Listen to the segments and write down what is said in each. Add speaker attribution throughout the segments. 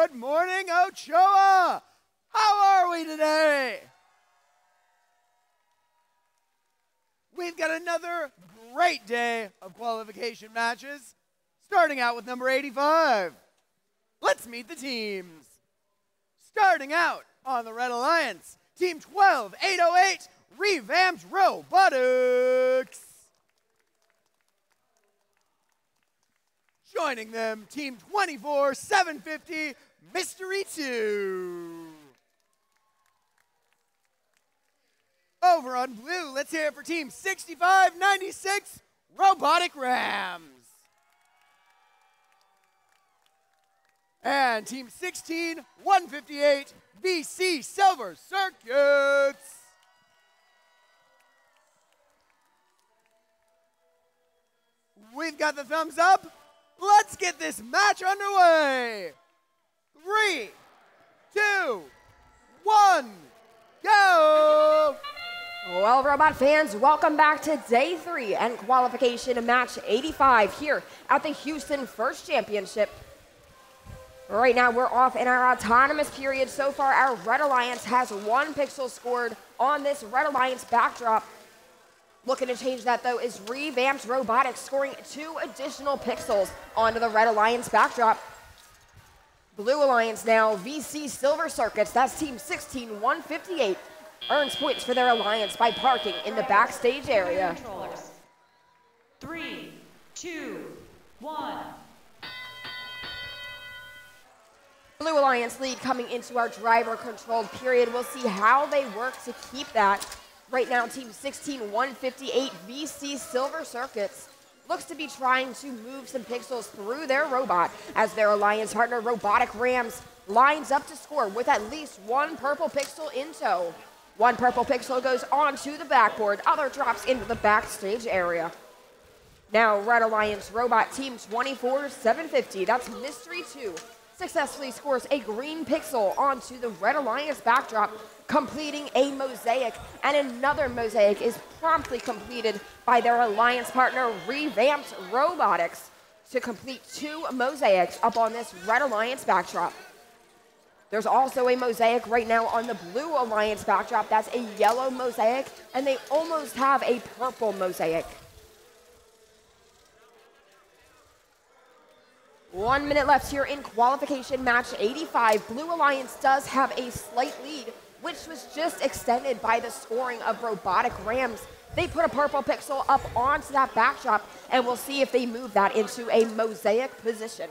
Speaker 1: Good morning, Ochoa! How are we today? We've got another great day of qualification matches, starting out with number 85. Let's meet the teams. Starting out on the Red Alliance, Team 12808, Revamped Robotics. Joining them, Team 24750, Mystery 2. Over on blue, let's hear it for Team 6596, Robotic Rams. And Team 16158, BC Silver Circuits. We've got the thumbs up. Let's get this match underway. 3, 2, 1, go!
Speaker 2: Well, Robot fans, welcome back to Day 3 and qualification match 85 here at the Houston First Championship. Right now, we're off in our autonomous period. So far, our Red Alliance has 1 pixel scored on this Red Alliance backdrop. Looking to change that, though, is Revamped Robotics, scoring 2 additional pixels onto the Red Alliance backdrop. Blue Alliance now, VC Silver Circuits, that's Team 16158, earns points for their alliance by parking in the backstage area.
Speaker 3: 3, 2, 1.
Speaker 2: Blue Alliance lead coming into our driver-controlled period. We'll see how they work to keep that. Right now, Team 16158, VC Silver Circuits, looks to be trying to move some pixels through their robot as their alliance partner, Robotic Rams, lines up to score with at least 1 purple pixel in tow. 1 purple pixel goes onto the backboard, other drops into the backstage area. Now, Red Alliance Robot Team 24750, that's Mystery 2, successfully scores a green pixel onto the Red Alliance backdrop, completing a mosaic, and another mosaic is promptly completed by their alliance partner, Revamped Robotics, to complete 2 mosaics up on this Red Alliance backdrop. There's also a mosaic right now on the Blue Alliance backdrop. That's a yellow mosaic, and they almost have a purple mosaic. 1 minute left here in qualification match 85. Blue Alliance does have a slight lead, which was just extended by the scoring of Robotic Rams. They put a purple pixel up onto that backdrop, and we'll see if they move that into a mosaic position.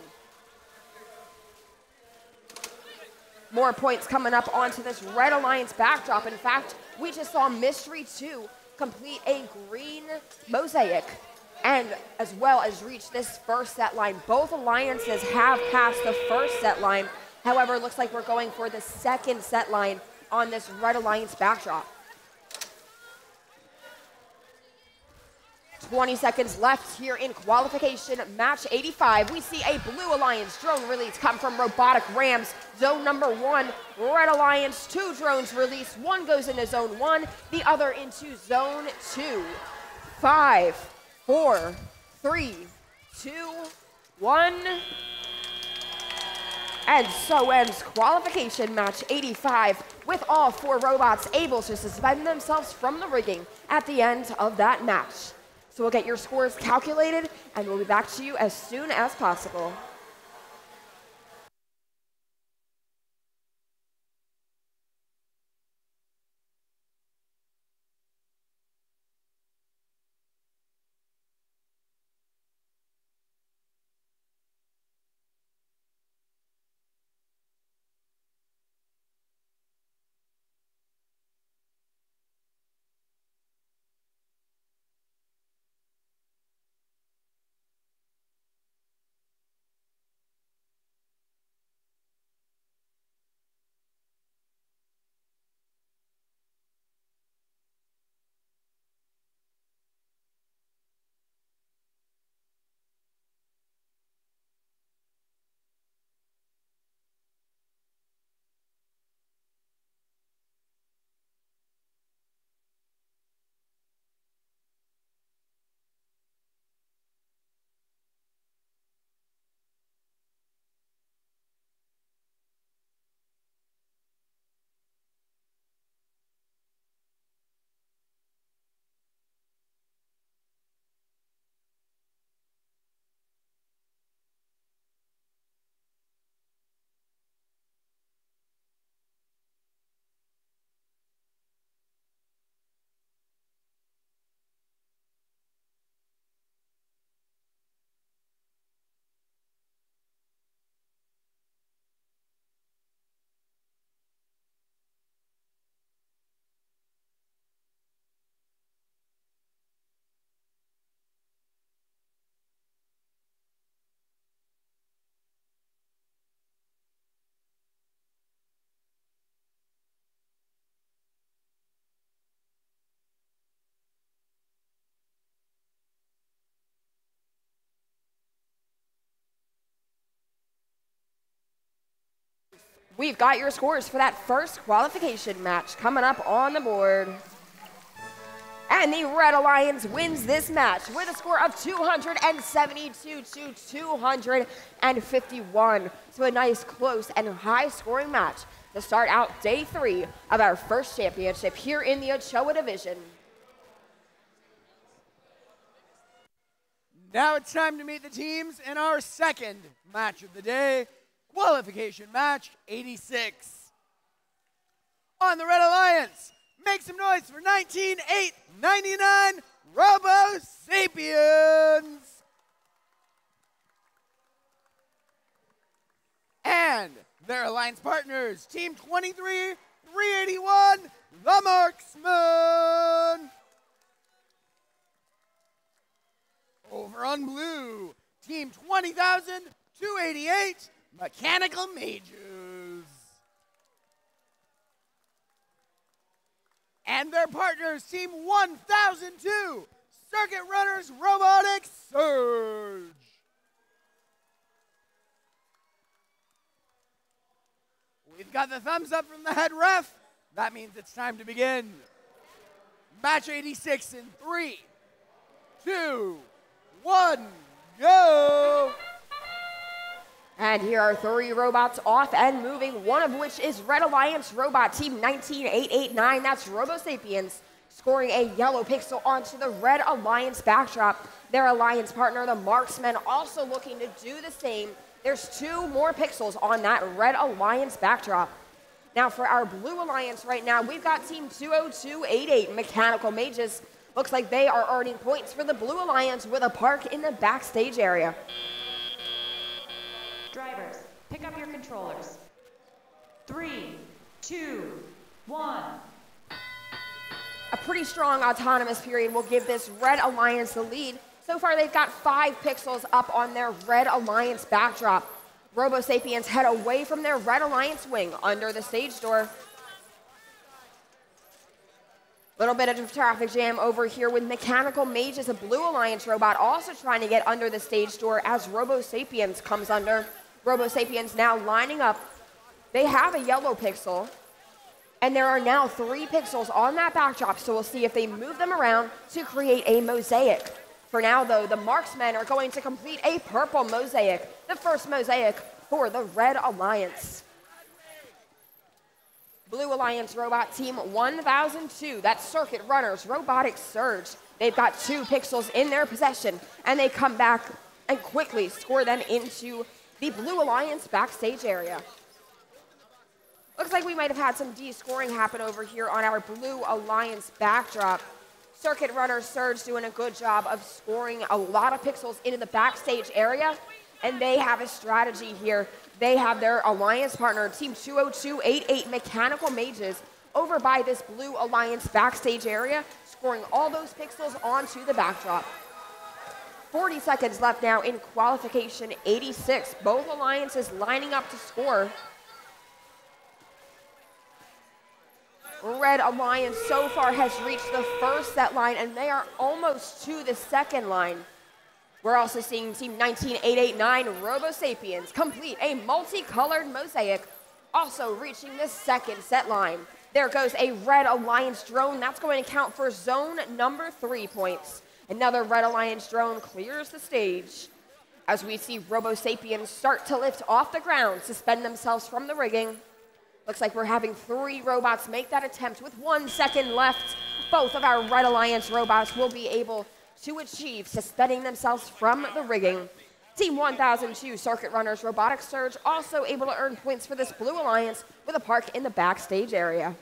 Speaker 2: More points coming up onto this Red Alliance backdrop. In fact, we just saw Mystery 2 complete a green mosaic, and as well as reach this first set line. Both alliances have passed the first set line. However, it looks like we're going for the second set line on this Red Alliance backdrop. 20 seconds left here in qualification match 85. We see a Blue Alliance drone release come from Robotic Rams. Zone number 1, Red Alliance, 2 drones release. 1 goes into zone 1, the other into zone 2. 5, 4, 3, 2, 1. And so ends qualification match 85 with all 4 robots able to suspend themselves from the rigging at the end of that match. So we'll get your scores calculated and we'll be back to you as soon as possible. We've got your scores for that first qualification match coming up on the board. And the Red Alliance wins this match with a score of 272 to 251. So a nice, close, and high-scoring match to start out day 3 of our first championship here in the Ochoa division.
Speaker 1: Now it's time to meet the teams in our second match of the day, qualification match 86. On the Red Alliance, make some noise for 19,899 Robo Sapiens. And their alliance partners, Team 23,381, the Marksman. Over on blue, Team 20,288, Mechanical Mages. And their partners, Team 1002, Circuit Runners Robotic Surge. We've got the thumbs up from the head ref. That means it's time to begin. Match 86 in 3, 2, 1, go!
Speaker 2: And here are 3 robots off and moving, one of which is Red Alliance Robot Team 19889. That's Robo Sapiens, scoring a yellow pixel onto the Red Alliance backdrop. Their alliance partner, the Marksman, also looking to do the same. There's 2 more pixels on that Red Alliance backdrop. Now for our Blue Alliance right now, we've got Team 20288, Mechanical Mages. Looks like they are earning points for the Blue Alliance with a park in the backstage area.
Speaker 3: Drivers, pick up your controllers. 3, 2, 1.
Speaker 2: A pretty strong autonomous period will give this Red Alliance the lead. So far, they've got 5 pixels up on their Red Alliance backdrop. Robo Sapiens head away from their Red Alliance wing under the stage door. Little bit of traffic jam over here with Mechanical Mages, a Blue Alliance robot, also trying to get under the stage door as Robo Sapiens comes under. Robo Sapiens now lining up. They have a yellow pixel, and there are now 3 pixels on that backdrop, so we'll see if they move them around to create a mosaic. For now, though, the Marksmen are going to complete a purple mosaic, the first mosaic for the Red Alliance. Blue Alliance Robot Team 1002, that's Circuit Runners Robotic Surge. They've got 2 pixels in their possession, and they come back and quickly score them into the Blue Alliance backstage area. Looks like we might have had some de-scoring happen over here on our Blue Alliance backdrop. Circuit Runner Surge doing a good job of scoring a lot of pixels into the backstage area, and they have a strategy here. They have their alliance partner, Team 20288 Mechanical Mages, over by this Blue Alliance backstage area, scoring all those pixels onto the backdrop. 40 seconds left now in qualification 86. Both alliances lining up to score. Red Alliance so far has reached the first set line, and they are almost to the second line. We're also seeing Team 19889 Robo Sapiens complete a multicolored mosaic, also reaching the second set line. There goes a Red Alliance drone. That's going to count for zone number 3 points. Another Red Alliance drone clears the stage as we see Robo Sapiens start to lift off the ground, suspend themselves from the rigging. Looks like we're having 3 robots make that attempt with 1 second left. Both of our Red Alliance robots will be able to achieve suspending themselves from the rigging. Team 1002 Circuit Runners Robotic Surge also able to earn points for this Blue Alliance with a park in the backstage area.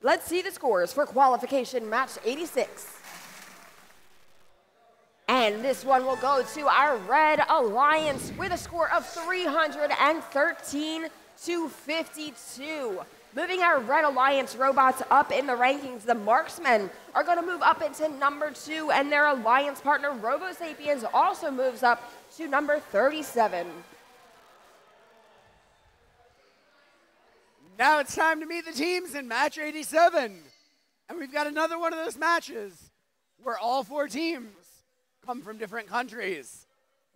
Speaker 2: Let's see the scores for qualification match 86. And this one will go to our Red Alliance with a score of 313 to 52. Moving our Red Alliance robots up in the rankings, the Marksmen are going to move up into number 2, and their alliance partner Robo Sapiens also moves up to number 37.
Speaker 1: Now it's time to meet the teams in match 87. And we've got another one of those matches where all 4 teams come from different countries.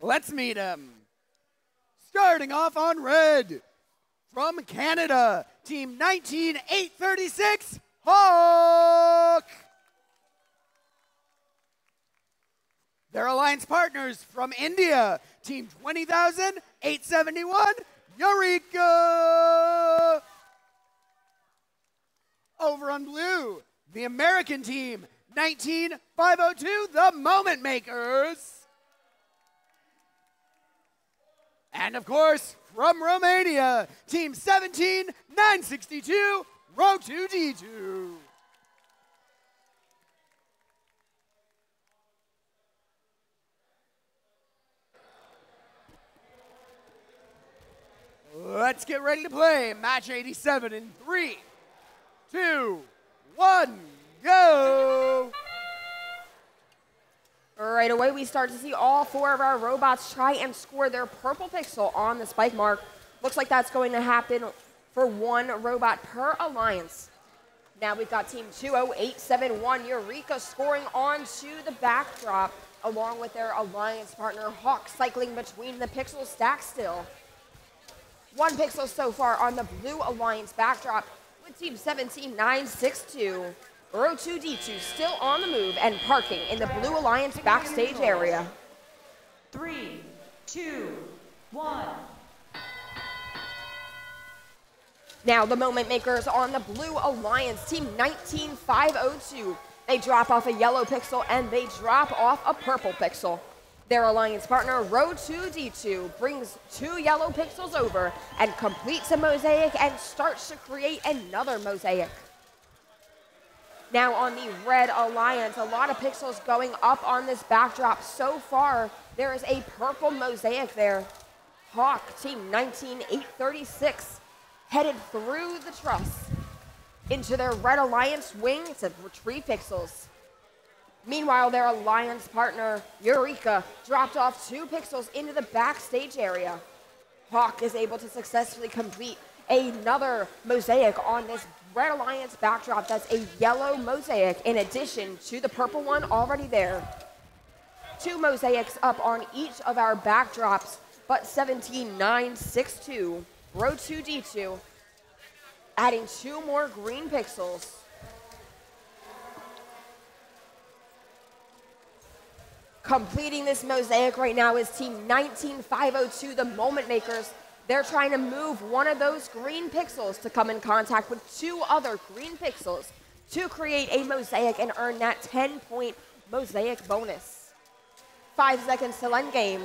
Speaker 1: Let's meet them. Starting off on red, from Canada, team 19836, Hawk. Their alliance partners from India, team 20871, Eureka. Over on blue, the American team, 19502, the Moment Makers. And of course, from Romania, team 17962, row 2D2. Let's get ready to play match 87 in 3, 2, 1, go!
Speaker 2: Right away, we start to see all 4 of our robots try and score their purple pixel on the spike mark. Looks like that's going to happen for 1 robot per alliance. Now we've got team 20871, Eureka, scoring onto the backdrop, along with their alliance partner Hawk, cycling between the pixel stack still. 1 pixel so far on the blue alliance backdrop, with team 17962. Row 2D2 still on the move and parking in the Blue Alliance backstage area.
Speaker 3: 3, 2, 1.
Speaker 2: Now the Moment Makers on the Blue Alliance, team 19502. They drop off a yellow pixel and they drop off a purple pixel. Their alliance partner, Row 2D2, brings 2 yellow pixels over and completes a mosaic and starts to create another mosaic. Now on the Red Alliance, a lot of pixels going up on this backdrop. So far, there is a purple mosaic there. Hawk, team 19836, headed through the truss into their Red Alliance wing to retrieve pixels. Meanwhile, their alliance partner, Eureka, dropped off 2 pixels into the backstage area. Hawk is able to successfully complete another mosaic on this Red Alliance backdrop. That's a yellow mosaic in addition to the purple one already there. 2 mosaics up on each of our backdrops, but 17962, row 2D2, adding 2 more green pixels. Completing this mosaic right now is team 19502, the Moment Makers. They're trying to move one of those green pixels to come in contact with 2 other green pixels to create a mosaic and earn that 10-point mosaic bonus. 5 seconds till end game.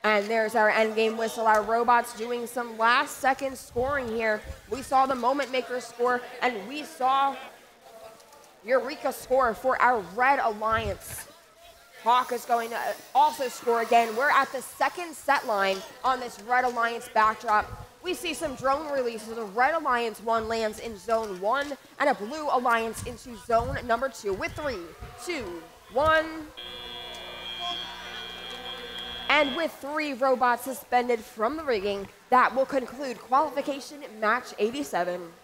Speaker 2: And there's our end game whistle. Our robots doing some last second scoring here. We saw the Moment Maker score, and we saw Eureka score for our Red Alliance. Hawk is going to also score again. We're at the 2nd set line on this Red Alliance backdrop. We see some drone releases. A Red Alliance 1 lands in zone 1, and a Blue Alliance into zone number 2 with 3, 2, 1. And with 3 robots suspended from the rigging, that will conclude qualification match 87.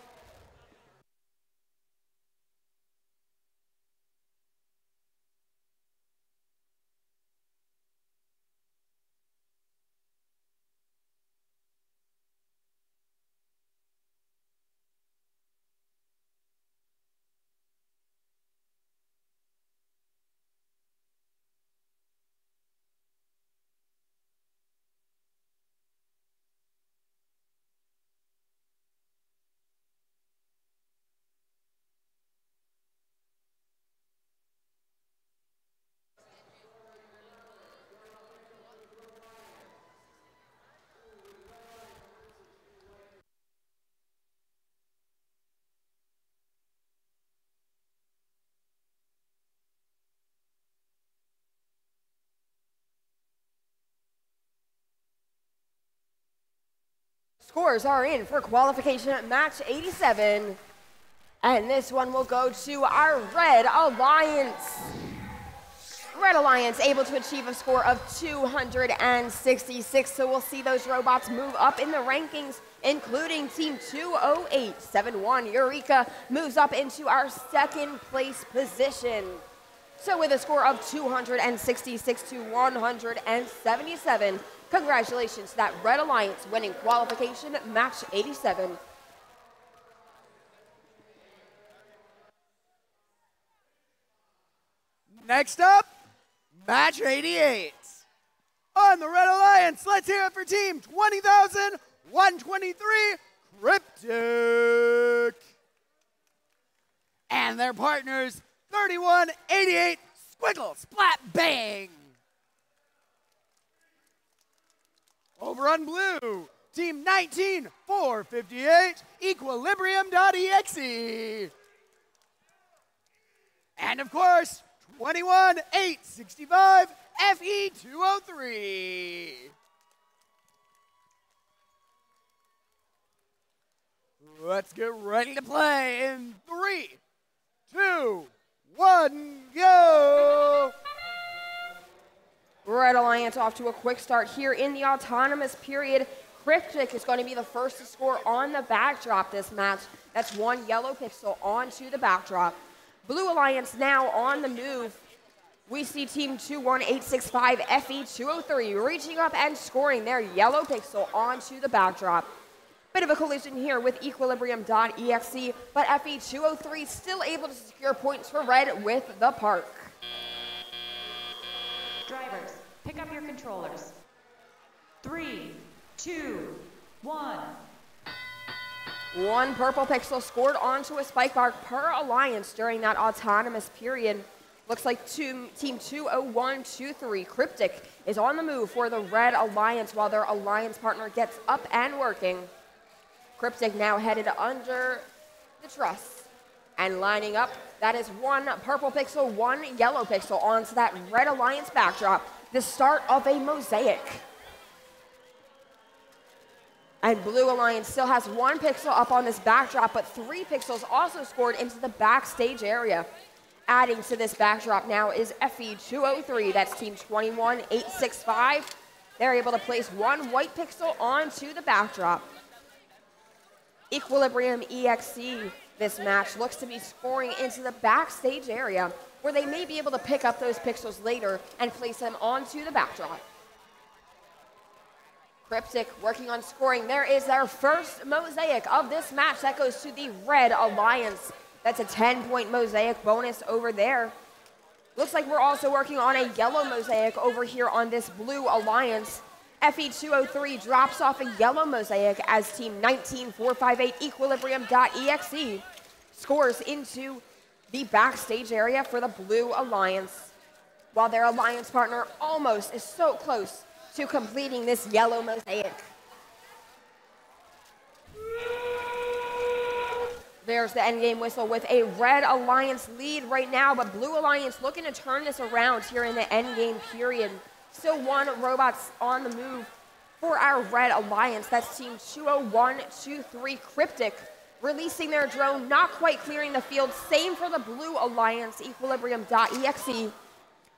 Speaker 2: Scores are in for qualification match 87. And this one will go to our Red Alliance. Red Alliance able to achieve a score of 266, so we'll see those robots move up in the rankings, including Team 20871. Eureka moves up into our second place position. So with a score of 266 to 177, congratulations to that Red Alliance winning qualification match 87.
Speaker 1: Next up, match 88. On the Red Alliance, let's hear it for team 20,123 Cryptic. And their partners, 3188 Squiggle Splat Bang. Over on blue, team 19,458 Equilibrium.exe. And of course, 21,865 FE203. Let's get ready to play in 3, 2, 1, go!
Speaker 2: Red Alliance off to a quick start here in the autonomous period. Cryptic is going to be the first to score on the backdrop this match. That's one yellow pixel onto the backdrop. Blue Alliance now on the move. We see team 21865 FE203 reaching up and scoring their yellow pixel onto the backdrop. Bit of a collision here with Equilibrium.exe, but FE203 still able to secure points for red with the park.
Speaker 3: Drivers, pick up your controllers. 3, 2, 1.
Speaker 2: One purple pixel scored onto a spike bar per alliance during that autonomous period. Looks like team 20123 Cryptic is on the move for the Red Alliance while their alliance partner gets up and working. Cryptic now headed under the truss and lining up. That is one purple pixel, one yellow pixel onto that Red Alliance backdrop. The start of a mosaic. And Blue Alliance still has one pixel up on this backdrop, but 3 pixels also scored into the backstage area. Adding to this backdrop now is FE203, that's team 21865. They're able to place one white pixel onto the backdrop. Equilibrium.exe, this match looks to be scoring into the backstage area, where they may be able to pick up those pixels later and place them onto the backdrop. Cryptic working on scoring. There is their first mosaic of this match. That goes to the Red Alliance. That's a 10-point mosaic bonus over there. Looks like we're also working on a yellow mosaic over here on this Blue Alliance. FE203 drops off a yellow mosaic as team 19458 Equilibrium.exe scores into the backstage area for the Blue Alliance, while their alliance partner almost is so close to completing this yellow mosaic. There's the endgame whistle with a Red Alliance lead right now, but Blue Alliance looking to turn this around here in the endgame period. Still one robot's on the move for our Red Alliance. That's team 20123 Cryptic, releasing their drone, not quite clearing the field. Same for the Blue Alliance, Equilibrium.exe.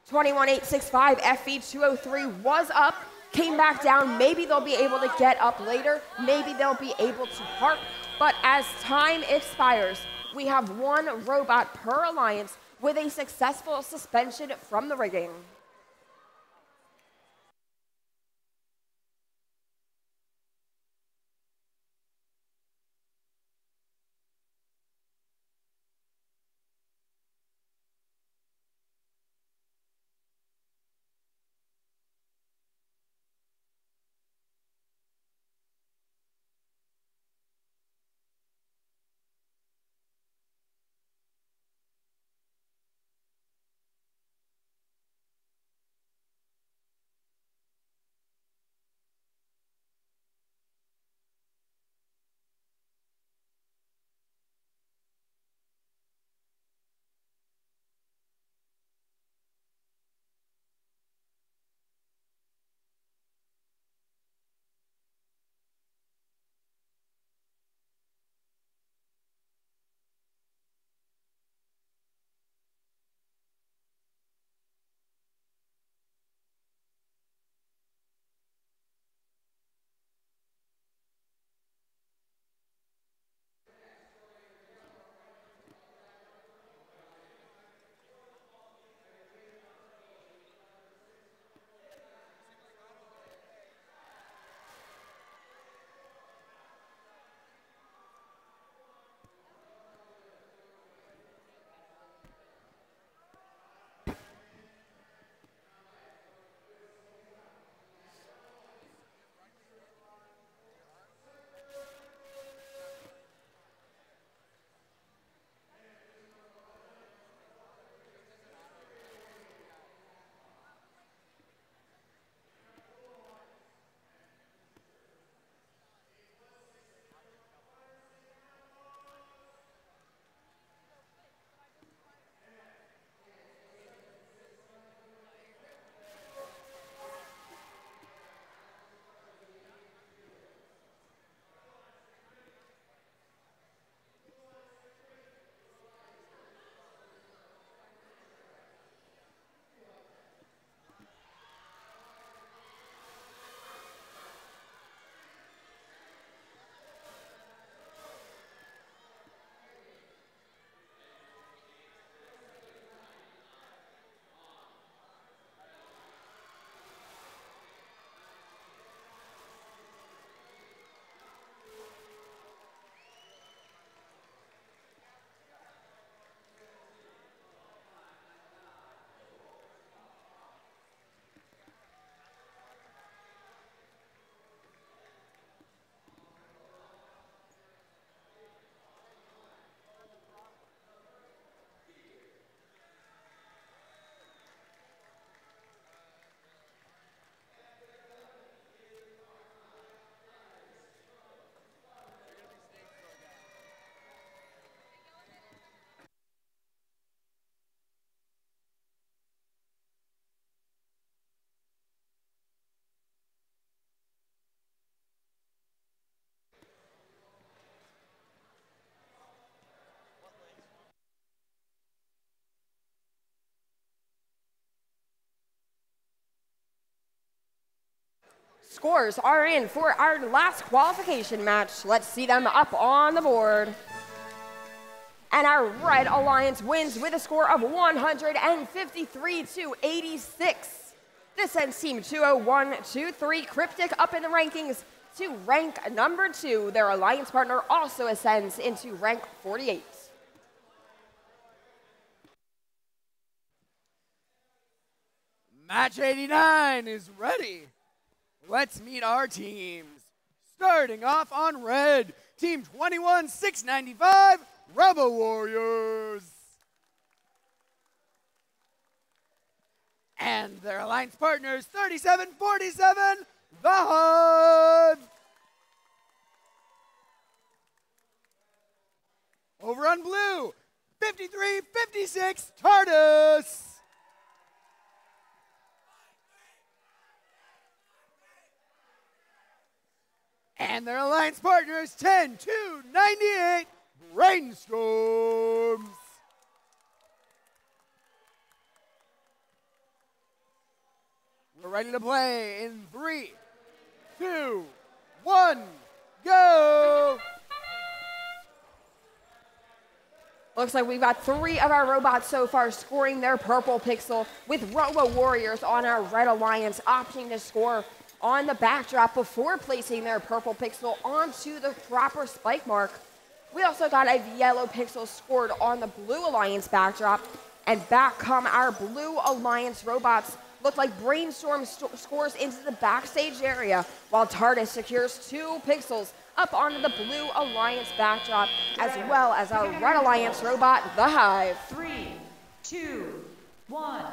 Speaker 2: 21865 FE203 was up, came back down. Maybe they'll be able to get up later. Maybe they'll be able to park. But as time expires, we have one robot per alliance with a successful suspension from the rigging. Scores are in for our last qualification match. Let's see them up on the board. And our Red Alliance wins with a score of 153-86. This sends Team 20123 Cryptic up in the rankings to rank number 2. Their alliance partner also ascends into rank 48.
Speaker 1: Match 89 is ready. Let's meet our teams. Starting off on red, Team 21695, Rebel Warriors. And their alliance partners, 3747, The Hive. Over on blue, 5356, TARDIS. And their alliance partners, 10298, Brainstorms. We're ready to play in 3, 2, 1, go!
Speaker 2: Looks like we've got 3 of our robots so far scoring their purple pixel, with Robo Warriors on our Red Alliance opting to score on the backdrop before placing their purple pixel onto the proper spike mark. We also got a yellow pixel scored on the Blue Alliance backdrop, and back come our Blue Alliance robots. Look like Brainstorm scores into the backstage area, while TARDIS secures 2 pixels up onto the Blue Alliance backdrop, as well as our Red Alliance robot, The Hive.
Speaker 3: 3, 2, 1.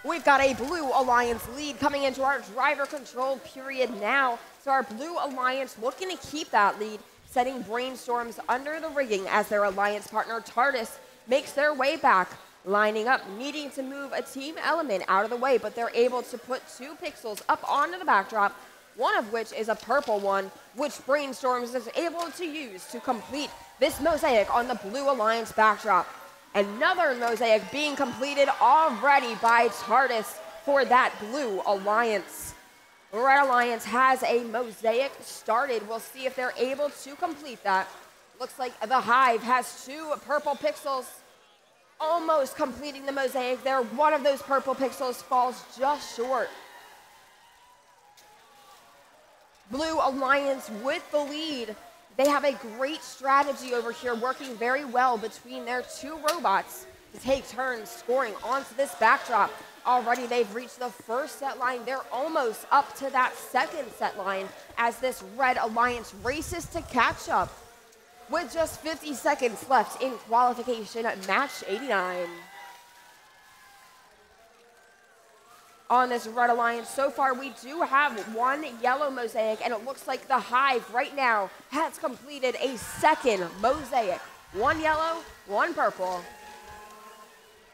Speaker 2: We've got a Blue Alliance lead coming into our driver-controlled period now. So our Blue Alliance looking to keep that lead, setting Brainstorms under the rigging as their alliance partner TARDIS makes their way back, lining up, needing to move a team element out of the way, but they're able to put 2 pixels up onto the backdrop, one of which is a purple one, which Brainstorms is able to use to complete this mosaic on the Blue Alliance backdrop. Another mosaic being completed already by TARDIS for that Blue Alliance. Red Alliance has a mosaic started. We'll see if they're able to complete that. Looks like the Hive has 2 purple pixels, almost completing the mosaic there. One of those purple pixels falls just short. Blue Alliance with the lead. They have a great strategy over here, working very well between their 2 robots to take turns scoring onto this backdrop. Already they've reached the first set line. They're almost up to that second set line as this Red Alliance races to catch up with just 50 seconds left in qualification at match 89. On this Red Alliance, so far we do have 1 yellow mosaic, and it looks like the Hive right now has completed a second mosaic. 1 yellow, 1 purple.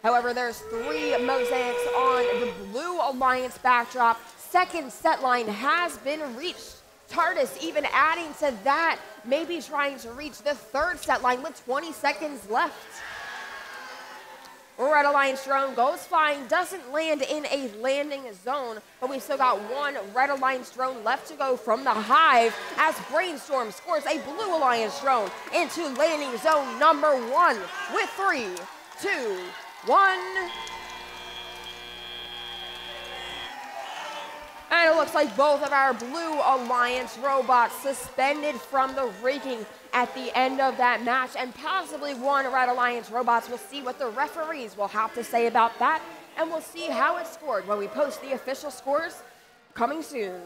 Speaker 2: However, there's 3 mosaics on the Blue Alliance backdrop. Second set line has been reached. TARDIS even adding to that, maybe trying to reach the 3rd set line with 20 seconds left. Red Alliance drone goes flying, doesn't land in a landing zone, but we still got 1 Red Alliance drone left to go from the Hive as Brainstorm scores a Blue Alliance drone into landing zone number 1 with 3, 2, 1. And it looks like both of our Blue Alliance robots suspended from the rigging at the end of that match, and possibly 1 Red Alliance robots. We'll see what the referees will have to say about that, and we'll see how it's scored when we post the official scores coming soon.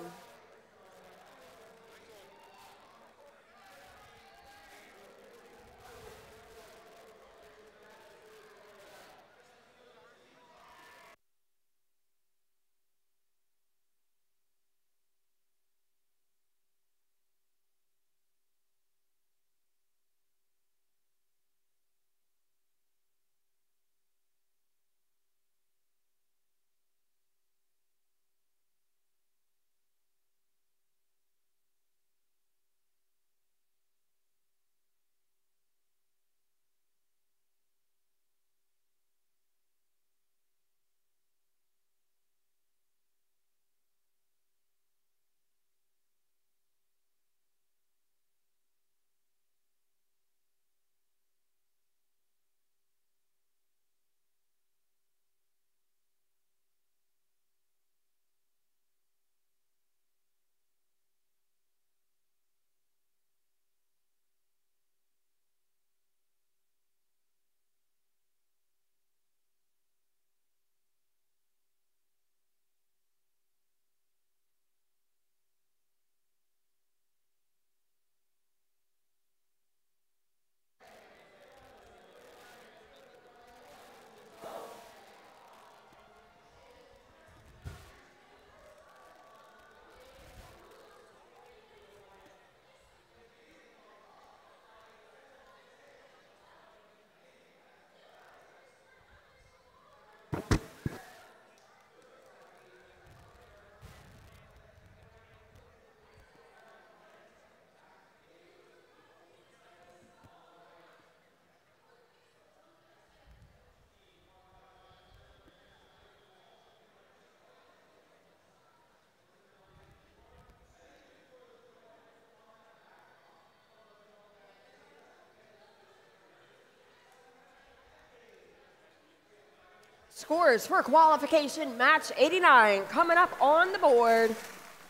Speaker 2: Scores for qualification match 89 coming up on the board.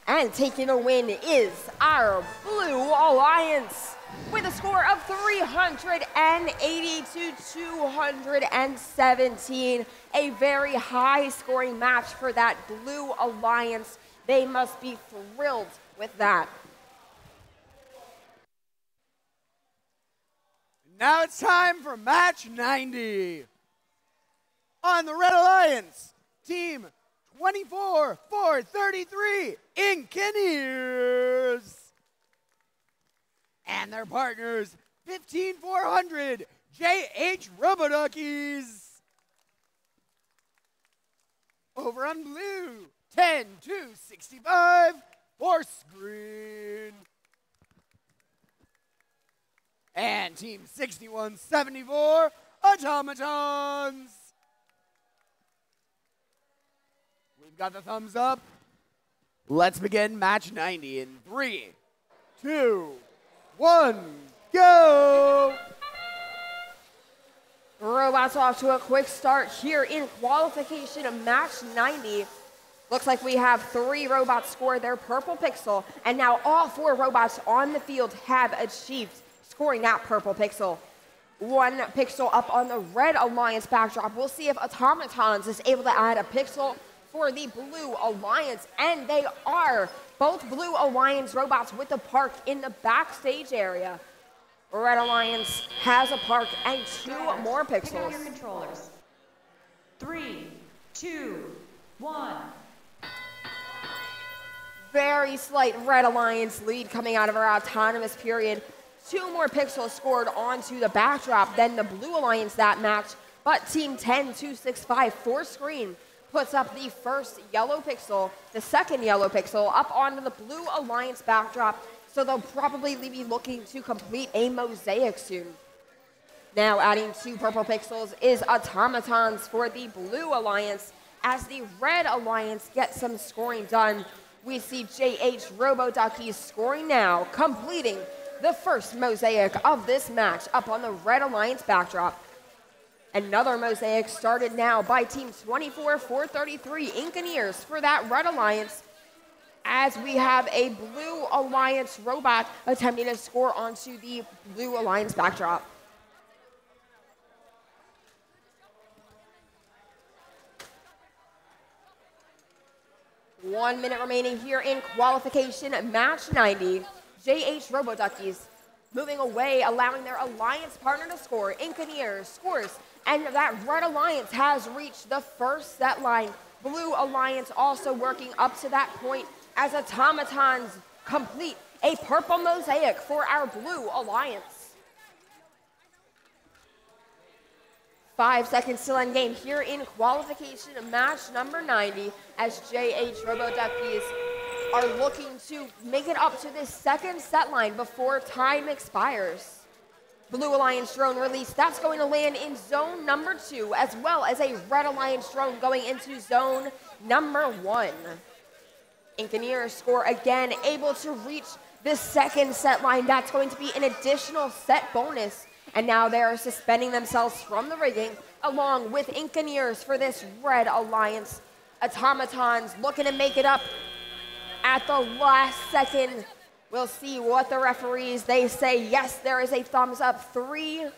Speaker 2: And taking a win is our Blue Alliance with a score of 380 to 217. A very high scoring match for that Blue Alliance. They must be thrilled with that.
Speaker 1: Now it's time for match 90. On the Red Alliance, team 24-433 Engineers. And their partners, 15-400 JH Roboduckies. Over on blue, 10-265 Force Green. And team 6174 Automatons. We've got the thumbs up. Let's begin match 90 in 3, 2, 1, go!
Speaker 2: Robots off to a quick start here in qualification of match 90. Looks like we have 3 robots score their purple pixel, and now all 4 robots on the field have achieved scoring that purple pixel. 1 pixel up on the Red Alliance backdrop. We'll see if Automatons is able to add a pixel for the Blue Alliance, and they are. Both Blue Alliance robots with the park in the backstage area. Red Alliance has a park and 2 more
Speaker 3: Pick out
Speaker 2: pixels.
Speaker 3: your controllers. 3, 2, 1.
Speaker 2: Very slight Red Alliance lead coming out of our autonomous period. 2 more pixels scored onto the backdrop than the Blue Alliance that match, but team 10-265 Force Green puts up the first yellow pixel, the second yellow pixel up onto the Blue Alliance backdrop, so they'll probably be looking to complete a mosaic soon. Now adding 2 purple pixels is Automatons for the Blue Alliance. As the Red Alliance gets some scoring done, we see JH Roboduckies scoring now, completing the first mosaic of this match up on the Red Alliance backdrop. Another mosaic started now by team 24-433 Engineers for that Red Alliance, as we have a Blue Alliance robot attempting to score onto the Blue Alliance backdrop. One minute remaining here in qualification match 90. JH Roboduckies moving away, allowing their alliance partner to score. Engineers scores, and that Red Alliance has reached the first set line. Blue Alliance also working up to that point as Automatons complete a purple mosaic for our Blue Alliance. 5 seconds still in game here in qualification match number 90 as JH Roboduckies are looking to make it up to this second set line before time expires. Blue Alliance drone release, that's going to land in zone number 2, as well as a Red Alliance drone going into zone number 1. Engineers score again, able to reach the second set line. That's going to be an additional set bonus. And now they are suspending themselves from the rigging, along with Engineers for this Red Alliance. Automatons looking to make it up at the last second. We'll see what the referees, they say. Yes, there is a thumbs up. 3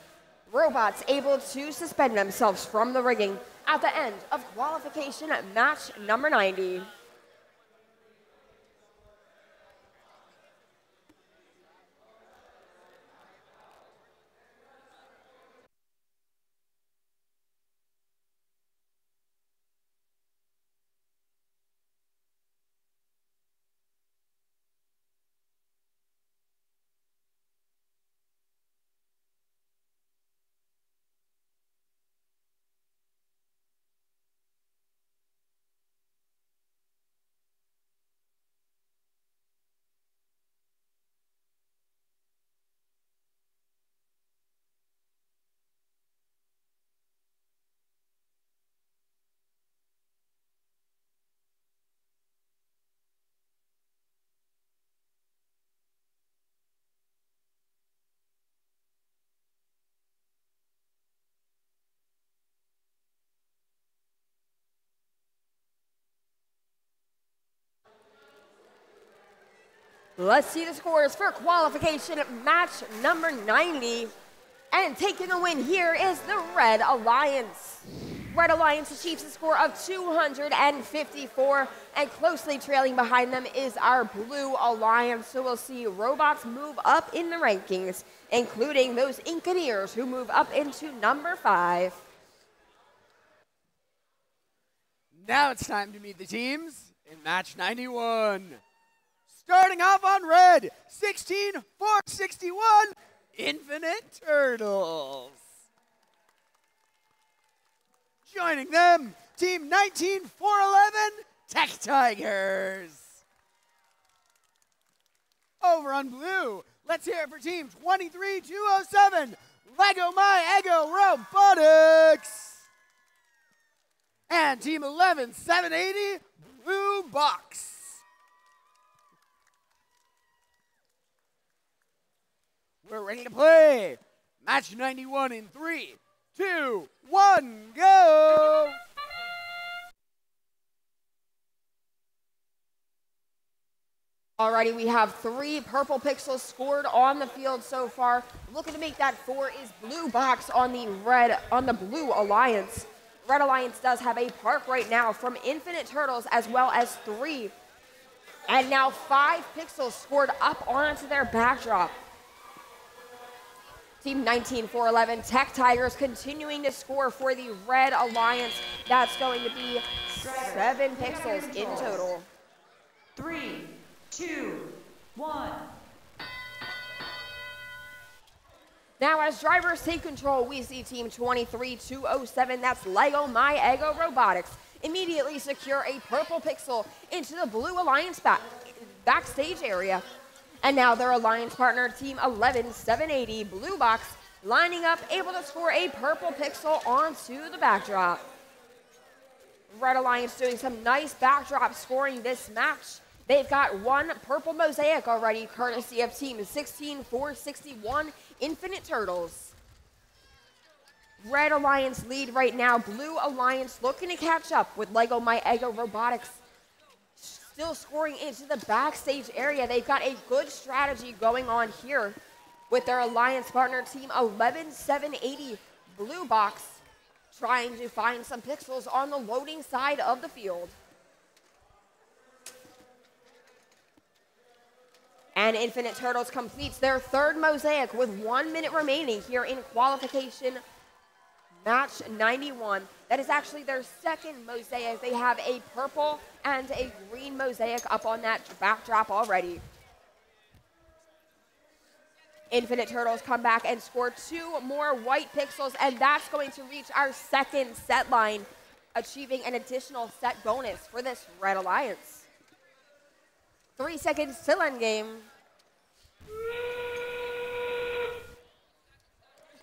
Speaker 2: robots able to suspend themselves from the rigging at the end of qualification at match number 90. Let's see the scores for qualification match number 90. And taking the win here is the Red Alliance. Red Alliance achieves a score of 254, and closely trailing behind them is our Blue Alliance. So we'll see robots move up in the rankings, including those Engineers who move up into number 5.
Speaker 1: Now it's time to meet the teams in match 91. Starting off on red, 16-461, Infinite Turtles. Joining them, team 19-411, Tech Tigers. Over on blue, let's hear it for team 23-207, Lego My Ego Robotics. And team 11-780, Blue Box. We're ready to play. Match 91 in 3, 2, 1, go!
Speaker 2: Alrighty, we have 3 purple pixels scored on the field so far. Looking to make that 4 is Blue Box on the Blue Alliance. Red Alliance does have a park right now from Infinite Turtles, as well as 3. And now 5 pixels scored up onto their backdrop. Team 19-411, Tech Tigers continuing to score for the Red Alliance. That's going to be 7 pixels in total.
Speaker 3: 3, 2, 1.
Speaker 2: Now as drivers take control, we see team 23-207, that's Lego My Ego Robotics, immediately secure a purple pixel into the Blue Alliance backstage area. And now their alliance partner, team 11-780, Blue Box, lining up, able to score a purple pixel onto the backdrop. Red Alliance doing some nice backdrop scoring this match. They've got 1 purple mosaic already, courtesy of team 16-461, Infinite Turtles. Red Alliance lead right now. Blue Alliance looking to catch up with Lego My Ego Robotics. Still scoring into the backstage area. They've got a good strategy going on here with their alliance partner, team 11-780, Blue Box, trying to find some pixels on the loading side of the field. And Infinite Turtles completes their 3rd mosaic with 1 minute remaining here in qualification match 91. That is actually their 2nd mosaic. They have a purple and a green mosaic up on that backdrop already. Infinite Turtles come back and score 2 more white pixels, and that's going to reach our 2nd set line, achieving an additional set bonus for this Red Alliance. 3 seconds till end game.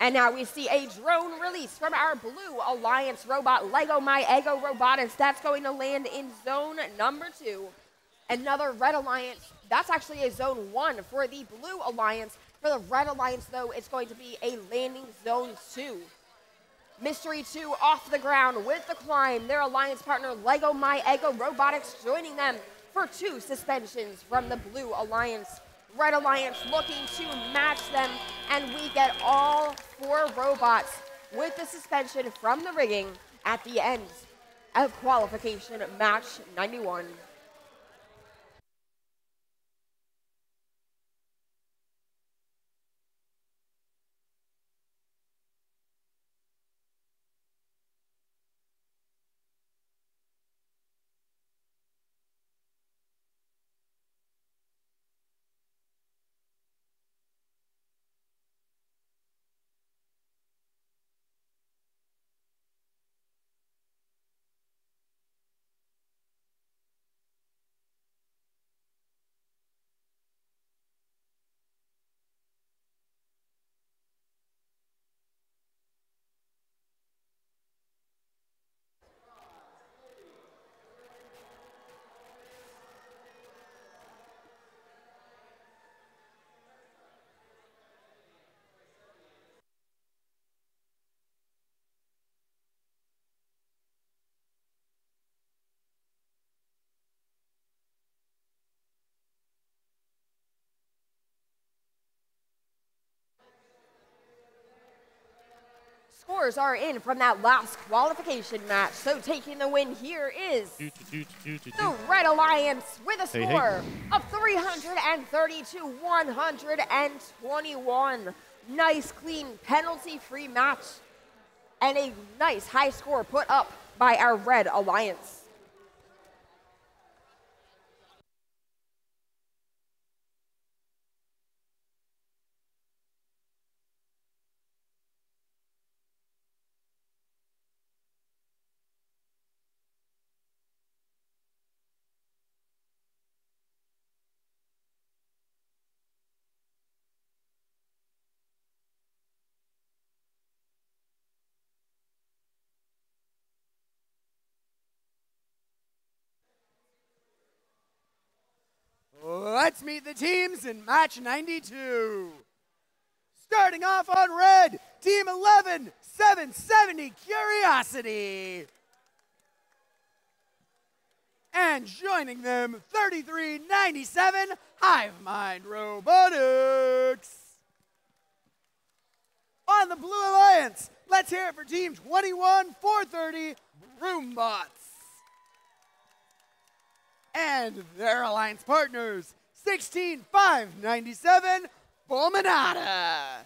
Speaker 2: And now we see a drone release from our Blue Alliance robot, Lego My Ego Robotics. That's going to land in zone number 2. Another Red Alliance, that's actually a zone 1 for the Blue Alliance. For the Red Alliance, though, it's going to be a landing zone 2. Mystery 2 off the ground with the climb. Their alliance partner, Lego My Ego Robotics, joining them for 2 suspensions from the Blue Alliance. Red Alliance looking to match them, and we get all 4 robots with the suspension from the rigging at the end of qualification match 91. scores are in from that last qualification match. So taking the win here is the Red Alliance with a score of 330 to 121. Nice, clean, penalty-free match. And a nice high score put up by our Red Alliance.
Speaker 1: Let's meet the teams in match 92. Starting off on red, Team 11, 770 Curiosity. And joining them, 3397 Hive Mind Robotics. On the Blue Alliance, let's hear it for Team 21, 430 Roombots. And their alliance partners, 16597 Fulminata.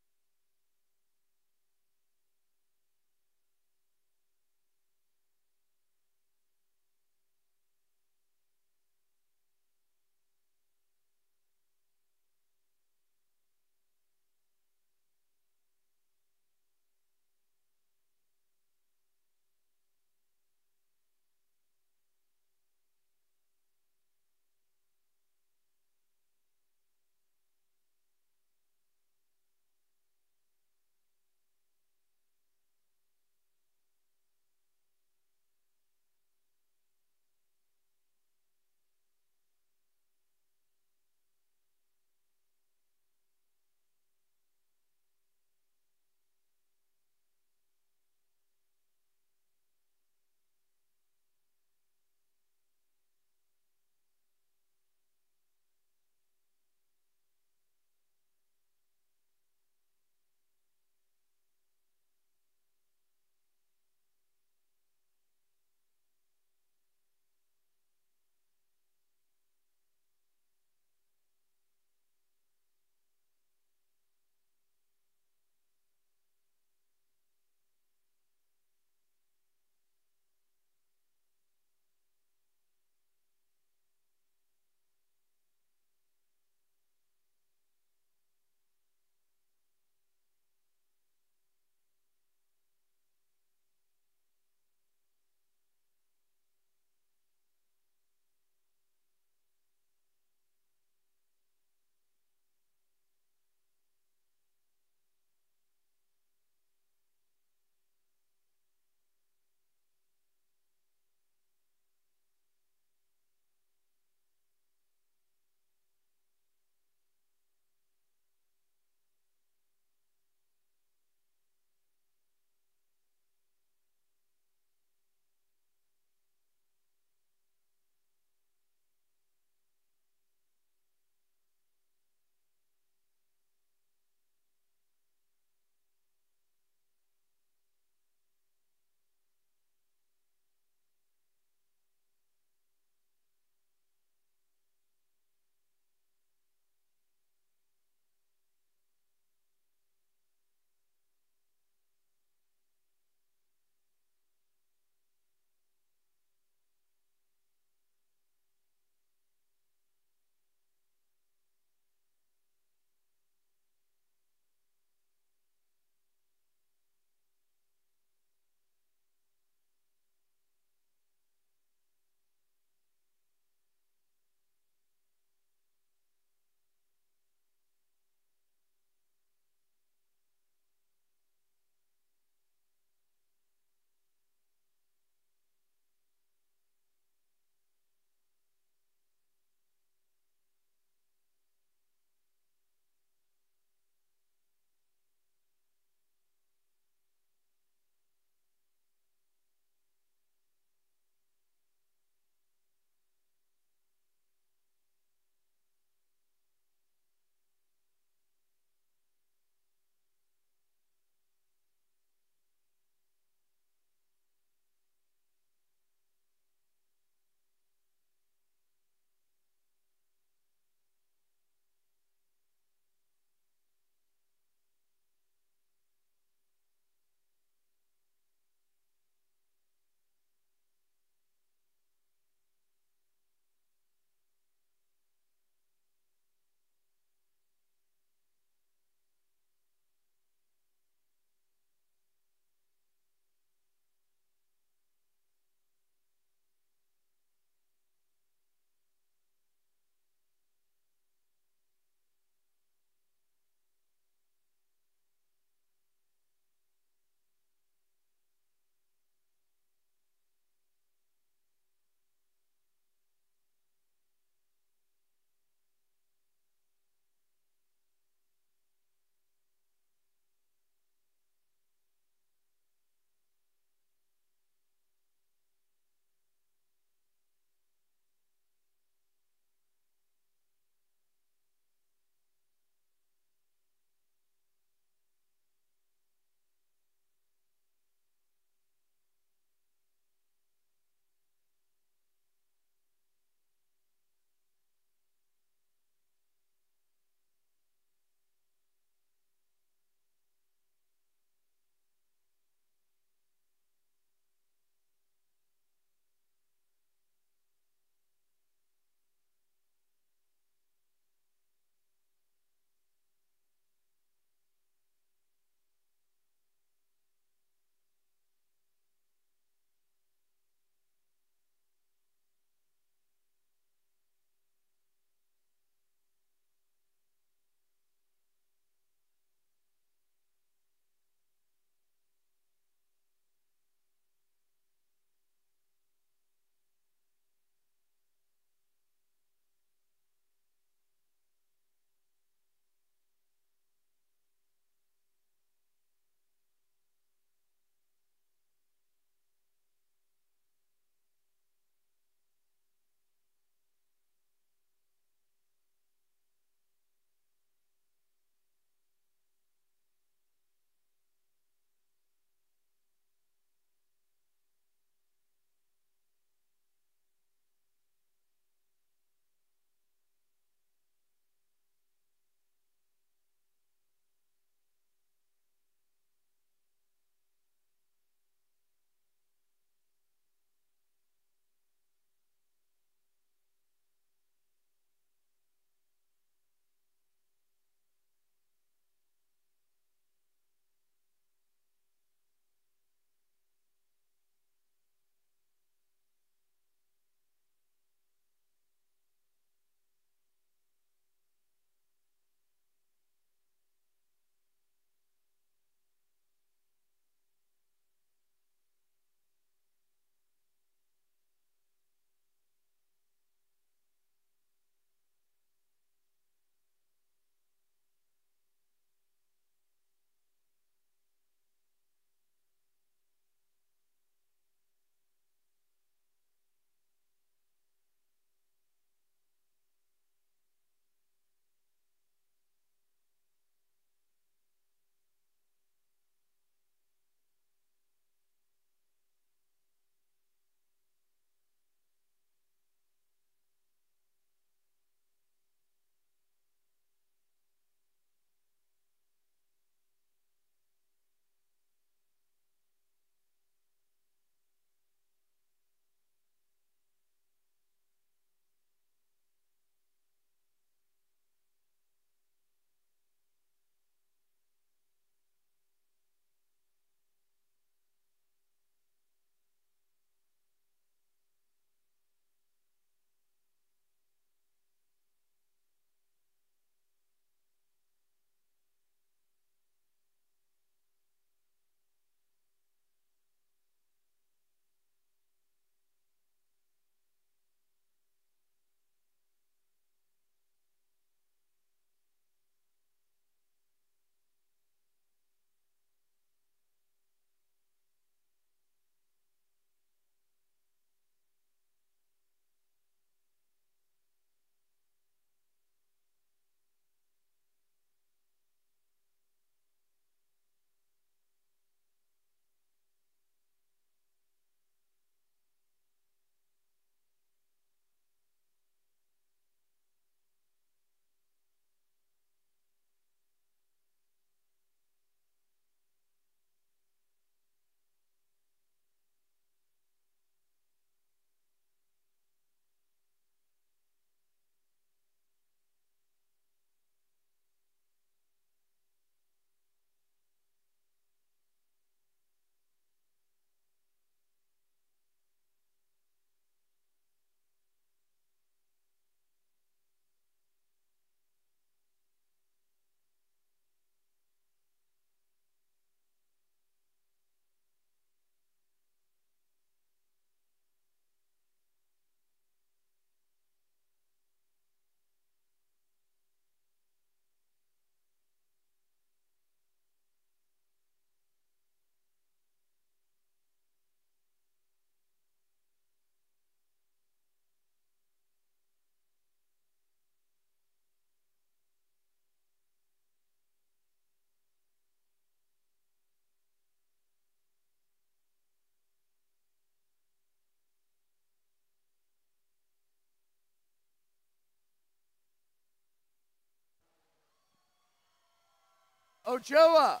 Speaker 1: Ochoa.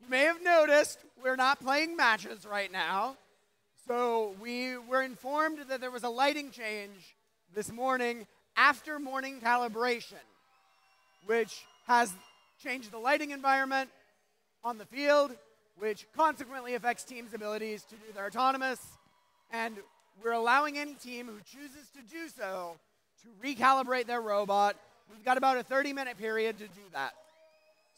Speaker 1: You may have noticed we're not playing matches right now. So we were informed that there was a lighting change this morning after morning calibration, which has changed the lighting environment on the field, which consequently affects teams' abilities to do their autonomous. And we're allowing any team who chooses to do so to recalibrate their robot. We've got about a 30-minute period to do that.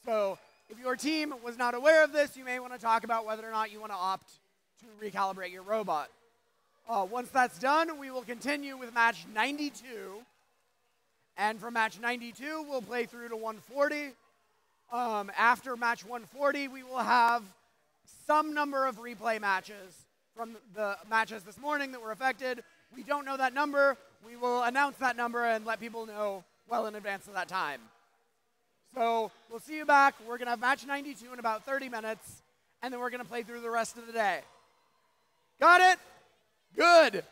Speaker 1: So if your team was not aware of this, you may want to talk about whether or not you want to opt to recalibrate your robot. Once that's done, we will continue with match 92. And from match 92, we'll play through to 140. After match 140, we will have some number of replay matches from the matches this morning that were affected. We don't know that number. We will announce that number and let people know well in advance of that time. So we'll see you back. We're going to have match 92 in about 30 minutes, and then we're going to play through the rest of the day. Got it? Good.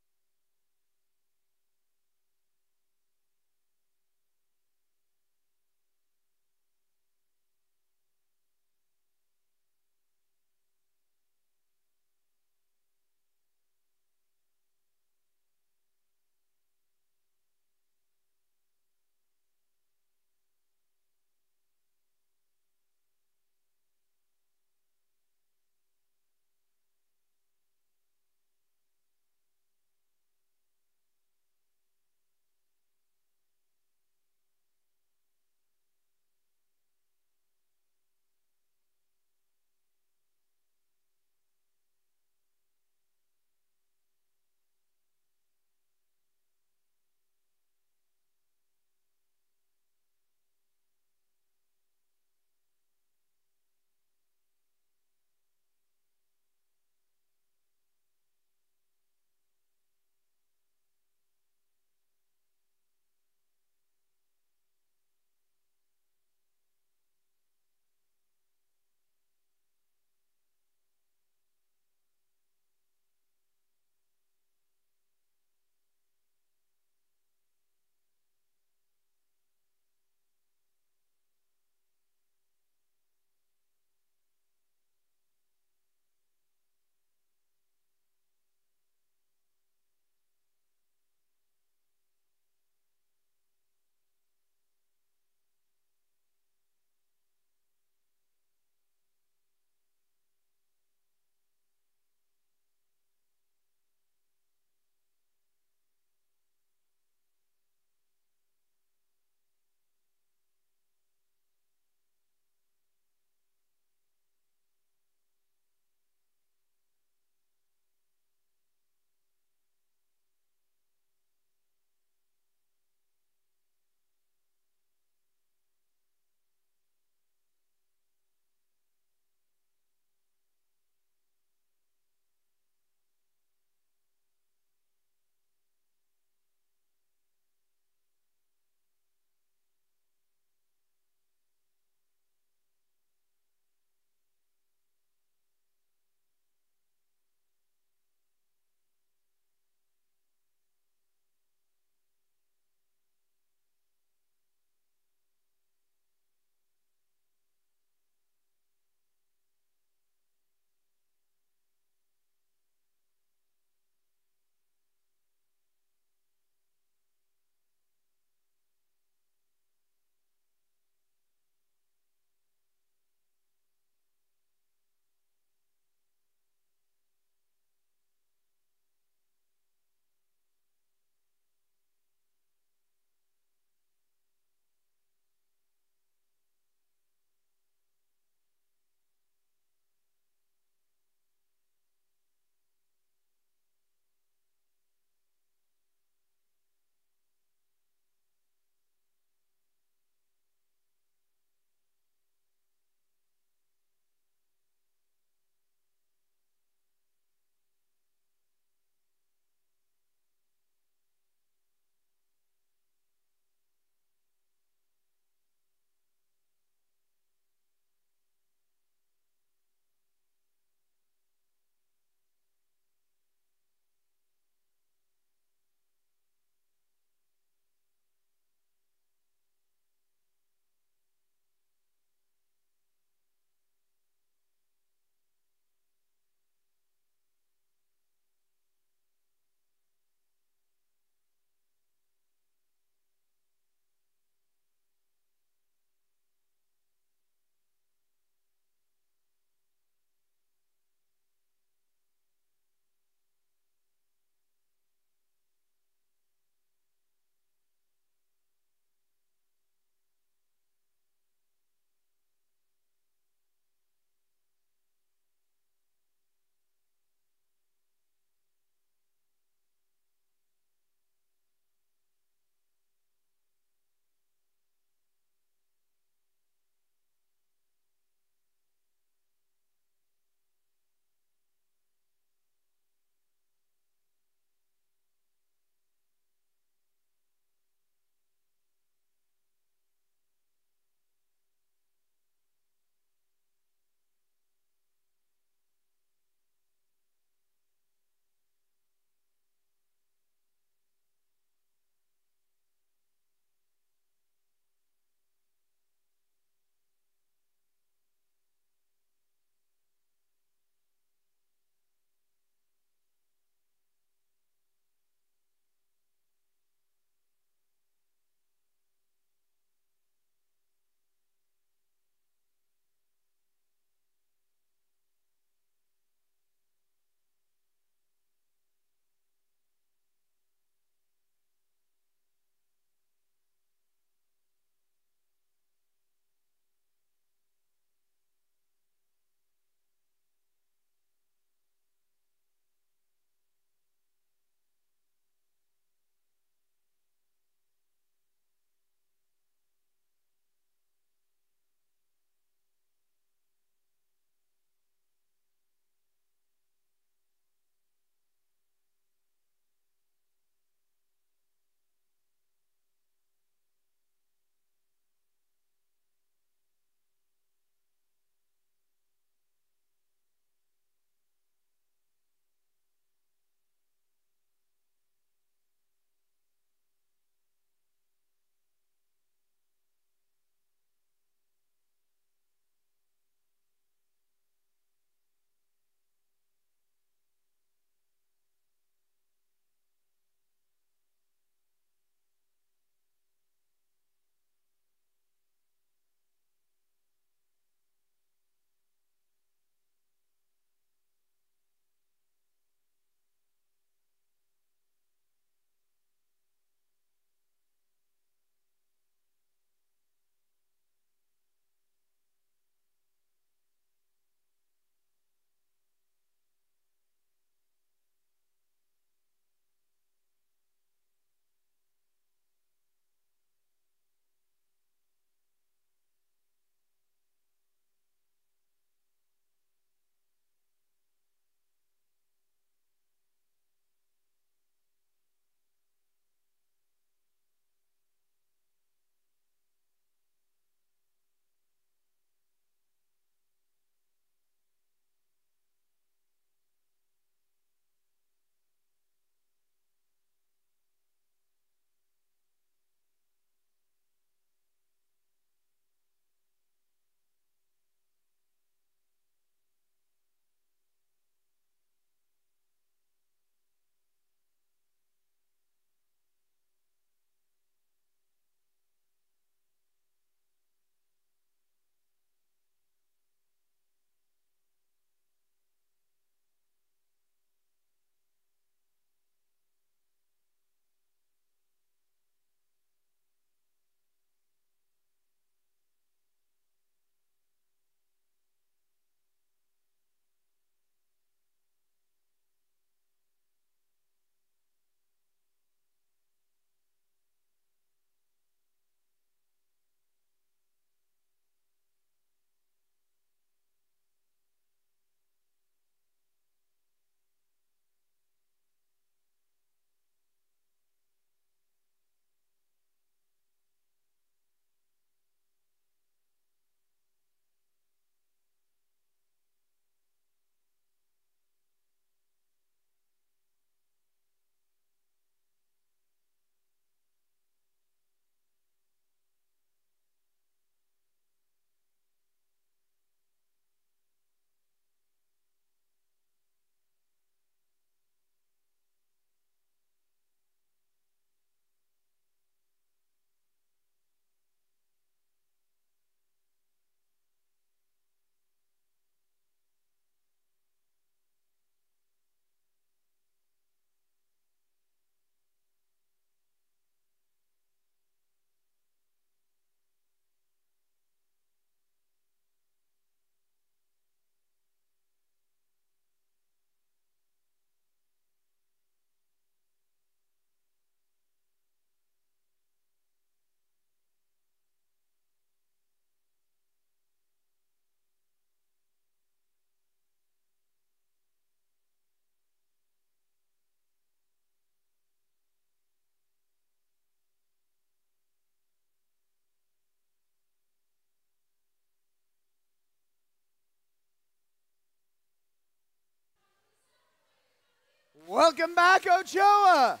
Speaker 1: Welcome back, Ochoa.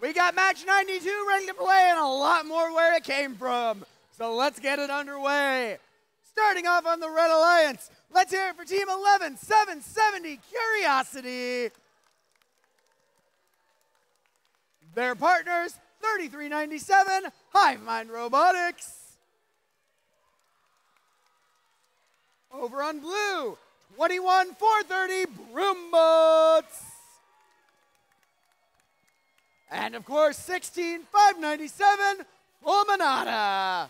Speaker 1: We got match 92 ready to play and a lot more where it came from. So let's get it underway. Starting off on the Red Alliance, let's hear it for Team 11, 770 Curiosity. Their partners, 3397 Hive Mind Robotics. Over on blue, 21430 Broombots. And of course, 16597 Fulminata.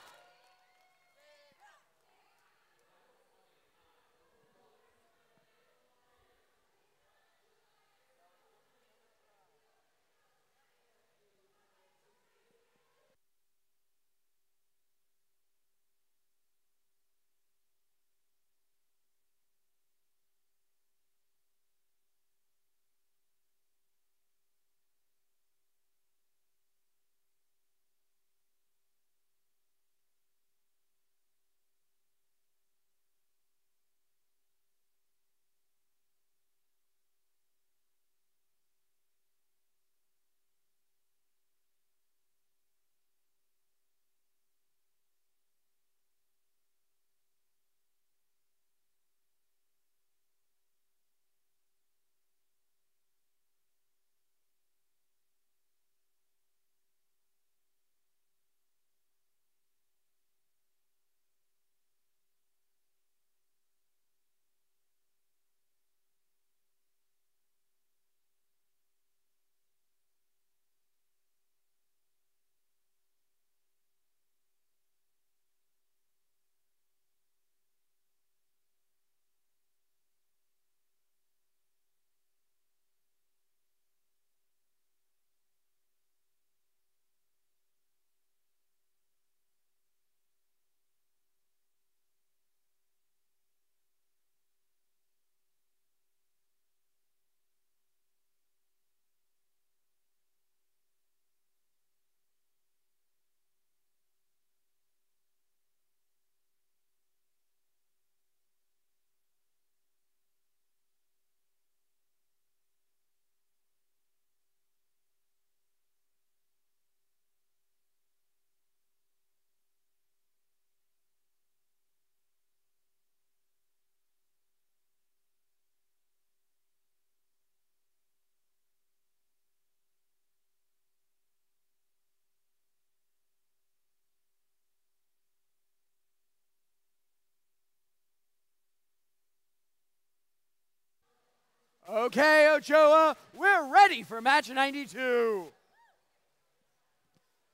Speaker 1: Okay, Ochoa, we're ready for match 92.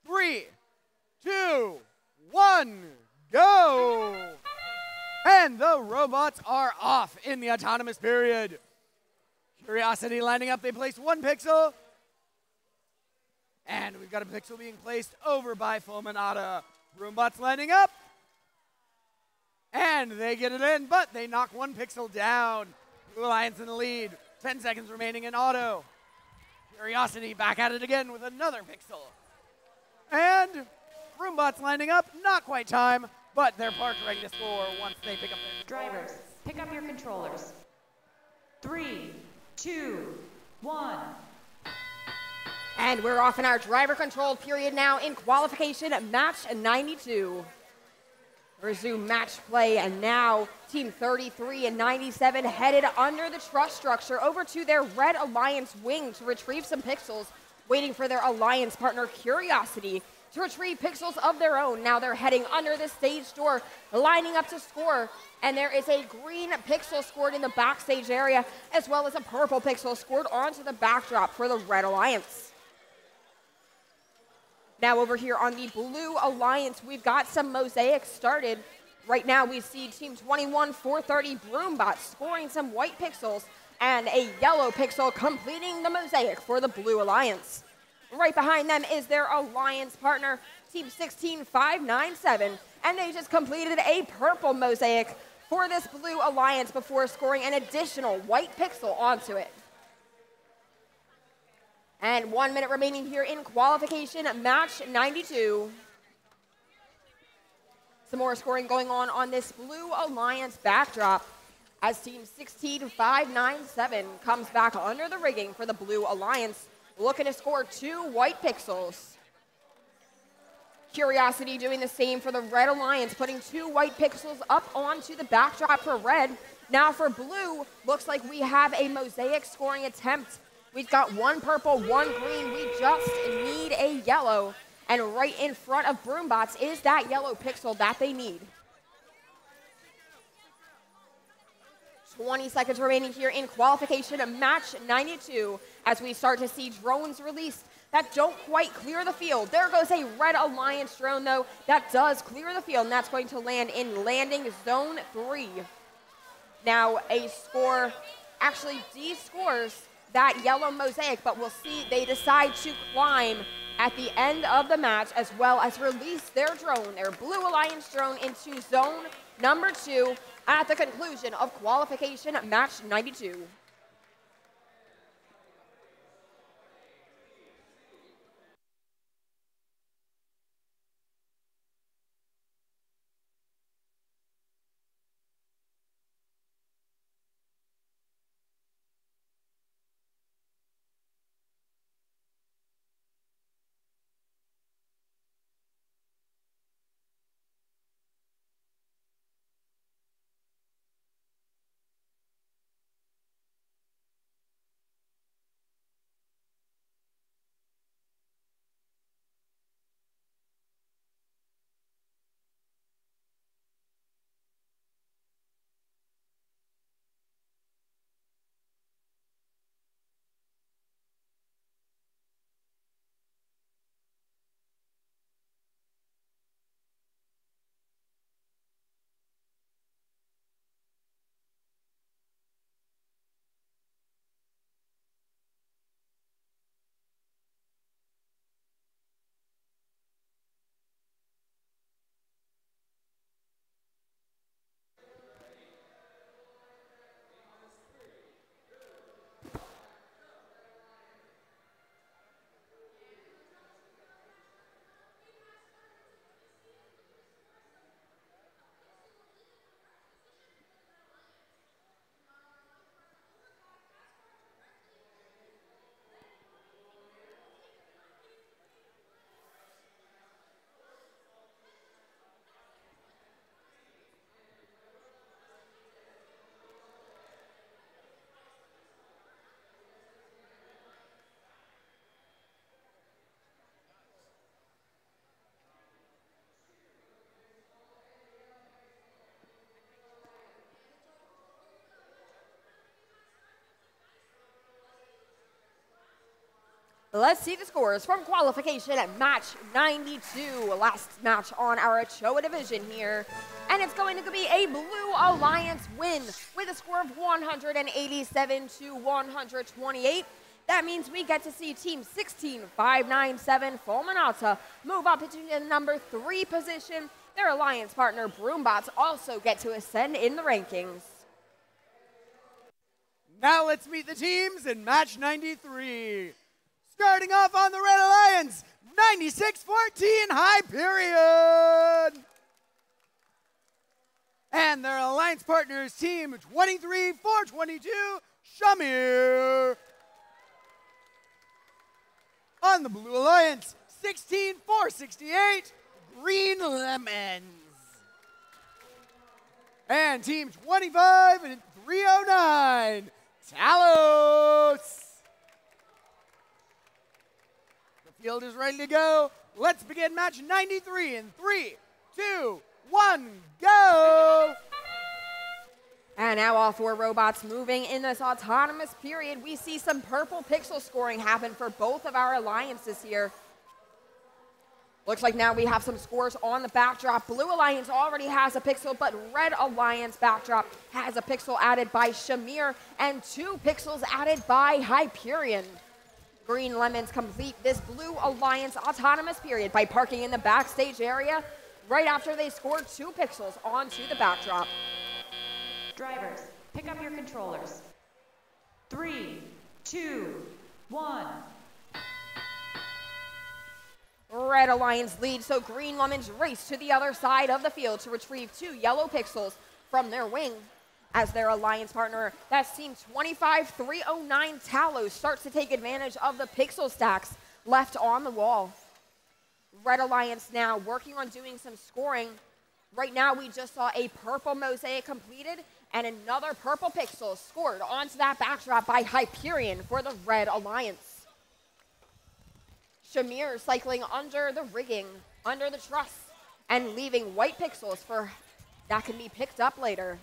Speaker 1: 3, 2, 1, go! And the robots are off in the autonomous period. Curiosity lining up, they placed 1 pixel. And we've got a pixel being placed over by Fulminata. Broombots lining up. And they get it in, but they knock 1 pixel down. Blue Alliance in the lead. 10 seconds remaining in auto. Curiosity back at it again with another pixel. And Broombots lining up, not quite time, but they're parked ready to score once they pick up their
Speaker 3: Drivers, pick up your controllers. 3, 2, 1.
Speaker 2: And we're off in our driver-controlled period now in qualification match 92. Resume match play, and now Team 33 and 97 headed under the truss structure over to their Red Alliance wing to retrieve some pixels, waiting for their Alliance partner Curiosity to retrieve pixels of their own. Now they're heading under the stage door, lining up to score, and there is a green pixel scored in the backstage area, as well as a purple pixel scored onto the backdrop for the Red Alliance. Now over here on the Blue Alliance, we've got some mosaics started. Right now we see Team 21 430 Broombot scoring some white pixels and a yellow pixel completing the mosaic for the Blue Alliance. Right behind them is their Alliance partner, Team 16 597, and they just completed a purple mosaic for this Blue Alliance before scoring an additional white pixel onto it. And 1 minute remaining here in qualification, match 92. Some more scoring going on this Blue Alliance backdrop. as Team 16597 comes back under the rigging for the Blue Alliance, looking to score 2 white pixels. Curiosity doing the same for the Red Alliance, putting 2 white pixels up onto the backdrop for red. Now for blue, looks like we have a mosaic scoring attempt. We've got 1 purple, 1 green. We just need a yellow. And right in front of Broombots is that yellow pixel that they need. 20 seconds remaining here in qualification of match 92 as we start to see drones released that don't quite clear the field. There goes a Red Alliance drone, though, that does clear the field, and that's going to land in landing zone 3. Now, a score actually de-scores that yellow mosaic, but we'll see they decide to climb at the end of the match as well as release their drone, their Blue Alliance drone, into zone number 2 at the conclusion of qualification match 92. Let's see the scores from qualification at match 92, last match on our Ochoa division here. And it's going to be a Blue Alliance win with a score of 187 to 128. That means we get to see Team 16597 Fulminata move up into the number 3 position. Their alliance partner Broombots also get to ascend in the rankings.
Speaker 1: Now let's meet the teams in match 93. Starting off on the Red Alliance, 96-14 Hyperion. And their alliance partners, team 23-422 Shamir. On the Blue Alliance, 16-468 Green Lemons. And team 25-309 Talos. The field is ready to go. Let's begin match 93 in 3, 2, 1, go!
Speaker 2: And now all 4 robots moving in this autonomous period. We see some purple pixel scoring happen for both of our alliances here. Looks like now we have some scores on the backdrop. Blue Alliance already has a pixel, but Red Alliance backdrop has a pixel added by Shamir and 2 pixels added by Hyperion. Green Lemons complete this Blue Alliance autonomous period by parking in the backstage area right after they scored 2 pixels onto the backdrop.
Speaker 3: Drivers, pick up your controllers. 3, 2, 1.
Speaker 2: Red Alliance leads, so Green Lemons race to the other side of the field to retrieve 2 yellow pixels from their wing. as their alliance partner. That's Team 25309 Talos starts to take advantage of the pixel stacks left on the wall. Red Alliance now working on doing some scoring. Right now we just saw a purple mosaic completed and another purple pixel scored onto that backdrop by Hyperion for the Red Alliance. Shamir cycling under the rigging, under the truss, and leaving white pixels for that can be picked up later.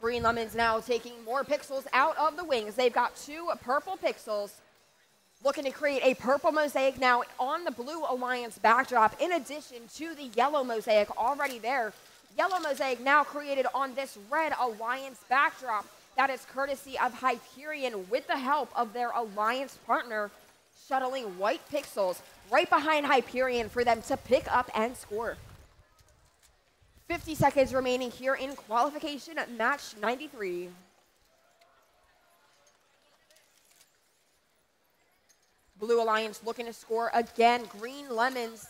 Speaker 2: Green Lemons now taking more pixels out of the wings. They've got 2 purple pixels, looking to create a purple mosaic now on the Blue Alliance backdrop, in addition to the yellow mosaic already there. Yellow mosaic now created on this Red Alliance backdrop. That is courtesy of Hyperion with the help of their alliance partner, shuttling white pixels right behind Hyperion for them to pick up and score. 50 seconds remaining here in qualification at match 93. Blue Alliance looking to score again. Green Lemons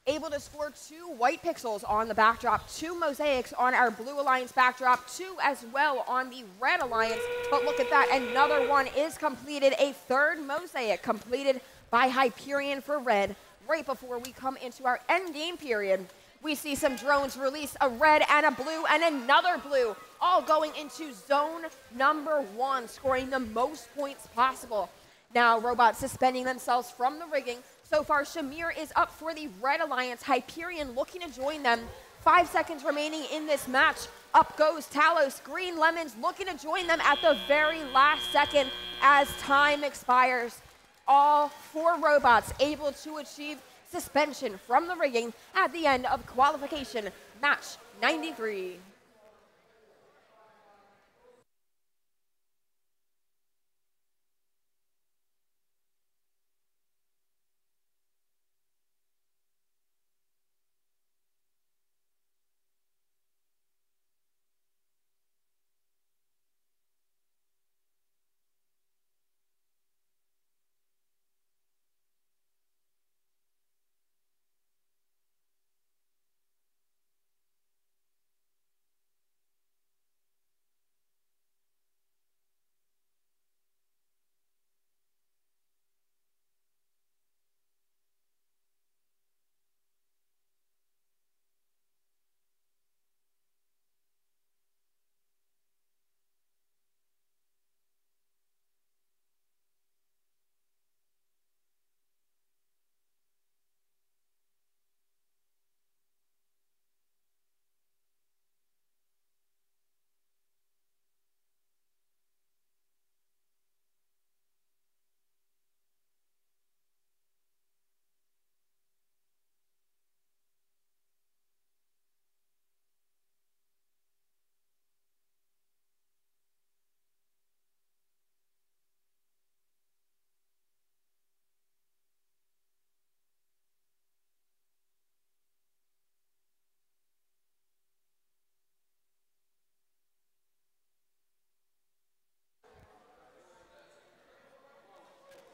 Speaker 2: able to score 2 white pixels on the backdrop, 2 mosaics on our Blue Alliance backdrop, 2 as well on the Red Alliance. But look at that, another one is completed, a 3rd mosaic completed by Hyperion for Red right before we come into our end game period. We see some drones release a red and a blue and another blue, all going into zone number 1, scoring the most points possible. Now robots suspending themselves from the rigging. So far, Shamir is up for the Red Alliance. Hyperion looking to join them. 5 seconds remaining in this match. Up goes Talos. Green Lemons looking to join them at the very last second as time expires. All 4 robots able to achieve suspension from the rigging at the end of qualification match 93.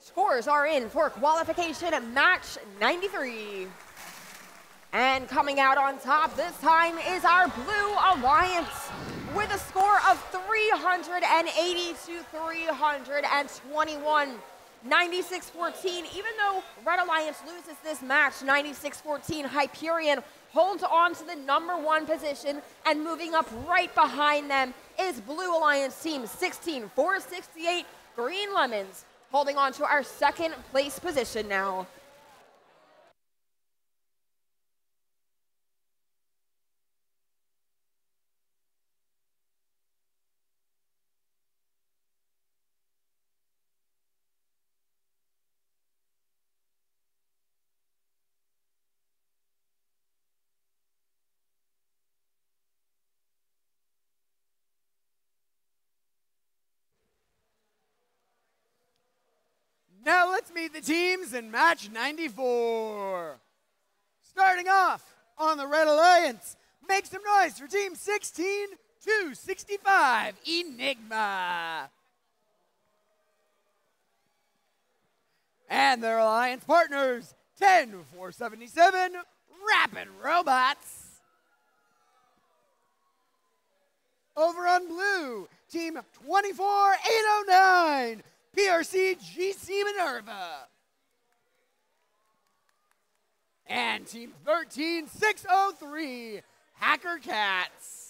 Speaker 2: Scores are in for qualification at match 93. And coming out on top this time is our Blue Alliance with a score of 380 to 321. 96-14, even though Red Alliance loses this match 96-14, Hyperion holds on to the number 1 position, and moving up right behind them is Blue Alliance team 16-468 Green Lemons, holding on to our 2nd place position now.
Speaker 1: Now let's meet the teams in match 94. Starting off on the Red Alliance, make some noise for team 16-265 Enigma. And their alliance partners, 10-477, Rapid Robots. Over on blue, team 24809, PRC GC Minerva. And team 13603, Hacker Cats.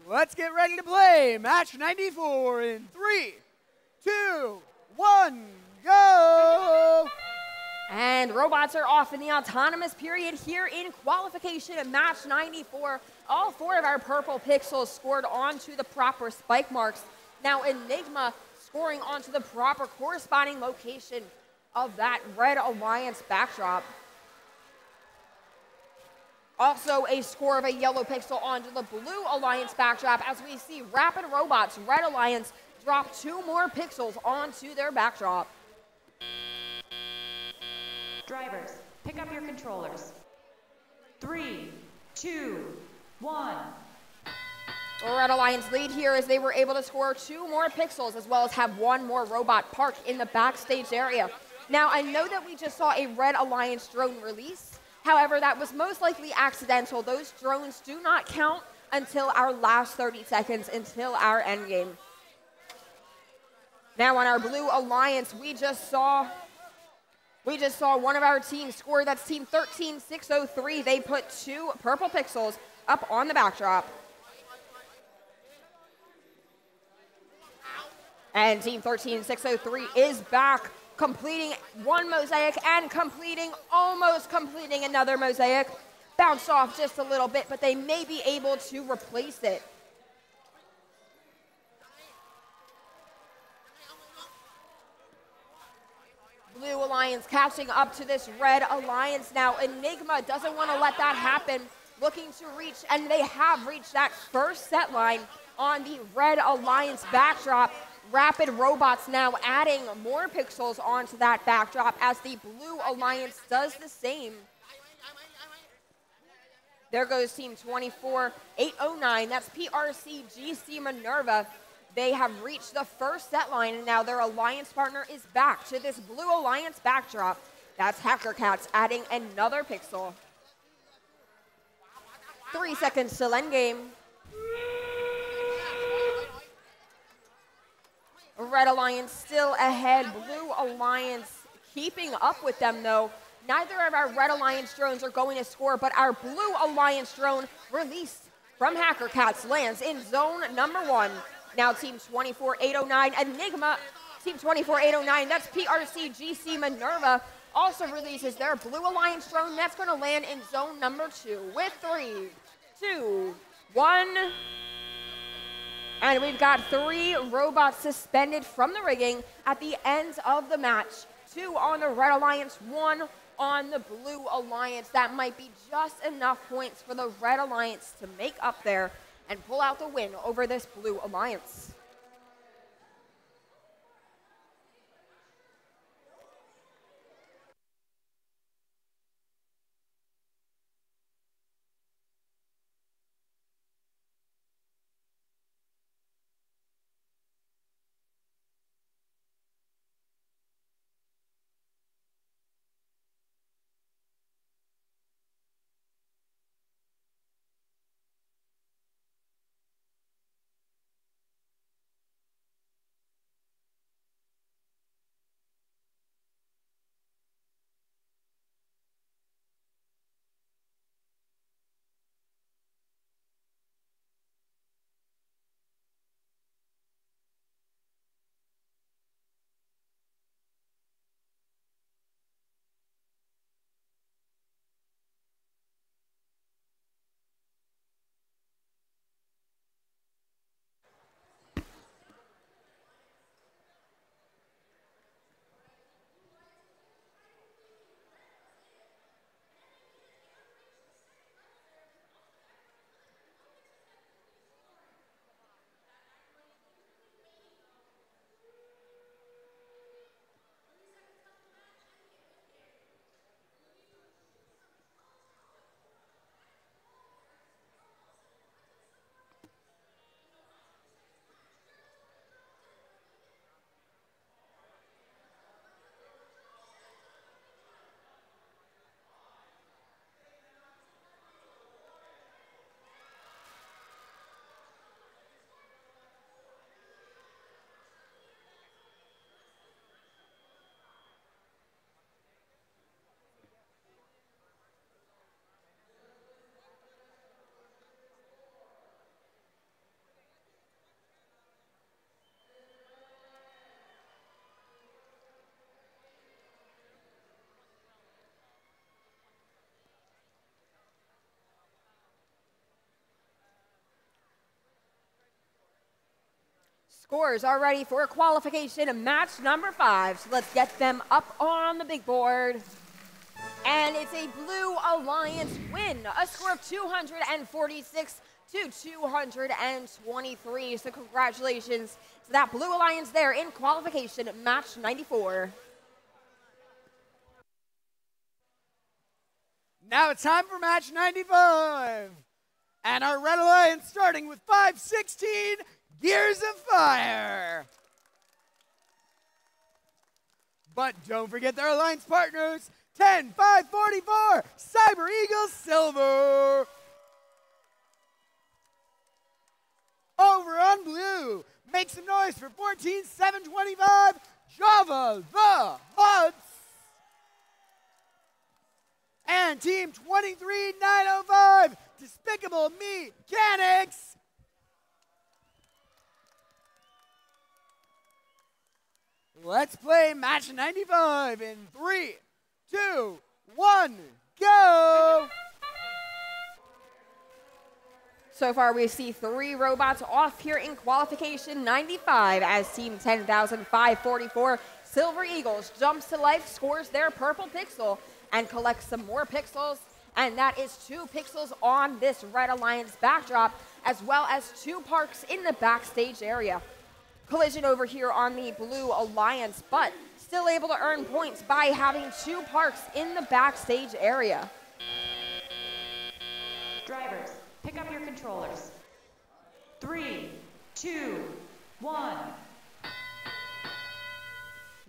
Speaker 1: Let's get ready to play match 94 in 3, 2, 1, go!
Speaker 2: And robots are off in the autonomous period here in qualification of match 94. All 4 of our purple pixels scored onto the proper spike marks. Now Enigma scoring onto the proper corresponding location of that Red Alliance backdrop. Also a score of a yellow pixel onto the Blue Alliance backdrop as we see Rapid Robots, Red Alliance, drop 2 more pixels onto their backdrop.
Speaker 3: Drivers, pick up your controllers. 3, 2, 1.
Speaker 2: Red Alliance lead here as they were able to score 2 more pixels as well as have 1 more robot parked in the backstage area. Now I know that we just saw a Red Alliance drone release. However, that was most likely accidental. Those drones do not count until our last 30 seconds, until our end game. Now on our Blue Alliance, we just saw one of our teams score. That's team 13603. They put 2 purple pixels up on the backdrop. And team 13603 is back, completing 1 mosaic and almost completing another mosaic. bounced off just a little bit, but they may be able to replace it. Blue Alliance catching up to this Red Alliance now. Enigma doesn't want to let that happen. Looking to reach, and they have reached that first set line on the Red Alliance backdrop. Rapid Robots now adding more pixels onto that backdrop as the Blue Alliance does the same. There goes Team 24809. That's PRC GC Minerva. They have reached the first set line, and now their alliance partner is back to this Blue Alliance backdrop. That's Hacker Cats adding another pixel. 3 seconds till endgame. Red Alliance still ahead. Blue Alliance keeping up with them, though. Neither of our Red Alliance drones are going to score, but our Blue Alliance drone released from Hacker Cats lands in zone number 1. Now Team 24809, Enigma, Team 24809, that's PRC GC Minerva, also releases their Blue Alliance drone. That's going to land in zone number 2 with 3, 2, 1. And we've got 3 robots suspended from the rigging at the end of the match. 2 on the Red Alliance, 1 on the Blue Alliance. That might be just enough points for the Red Alliance to make up there and pull out the win over this Blue Alliance. Scores are ready for qualification match number 5. So let's get them up on the big board. And it's a Blue Alliance win, a score of 246 to 223. So congratulations to that Blue Alliance there in qualification match 94.
Speaker 1: Now it's time for match 95. And our Red Alliance starting with 516 Gears of Fire. But don't forget their alliance partners, 10544 Cyber Eagle Silver. Over on blue, make some noise for 14725 Java the Huts. And team 23905 Despicable Mechanics. Let's play match 95 in 3, 2, 1, go!
Speaker 2: So far, we see 3 robots off here in qualification 95 as Team 10,544 Silver Eagles jumps to life, scores their purple pixel, and collects some more pixels. And that is 2 pixels on this Red Alliance backdrop, as well as 2 parks in the backstage area. Collision over here on the Blue Alliance, but still able to earn points by having 2 parks in the backstage area.
Speaker 3: Drivers, pick up your controllers. 3, 2, 1.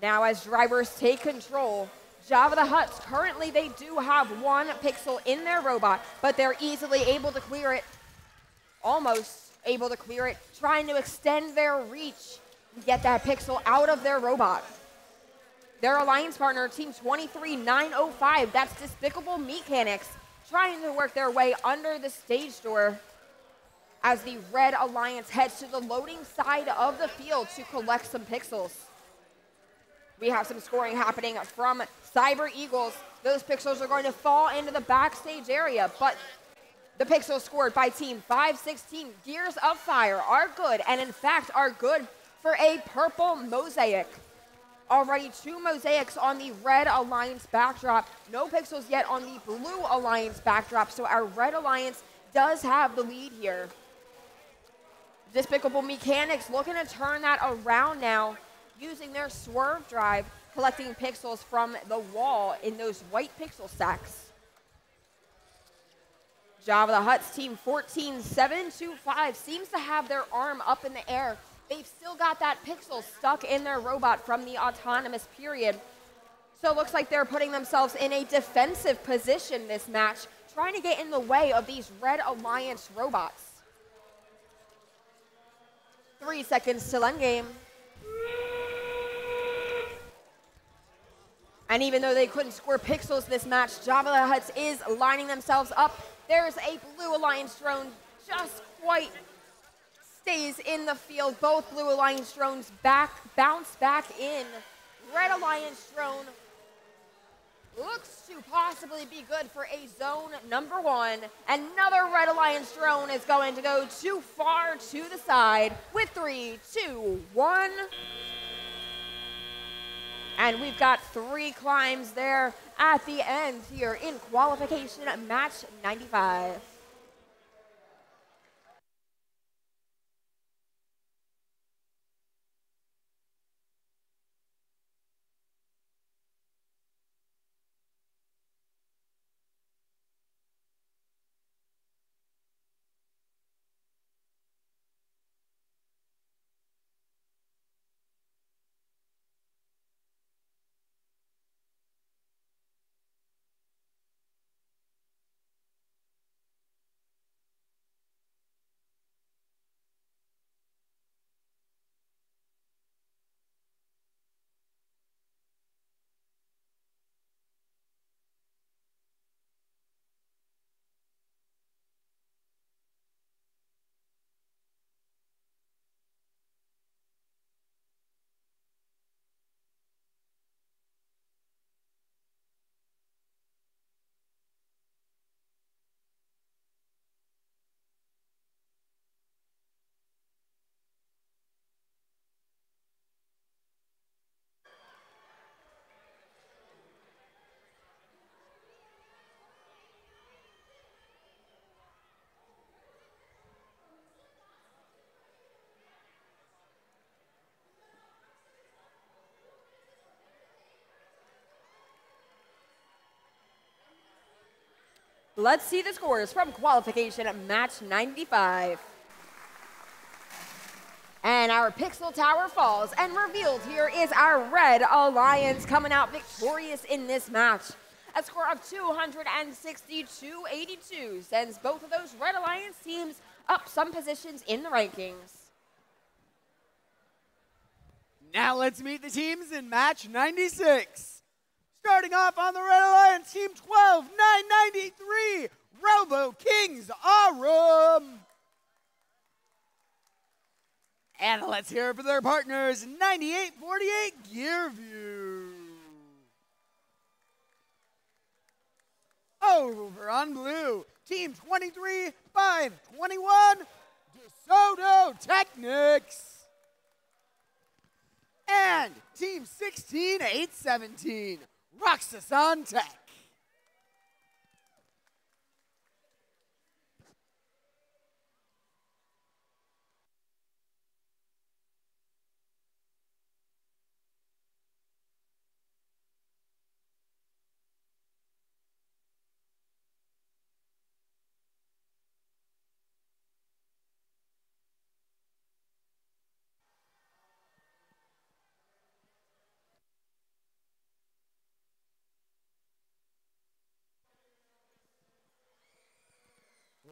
Speaker 2: Now as drivers take control, Java the Hutts, currently they do have 1 pixel in their robot, but they're easily able to clear it. Almost able to clear it, trying to extend their reach and get that pixel out of their robot. Their alliance partner, Team 23905, that's Despicable Mechanics, trying to work their way under the stage door as the Red Alliance heads to the loading side of the field to collect some pixels. We have some scoring happening from Cyber Eagles. Those pixels are going to fall into the backstage area, but the pixels scored by Team 516 Gears of Fire are good, and in fact are good for a purple mosaic. Already 2 mosaics on the Red Alliance backdrop. No pixels yet on the Blue Alliance backdrop, so our Red Alliance does have the lead here. Despicable Mechanics looking to turn that around now, using their swerve drive, collecting pixels from the wall in those white pixel stacks. Java the Hutts Team 14725 seems to have their arm up in the air. They've still got that pixel stuck in their robot from the autonomous period. So it looks like they're putting themselves in a defensive position this match, trying to get in the way of these Red Alliance robots. 3 seconds till endgame. And even though they couldn't score pixels this match, Java the Hutts is lining themselves up. There's a Blue Alliance drone, just quite stays in the field. Both Blue Alliance drones bounce back in. Red Alliance drone looks to possibly be good for a zone number 1. Another Red Alliance drone is going to go too far to the side with 3, 2, 1. And we've got 3 climbs there at the end here in qualification match 95. Let's see the scores from qualification at match 95. And our pixel tower falls, and revealed here is our Red Alliance coming out victorious in this match. A score of 262-82 sends both of those Red Alliance teams up some positions in the rankings.
Speaker 1: Now let's meet the teams in match 96. Starting off on the Red Alliance, Team 12993, Robo Kings Arum. And let's hear it for their partners, 9848 Gearview. Over on blue, Team 23 521, DeSoto Technics. And Team 16, 817, Roxasan Tech.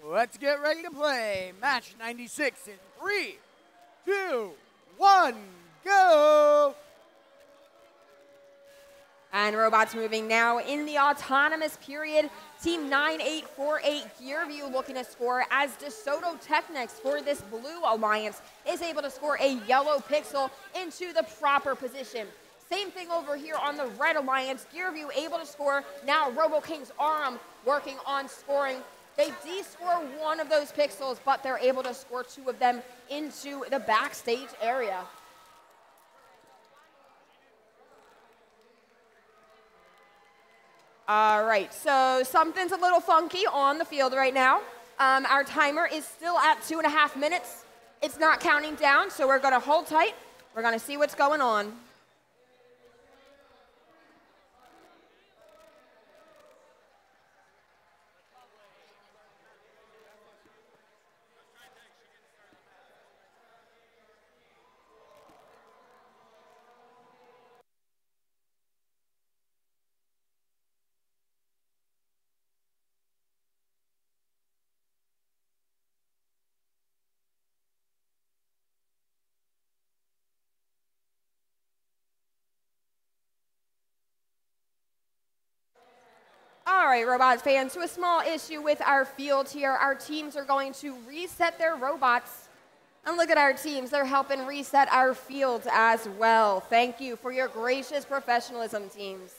Speaker 1: Let's get ready to play match 96 in 3, 2, 1, go!
Speaker 2: And robots moving now in the autonomous period. Team 9848 Gearview looking to score as DeSoto Technics for this blue alliance is able to score a yellow pixel into the proper position. Same thing over here on the red alliance. Gearview able to score. Now RoboKing's arm working on scoring. They de-score one of those pixels, but they're able to score two of them into the backstage area. All right, so something's a little funky on the field right now. Our timer is still at 2.5 minutes. It's not counting down, so we're gonna hold tight. We're gonna see what's going on. All right, Robots fans, so a small issue with our field here. Our teams are going to reset their robots. And look at our teams. They're helping reset our fields as well. Thank you for your gracious professionalism, teams.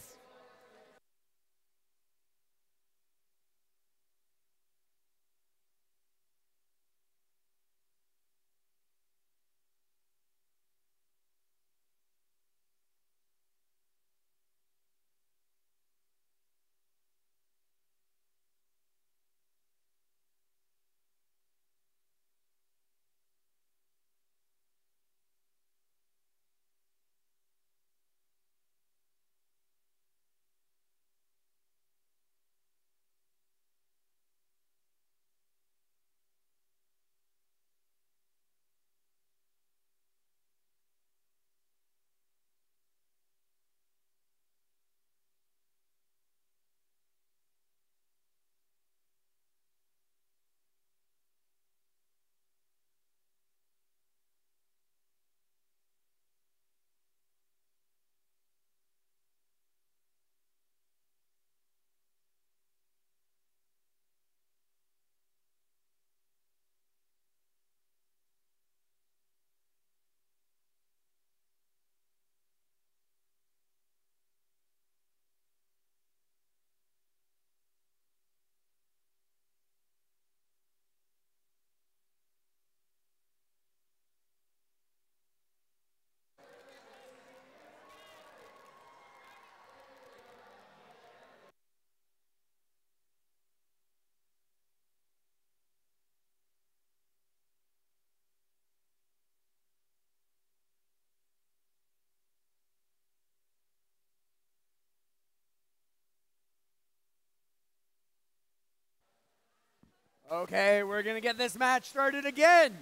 Speaker 1: Okay, we're gonna get this match started again.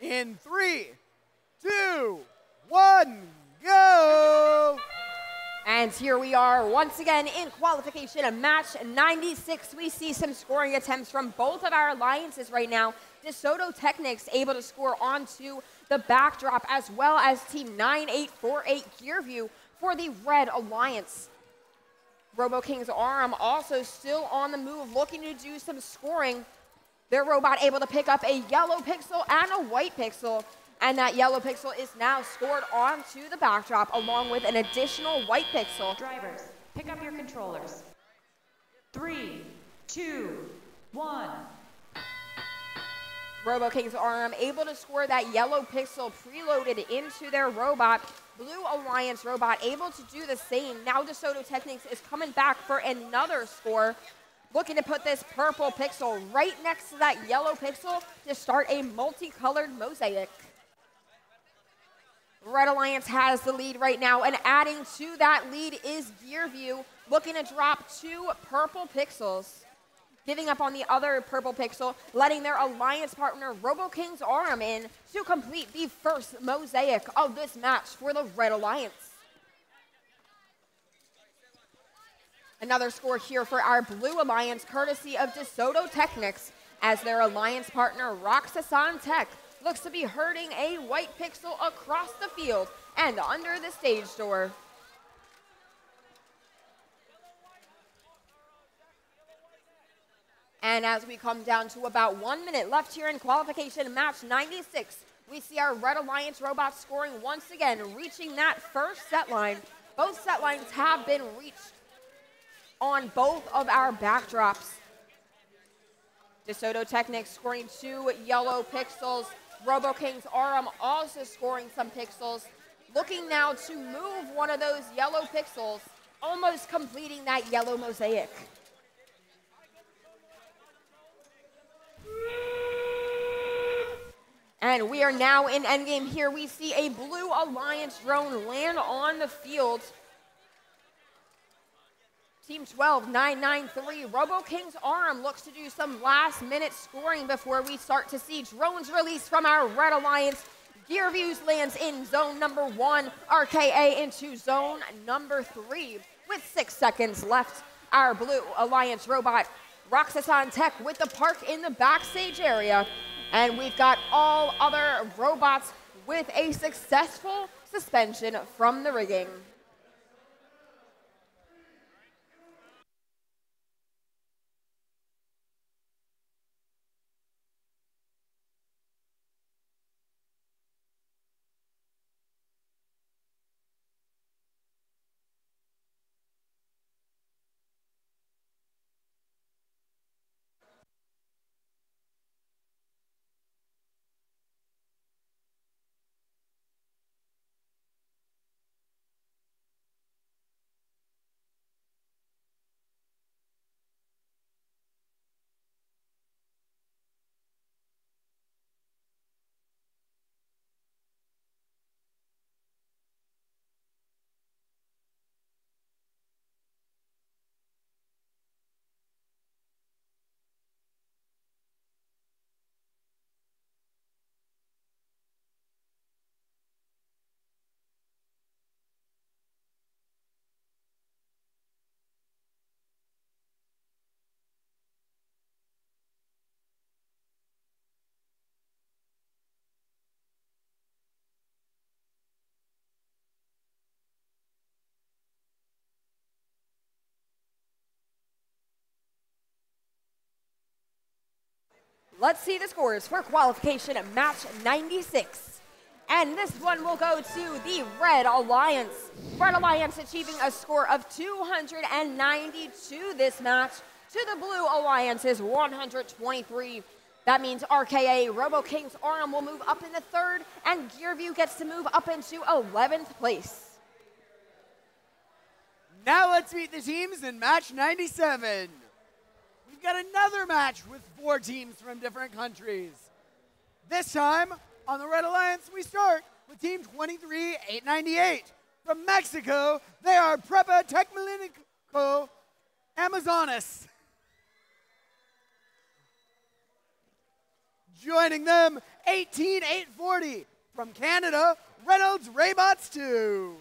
Speaker 1: In 3, 2, 1, go!
Speaker 2: And here we are once again in qualification of match 96. We see some scoring attempts from both of our alliances right now. DeSoto Technics able to score onto the backdrop, as well as Team 9848 Gearview for the red alliance. RoboKing's arm also still on the move, looking to do some scoring. Their robot able to pick up a yellow pixel and a white pixel. And that yellow pixel is now scored onto the backdrop, along with an additional white pixel.
Speaker 3: Drivers, pick up your controllers. 3, 2, 1.
Speaker 2: Robo King's Arm able to score that yellow pixel preloaded into their robot. Blue Alliance robot able to do the same. Now DeSoto Technics is coming back for another score, looking to put this purple pixel right next to that yellow pixel to start a multicolored mosaic. Red Alliance has the lead right now, and adding to that lead is Gearview, looking to drop 2 purple pixels. Giving up on the other purple pixel, letting their alliance partner Robo King's Arm in to complete the first mosaic of this match for the Red Alliance. Another score here for our Blue Alliance, courtesy of DeSoto Technics, as their alliance partner Roxasan Tech looks to be herding a white pixel across the field and under the stage door. And as we come down to about 1 minute left here in qualification match 96, we see our Red Alliance robots scoring once again, reaching that first set line. Both set lines have been reached on both of our backdrops. DeSoto Technics scoring 2 yellow pixels. Robo King's Arm also scoring some pixels. Looking now to move one of those yellow pixels, almost completing that yellow mosaic. And we are now in endgame here. We see a Blue Alliance drone land on the field. Team 12993, Robo King's Arm looks to do some last-minute scoring before we start to see drones released from our Red Alliance. Gearviews lands in zone number 1, RKA into zone number 3. With 6 seconds left, our Blue Alliance robot, Roxasan Tech, with the park in the backstage area. And we've got all other robots with a successful suspension from the rigging. Let's see the scores for qualification at match 96. And this one will go to the Red Alliance. Red Alliance achieving a score of 292 this match to the Blue Alliance's 123. That means RKA, Robo King's Arm, will move up in the 3rd, and Gearview gets to move up into 11th place.
Speaker 1: Now let's meet the teams in match 97. We've got another match with 4 teams from different countries. This time, on the Red Alliance, we start with Team 23898. From Mexico, they are Prepa Tecmilinico Amazonas. Joining them, 18840. From Canada, Reynolds Raybots 2.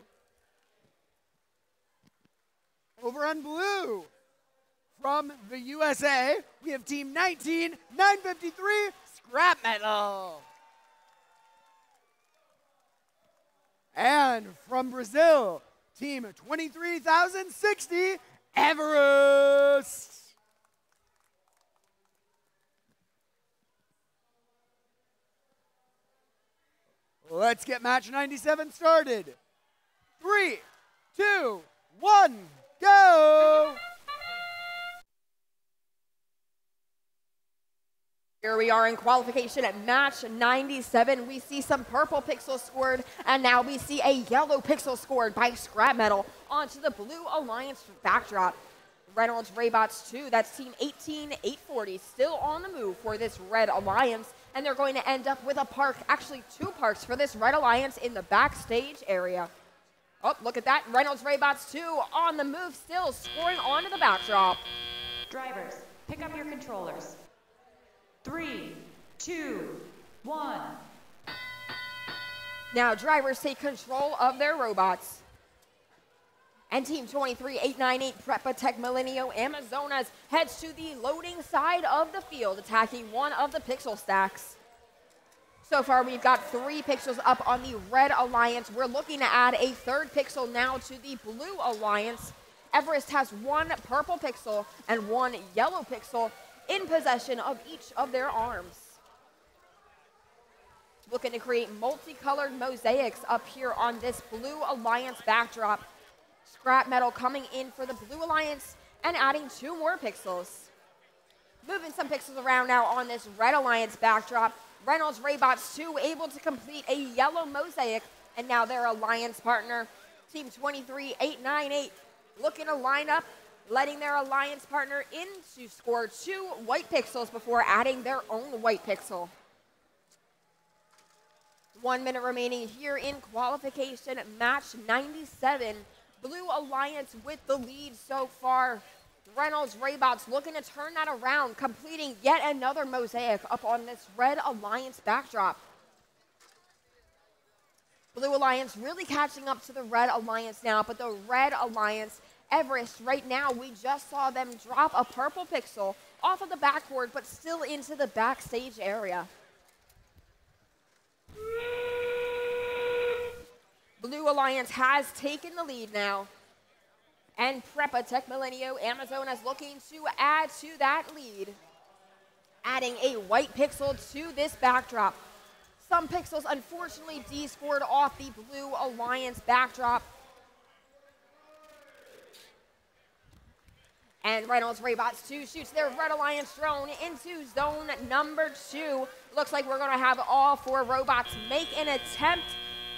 Speaker 1: Over on blue, from the USA, we have Team 19953, Scrap Metal. And from Brazil, Team 23060, Everest. Let's get match 97 started. 3, 2, 1, go!
Speaker 2: Here we are in qualification at match 97. We see some purple pixels scored, and now we see a yellow pixel scored by Scrap Metal onto the Blue Alliance backdrop. Reynolds Raybots 2, that's team 18840, still on the move for this Red Alliance, and they're going to end up with a park, actually 2 parks for this Red Alliance in the backstage area. Oh, look at that. Reynolds Raybots 2 on the move still, scoring onto the backdrop.
Speaker 3: Drivers, pick up your controllers. 3, 2, 1.
Speaker 2: Now drivers take control of their robots. And Team 23898 Prepa Tech Millennium Amazonas heads to the loading side of the field, attacking one of the pixel stacks. So far, we've got 3 pixels up on the Red Alliance. We're looking to add a 3rd pixel now to the Blue Alliance. Everest has 1 purple pixel and 1 yellow pixel in possession of each of their arms. Looking to create multicolored mosaics up here on this Blue Alliance backdrop. Scrap Metal coming in for the Blue Alliance and adding 2 more pixels. Moving some pixels around now on this Red Alliance backdrop. Reynolds Raybots 2 able to complete a yellow mosaic, and now their alliance partner, Team 23898, looking to line up, letting their alliance partner in to score 2 white pixels before adding their own white pixel. 1 minute remaining here in qualification, match 97. Blue Alliance with the lead so far. Reynolds Raybots looking to turn that around, completing yet another mosaic up on this Red Alliance backdrop. Blue Alliance really catching up to the Red Alliance now, but the Red Alliance, Everest, right now, we just saw them drop a purple pixel off of the backboard, but still into the backstage area. Blue Alliance has taken the lead now. And Prepa Tech Millennium Amazonas looking to add to that lead. Adding a white pixel to this backdrop. Some pixels unfortunately de-scored off the Blue Alliance backdrop. And Reynolds Raybots 2 shoots their Red Alliance drone into zone number 2. Looks like we're going to have all 4 robots make an attempt,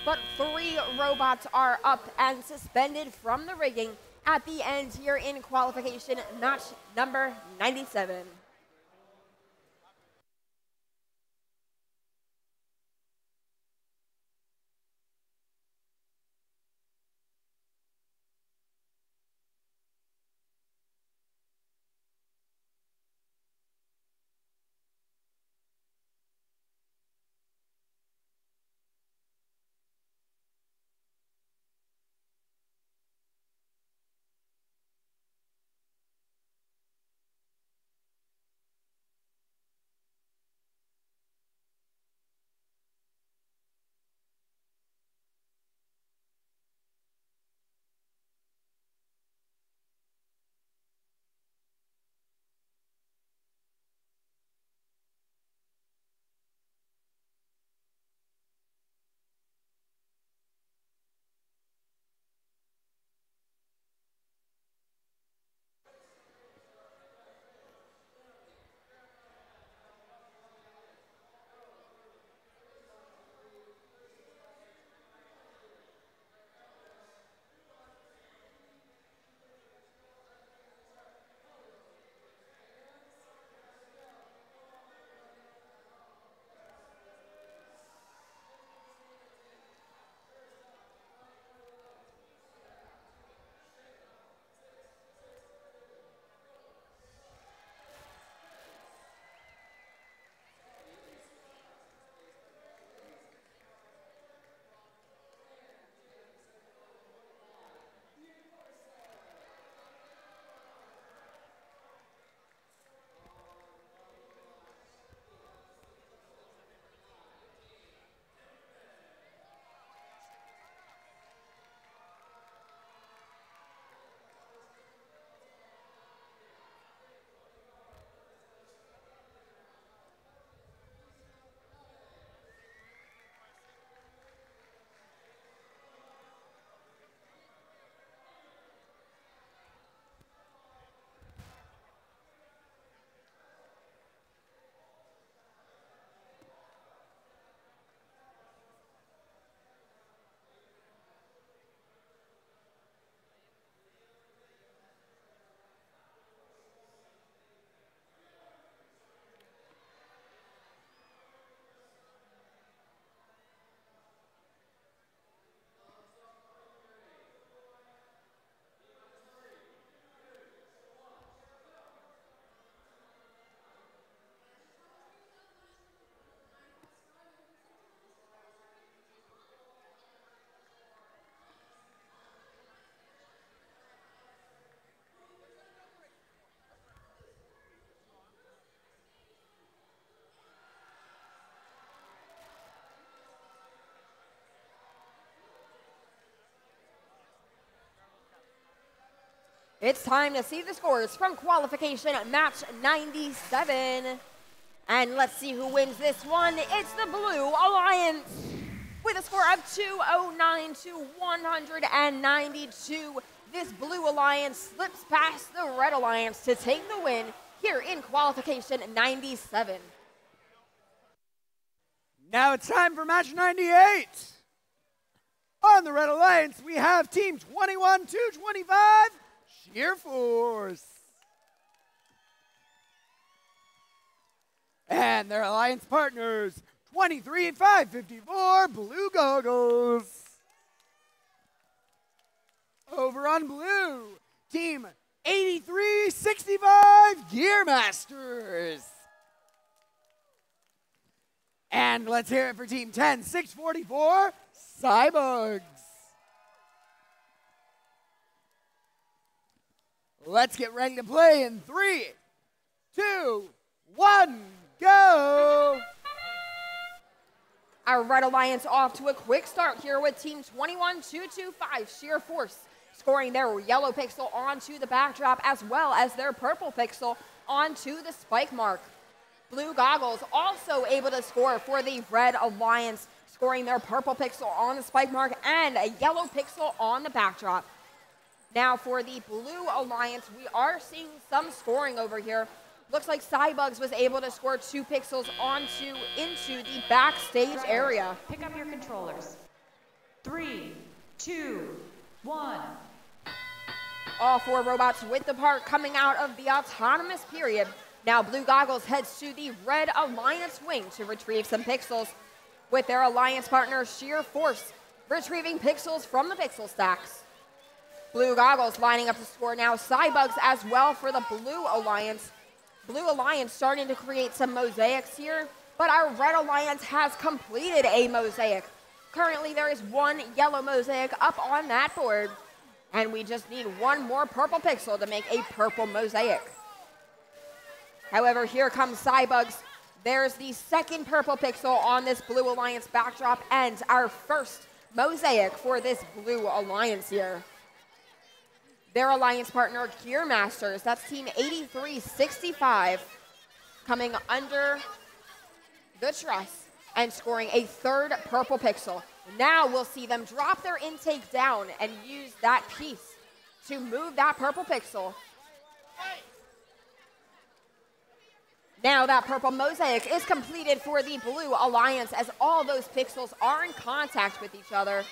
Speaker 2: but 3 robots are up and suspended from the rigging at the end here in qualification match number 97. It's time to see the scores from qualification match 97. And let's see who wins this one. It's the Blue Alliance with a score of 209 to 192. This Blue Alliance slips past the Red Alliance to take the win here in qualification 97.
Speaker 1: Now it's time for match 98. On the Red Alliance, we have team 21-25, Sheer Force. And their alliance partners, 23-554, Blue Goggles. Over on blue, team 83-65, Gear Masters. And let's hear it for team 10-644, Cybugs. Let's get ready to play in 3, 2, 1, go!
Speaker 2: Our Red Alliance off to a quick start here with team 21-225, Sheer Force, scoring their yellow pixel onto the backdrop as well as their purple pixel onto the spike mark. Blue Goggles also able to score for the Red Alliance, scoring their purple pixel on the spike mark and a yellow pixel on the backdrop. Now for the Blue Alliance, we are seeing some scoring over here. Looks like Cybugs was able to score 2 pixels into the backstage area.
Speaker 3: Pick up your controllers. 3, 2, 1.
Speaker 2: All 4 robots with the part coming out of the autonomous period. Now Blue Goggles heads to the Red Alliance wing to retrieve some pixels with their alliance partner Sheer Force, retrieving pixels from the pixel stacks. Blue Goggles lining up to score now Cybugs as well for the Blue Alliance. Blue Alliance starting to create some mosaics here, but our Red Alliance has completed a mosaic. Currently there is 1 yellow mosaic up on that board, and we just need 1 more purple pixel to make a purple mosaic. However, here comes Cybugs. There's the 2nd purple pixel on this Blue Alliance backdrop and our first mosaic for this Blue Alliance here. Their alliance partner, Gear Masters, that's team 83-65, coming under the truss and scoring a 3rd purple pixel. Now we'll see them drop their intake down and use that piece to move that purple pixel. Now that purple mosaic is completed for the Blue Alliance as all those pixels are in contact with each other.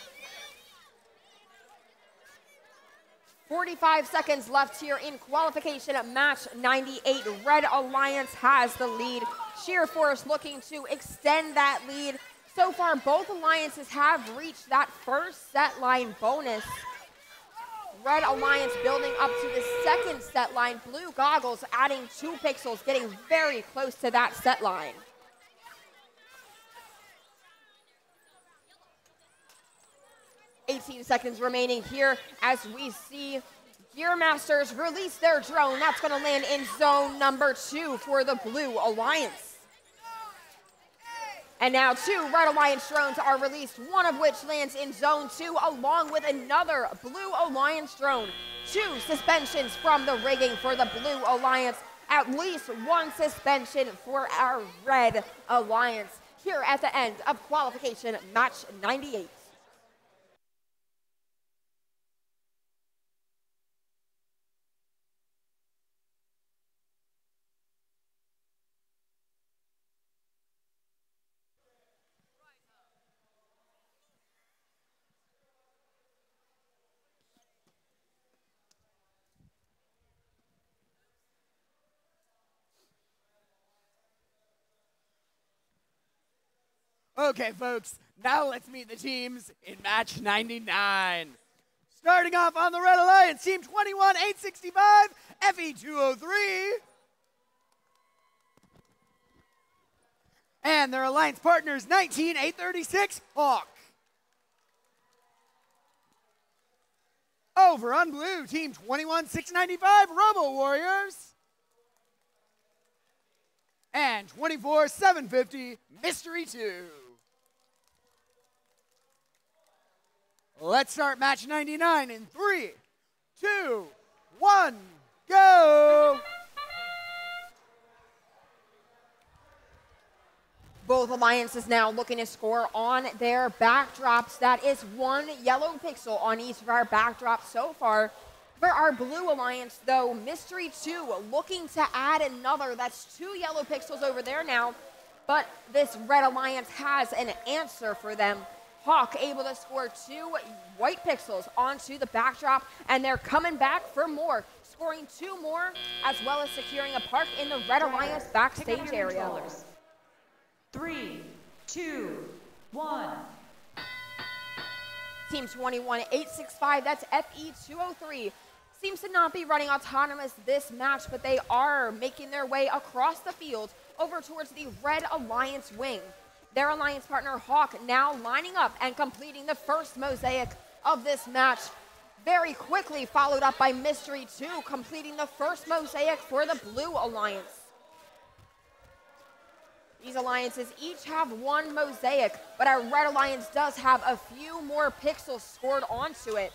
Speaker 2: 45 seconds left here in qualification at match 98. Red Alliance has the lead. Sheer Force looking to extend that lead. So far, both alliances have reached that first set line bonus. Red Alliance building up to the 2nd set line. Blue Goggles adding 2 pixels, getting very close to that set line. $18 seconds remaining here as we see Gear Masters release their drone. That's going to land in zone number 2 for the Blue Alliance. And now 2 Red Alliance drones are released, one of which lands in zone 2 along with another Blue Alliance drone. 2 suspensions from the rigging for the Blue Alliance, at least 1 suspension for our Red Alliance here at the end of qualification match 98.
Speaker 1: Okay, folks, now let's meet the teams in match 99. Starting off on the Red Alliance, team 21-865, FE203. And their alliance partners, 19-836, Hawk. Over on blue, team 21-695, Robo Warriors. And 24-750, Mystery 2. Let's start match 99 in 3, 2, 1, go!
Speaker 2: Both alliances now looking to score on their backdrops. That is 1 yellow pixel on each of our backdrops so far. For our blue alliance, though, Mystery 2 looking to add another. That's 2 yellow pixels over there now. But this red alliance has an answer for them. Hawk able to score 2 white pixels onto the backdrop, and they're coming back for more, scoring 2 more, as well as securing a park in the red alliance backstage area.
Speaker 3: 3, 2, 1.
Speaker 2: Team 21-865, that's FE203. Seems to not be running autonomous this match, but they are making their way across the field over towards the Red Alliance wing. Their alliance partner Hawk now lining up and completing the first mosaic of this match. Very quickly followed up by Mystery 2 completing the first mosaic for the Blue Alliance. These alliances each have 1 mosaic, but our Red Alliance does have a few more pixels scored onto it.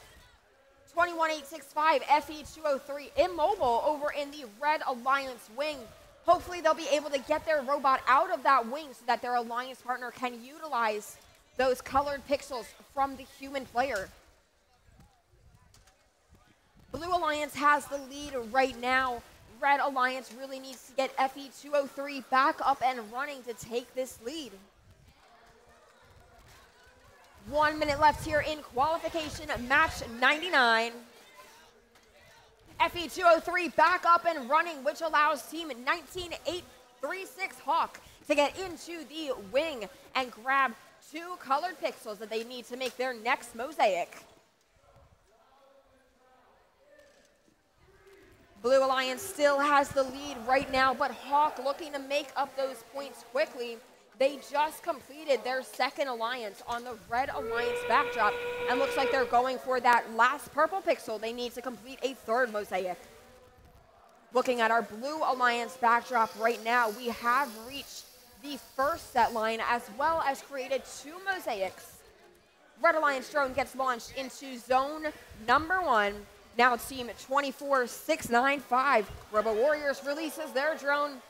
Speaker 2: 21-865, FE203 immobile over in the Red Alliance wing. Hopefully they'll be able to get their robot out of that wing so that their alliance partner can utilize those colored pixels from the human player. Blue Alliance has the lead right now. Red Alliance really needs to get FE203 back up and running to take this lead. 1 minute left here in qualification, match 99. FE203 back up and running, which allows team 19836 Hawk to get into the wing and grab 2 colored pixels that they need to make their next mosaic. Blue Alliance still has the lead right now, but Hawk looking to make up those points quickly. They just completed their second alliance on the Red Alliance backdrop, and looks like they're going for that last purple pixel. They need to complete a third mosaic. Looking at our Blue Alliance backdrop right now, we have reached the first set line as well as created 2 mosaics. Red Alliance drone gets launched into zone number 1. Now team 24695, Robo Warriors releases their drone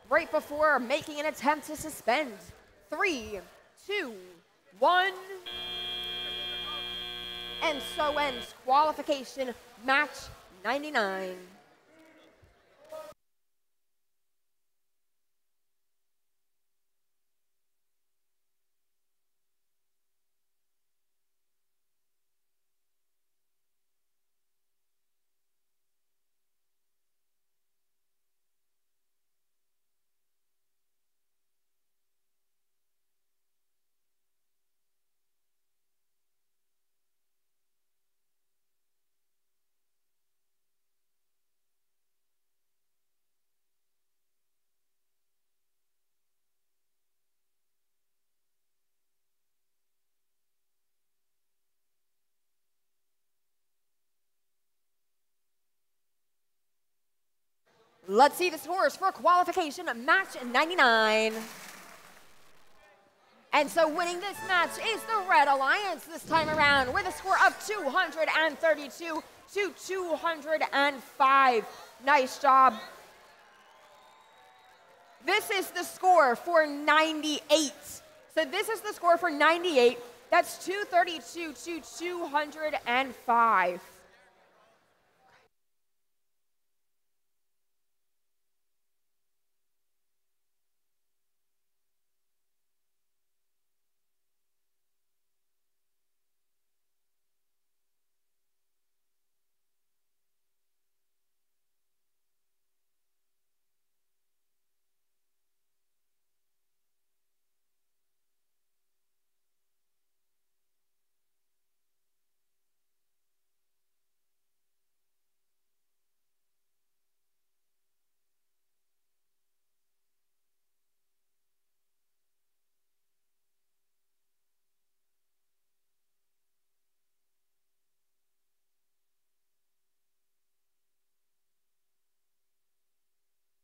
Speaker 2: right before making an attempt to suspend. 3, 2, 1. And so ends qualification match 99. Let's see the scores for qualification match 99. And so winning this match is the Red Alliance this time around with a score of 232 to 205. Nice job. This is the score for 98. So this is the score for 98. That's 232 to 205.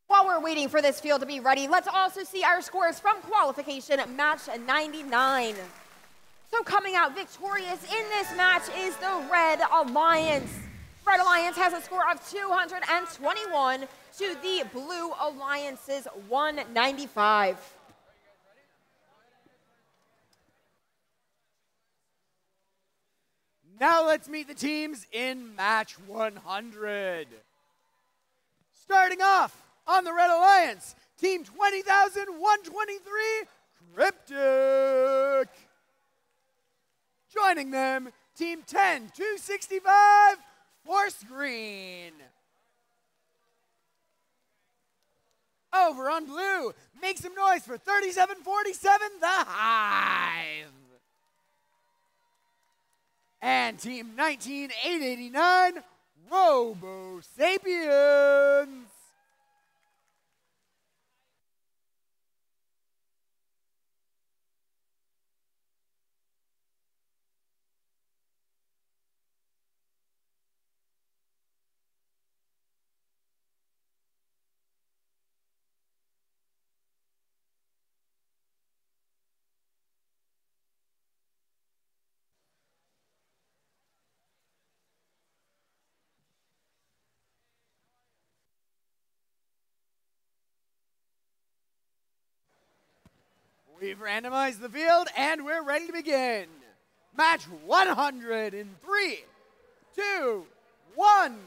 Speaker 2: While we're waiting for this field to be ready, let's also see our scores from qualification match 99. So coming out victorious in this match is the Red Alliance. Red Alliance has a score of 221 to the Blue Alliance's 195.
Speaker 1: Now let's meet the teams in match 100. Starting off on the Red Alliance, team 20,123, Cryptic. Joining them, team 10,265, Force Green. Over on blue, make some noise for 3747, The Hive. And team 19,889, Robo Sapiens. We've randomized the field and we're ready to begin. Match 100 in 3, 2, 1,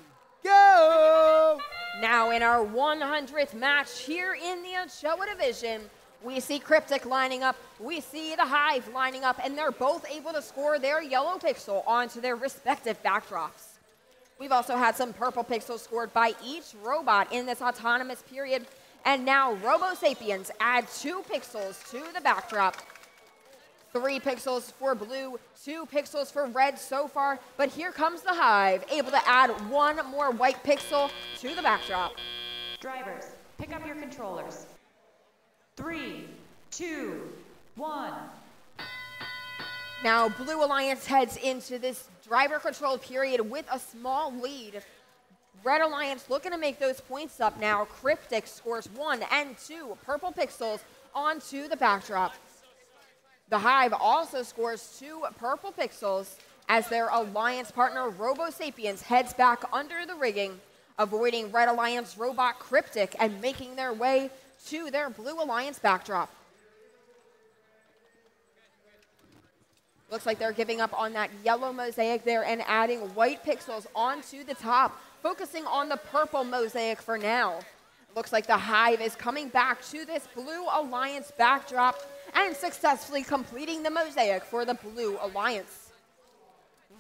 Speaker 1: go!
Speaker 2: Now in our 100th match here in the Ochoa division, we see Cryptic lining up, we see the Hive lining up, and they're both able to score their yellow pixel onto their respective backdrops. We've also had some purple pixels scored by each robot in this autonomous period. And now Robo Sapiens add 2 pixels to the backdrop. 3 pixels for blue, 2 pixels for red so far, but here comes the Hive, able to add 1 more white pixel to the backdrop.
Speaker 3: Drivers, pick up your controllers. 3, 2, 1.
Speaker 2: Now Blue Alliance heads into this driver-controlled period with a small lead. Red Alliance looking to make those points up now. Cryptic scores 1 and 2 purple pixels onto the backdrop. The Hive also scores 2 purple pixels as their alliance partner Robo Sapiens heads back under the rigging, avoiding Red Alliance robot Cryptic and making their way to their Blue Alliance backdrop. Looks like they're giving up on that yellow mosaic there and adding white pixels onto the top, focusing on the purple mosaic for now. Looks like the Hive is coming back to this Blue Alliance backdrop and successfully completing the mosaic for the Blue Alliance.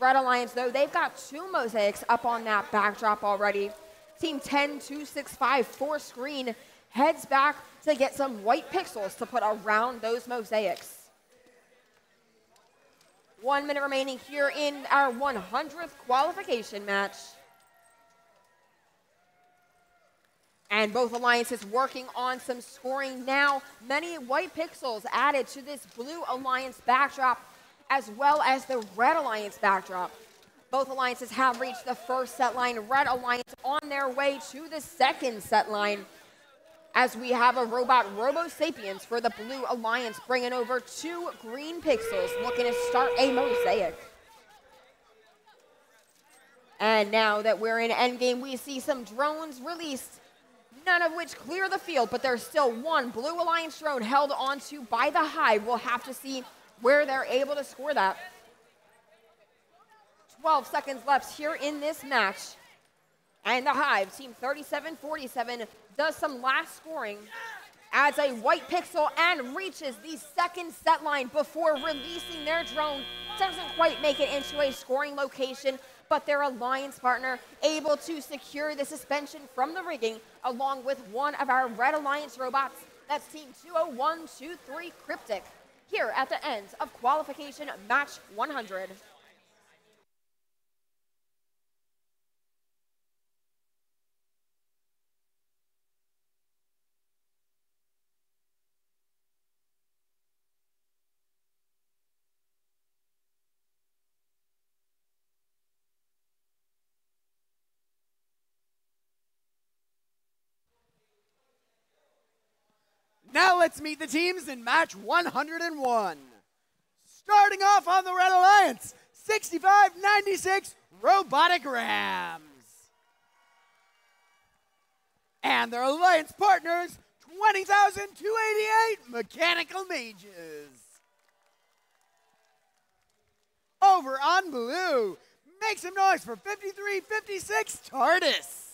Speaker 2: Red Alliance, though, they've got 2 mosaics up on that backdrop already. Team 10-265 Force Green heads back to get some white pixels to put around those mosaics. 1 minute remaining here in our 100th qualification match. And both alliances working on some scoring now. Many white pixels added to this Blue Alliance backdrop, as well as the Red Alliance backdrop. Both alliances have reached the first set line. Red Alliance on their way to the second set line, as we have a robot Robo Sapiens for the Blue Alliance bringing over 2 green pixels, looking to start a mosaic. And now that we're in endgame, we see some drones released, none of which clear the field, but there's still 1 Blue Alliance drone held onto by the Hive. We'll have to see where they're able to score that. 12 seconds left here in this match. And the Hive, team 3747, does some last scoring, adds a white pixel, and reaches the second set line before releasing their drone. Doesn't quite make it into a scoring location, but their alliance partner able to secure the suspension from the rigging, along with 1 of our Red Alliance robots. That's team 20123 Cryptic, here at the end of qualification match 100.
Speaker 1: Now let's meet the teams in match 101. Starting off on the Red Alliance, 6596 Robotic Rams. And their alliance partners, 20,288 Mechanical Mages. Over on blue, make some noise for 5356 TARDIS.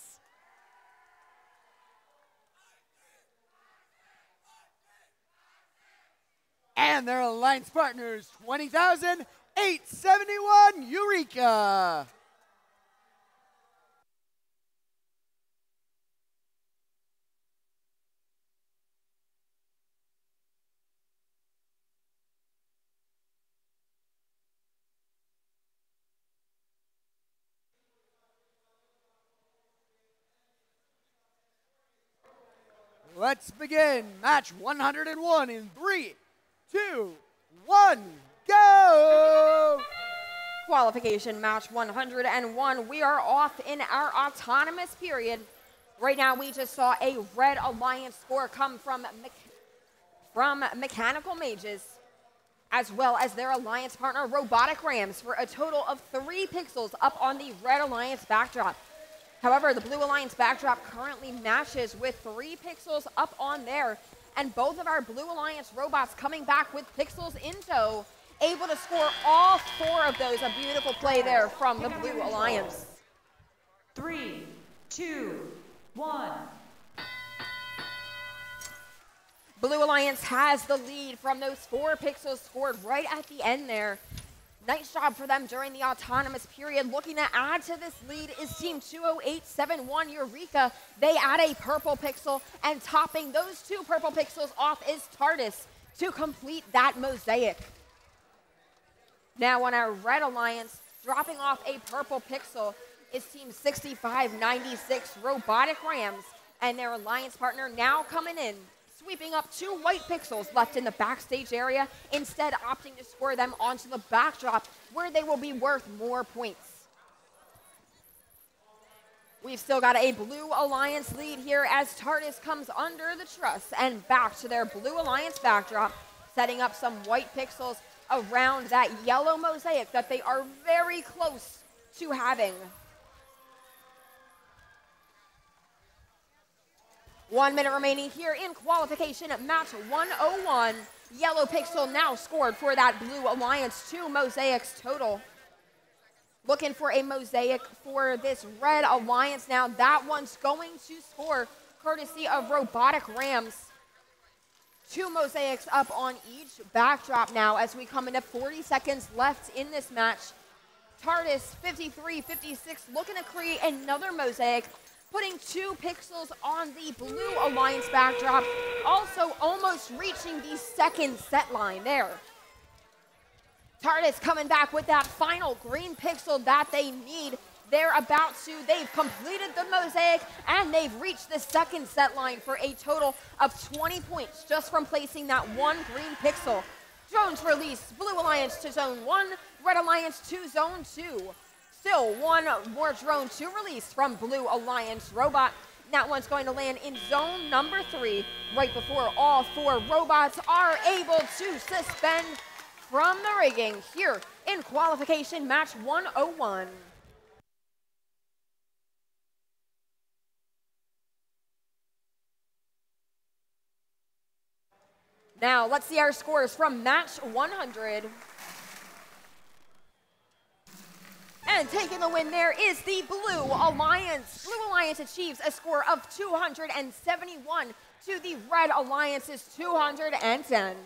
Speaker 1: And their alliance partners, 20,871 Eureka. Let's begin match 101 in 3, 2, 1, go!
Speaker 2: Qualification match 101. We are off in our autonomous period. Right now, we just saw a Red Alliance score come from Mechanical Mages, as well as their alliance partner, Robotic Rams, for a total of 3 pixels up on the Red Alliance backdrop. However, the Blue Alliance backdrop currently matches with 3 pixels up on there, and both of our Blue Alliance robots coming back with pixels in tow, able to score all 4 of those. A beautiful play there from the Blue Alliance.
Speaker 3: 3, 2, 1.
Speaker 2: Blue Alliance has the lead from those 4 pixels scored right at the end there. Nice job for them during the autonomous period. Looking to add to this lead is Team 20871 Eureka. They add a purple pixel, and topping those 2 purple pixels off is TARDIS to complete that mosaic. Now on our Red Alliance, dropping off a purple pixel is Team 6596 Robotic Rams, and their alliance partner now coming in, sweeping up 2 white pixels left in the backstage area, instead opting to score them onto the backdrop where they will be worth more points. We've still got a Blue Alliance lead here as TARDIS comes under the truss and back to their Blue Alliance backdrop, setting up some white pixels around that yellow mosaic that they are very close to having. 1 minute remaining here in qualification at match 101. Yellow pixel now scored for that Blue Alliance, 2 mosaics total. Looking for a mosaic for this Red Alliance now. That one's going to score courtesy of Robotic Rams. 2 mosaics up on each backdrop now as we come into 40 seconds left in this match. TARDIS 5356 looking to create another mosaic, putting 2 pixels on the Blue Alliance backdrop, also almost reaching the second set line there. TARDIS coming back with that final green pixel that they need. They've completed the mosaic, and they've reached the second set line for a total of 20 points just from placing that 1 green pixel. Drones release, Blue Alliance to Zone 1, Red Alliance to Zone 2. Still 1 more drone to release from Blue Alliance robot. That one's going to land in zone number 3 right before all 4 robots are able to suspend from the rigging here in qualification match 101. Now let's see our scores from match 100. And taking the win there is the Blue Alliance. Blue Alliance achieves a score of 271 to the Red Alliance's 210.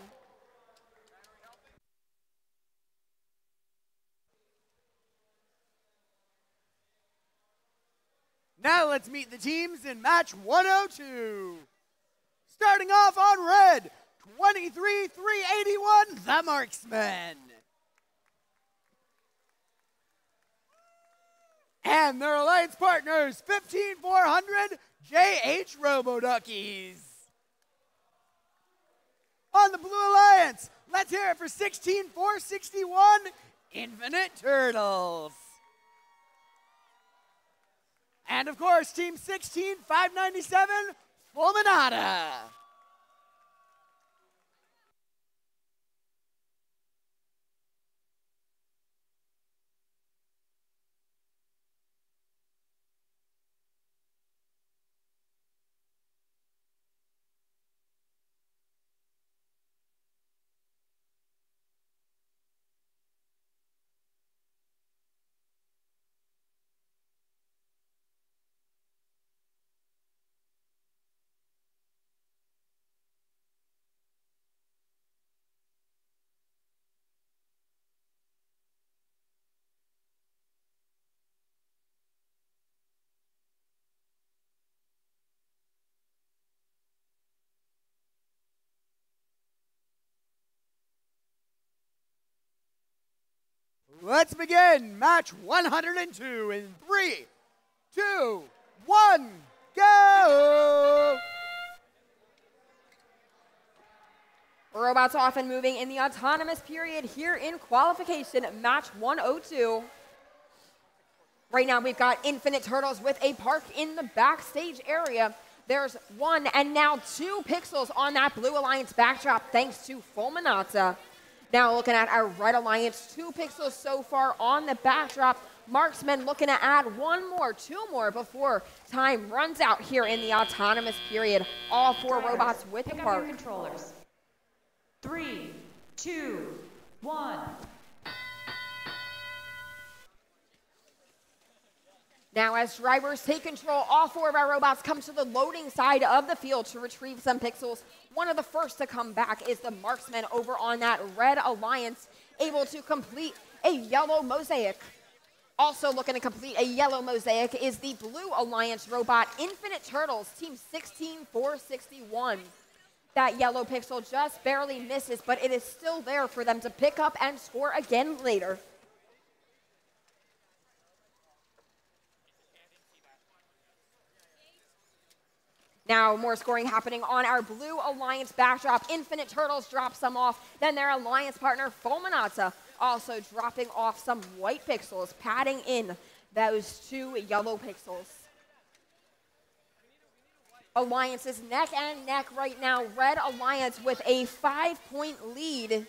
Speaker 1: Now let's meet the teams in match 102. Starting off on red, 23,381, the Marksmen. And their alliance partners, 15,400, JH Roboduckies. On the Blue Alliance, let's hear it for 16,461, Infinite Turtles. And of course, Team 16,597, Fulminata. Let's begin match 102 in 3, 2, 1, go!
Speaker 2: Robots off and moving in the autonomous period here in qualification, match 102. Right now we've got Infinite Turtles with a park in the backstage area. There's 1 and now 2 pixels on that Blue Alliance backdrop thanks to Fulminata. Now looking at our Red Alliance, 2 pixels so far on the backdrop. Marksmen looking to add 2 more before time runs out here in the autonomous period. All 4 robots with the park.
Speaker 3: Controllers. 3, 2, 1.
Speaker 2: Now as drivers take control, all 4 of our robots come to the loading side of the field to retrieve some pixels. One of the first to come back is the Marksman over on that Red Alliance, able to complete a yellow mosaic. Also looking to complete a yellow mosaic is the Blue Alliance robot, Infinite Turtles, Team 16461. That yellow pixel just barely misses, but it is still there for them to pick up and score again later. Now, more scoring happening on our Blue Alliance backdrop. Infinite Turtles drop some off. Then their alliance partner, Fulminata, also dropping off some white pixels, padding in those 2 yellow pixels. Alliance is neck and neck right now. Red Alliance with a 5-point lead.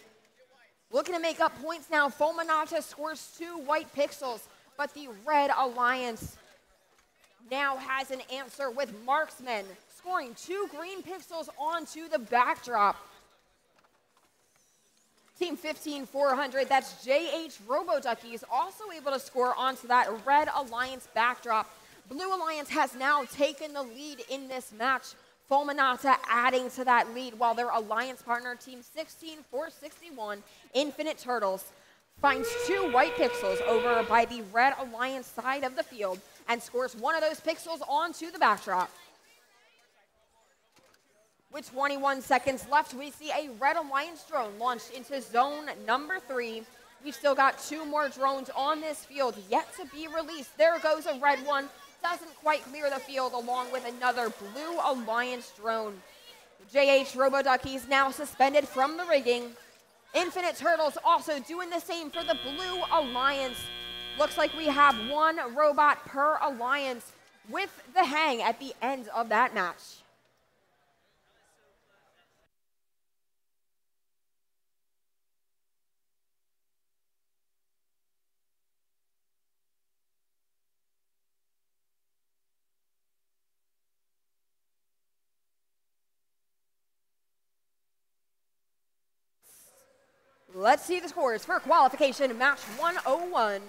Speaker 2: Looking to make up points now. Fulminata scores 2 white pixels, but the Red Alliance now has an answer with Marksmen, scoring 2 green pixels onto the backdrop. Team 15400, that's JH Robo-Duckies, also able to score onto that Red Alliance backdrop. Blue Alliance has now taken the lead in this match. Fulminata adding to that lead while their alliance partner, Team 16461, Infinite Turtles, finds 2 white pixels over by the Red Alliance side of the field and scores 1 of those pixels onto the backdrop. With 21 seconds left, we see a Red Alliance drone launched into zone number 3. We've still got 2 more drones on this field yet to be released. There goes a red one. Doesn't quite clear the field along with another Blue Alliance drone. JH Robo-Duckies now suspended from the rigging. Infinite Turtles also doing the same for the Blue Alliance. Looks like we have 1 robot per alliance with the hang at the end of that match. Let's see the scores for qualification match 101.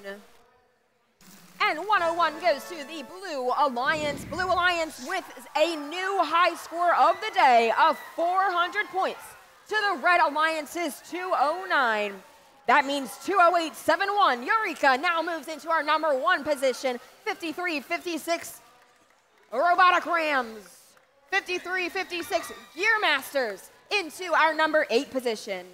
Speaker 2: And 101 goes to the Blue Alliance. Blue Alliance with a new high score of the day of 400 points to the Red Alliance's 209. That means 208.71. Eureka now moves into our number 1 position. 53-56 Robotic Rams. 53-56 Gearmasters into our number 8 position.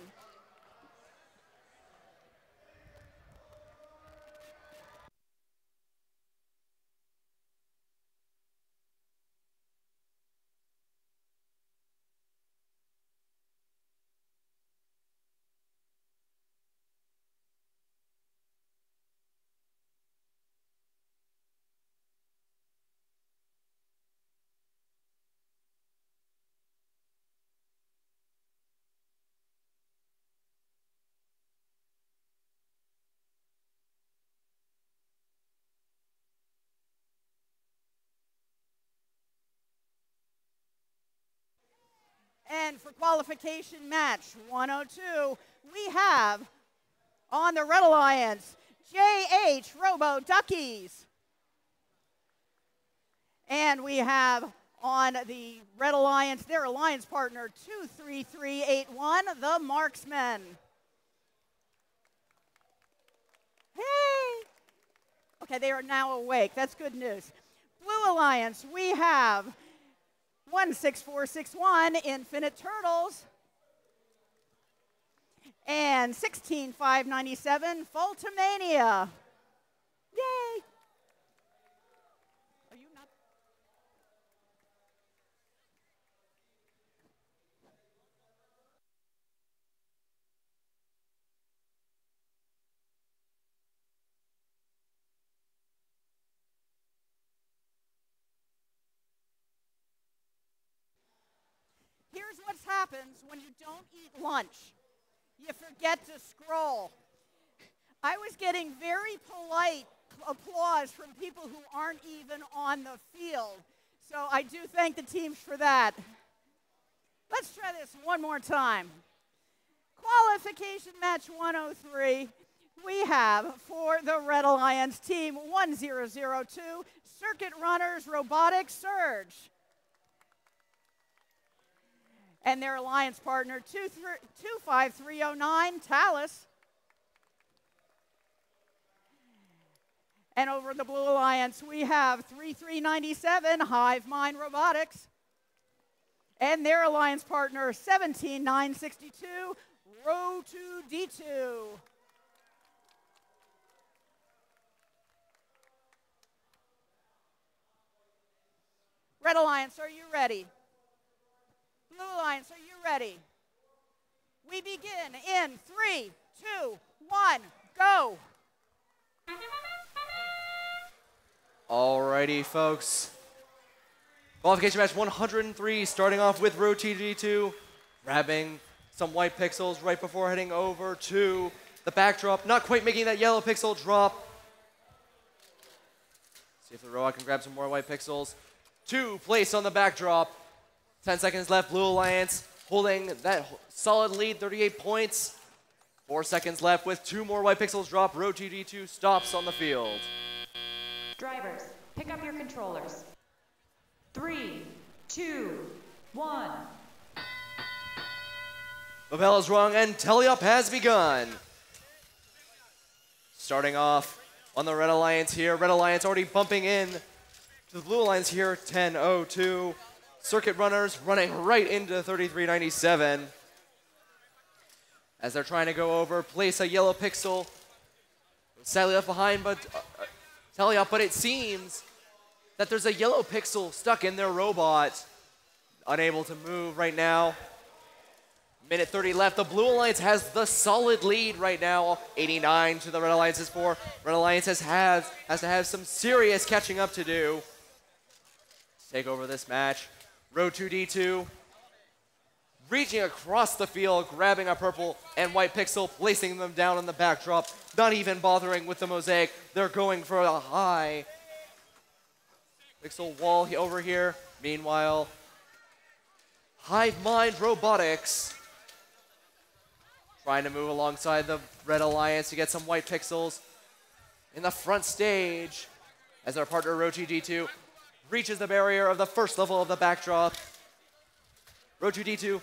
Speaker 4: And for qualification match 102, we have on the Red Alliance, JH Robo-Duckies. And we have on the Red Alliance, their alliance partner, 23381, the Marksmen. Hey! Okay, they are now awake. That's good news. Blue Alliance, we have 16461, Infinite Turtles. And 16,597, Fultomania. Yay! Are you not? Here's what happens when you don't eat lunch. You forget to scroll. I was getting very polite applause from people who aren't even on the field. So I do thank the teams for that. Let's try this one more time. Qualification match 103. We have for the Red Alliance team 1002, Circuit Runners Robotic Surge. And their alliance partner 25309, Talus. And over the Blue Alliance, we have 3397, Hive Mind Robotics. And their alliance partner 17962, Row2D2. Red Alliance, are you ready? Blue Alliance, are you ready? We begin in 3, 2, 1, go.
Speaker 5: Alrighty, folks. Qualification match 103, starting off with Row2D2, grabbing some white pixels right before heading over to the backdrop, not quite making that yellow pixel drop. See if the robot can grab some more white pixels. 2 place on the backdrop. 10 seconds left, Blue Alliance holding that solid lead, 38 points. 4 seconds left with 2 more white pixels drop. Row2D2 stops on the field.
Speaker 3: Drivers, pick up your controllers. 3, 2, 1.
Speaker 5: The bell is rung and tally-up has begun. Starting off on the Red Alliance here. Red Alliance already bumping in to the Blue Alliance here, 10:02. Circuit Runners running right into 3397. As they're trying to go over, place a yellow pixel. Sadly left behind, but tally-up, but it seems that there's a yellow pixel stuck in their robot. Unable to move right now. Minute 30 left. The Blue Alliance has the solid lead right now. 89 to the Red Alliance's 4. Red Alliance has to have some serious catching up to do. Take over this match. Row2D2 reaching across the field, grabbing a purple and white pixel, placing them down on the backdrop, not even bothering with the mosaic. They're going for a high pixel wall over here. Meanwhile, Hive Mind Robotics trying to move alongside the Red Alliance to get some white pixels in the front stage as our partner Row2D2 reaches the barrier of the first level of the backdrop. Row2D2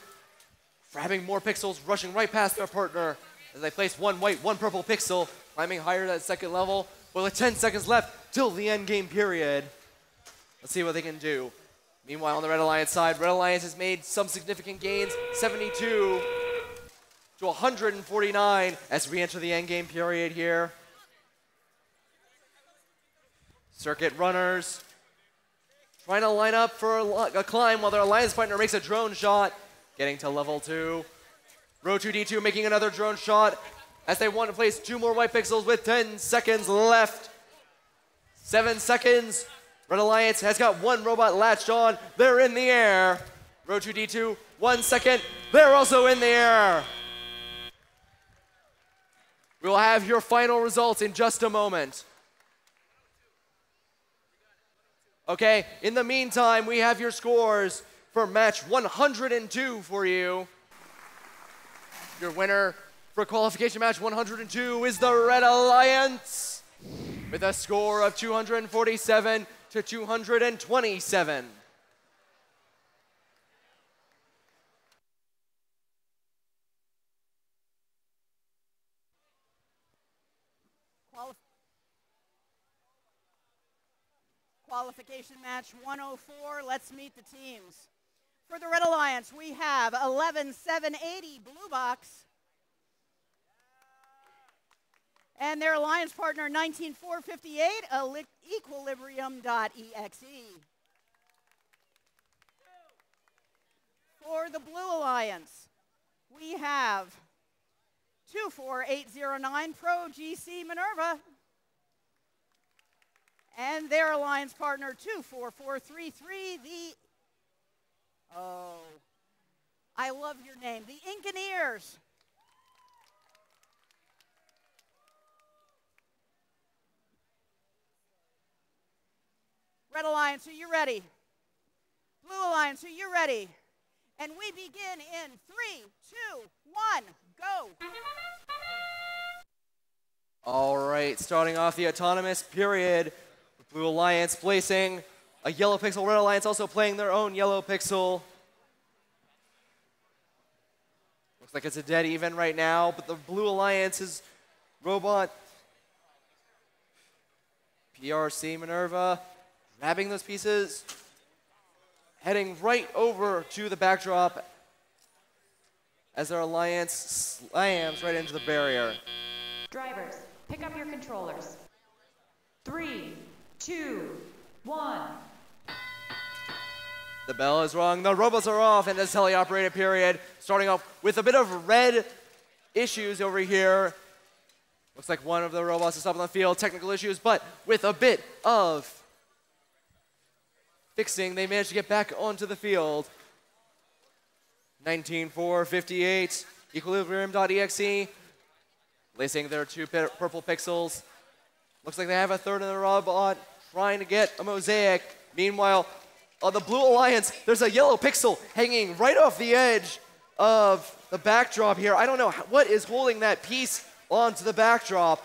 Speaker 5: grabbing more pixels, rushing right past their partner as they place 1 white, 1 purple pixel, climbing higher to that second level. With 10 seconds left till the end game period. Let's see what they can do. Meanwhile, on the Red Alliance side, Red Alliance has made some significant gains, 72 to 149 as we enter the end game period here. Circuit Runners trying to line up for a climb while their alliance partner makes a drone shot, getting to level 2. Row2D2 making another drone shot as they want to place 2 more white pixels with 10 seconds left. 7 seconds. Red Alliance has got 1 robot latched on. They're in the air. Row2D2, 1 second. They're also in the air. We'll have your final results in just a moment. Okay, in the meantime, we have your scores for match 102 for you. Your winner for qualification match 102 is the Red Alliance with a score of 247 to 227.
Speaker 4: Qualification match 104. Let's meet the teams. For the Red Alliance, we have 11,780 Blue Box And their alliance partner 19458, Equilibrium.exe. For the Blue Alliance, we have 24809 Pro GC Minerva. And their alliance partner 24433, I love your name, the Incaneers. Red Alliance, are you ready? Blue Alliance, are you ready? And we begin in 3, 2, 1, go.
Speaker 5: All right, starting off the autonomous period. Blue Alliance placing a yellow pixel. Red Alliance also playing their own yellow pixel. Looks like it's a dead even right now, but the Blue Alliance's robot PRC Minerva grabbing those pieces, heading right over to the backdrop as their alliance slams right into the barrier.
Speaker 3: Drivers, pick up your controllers. 3, 2, 1.
Speaker 5: The bell is rung, the robots are off, and this teleoperated period starting off with a bit of red issues over here. Looks like one of the robots is up on the field, technical issues, but with a bit of fixing, they managed to get back onto the field. 19458, Equilibrium.exe, placing their 2 purple pixels. Looks like they have a third in the robot, trying to get a mosaic. Meanwhile, on the Blue Alliance, there's a yellow pixel hanging right off the edge of the backdrop here. I don't know what is holding that piece onto the backdrop.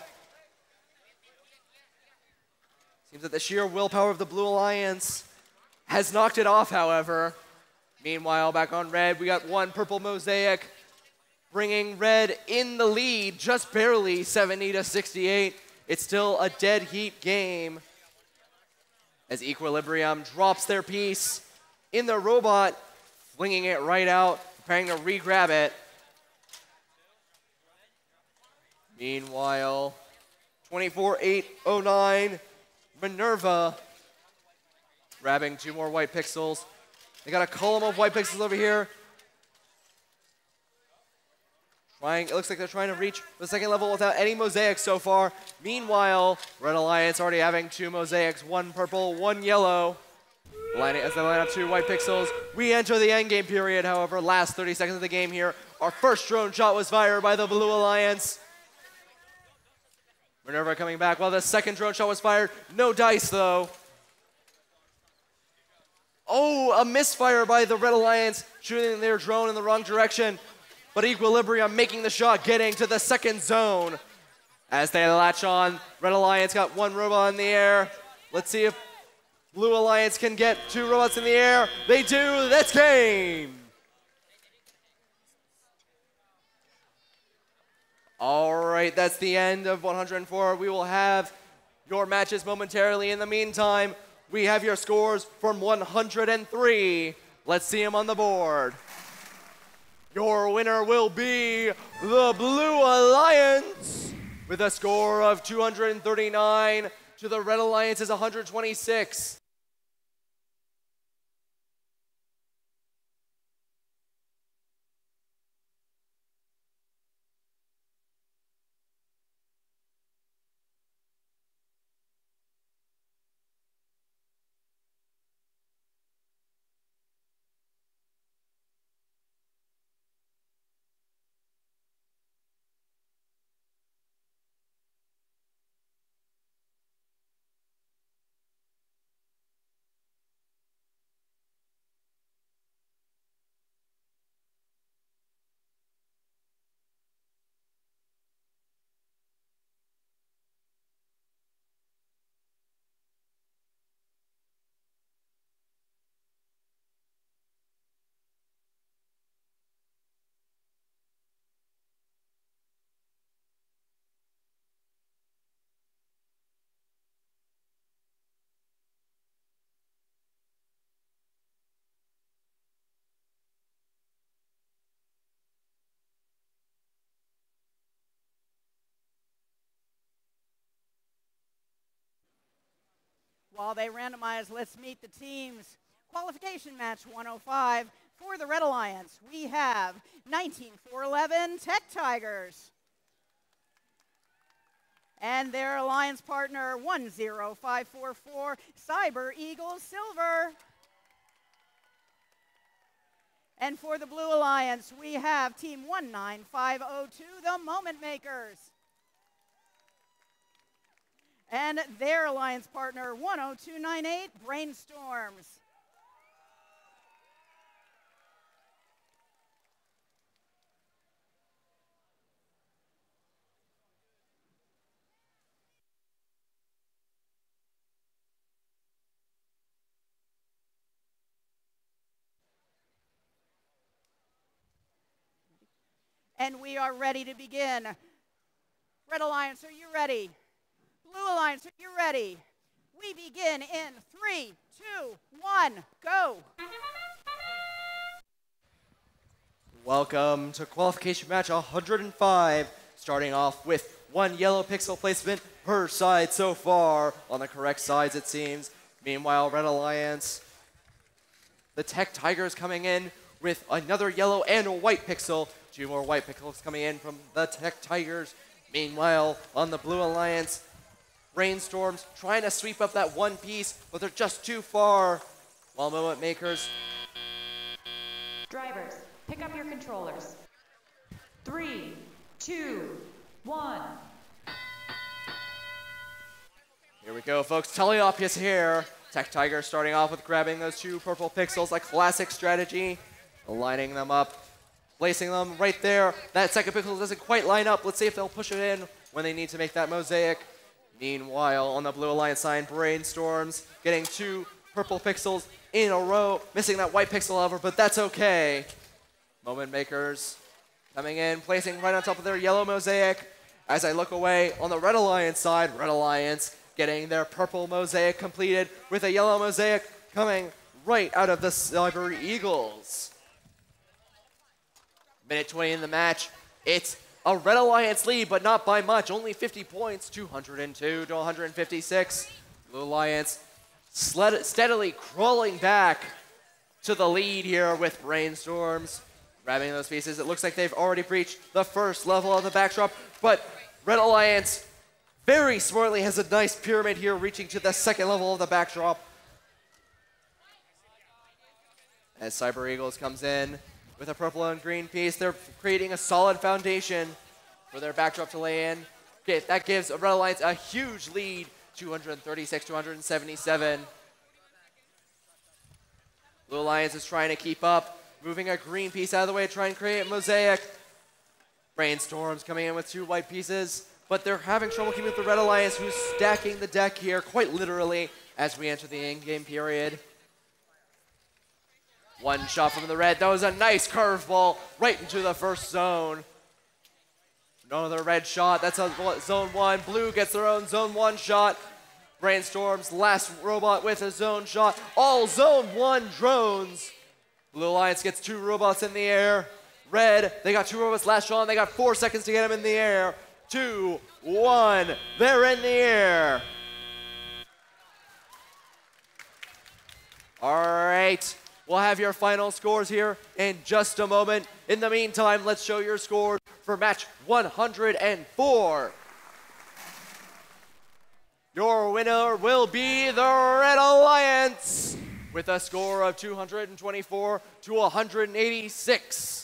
Speaker 5: Seems that the sheer willpower of the Blue Alliance has knocked it off, however. Meanwhile, back on red, we got 1 purple mosaic, bringing red in the lead, just barely 70-68. It's still a dead heat game as Equilibrium drops their piece in the robot, flinging it right out, preparing to re-grab it. Meanwhile, 24809 Minerva grabbing 2 more white pixels. They got a column of white pixels over here. It looks like they're trying to reach the second level without any mosaics so far. Meanwhile, Red Alliance already having 2 mosaics, 1 purple, 1 yellow. As they line up 2 white pixels, we enter the endgame period, however, last 30 seconds of the game here. Our first drone shot was fired by the Blue Alliance. Minerva coming back while the second drone shot was fired. No dice, though. Oh, a misfire by the Red Alliance, shooting their drone in the wrong direction. But Equilibrium making the shot, getting to the second zone. As they latch on, Red Alliance got 1 robot in the air. Let's see if Blue Alliance can get 2 robots in the air. They do, that's game. All right, that's the end of 104. We will have your matches momentarily. In the meantime, we have your scores from 103. Let's see them on the board. Your winner will be the Blue Alliance with a score of 239 to the Red Alliance's 126.
Speaker 4: While they randomize, let's meet the teams. Qualification match 105. For the Red Alliance, we have 19411 Tech Tigers. And their alliance partner 10544 Cyber Eagles Silver. And for the Blue Alliance, we have team 19502, the Moment Makers. And their alliance partner 10298 Brainstorms. And we are ready to begin. Red Alliance, are you ready? Blue Alliance, are you ready? We begin in 3, 2, 1, go.
Speaker 5: Welcome to qualification match 105, starting off with one yellow pixel placement per side so far, on the correct sides it seems. Meanwhile, Red Alliance, the Tech Tigers coming in with another yellow and a white pixel. 2 more white pixels coming in from the Tech Tigers. Meanwhile, on the Blue Alliance, Brainstorms trying to sweep up that one piece, but they're just too far. While Moment Makers.
Speaker 3: Drivers, pick up your controllers. 3, 2, 1.
Speaker 5: Here we go, folks. Teleopius here. Tech Tiger starting off with grabbing those 2 purple pixels, a classic strategy. Lining them up, placing them right there. That second pixel doesn't quite line up. Let's see if they'll push it in when they need to make that mosaic. Meanwhile, on the Blue Alliance side, Brainstorms getting 2 purple pixels in a row. Missing that white pixel, however, but that's okay. Moment Makers coming in, placing right on top of their yellow mosaic. As I look away on the Red Alliance side, Red Alliance getting their purple mosaic completed with a yellow mosaic coming right out of the Cyber Eagles. Minute 20 in the match. It's a Red Alliance lead, but not by much. Only 50 points, 202 to 156. Blue Alliance steadily crawling back to the lead here with Brainstorms. Grabbing those pieces. It looks like they've already breached the first level of the backdrop, but Red Alliance very smartly has a nice pyramid here, reaching to the second level of the backdrop. As Cyber Eagles comes in with a purple and green piece, they're creating a solid foundation for their backdrop to lay in. Okay, that gives Red Alliance a huge lead, 236 to 177. Blue Alliance is trying to keep up, moving a green piece out of the way to try and create a mosaic. Brainstorms coming in with 2 white pieces, but they're having trouble keeping with the Red Alliance, who's stacking the deck here, quite literally, as we enter the in-game period. One shot from the red. That was a nice curveball right into the first zone. Another red shot. That's a zone 1. Blue gets their own zone 1 shot. Brainstorm's last robot with a zone shot. All zone 1 drones. Blue Alliance gets 2 robots in the air. Red, they got 2 robots last shot. They got 4 seconds to get them in the air. 2, 1. They're in the air. All right. We'll have your final scores here in just a moment. In the meantime, let's show your scores for match 104. Your winner will be the Red Alliance with a score of 224 to 186.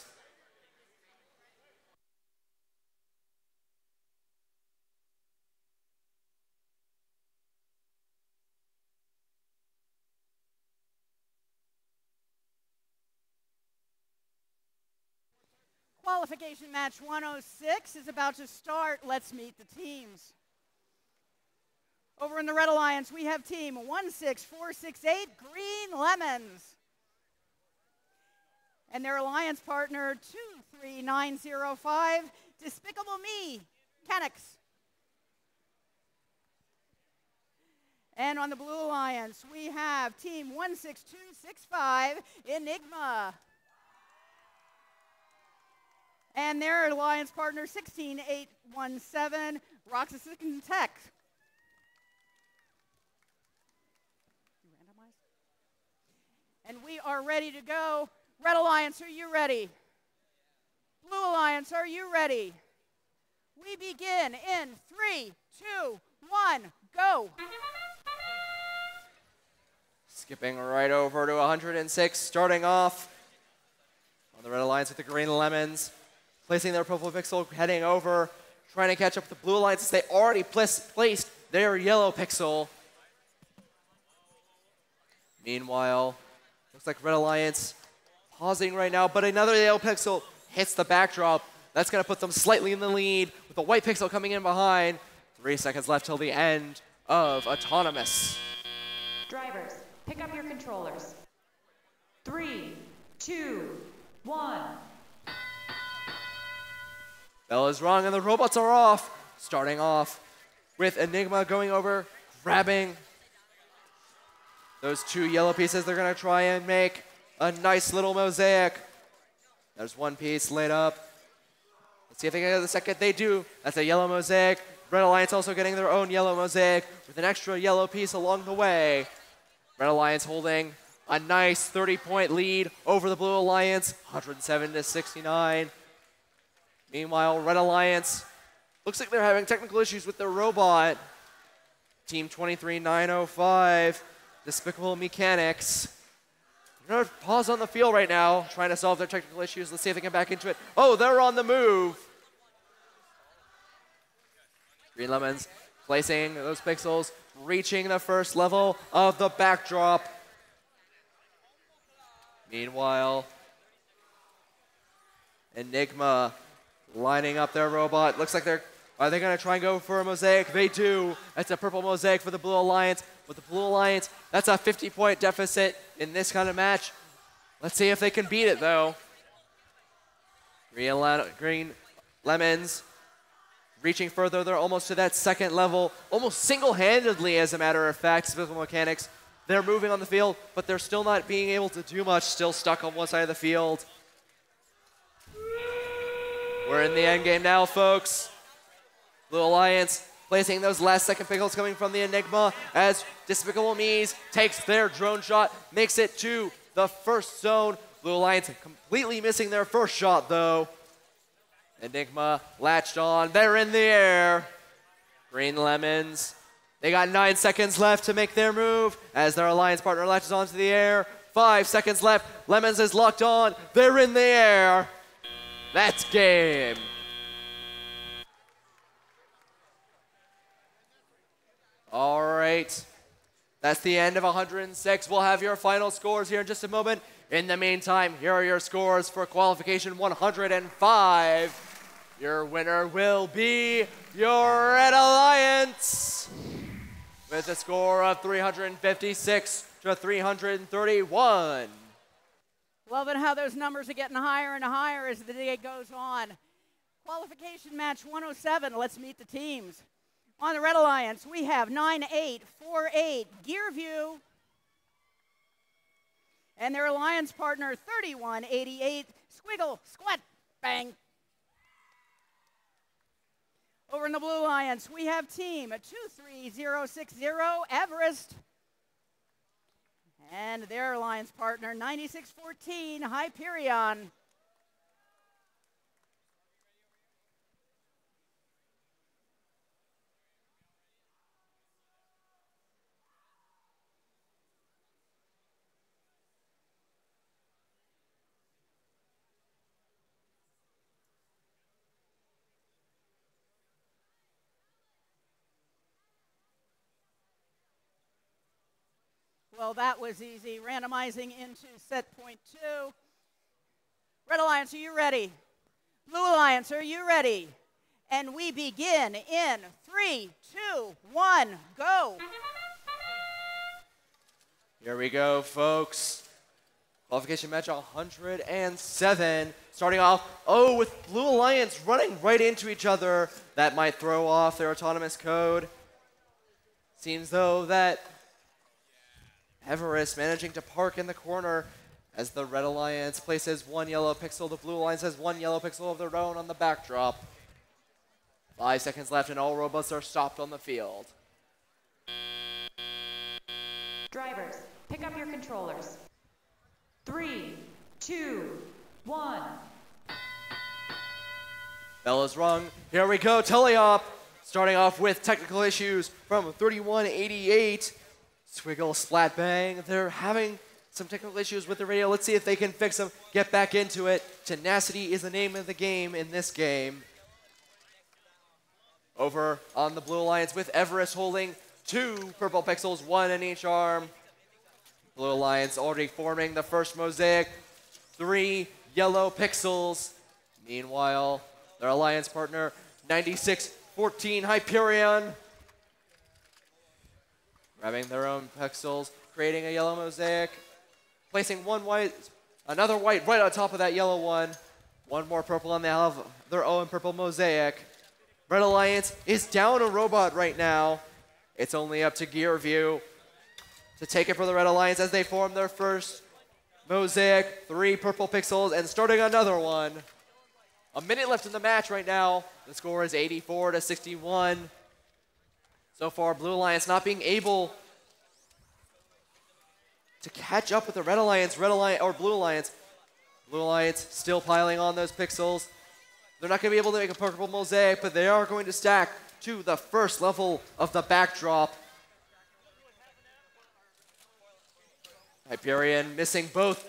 Speaker 4: Qualification match 106 is about to start. Let's meet the teams. Over in the Red Alliance, we have team 16468 Green Lemons. And their alliance partner 23905 Despicable Me, Canucks. And on the Blue Alliance, we have team 16265 Enigma. And their alliance partner 16817 Roxas Tech. And we are ready to go. Red Alliance, are you ready? Blue Alliance, are you ready? We begin in 3, 2, 1, go.
Speaker 5: Skipping right over to 106, starting off on the Red Alliance with the Green Lemons, placing their Purple Pixel, heading over, trying to catch up with the Blue Alliance as they already placed their Yellow Pixel. Meanwhile, looks like Red Alliance pausing right now, but another Yellow Pixel hits the backdrop. That's going to put them slightly in the lead with the White Pixel coming in behind. 3 seconds left till the end of Autonomous.
Speaker 3: Drivers, pick up your controllers. 3, 2, 1.
Speaker 5: Bell is rung and the robots are off. Starting off with Enigma going over, grabbing those 2 yellow pieces. They're going to try and make a nice little mosaic. There's 1 piece laid up. Let's see if they get the second. They do. That's a yellow mosaic. Red Alliance also getting their own yellow mosaic with an extra yellow piece along the way. Red Alliance holding a nice 30-point lead over the Blue Alliance, 107-69. Meanwhile, Red Alliance looks like they're having technical issues with their robot. Team 23905, Despicable Mechanics. They're going to pause on the field right now, trying to solve their technical issues. Let's see if they can get back into it. Oh, they're on the move. Green Lemons placing those pixels, reaching the first level of the backdrop. Meanwhile, Enigma lining up their robot. Looks like are they going to try and go for a mosaic? They do. That's a purple mosaic for the Blue Alliance. With the Blue Alliance, that's a 50-point deficit in this kind of match. Let's see if they can beat it, though. Green Lemons reaching further. They're almost to that second level, almost single-handedly, as a matter of fact. Despicable Mechanics, they're moving on the field, but they're still not being able to do much, still stuck on one side of the field. We're in the end game now, folks. Blue Alliance placing those last second pixels coming from the Enigma as Despicable Me's takes their drone shot, makes it to the first zone. Blue Alliance completely missing their first shot, though. Enigma latched on. They're in the air. Green Lemons, they got 9 seconds left to make their move as their alliance partner latches onto the air. 5 seconds left. Lemons is locked on. They're in the air. That's game. All right. That's the end of 106. We'll have your final scores here in just a moment. In the meantime, here are your scores for qualification 105. Your winner will be your Red Alliance with a score of 356 to 331.
Speaker 4: Loving how those numbers are getting higher and higher as the day goes on. Qualification match 107. Let's meet the teams. On the Red Alliance, we have 9848 Gearview and their alliance partner 3188 Squiggle Squat Bang. Over in the Blue Alliance, we have team 23060 Everest and their alliance partner 9614 Hyperion. Well, that was easy. Randomizing into set point 2. Red Alliance, are you ready? Blue Alliance, are you ready? And we begin in 3, 2, 1, go.
Speaker 5: Here we go, folks. Qualification match 107. Starting off, with Blue Alliance running right into each other. That might throw off their autonomous code. Seems though that Everest managing to park in the corner as the Red Alliance places 1 yellow pixel. The Blue Alliance has 1 yellow pixel of their own on the backdrop. 5 seconds left and all robots are stopped on the field.
Speaker 3: Drivers, pick up your controllers. 3, 2, 1.
Speaker 5: Bell is rung. Here we go, Teleop. Starting off with technical issues from 3188. Swiggle, splat, bang. They're having some technical issues with the radio. Let's see if they can fix them, get back into it. Tenacity is the name of the game in this game. Over on the Blue Alliance with Everest holding 2 purple pixels, 1 in each arm. Blue Alliance already forming the first mosaic, 3 yellow pixels. Meanwhile, their alliance partner, 9614 Hyperion, grabbing their own pixels, creating a yellow mosaic, placing one white, another white right on top of that yellow one. One more purple, and they have their own purple mosaic. Red Alliance is down a robot right now. It's only up to Gear View to take it for the Red Alliance as they form their first mosaic, 3 purple pixels, and starting another one. A minute left in the match right now. The score is 84-61. So far, Blue Alliance not being able to catch up with the Red Alliance, or Blue Alliance. Blue Alliance still piling on those pixels. They're not going to be able to make a purple mosaic, but they are going to stack to the first level of the backdrop. Hyperion missing both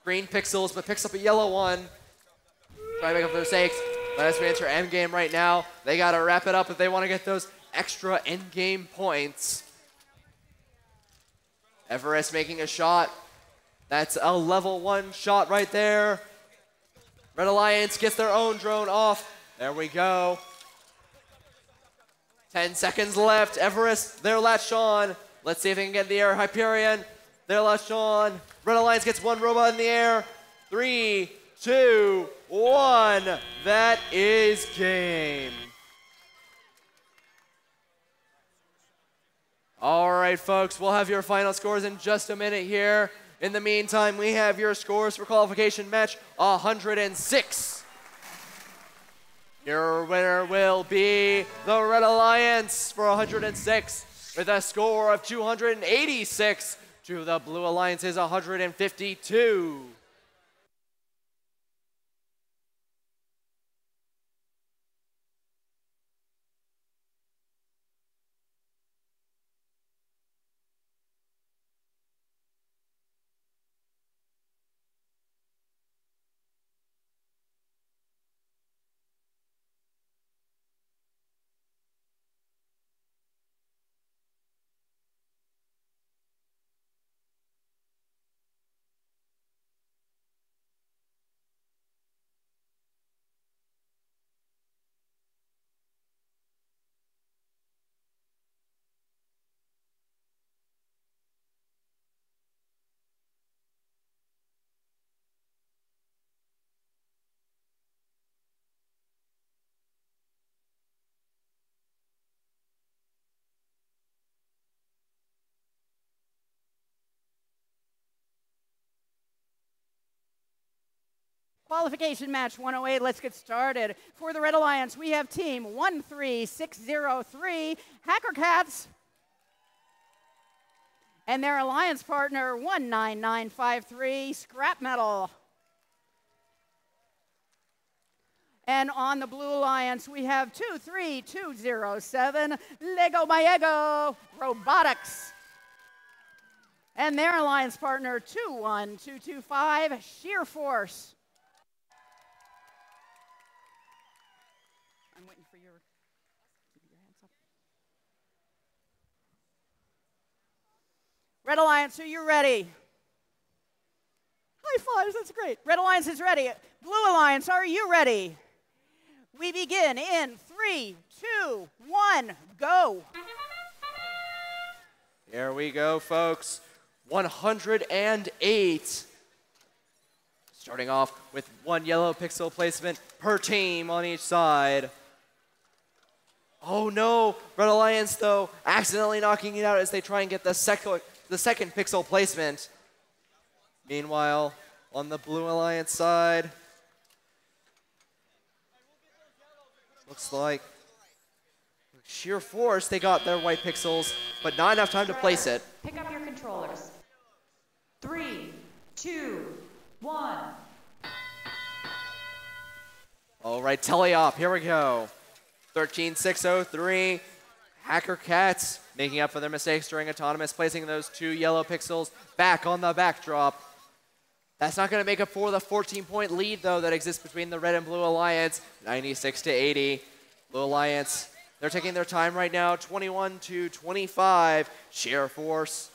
Speaker 5: green pixels, but picks up a yellow one. Try to make up their mistakes, but as we enter endgame right now, they got to wrap it up if they want to get those extra endgame points. Everest making a shot. That's a level 1 shot right there. Red Alliance gets their own drone off. There we go. 10 seconds left. Everest, they're latched on. Let's see if they can get in the air. Hyperion, they're latched on. Red Alliance gets one robot in the air. 3, 2, 1. That is game. All right, folks, we'll have your final scores in just a minute here. In the meantime, we have your scores for qualification match 106. Your winner will be the Red Alliance for 106 with a score of 286 to the Blue Alliance's 152.
Speaker 4: Qualification match 108, let's get started. For the Red Alliance, we have team 13603, Hacker Cats, and their alliance partner 19953, Scrap Metal. And on the Blue Alliance, we have 23207, Lego Mayego Robotics. And their alliance partner 21225, Sheer Force. I'm waiting for your hands up. Red Alliance, are you ready? High fives, that's great. Red Alliance is ready. Blue Alliance, are you ready? We begin in 3, 2, 1, go.
Speaker 5: Here we go, folks. 108. Starting off with 1 yellow pixel placement per team on each side. Oh no, Red Alliance though, accidentally knocking it out as they try and get the second pixel placement. Meanwhile, on the Blue Alliance side, looks like Sheer Force, they got their white pixels, but not enough time to place it.
Speaker 3: Pick up your controllers. 3, 2, 1.
Speaker 5: All right, teleop, here we go. 13-6-0-3. Hacker Cats making up for their mistakes during Autonomous, placing those 2 yellow pixels back on the backdrop. That's not going to make up for the 14-point lead, though, that exists between the Red and Blue Alliance, 96-80. Blue Alliance, they're taking their time right now, 21-25. Sheer Force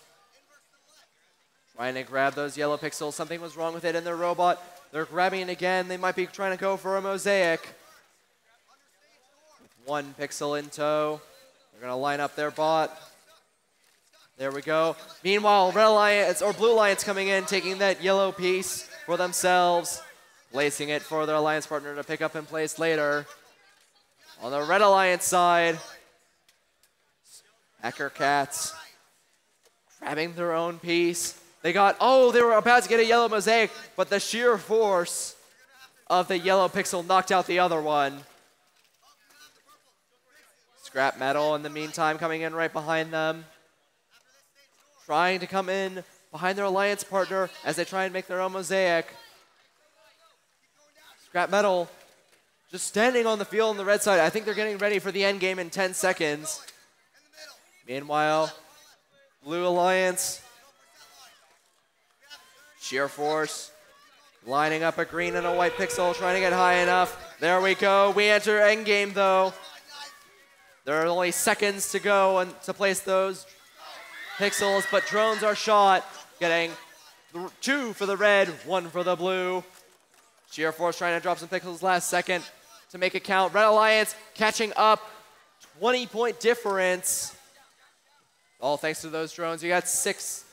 Speaker 5: trying to grab those yellow pixels. Something was wrong with it in their robot. They're grabbing it again. They might be trying to go for a mosaic. With 1 pixel in tow. They're going to line up their bot. There we go. Meanwhile, Red Alliance or Blue Alliance coming in, taking that yellow piece for themselves, placing it for their alliance partner to pick up and place later. On the Red Alliance side, Hacker Cats grabbing their own piece. They were about to get a yellow mosaic, but the sheer force of the yellow pixel knocked out the other one. Scrap Metal in the meantime coming in right behind them. Trying to come in behind their alliance partner as they try and make their own mosaic. Scrap Metal just standing on the field on the red side. I think they're getting ready for the end game in 10 seconds. Meanwhile, Blue Alliance, Sheer Force, lining up a green and a white pixel, trying to get high enough. There we go. We enter end game though. There are only seconds to go and to place those pixels, but drones are shot, getting 2 for the red, 1 for the blue. Sheer Force trying to drop some pixels last second to make it count. Red Alliance catching up, 20-point difference. All thanks to those drones. You got 6,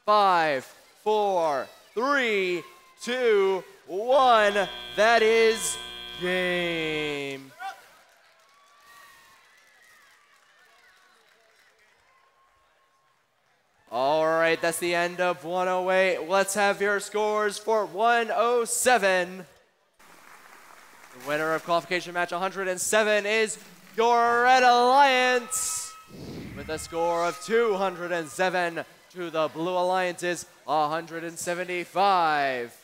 Speaker 5: 5, 4, 3, 2, 1. That is game. All right, that's the end of 108. Let's have your scores for 107. The winner of qualification match 107 is your Red Alliance with a score of 207 to the Blue Alliance's 175.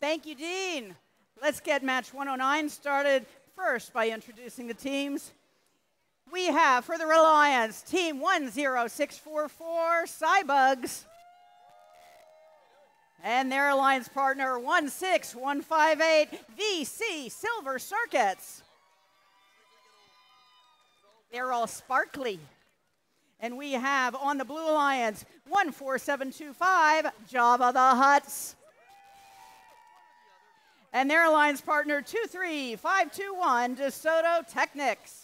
Speaker 4: Thank you, Dean. Let's get match 109 started first by introducing the teams. We have for the Red Alliance, team 10644, Cybugs. And their alliance partner, 16158, VC Silver Circuits. They're all sparkly. And we have on the Blue Alliance, 14725, Java the Hutts. And their alliance partner, 23521, DeSoto Technics.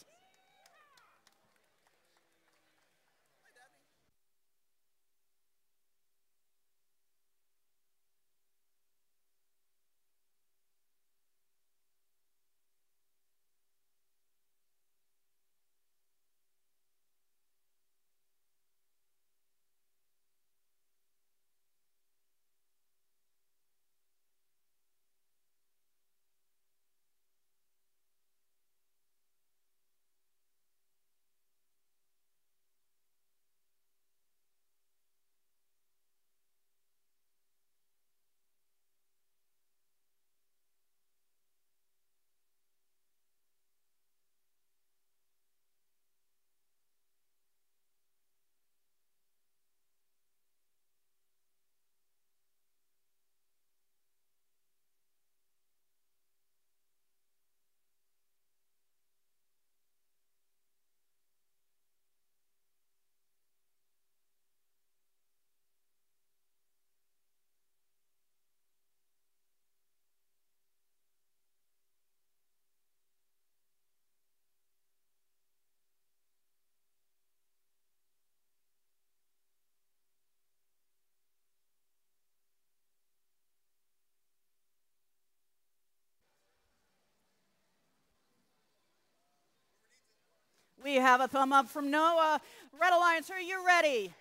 Speaker 4: We have a thumb up from Noah. Red Alliance, are you ready?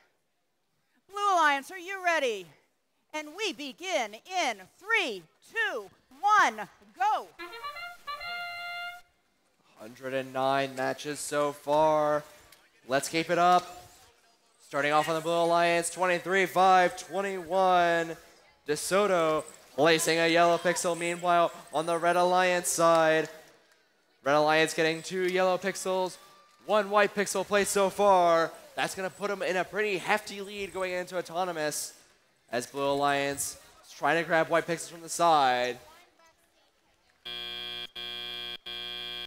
Speaker 4: Blue Alliance, are you ready? And we begin in 3, 2, 1, go.
Speaker 5: 109 matches so far. Let's keep it up. Starting off on the Blue Alliance, 23-5, 21. DeSoto Placing a yellow pixel, meanwhile, on the Red Alliance side. Red Alliance getting 2 yellow pixels, 1 white pixel placed so far. That's going to put them in a pretty hefty lead going into Autonomous, as Blue Alliance is trying to grab white pixels from the side.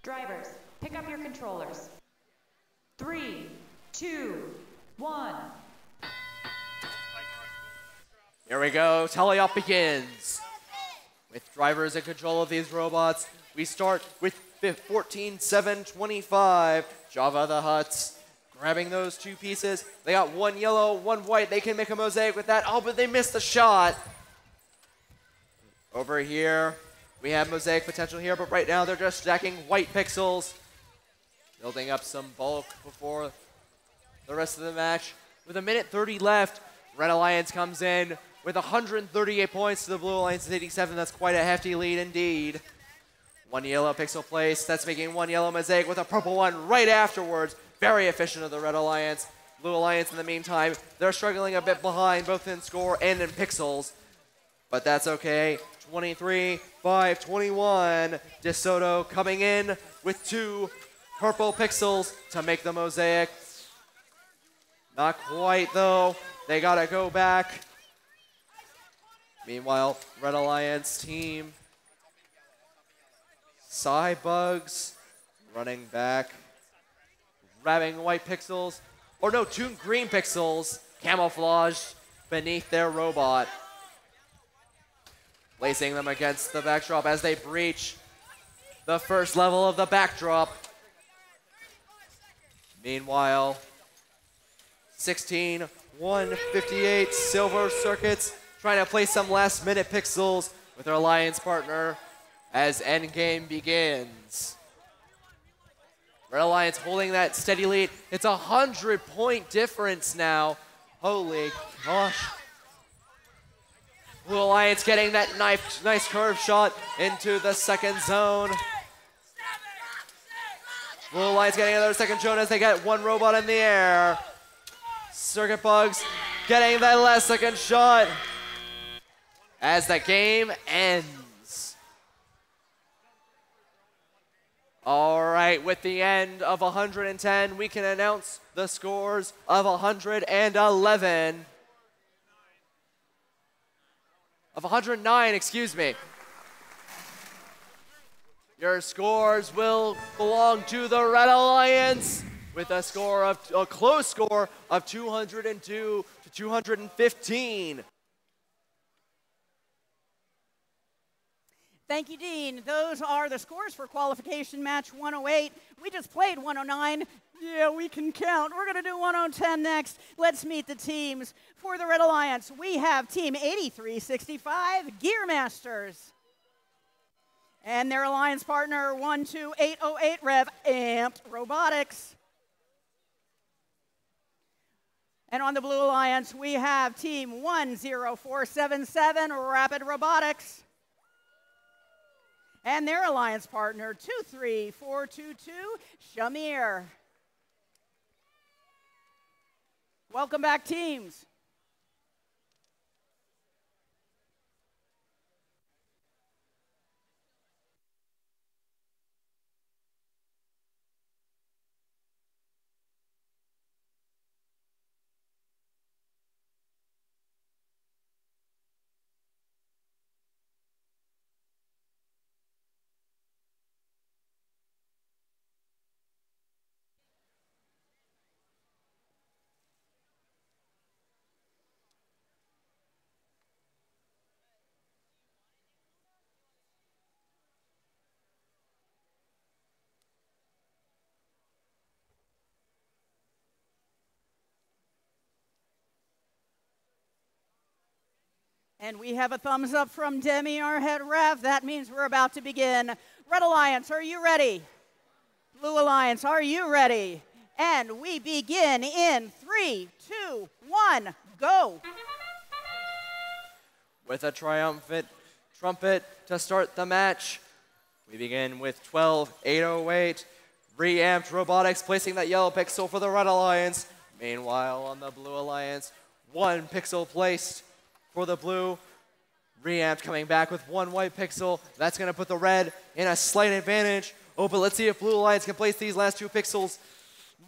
Speaker 3: Drivers, pick up your controllers. 3, 2, 1.
Speaker 5: Here we go, tally-up begins. With drivers in control of these robots, we start with 14-7-25. Java the Huts grabbing those 2 pieces. They got 1 yellow, 1 white. They can make a mosaic with that. Oh, but they missed the shot. Over here, we have mosaic potential here, but right now they're just stacking white pixels, building up some bulk before the rest of the match. With 1:30 left, Red Alliance comes in with 138 points to the Blue Alliance's 87. That's quite a hefty lead indeed. 1 yellow pixel place. That's making 1 yellow mosaic with a purple one right afterwards. Very efficient of the Red Alliance. Blue Alliance, in the meantime, they're struggling a bit behind, both in score and in pixels. But that's okay. 23-5-21. DeSoto coming in with 2 purple pixels to make the mosaic. Not quite, though. They gotta go back. Meanwhile, Red Alliance team. Bugs running back. Grabbing white pixels. Or no, 2 green pixels camouflaged beneath their robot. Placing them against the backdrop as they breach the first level of the backdrop. Meanwhile, 16-158 Silver Circuits trying to place some last-minute pixels with their alliance partner as endgame begins. Red Alliance holding that steady lead. It's a 100-point difference now. Holy gosh. Blue Alliance getting that nice curve shot into the second zone. Blue Alliance getting another second zone as they get 1 robot in the air. Circuit Bugs getting that last second shot as the game ends. All right, with the end of 110, we can announce the scores of 111. Of 109, excuse me. Your scores will belong to the Red Alliance with a close score of 202 to 215.
Speaker 4: Thank you, Dean. Those are the scores for qualification match 108. We just played 109. Yeah, we can count. We're going to do 110 next. Let's meet the teams. For the Red Alliance, we have Team 8365 Gearmasters. And their alliance partner, 12808 Rev Amped Robotics. And on the Blue Alliance, we have Team 10477 Rapid Robotics. And their alliance partner, 23422 Shamir. Welcome back, teams. And we have a thumbs up from Demi, our head ref. That means we're about to begin. Red Alliance, are you ready? Blue Alliance, are you ready? And we begin in 3, 2, 1, go.
Speaker 5: With a triumphant trumpet to start the match, we begin with 12808 Reamped Robotics placing that yellow pixel for the Red Alliance. Meanwhile, on the Blue Alliance, 1 pixel placed for the Blue. Reamped coming back with 1 white pixel. That's going to put the red in a slight advantage. Oh, but let's see if Blue Alliance can place these last 2 pixels.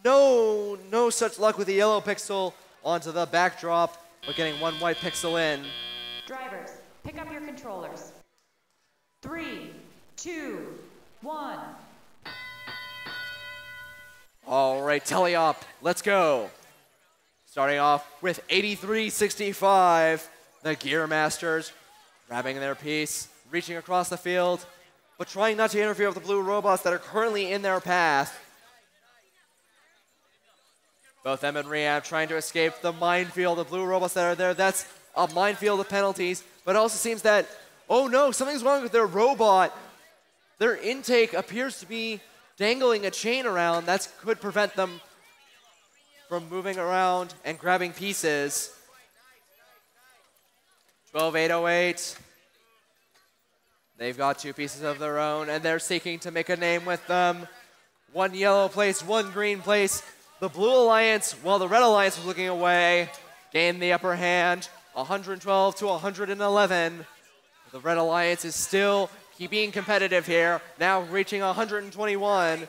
Speaker 5: No such luck with the yellow pixel onto the backdrop, but getting 1 white pixel in.
Speaker 3: Drivers, pick up your controllers. 3, 2, 1.
Speaker 5: All right, Teleop, let's go. Starting off with 83-65, the Gear Masters grabbing their piece, reaching across the field, but trying not to interfere with the blue robots that are currently in their path. Both them and Reamp trying to escape the minefield of blue robots that are there. That's a minefield of penalties, but it also seems that, oh no, something's wrong with their robot. Their intake appears to be dangling a chain around. That could prevent them from moving around and grabbing pieces. 12-8-08. They've got 2 pieces of their own, and they're seeking to make a name with them. 1 yellow place, 1 green place. The Blue Alliance, while the Red Alliance was looking away, gained the upper hand, 112-111. The Red Alliance is still being competitive here, now reaching 121.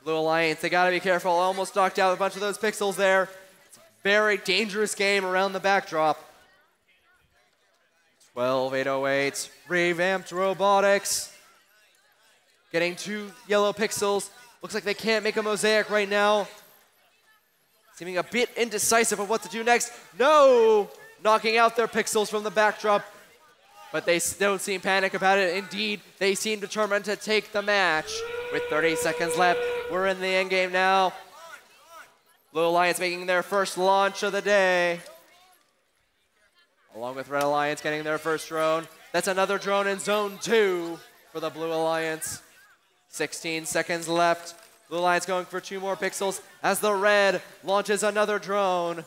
Speaker 5: Blue Alliance, they gotta be careful, almost knocked out a bunch of those pixels there. It's a very dangerous game around the backdrop. 12-8-08, revamped robotics. Getting 2 yellow pixels. Looks like they can't make a mosaic right now. Seeming a bit indecisive of what to do next. No! Knocking out their pixels from the backdrop. But they don't seem panic about it. Indeed, they seem determined to take the match. With 30 seconds left, we're in the end game now. Blue Alliance making their first launch of the day. Along with Red Alliance getting their first drone. That's another drone in zone 2 for the Blue Alliance. 16 seconds left. Blue Alliance going for 2 more pixels as the red launches another drone.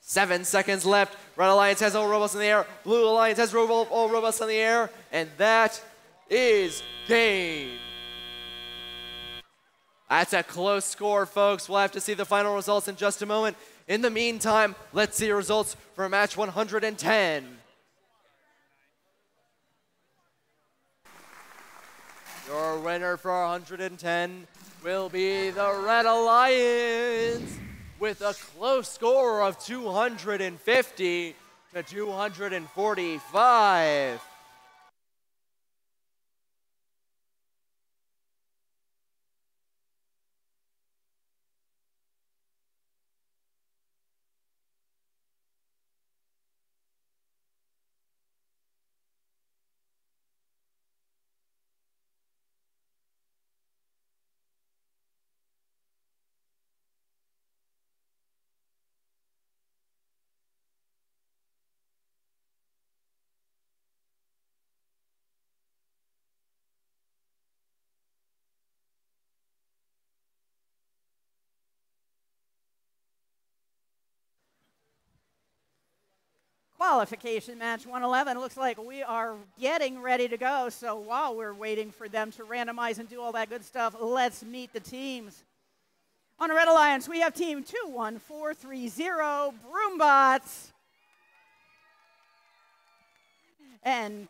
Speaker 5: 7 seconds left. Red Alliance has all robots in the air. Blue Alliance has all robots in the air. And that is game. That's a close score, folks. We'll have to see the final results in just a moment. In the meantime, let's see results for match 110. Your winner for 110 will be the Red Alliance with a close score of 250 to 245.
Speaker 4: Qualification match 111. Looks like we are getting ready to go. So while we're waiting for them to randomize and do all that good stuff, let's meet the teams. On Red Alliance, we have team 21430 Broombots. And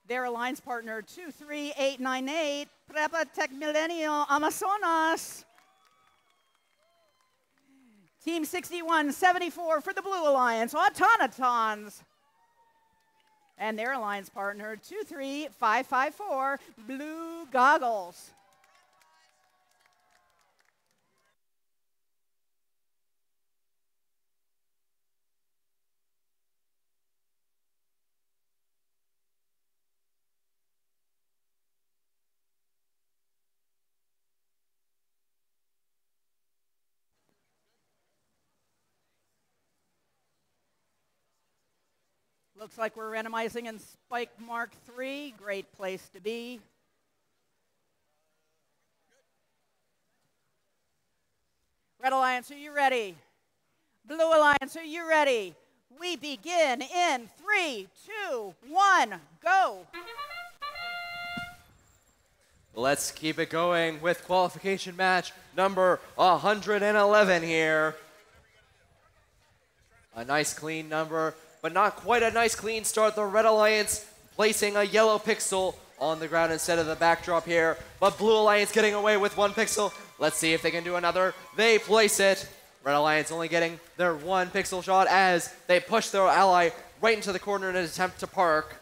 Speaker 4: their alliance partner 23898 Prepa Tech Milenio Amazonas. Team 6174 for the Blue Alliance, Automatons. And their alliance partner, 23554, Blue Goggles. Looks like we're randomizing in Spike Mark III. Great place to be. Red Alliance, are you ready? Blue Alliance, are you ready? We begin in 3, 2, 1, go.
Speaker 5: Let's keep it going with qualification match number 111 here. A nice clean number, but not quite a nice clean start. The Red Alliance placing a yellow pixel on the ground instead of the backdrop here, but Blue Alliance getting away with 1 pixel. Let's see if they can do another. They place it. Red Alliance only getting their 1 pixel shot as they push their ally right into the corner in an attempt to park.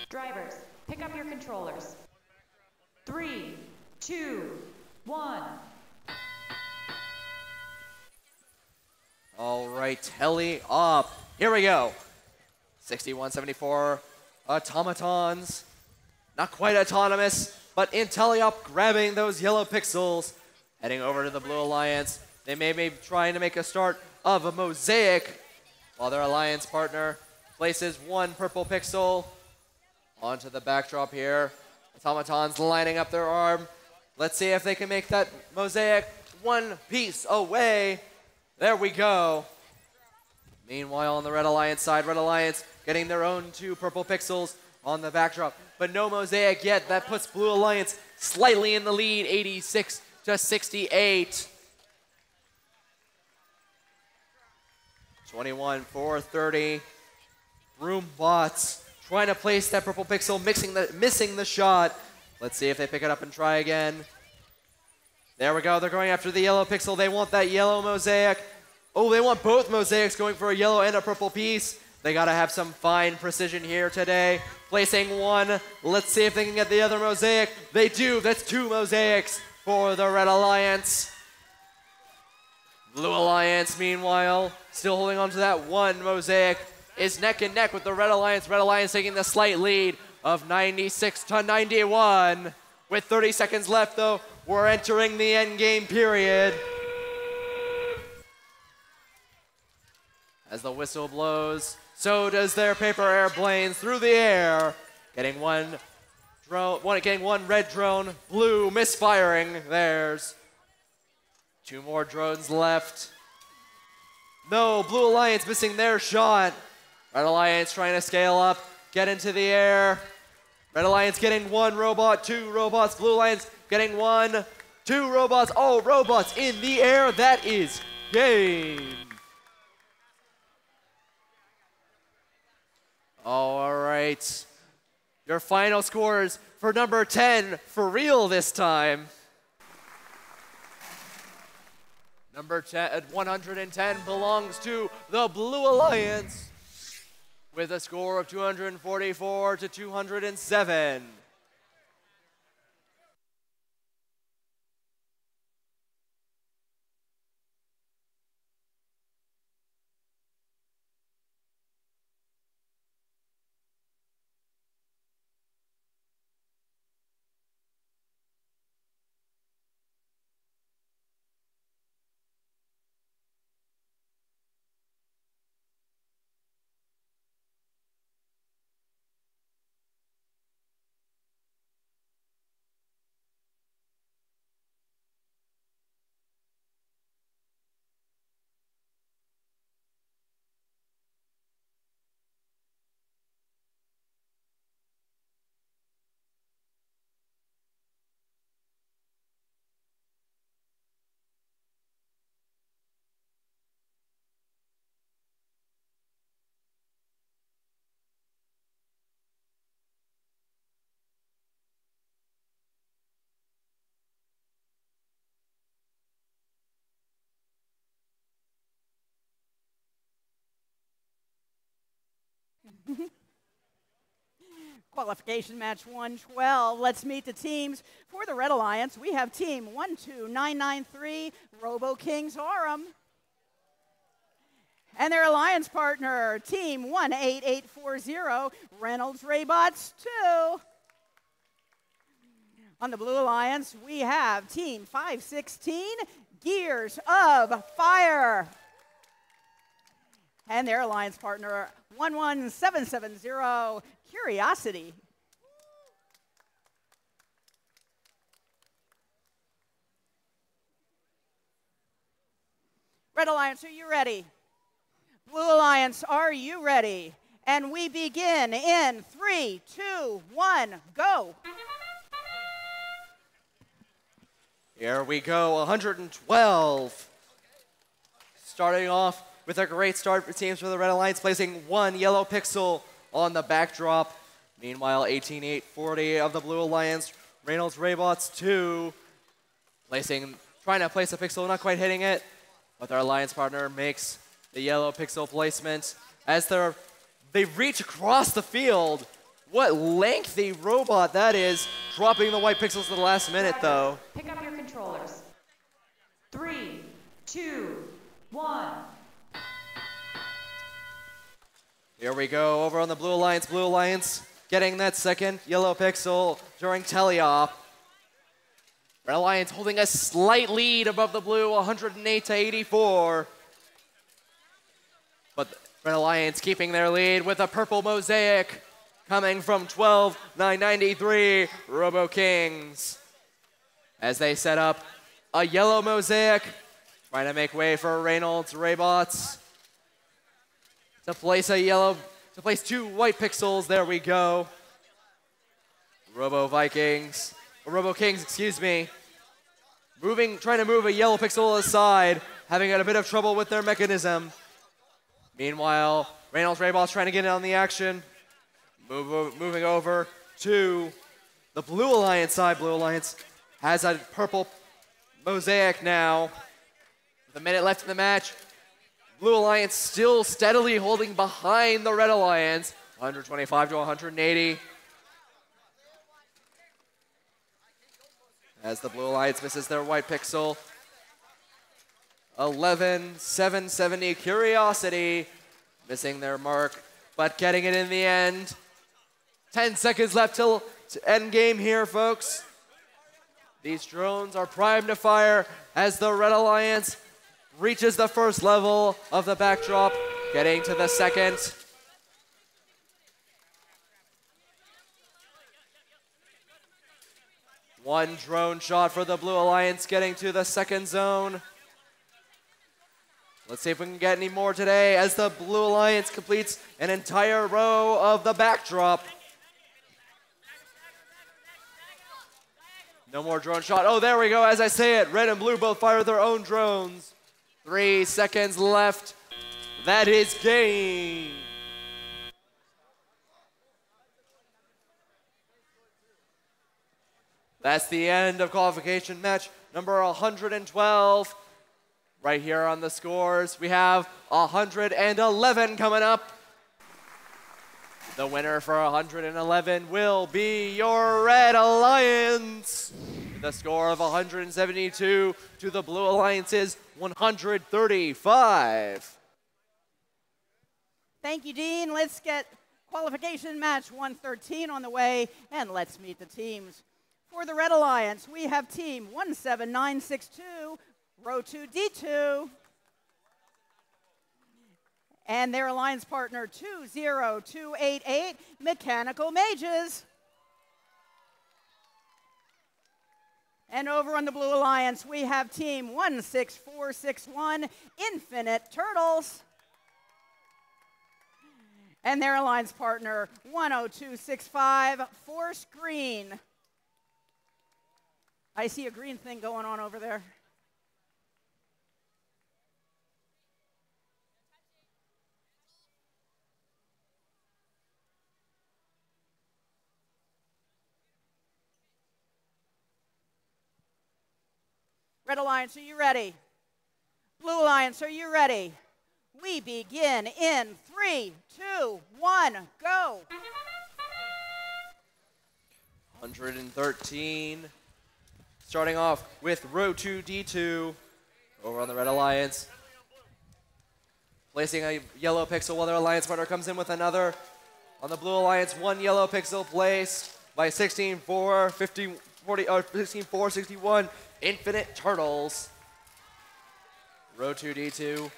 Speaker 3: Drivers, pick up your controllers. 3, 2, 1.
Speaker 5: All right, telly up. Here we go. 6174 automatons. Not quite autonomous, but in telly up, grabbing those yellow pixels. Heading over to the Blue Alliance. They may be trying to make a start of a mosaic while their alliance partner places 1 purple pixel onto the backdrop here. Automatons lining up their arm. Let's see if they can make that mosaic 1 piece away. There we go. Meanwhile, on the Red Alliance side, Red Alliance getting their own 2 purple pixels on the backdrop, but no mosaic yet. That puts Blue Alliance slightly in the lead, 86 to 68. 21-4-30. Broombots trying to place that purple pixel, missing the shot. Let's see if they pick it up and try again. There we go. They're going after the yellow pixel. They want that yellow mosaic. Oh, they want both mosaics, going for a yellow and a purple piece. They got to have some fine precision here today. Placing 1. Let's see if they can get the other mosaic. They do. That's 2 mosaics for the Red Alliance. Blue Alliance, meanwhile, still holding on to that 1 mosaic, is neck and neck with the Red Alliance. Red Alliance taking the slight lead of 96 to 91. With 30 seconds left, though, we're entering the end game period. As the whistle blows, so does their paper airplanes through the air. Getting one red drone, blue misfiring theirs. 2 more drones left. No, Blue Alliance missing their shot. Red Alliance trying to scale up, get into the air. Red Alliance getting 1 robot, 2 robots. Blue Alliance getting 1, 2 robots. All robots in the air. That is game. All right. Your final scores for number 10, for real this time. Number 10, 110 belongs to the Blue Alliance with a score of 244 to 207.
Speaker 4: Qualification match 112. Let's meet the teams. For the Red Alliance, we have team 12993, Robo Kings Harem. And their alliance partner, team 18840, Reynolds Raybots 2. On the Blue Alliance, we have team 516, Gears of Fire. And their alliance partner, 11770, Curiosity. Red Alliance, are you ready? Blue Alliance, are you ready? And we begin in 3, 2, 1, go.
Speaker 5: Here we go, 112. starting off with a great start for teams for the Red Alliance, placing 1 yellow pixel on the backdrop. Meanwhile, 18-8-40 of the Blue Alliance, Reynolds Raybots 2, trying to place a pixel, not quite hitting it, but their alliance partner makes the yellow pixel placement as they reach across the field. What lengthy robot that is, dropping the white pixels at the last minute though.
Speaker 3: Pick up your controllers. 3, 2, 1.
Speaker 5: Here we go, over on the Blue Alliance. Blue Alliance getting that second yellow pixel during teleop. Red Alliance holding a slight lead above the Blue, 108-84. But Red Alliance keeping their lead with a purple mosaic coming from 12-993 Robo Kings. As they set up a yellow mosaic, trying to make way for Reynolds Raybots to place 2 white pixels. There we go. Robo Kings, excuse me. Trying to move a yellow pixel aside, having had a bit of trouble with their mechanism. Meanwhile, Reynolds Raybots trying to get in on the action. Moving over to the Blue Alliance side. Blue Alliance has a purple mosaic now. With a minute left in the match, Blue Alliance still steadily holding behind the Red Alliance, 125-180. As the Blue Alliance misses their white pixel. 11-770 Curiosity missing their mark, but getting it in the end. 10 seconds left till end game here, folks. These drones are primed to fire as the Red Alliance reaches the first level of the backdrop, getting to the second. One drone shot for the Blue Alliance getting to the second zone. Let's see if we can get any more today as the Blue Alliance completes an entire row of the backdrop. No more drone shot. Oh, there we go. As I say it, red and blue both fire their own drones. 3 seconds left. That is game. That's the end of qualification match number 112. Right here on the scores, we have 111 coming up. The winner for 111 will be your Red Alliance. The score of 172 to the Blue Alliance's 135.
Speaker 4: Thank you, Dean. Let's get qualification match 113 on the way, and let's meet the teams. For the Red Alliance, we have team 17962, row 2D2. And their alliance partner 20288, Mechanical Mages. And over on the Blue Alliance, we have team 16461, Infinite Turtles. And their alliance partner 10265, Force Green. I see a green thing going on over there. Red Alliance, are you ready? Blue Alliance, are you ready? We begin in 3, 2, 1, go.
Speaker 5: 113. Starting off with row 2D2 over on the Red Alliance. Placing a yellow pixel while their alliance partner comes in with another. On the Blue Alliance, 1 yellow pixel placed by 16-4-61 Infinite Turtles. Row 2D2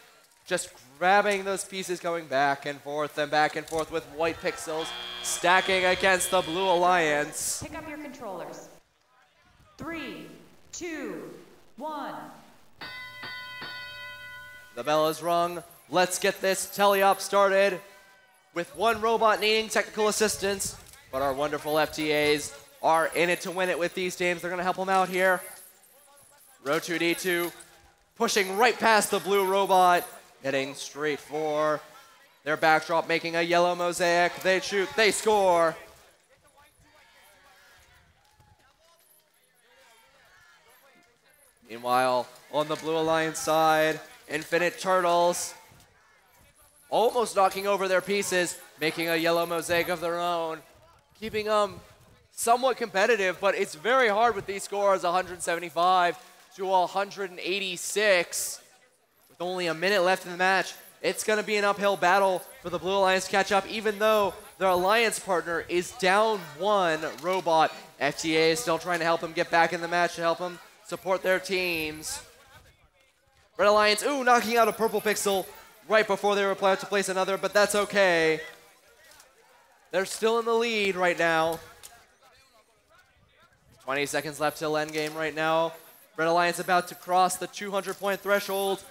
Speaker 5: just grabbing those pieces, going back and forth with white pixels stacking against the Blue Alliance.
Speaker 3: Pick up your controllers. 3, 2, 1.
Speaker 5: The bell is rung. Let's get this teleop started with one robot needing technical assistance, but our wonderful FTAs are in it to win it with these teams. They're going to help them out here. Row 2D2 pushing right past the blue robot, heading straight for their backdrop, making a yellow mosaic. They shoot, they score. Meanwhile, on the Blue Alliance side, Infinite Turtles almost knocking over their pieces, making a yellow mosaic of their own, keeping them somewhat competitive, but it's very hard with these scores, 175 to 186. With only a minute left in the match, it's going to be an uphill battle for the Blue Alliance to catch up, even though their alliance partner is down one robot. FTA is still trying to help them get back in the match, to help them support their teams. Red Alliance, ooh, knocking out a purple pixel right before they were about to place another, but that's okay. They're still in the lead right now. 20 seconds left till endgame right now. Red Alliance about to cross the 200-point threshold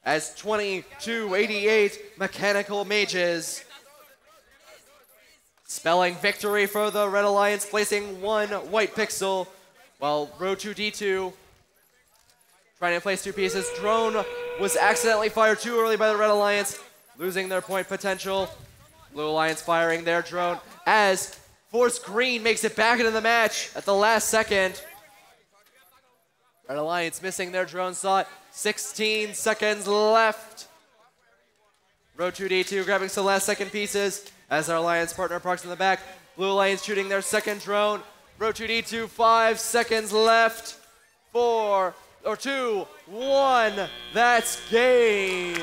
Speaker 5: as 2288 Mechanical Mages spelling victory for the Red Alliance, placing one white pixel, while Row 2D2 trying to place two pieces. Drone was accidentally fired too early by the Red Alliance, losing their point potential. Blue Alliance firing their drone as Force Green makes it back into the match at the last second. Red Alliance missing their drone slot. 16 seconds left. Row 2D2 grabbing some last second pieces as our Alliance partner parks in the back. Blue Alliance shooting their second drone. Row 2D2, 5 seconds left. 4, 2, 1. That's game.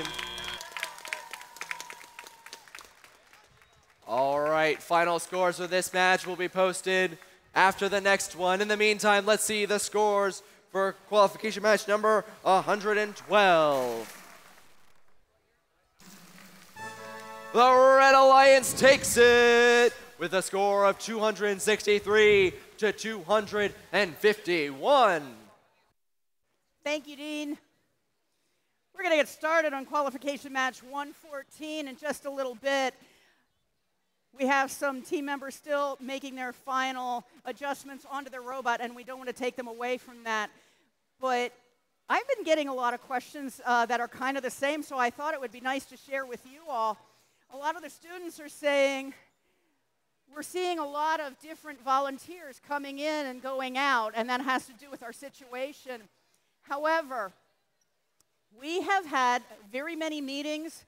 Speaker 5: All right, final scores for this match will be posted after the next one. In the meantime, let's see the scores for qualification match number 112. The Red Alliance takes it with a score of 263 to 251.
Speaker 4: Thank you, Dean. We're going to get started on qualification match 114 in just a little bit. We have some team members still making their final adjustments onto their robot, and we don't want to take them away from that. But I've been getting a lot of questions that are kind of the same, so I thought it would be nice to share with you all. A lot of the students are saying, we're seeing a lot of different volunteers coming in and going out, and that has to do with our situation. However, we have had very many meetings.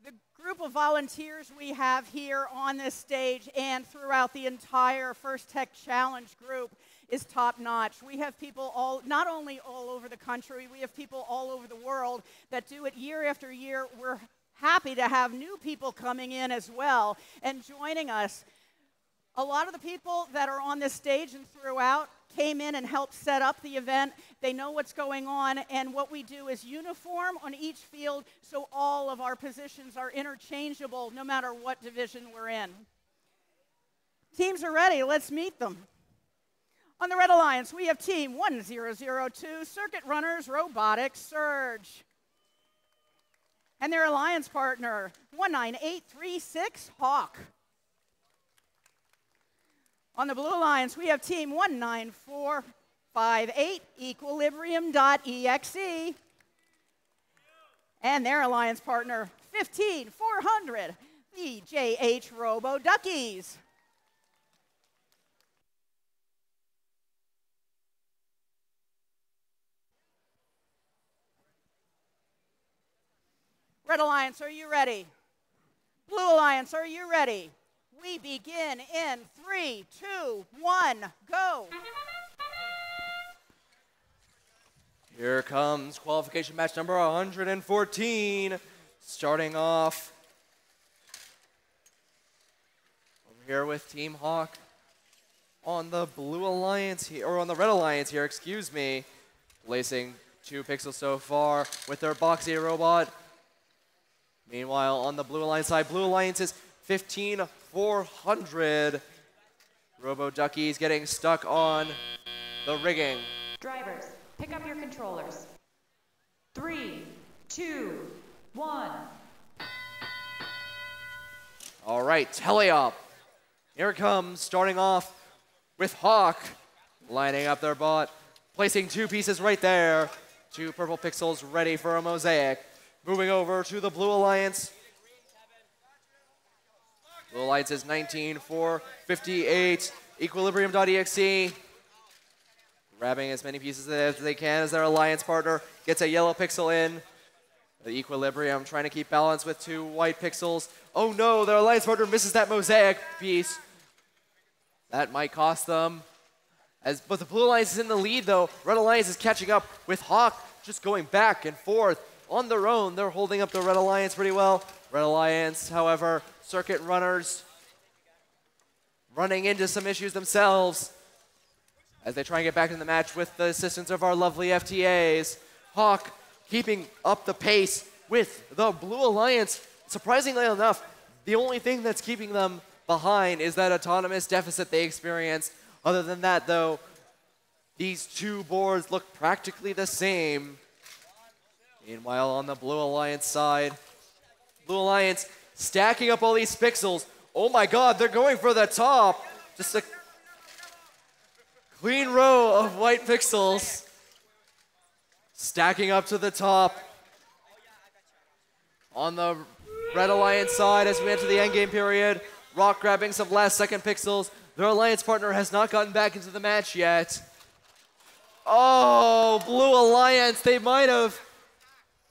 Speaker 4: The group of volunteers we have here on this stage and throughout the entire First Tech Challenge group is top-notch. We have people not only all over the country, we have people all over the world that do it year after year. We're happy to have new people coming in as well and joining us. A lot of the people that are on this stage and throughout came in and helped set up the event. They know what's going on, and what we do is uniform on each field so all of our positions are interchangeable no matter what division we're in. Teams are ready. Let's meet them. On the Red Alliance, we have Team 1002, Circuit Runners Robotics Surge. And their alliance partner, 19836 Hawk. On the Blue Alliance, we have Team 19458 Equilibrium.exe. And their alliance partner, 15400, the JH Robo Duckies. Red Alliance, are you ready? Blue Alliance, are you ready? We begin in 3, 2, 1, go.
Speaker 5: Here comes qualification match number 114. Starting off over here with Team Hawk on the Blue Alliance here, or on the Red Alliance here, excuse me. Placing 2 pixels so far with their Boxy robot. Meanwhile, on the Blue Alliance side, Blue Alliance is 15400. Robo Duckies getting stuck on the rigging.
Speaker 3: Drivers, pick up your controllers. 3, 2, 1.
Speaker 5: All right, Teleop. Here it comes, starting off with Hawk, lining up their bot, placing 2 pieces right there Two purple pixels ready for a mosaic. Moving over to the Blue Alliance. Blue Alliance is 19-4-58. Equilibrium.exe. Grabbing as many pieces as they can as their alliance partner gets a yellow pixel in. The Equilibrium trying to keep balance with two white pixels. Oh no, their alliance partner misses that mosaic piece. That might cost them. But the Blue Alliance is in the lead though. Red Alliance is catching up with Hawk, just going back and forth on their own. They're holding up the Red Alliance pretty well. Red Alliance, however, circuit runners running into some issues themselves as they try and get back in the match with the assistance of our lovely FTAs. Hawk keeping up the pace with the Blue Alliance. Surprisingly enough, the only thing that's keeping them behind is that autonomous deficit they experienced. Other than that, though, these two boards look practically the same. Meanwhile, on the Blue Alliance side, Blue Alliance stacking up all these pixels. Oh my god, they're going for the top. Just a clean row of white pixels stacking up to the top. On the Red Alliance side, as we enter the endgame period, Rock grabbing some last second pixels. Their alliance partner has not gotten back into the match yet. Oh, Blue Alliance, they might have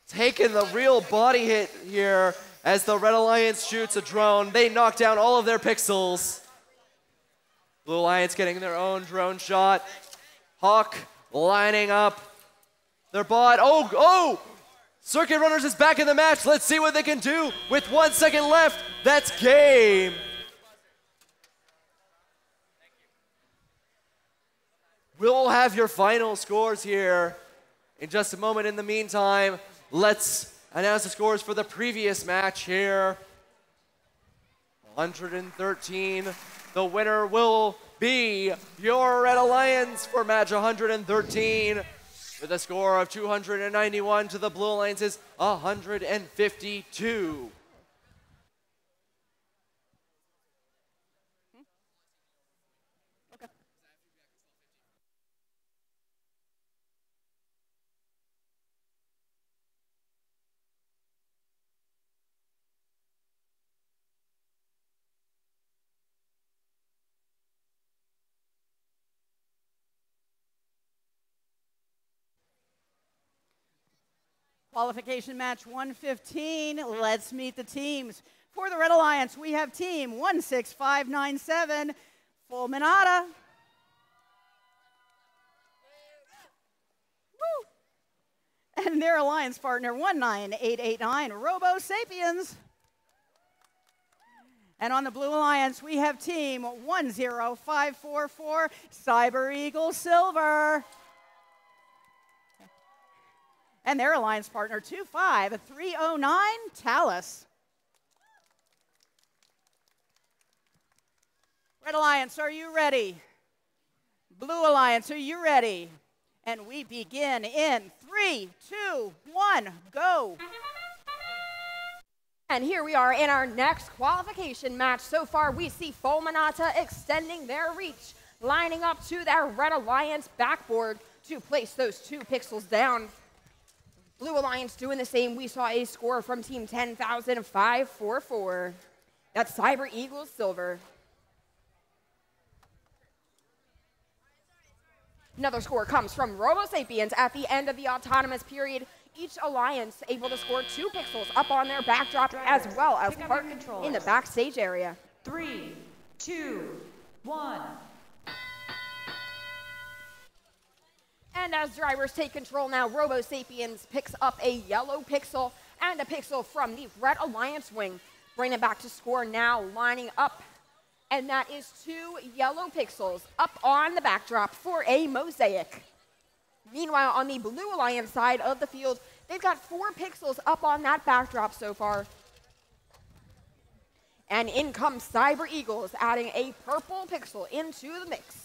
Speaker 5: taken the real body hit here as the Red Alliance shoots a drone. They knock down all of their pixels. Blue Alliance getting their own drone shot. Hawk lining up their bot. Oh! Circuit Runners is back in the match. Let's see what they can do with 1 second left. That's game. We'll have your final scores here in just a moment. In the meantime, let's announce the scores for the previous match here. 113. The winner will be your Red Alliance for match 113 with a score of 291 to the Blue Alliance's 152.
Speaker 4: Qualification match 115. Let's meet the teams. For the Red Alliance, we have team 16597, Fulminata. Woo! And their alliance partner 19889, Robo Sapiens. And on the Blue Alliance, we have team 10544, Cyber Eagle Silver. And their alliance partner, 25309, Talus. Red Alliance, are you ready? Blue Alliance, are you ready? And we begin in 3, 2, 1, go.
Speaker 2: And here we are in our next qualification match. So far, we see Fulminata extending their reach, lining up to their Red Alliance backboard to place those 2 pixels down. Blue Alliance doing the same. We saw a score from Team 10,544. That's Cyber Eagles Silver. Another score comes from Robo Sapiens at the end of the autonomous period. Each alliance able to score 2 pixels up on their backdrop as well as part in the backstage area.
Speaker 3: 3, 2, 1.
Speaker 2: And as drivers take control now, Robo Sapiens picks up a yellow pixel and a pixel from the Red Alliance wing. Bring it back to score now, lining up. And that is 2 yellow pixels up on the backdrop for a mosaic. Meanwhile, on the Blue Alliance side of the field, they've got 4 pixels up on that backdrop so far. And in comes Cyber Eagles, adding a purple pixel into the mix.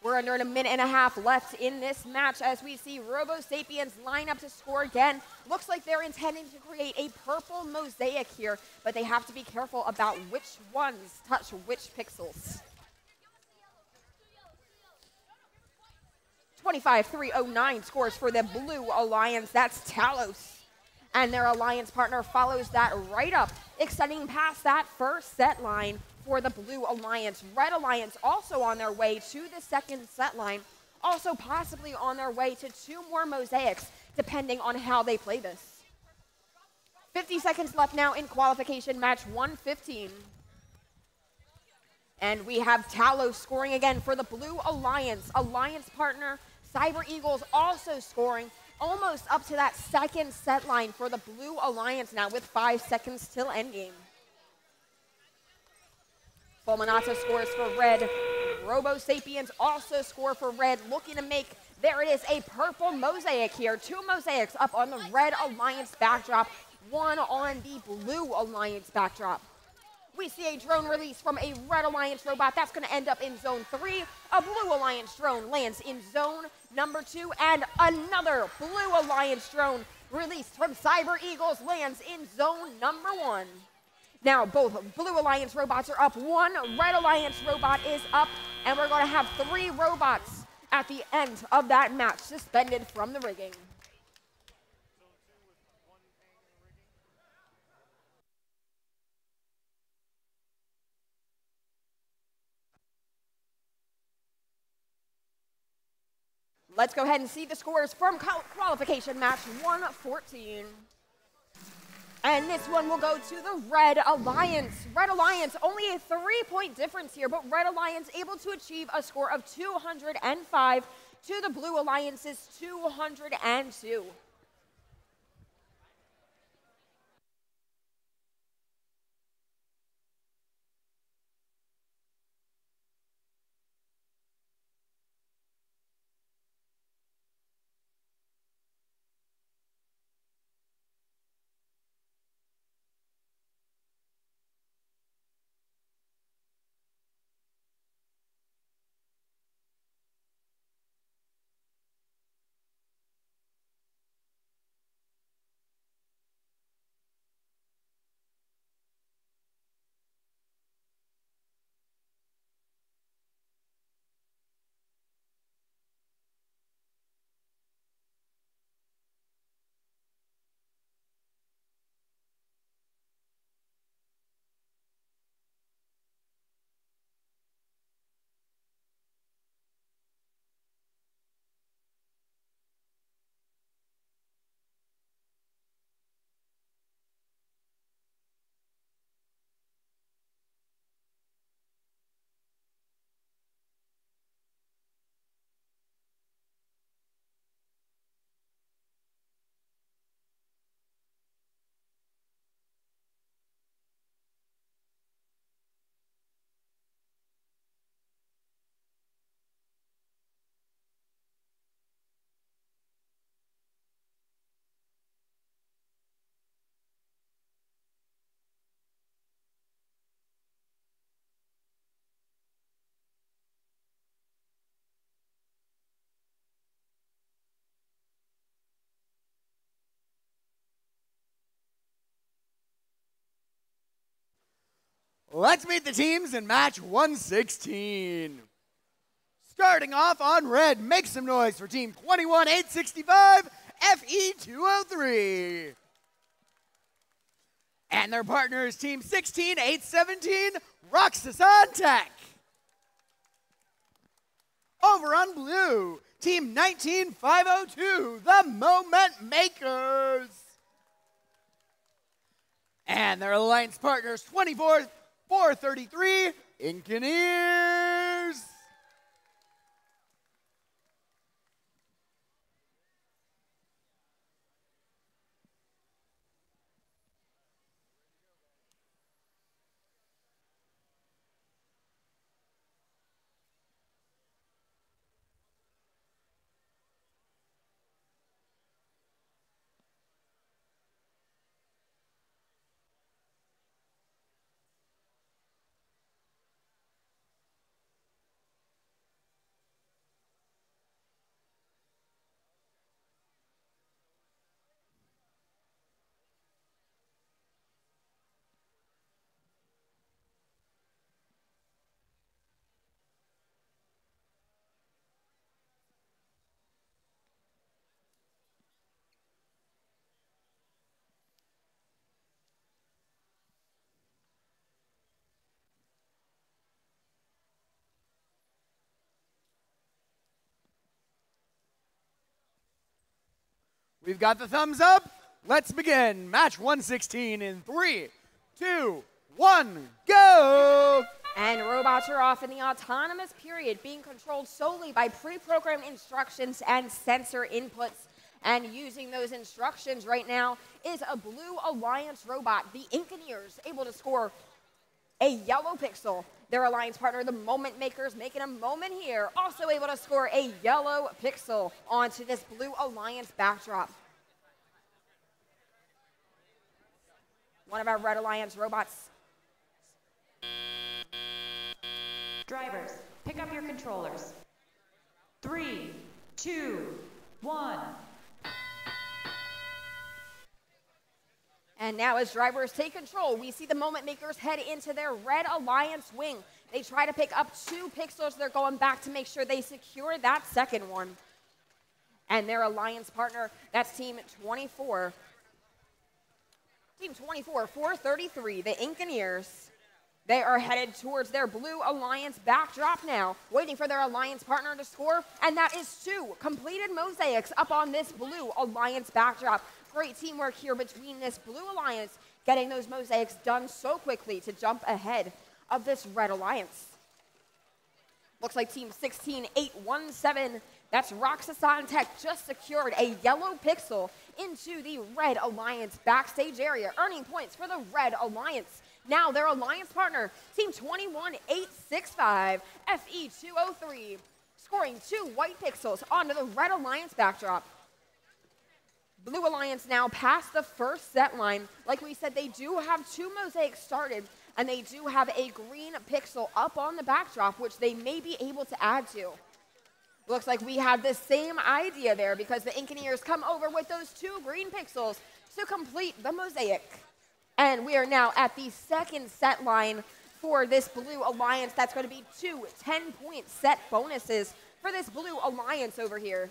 Speaker 2: We're under 1.5 minutes left in this match as we see Robo Sapiens line up to score again. Looks like they're intending to create a purple mosaic here, but they have to be careful about which ones touch which pixels. 25-309 scores for the Blue Alliance. That's Talos. And their alliance partner follows that right up, extending past that first set line for the Blue Alliance. Red Alliance also on their way to the second set line, also possibly on their way to 2 more mosaics, depending on how they play this. 50 seconds left now in qualification match 115. And we have Talos scoring again for the Blue Alliance. Alliance partner Cyber Eagles also scoring, almost up to that second set line for the Blue Alliance now with 5 seconds till endgame. Fulminata scores for red. Robo Sapiens also score for red, looking to make, there it is, a purple mosaic here. 2 mosaics up on the Red Alliance backdrop, 1 on the Blue Alliance backdrop. We see a drone release from a Red Alliance robot. That's going to end up in zone 3. A Blue Alliance drone lands in zone number 2. And another Blue Alliance drone released from Cyber Eagles lands in zone number 1. Now, both Blue Alliance robots are up. 1 Red Alliance robot is up. And we're going to have 3 robots at the end of that match suspended from the rigging. Let's go ahead and see the scores from qualification match 114. And this one will go to the Red Alliance. Red Alliance, only a 3-point difference here, but Red Alliance able to achieve a score of 205 to the Blue Alliance's 202.
Speaker 1: Let's meet the teams in match 116. Starting off on red, make some noise for team 21865 FE203. And their partners, team 16817 Roxasan Tech. Over on blue, team 19502, the Moment Makers. And their alliance partners, 24433 Engineers. We've got the thumbs up. Let's begin match 116 in 3, 2, 1, go!
Speaker 2: And robots are off in the autonomous period, being controlled solely by pre-programmed instructions and sensor inputs. And using those instructions right now is a Blue Alliance robot, the Engineers, able to score a yellow pixel. Their alliance partner, the Moment Makers, making a moment here, also able to score a yellow pixel onto this Blue Alliance backdrop. One of our Red Alliance robots.
Speaker 3: Drivers, pick up your controllers. 3, 2, 1.
Speaker 2: And now as drivers take control, we see the Moment Makers head into their Red Alliance wing. They try to pick up 2 pixels. They're going back to make sure they secure that second one. And their alliance partner, that's Team 24. Team 24, 433, the Engineers. They are headed towards their Blue Alliance backdrop now, waiting for their alliance partner to score, and that is 2 completed mosaics up on this Blue Alliance backdrop. Great teamwork here between this Blue Alliance, getting those mosaics done so quickly to jump ahead of this Red Alliance. Looks like Team 16817, that's Roxasan Tech, just secured a yellow pixel into the Red Alliance backstage area, earning points for the Red Alliance. Now their alliance partner, Team 21865, FE203, scoring 2 white pixels onto the Red Alliance backdrop. Blue Alliance now past the first set line. Like we said, they do have 2 mosaics started, and they do have a green pixel up on the backdrop, which they may be able to add to. Looks like we have the same idea there because the Engineers come over with those 2 green pixels to complete the mosaic. And we are now at the second set line for this Blue Alliance. That's going to be 2 10-point set bonuses for this Blue Alliance over here.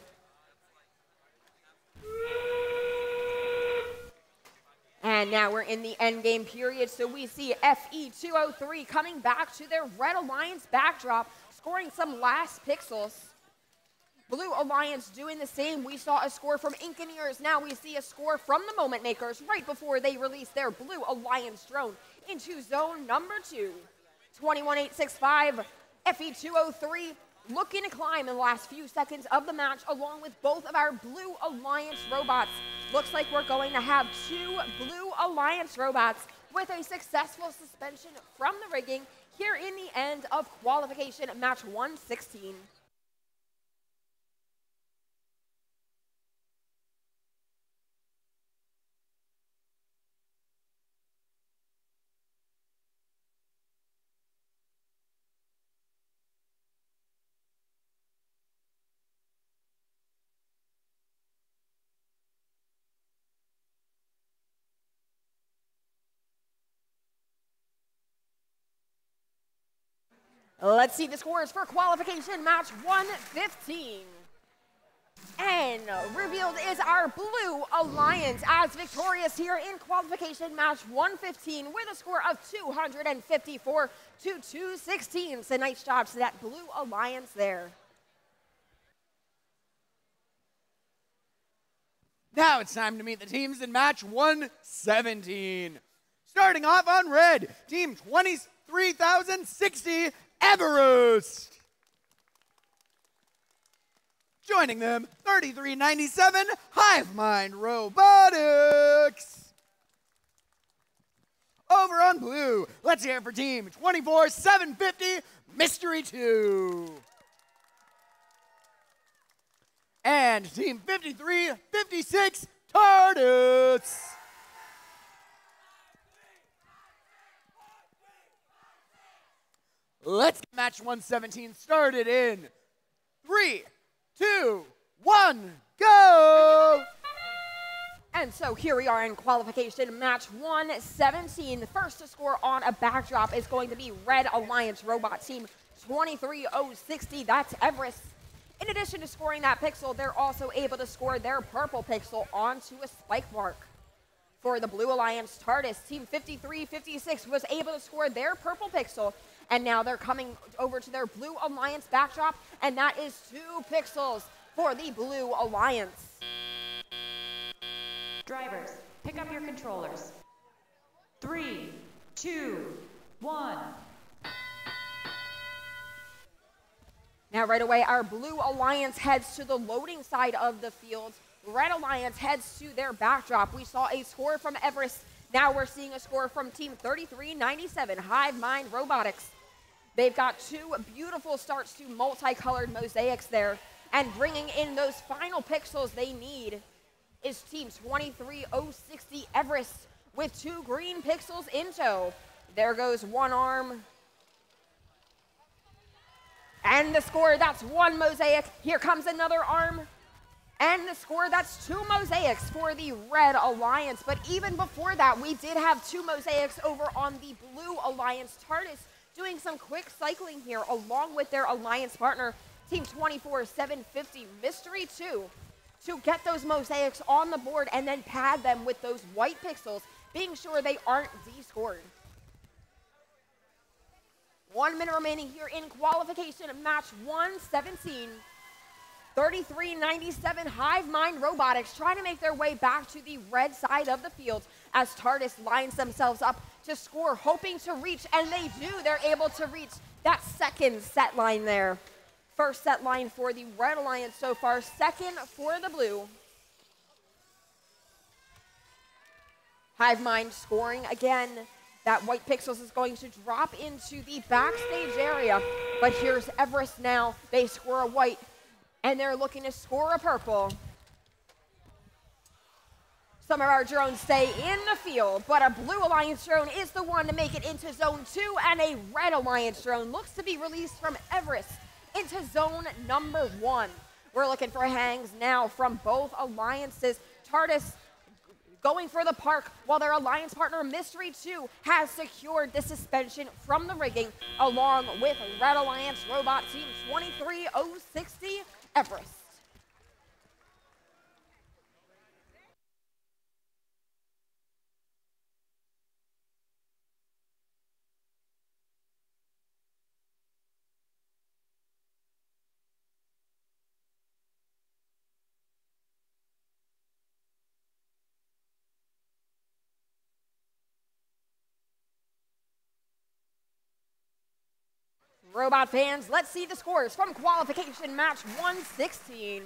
Speaker 2: And now we're in the endgame period, so we see FE203 coming back to their Red Alliance backdrop, scoring some last pixels. Blue Alliance doing the same. We saw a score from Engineers. Now we see a score from the Moment Makers right before they release their Blue Alliance drone into zone number 2. 21865, FE203 looking to climb in the last few seconds of the match along with both of our Blue Alliance robots. Looks like we're going to have 2 Blue Alliance robots with a successful suspension from the rigging here in the end of qualification match 116. Let's see the scores for qualification match 115. And revealed is our Blue Alliance as victorious here in qualification match 115 with a score of 254 to 216. So nice job to that Blue Alliance there.
Speaker 1: Now it's time to meet the teams in match 117. Starting off on red, Team 23060, Everest. Joining them, 3397, Hive Mind Robotics. Over on blue, let's hear it for Team 24750, Mystery 2. And Team 5356, TARDIS. Let's get match 117 started in 3, 2, 1, go!
Speaker 2: And so here we are in qualification match 117. The first to score on a backdrop is going to be Red Alliance Robot Team 23060. That's Everest. In addition to scoring that pixel, they're also able to score their purple pixel onto a spike mark. For the Blue Alliance TARDIS, Team 5356 was able to score their purple pixel, and now they're coming over to their Blue Alliance backdrop, and that is 2 pixels for the Blue Alliance.
Speaker 3: Drivers, pick up your controllers. 3, 2, 1.
Speaker 2: Now right away, our Blue Alliance heads to the loading side of the field. Red Alliance heads to their backdrop. We saw a score from Everest. Now we're seeing a score from Team 3397, Hive Mind Robotics. They've got two beautiful starts to multicolored mosaics there. And bringing in those final pixels they need is Team 23060 Everest with two green pixels in tow. There goes one arm. And the score, that's one mosaic. Here comes another arm. And the score, that's two mosaics for the Red Alliance. But even before that, we did have two mosaics over on the Blue Alliance. TARDIS doing some quick cycling here along with their alliance partner, Team 24750 Mystery 2, to get those mosaics on the board and then pad them with those white pixels, being sure they aren't descored. 1 minute remaining here in qualification of match 117. 3397 Hive Mind Robotics trying to make their way back to the red side of the field as TARDIS lines themselves up to score, hoping to reach, and they do. They're able to reach that second set line there. First set line for the Red Alliance so far, second for the Blue. Hive Mind scoring again. That white pixels is going to drop into the backstage area. But here's Everest now. They score a white, and they're looking to score a purple. Some of our drones stay in the field, but a Blue Alliance drone is the one to make it into Zone 2, and a Red Alliance drone looks to be released from Everest into Zone number 1. We're looking for hangs now from both alliances. TARDIS going for the park, while their alliance partner Mystery 2 has secured the suspension from the rigging, along with Red Alliance Robot Team 23060 Everest. Robot fans, let's see the scores from qualification match 116.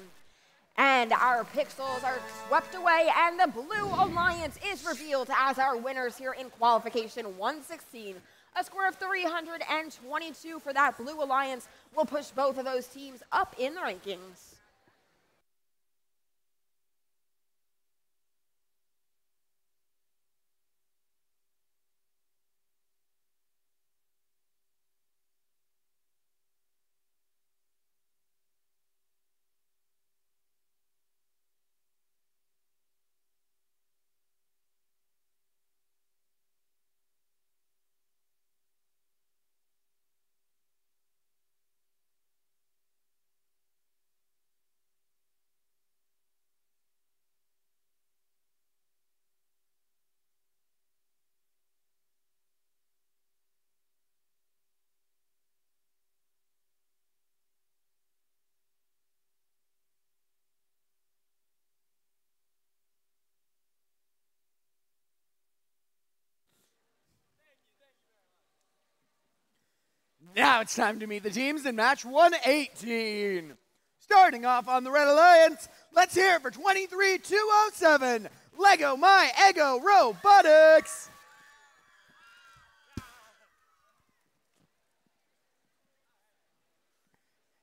Speaker 2: And our pixels are swept away, and the Blue Alliance is revealed as our winners here in qualification 116. A score of 322 for that Blue Alliance will push both of those teams up in the rankings.
Speaker 1: Now it's time to meet the teams in match 118. Starting off on the Red Alliance, let's hear it for 23207, Lego My Ego Robotics.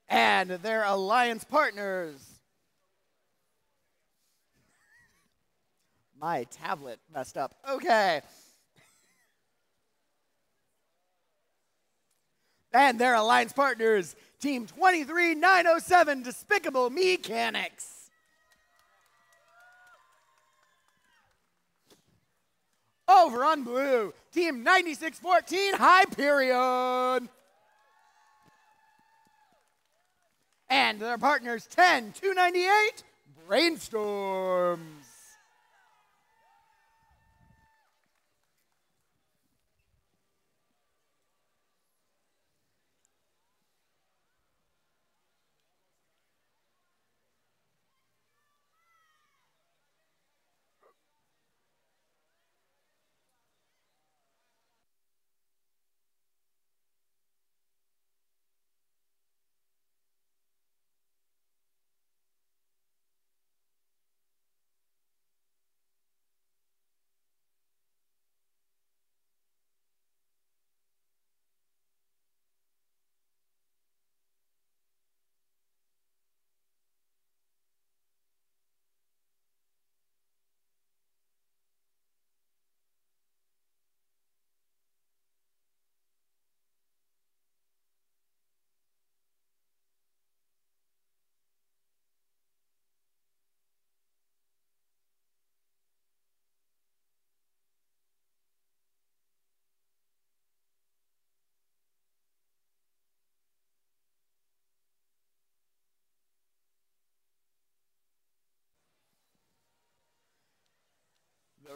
Speaker 1: And their alliance partners. My tablet messed up. Okay. And their alliance partners, Team 23907, Despicable Mechanics. Over on Blue, Team 9614, Hyperion. And their partners, 10298, Brainstorms.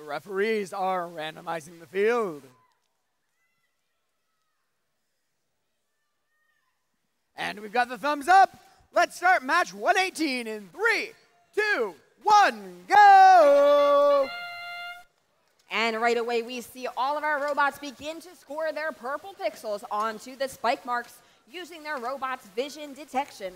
Speaker 1: referees are randomizing the field. And we've got the thumbs up. Let's start match 118 in 3, 2, 1, go!
Speaker 2: And right away, we see all of our robots begin to score their purple pixels onto the spike marks using their robot's vision detection.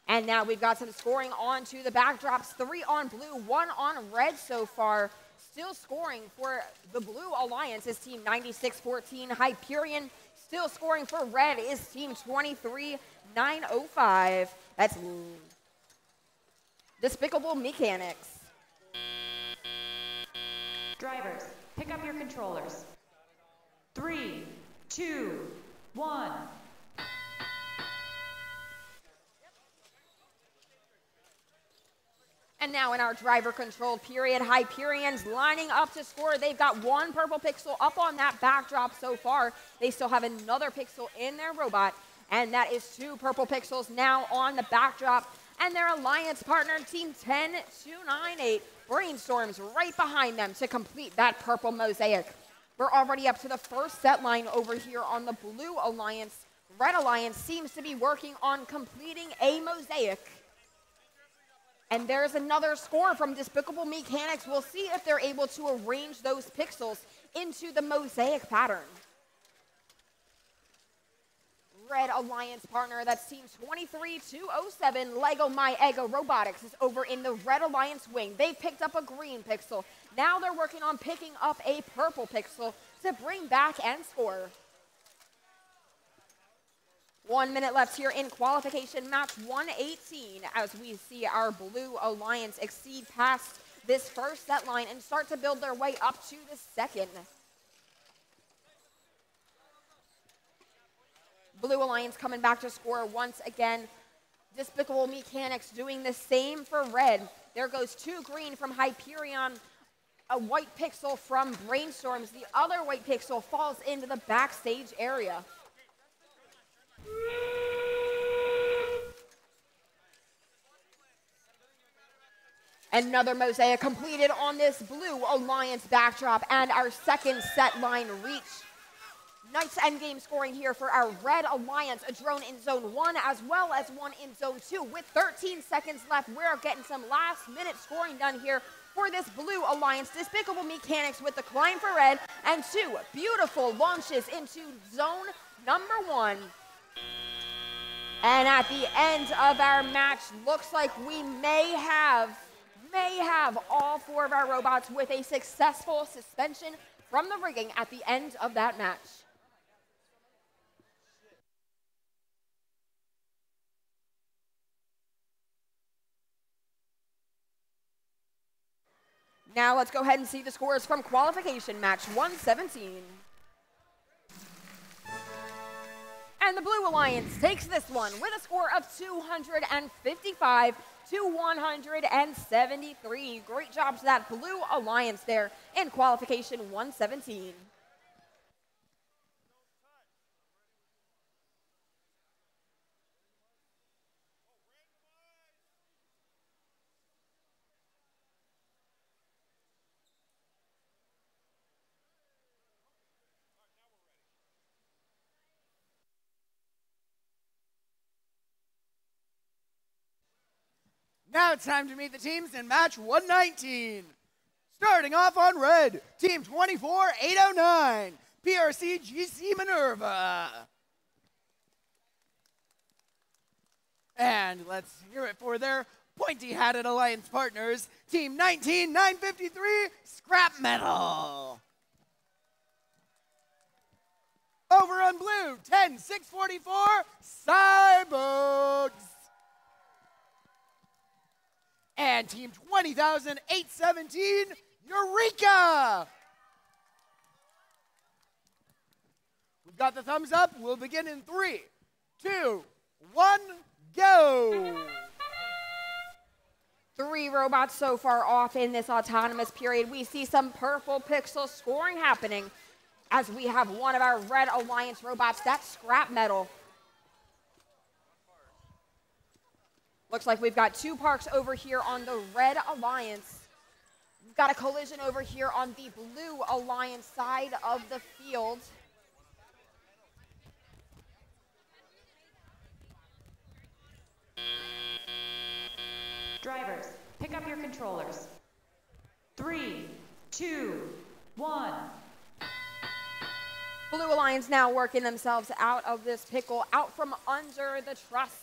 Speaker 2: And now we've got some scoring onto the backdrops. 3 on blue, 1 on red so far. Still scoring for the Blue Alliance is Team 9614 Hyperion. Still scoring for red is Team 23905. That's Despicable Mechanics.
Speaker 3: Drivers, pick up your controllers. 3, 2, 1.
Speaker 2: And now in our driver-controlled period, Hyperion's lining up to score. They've got 1 purple pixel up on that backdrop so far. They still have another pixel in their robot, and that is 2 purple pixels now on the backdrop. And their alliance partner, Team 10298, brainstorms right behind them to complete that purple mosaic. We're already up to the first set line over here on the Blue Alliance. Red Alliance seems to be working on completing a mosaic. And there's another score from Despicable Mechanics. We'll see if they're able to arrange those pixels into the mosaic pattern. Red Alliance partner, that's Team 23207, Lego My Ego Robotics, is over in the Red Alliance wing. They've picked up a green pixel. Now they're working on picking up a purple pixel to bring back and score. 1 minute left here in qualification match 118 as we see our Blue Alliance exceed past this first set line and start to build their way up to the second. Blue Alliance coming back to score once again. Despicable Mechanics doing the same for red. There goes 2 green from Hyperion, a white pixel from Brainstorms. The other white pixel falls into the backstage area. Another mosaic completed on this Blue Alliance backdrop and our second set line reach. Nice endgame scoring here for our Red Alliance, a drone in Zone 1 as well as one in Zone 2. With 13 seconds left, we're getting some last-minute scoring done here for this Blue Alliance. Despicable Mechanics with the climb for red and 2 beautiful launches into Zone number 1. And at the end of our match, looks like we may have all 4 of our robots with a successful suspension from the rigging at the end of that match. Now let's go ahead and see the scores from qualification match 117. And the Blue Alliance takes this one with a score of 255 to 173. Great job to that Blue Alliance there in qualification 117.
Speaker 1: Now it's time to meet the teams in match 119. Starting off on red, Team 24809, PRC GC Minerva. And let's hear it for their pointy-hatted alliance partners, Team 19953, Scrap Metal. Over on blue, 10644, Cyborgs. And Team 20817, Eureka! We've got the thumbs up. We'll begin in 3, 2, 1, go!
Speaker 2: 3 robots so far off in this autonomous period. We see some purple pixel scoring happening as we have one of our Red Alliance robots, that's Scrap Metal. Looks like we've got 2 parks over here on the Red Alliance. Got a collision over here on the Blue Alliance side of the field.
Speaker 3: Drivers, pick up your controllers. 3, 2, 1.
Speaker 2: Blue Alliance now working themselves out of this pickle, out from under the truss.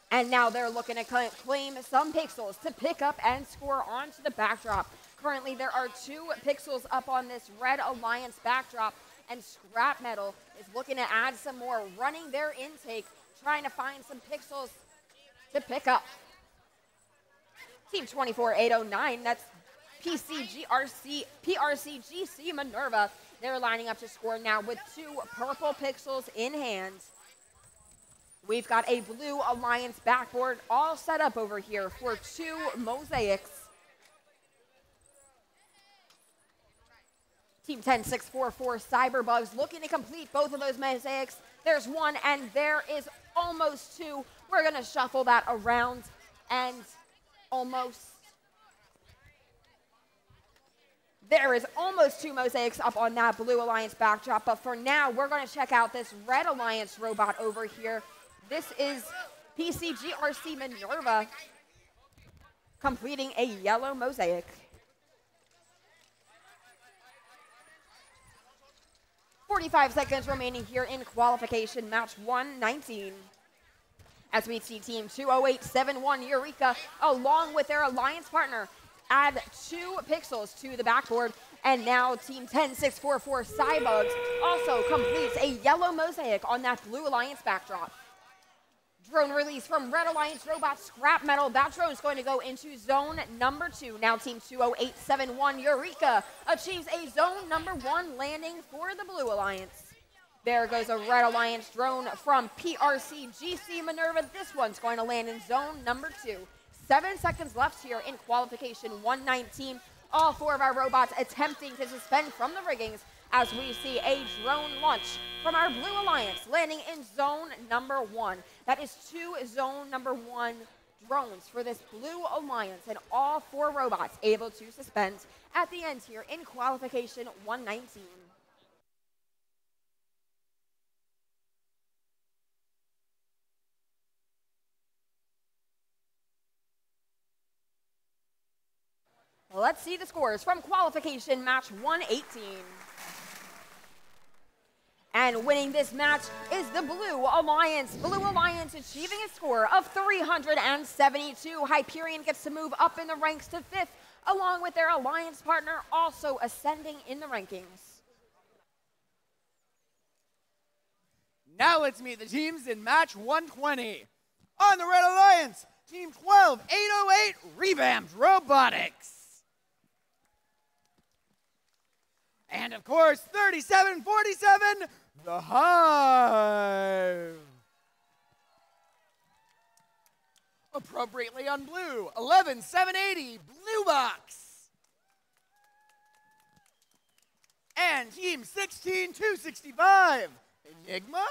Speaker 2: And now they're looking to claim some pixels to pick up and score onto the backdrop. Currently, there are 2 pixels up on this Red Alliance backdrop, and Scrap Metal is looking to add some more, running their intake, trying to find some pixels to pick up. Team 24809, that's PRCGC Minerva. They're lining up to score now with 2 purple pixels in hand. We've got a Blue Alliance backboard all set up over here for 2 mosaics. Team 10644 Cyberbugs looking to complete both of those mosaics. There's 1 and there is almost 2. We're going to shuffle that around and almost. There is almost 2 mosaics up on that Blue Alliance backdrop, but for now, we're going to check out this Red Alliance robot over here. This is PCGRC Minerva completing a yellow mosaic. "45 seconds remaining here in qualification match 119. As we see Team 20871 Eureka, along with their alliance partner, add 2 pixels to the backboard. And now Team 10644 Cybugs also completes a yellow mosaic on that Blue Alliance backdrop. Drone release from Red Alliance robot Scrap Metal. That drone is going to go into zone number 2. Now Team 20871 Eureka achieves a zone number 1 landing for the Blue Alliance. There goes a Red Alliance drone from PRCGC Minerva. This one's going to land in zone number 2. 7 seconds left here in qualification 119. All 4 of our robots attempting to suspend from the riggings as we see a drone launch from our Blue Alliance landing in zone number 1. That is 2 zone number 1 drones for this Blue Alliance, and all 4 robots able to suspend at the end here in qualification 119. Let's see the scores from qualification match 118. And winning this match is the Blue Alliance. Blue Alliance achieving a score of 372. Hyperion gets to move up in the ranks to 5th, along with their alliance partner also ascending in the rankings.
Speaker 1: Now let's meet the teams in match 120. On the Red Alliance, Team 12808 Revamped Robotics. And of course, 3747, The Hive. Appropriately on blue, 11780, Blue Box. And Team 16265, Enigma.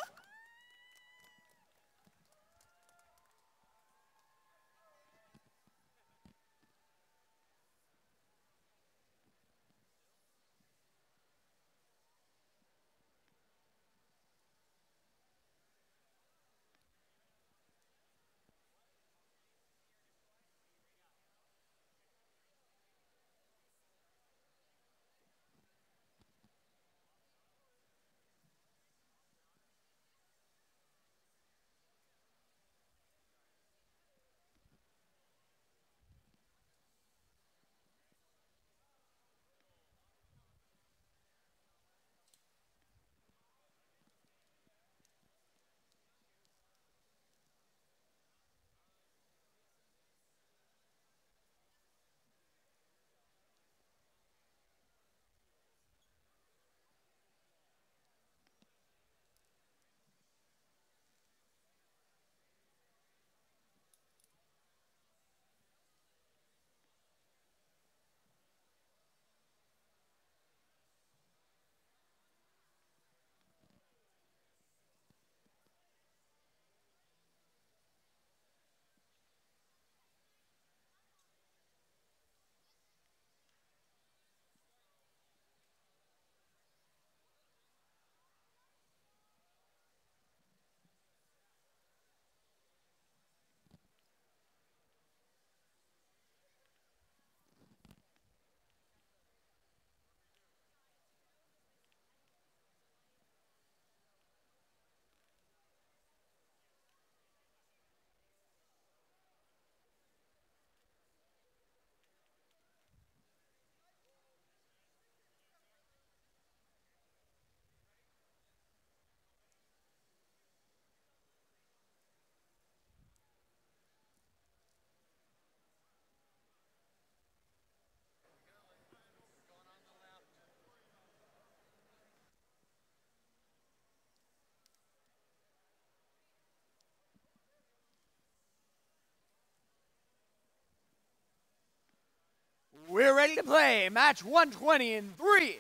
Speaker 1: ready to play match 120 in 3,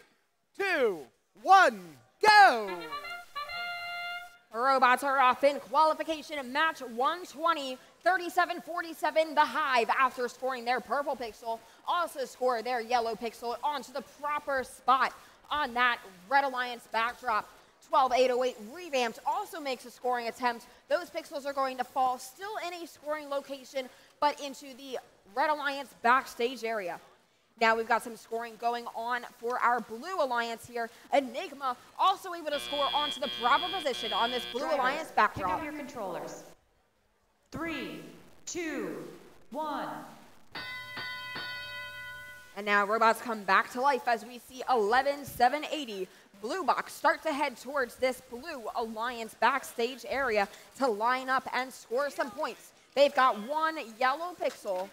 Speaker 1: 2, 1, go!
Speaker 2: Robots are off in qualification match 120, 37-47. The Hive, after scoring their purple pixel, also scored their yellow pixel onto the proper spot on that Red Alliance backdrop. 12-808 revamped also makes a scoring attempt. Those pixels are going to fall still in a scoring location, but into the Red Alliance backstage area. Now we've got some scoring going on for our Blue Alliance here. Enigma also able to score onto the proper position on this Blue Alliance
Speaker 3: Pick
Speaker 2: backdrop.
Speaker 3: up your controllers. 3, 2, 1.
Speaker 2: And now robots come back to life as we see 11-780. Blue Box start to head towards this Blue Alliance backstage area to line up and score some points. They've got one yellow pixel,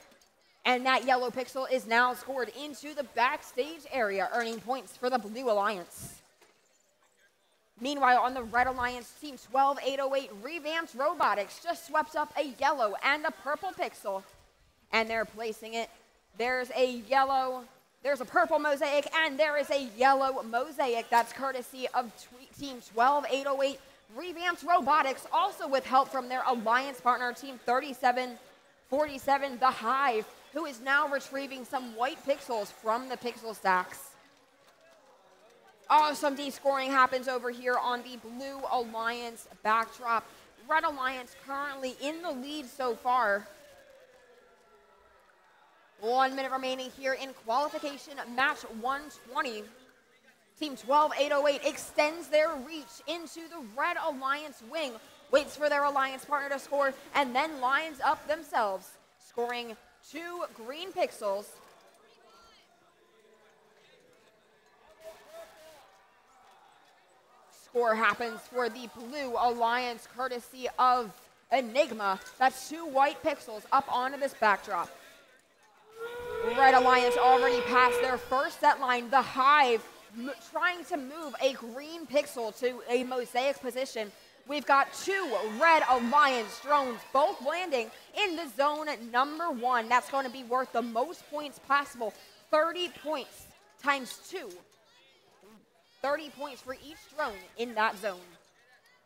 Speaker 2: and that yellow pixel is now scored into the backstage area, earning points for the Blue Alliance. Meanwhile, on the Red Alliance team, 12-808 revamped robotics just swept up a yellow and a purple pixel, and they're placing it. There's a purple mosaic, and there is a yellow mosaic. That's courtesy of team 12-808 revamped robotics, also with help from their alliance partner, team 37-47, The Hive, who is now retrieving some white pixels from the pixel stacks. Oh, some descoring happens over here on the Blue Alliance backdrop. Red Alliance currently in the lead so far. 1 minute remaining here in qualification match 120. Team 12-808 extends their reach into the Red Alliance wing, waits for their alliance partner to score, and then lines up themselves, scoring 2 green pixels. Score happens for the Blue Alliance courtesy of Enigma. That's 2 white pixels up onto this backdrop. Red Alliance already passed their first set line. The Hive trying to move a green pixel to a mosaic position. We've got 2 Red Alliance drones, both landing in the zone number 1. That's going to be worth the most points possible. 30 points times 2. 30 points for each drone in that zone.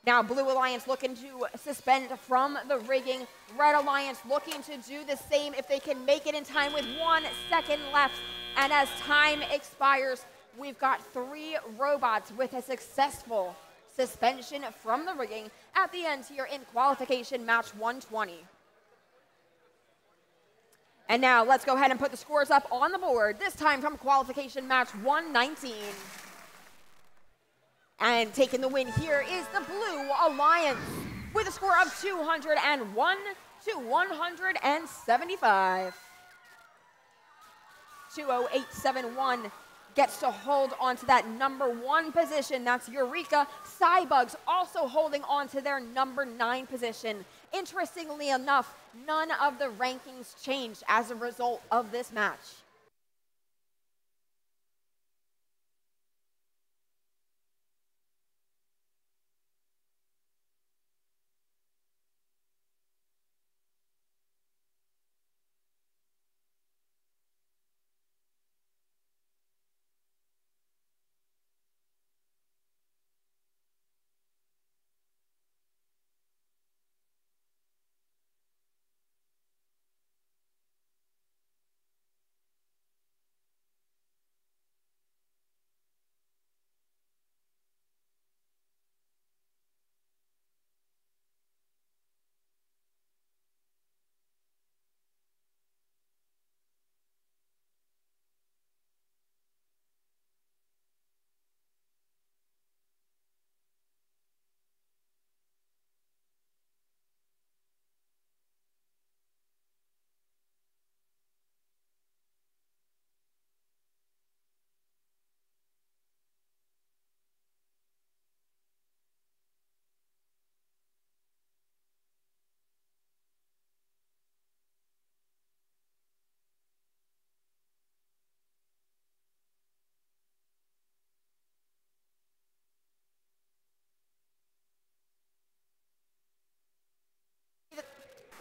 Speaker 2: Now, Blue Alliance looking to suspend from the rigging. Red Alliance looking to do the same if they can make it in time with 1 second left. And as time expires, we've got 3 robots with a successful suspension from the rigging at the end here in qualification match 120. And now let's go ahead and put the scores up on the board, this time from qualification match 119. And taking the win here is the Blue Alliance with a score of 201-175. 20871 gets to hold onto that number 1 position. That's Eureka. Cybugs also holding on to their number 9 position. Interestingly enough, none of the rankings changed as a result of this match.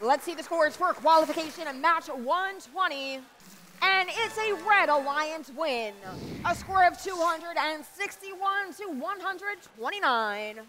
Speaker 2: Let's see the scores for qualification and match 120. And it's a Red Alliance win. A score of 261 to 129.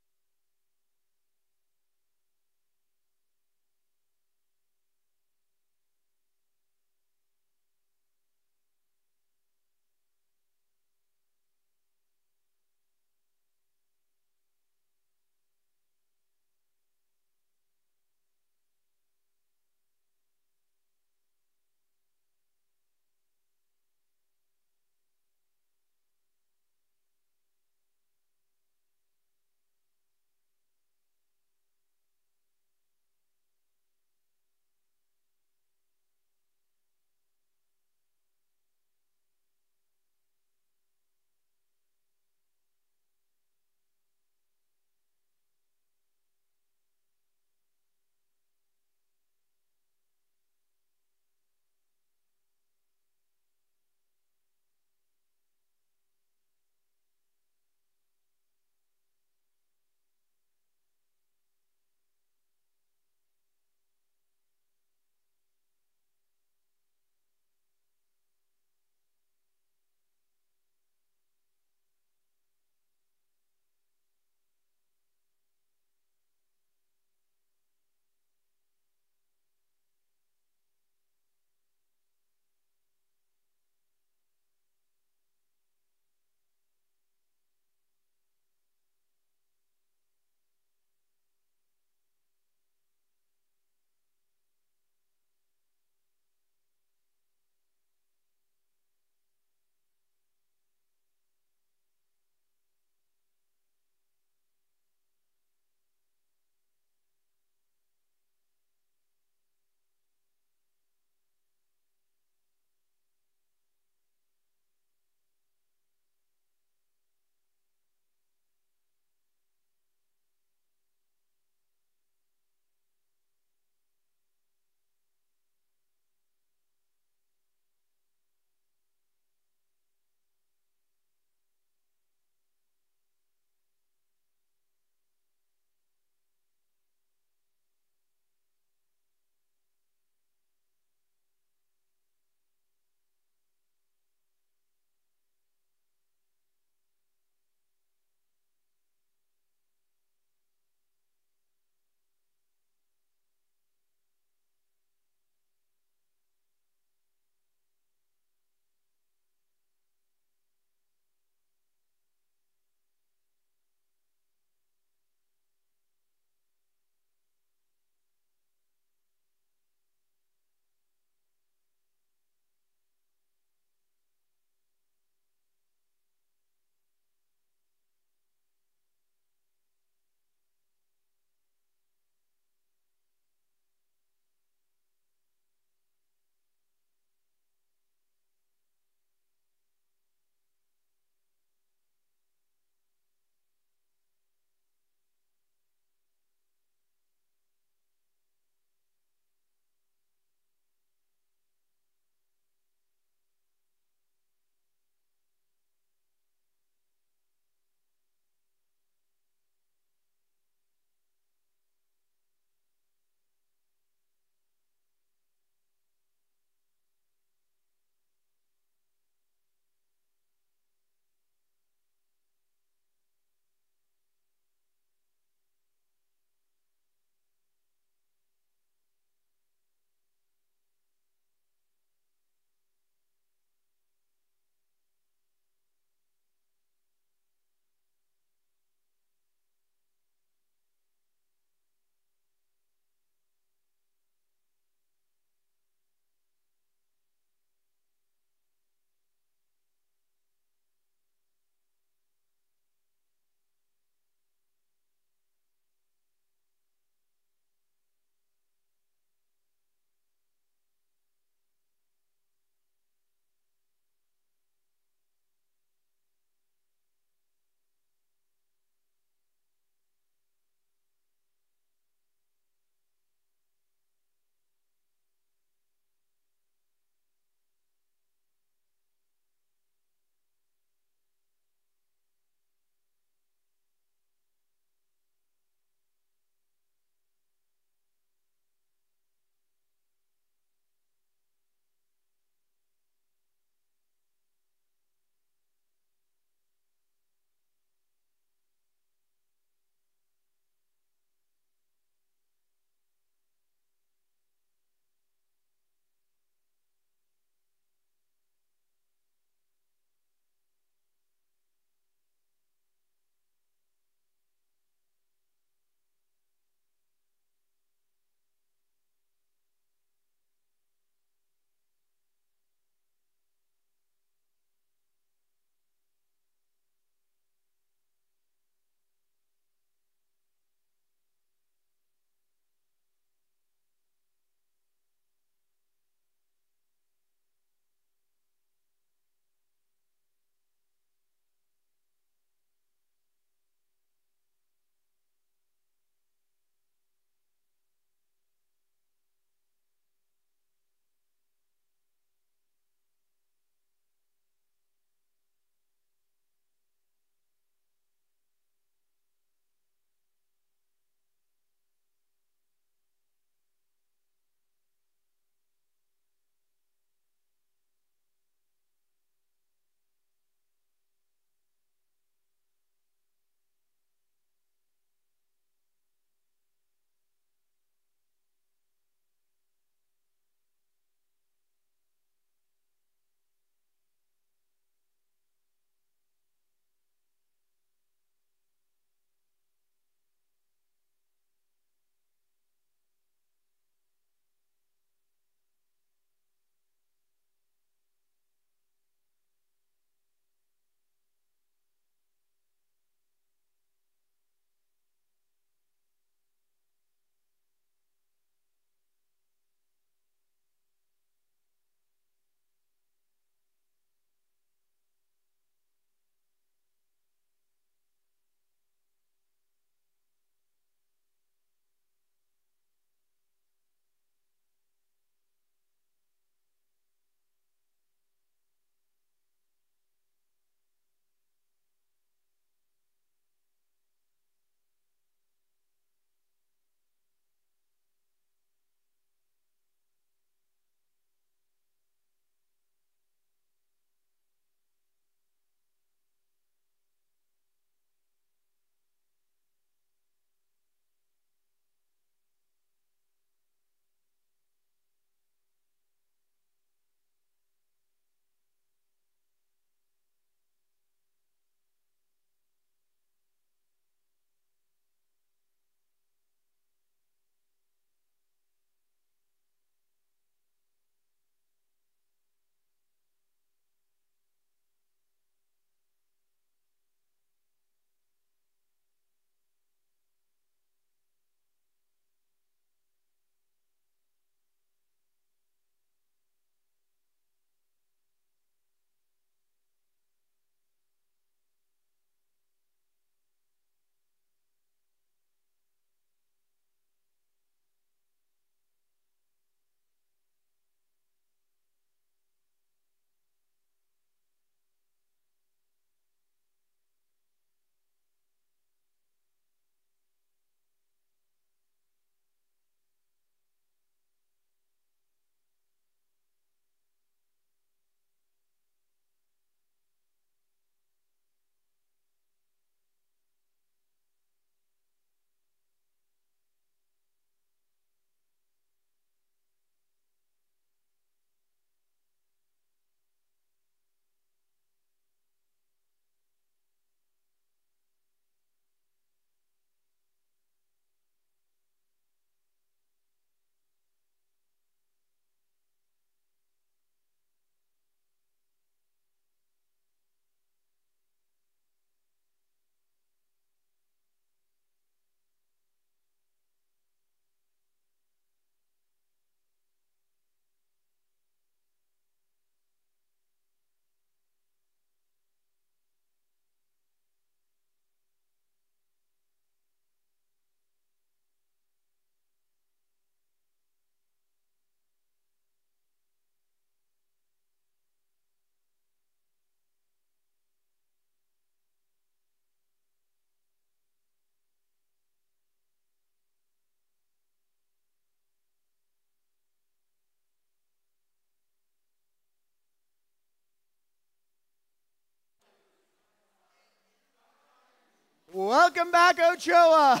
Speaker 1: Welcome back, Ochoa.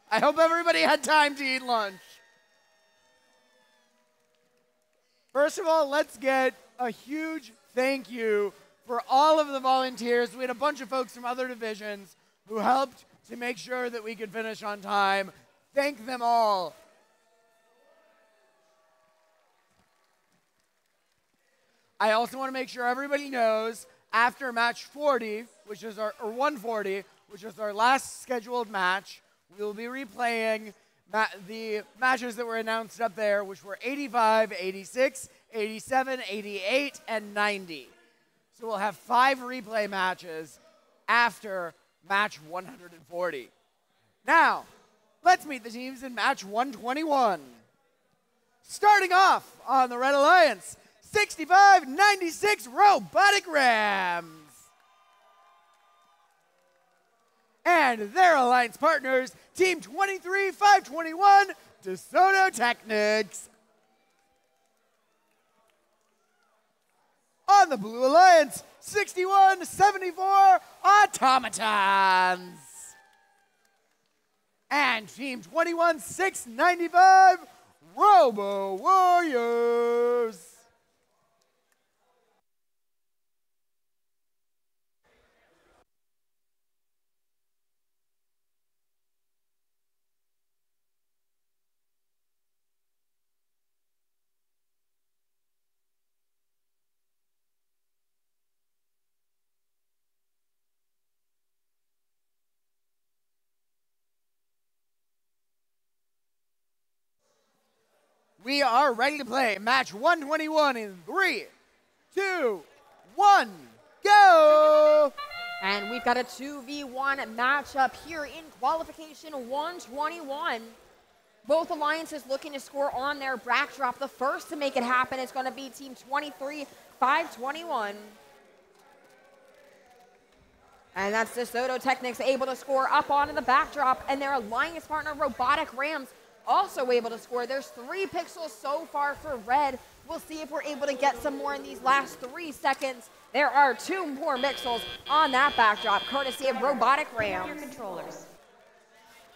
Speaker 1: I hope everybody had time to eat lunch. First of all, let's get a huge thank you for all of the volunteers. We had a bunch of folks from other divisions who helped to make sure that we could finish on time. Thank them all. I also want to make sure everybody knows after match 40, which is or 140, which is our last scheduled match, we will be replaying the matches that were announced up there, which were 85, 86, 87, 88, and 90. So we'll have 5 replay matches after match 140. Now, let's meet the teams in match 121. Starting off on the Red Alliance, 65-96 Robotic Rams. And their alliance partners, Team 23-521 DeSoto Technics. On the Blue Alliance, 61-74 Automatons. And Team 21-695 Robo Warriors. We are ready to play match 121 in 3, 2, 1, go!
Speaker 2: And we've got a 2v1 matchup here in qualification 121. Both alliances looking to score on their backdrop. The first to make it happen is going to be Team 23-521. And that's DeSoto Technics able to score up onto the backdrop, and their alliance partner Robotic Rams also able to score. There's 3 pixels so far for red. We'll see if we're able to get some more in these last 3 seconds. There are 2 more pixels on that backdrop, courtesy of Robotic Rams.
Speaker 3: Your controllers.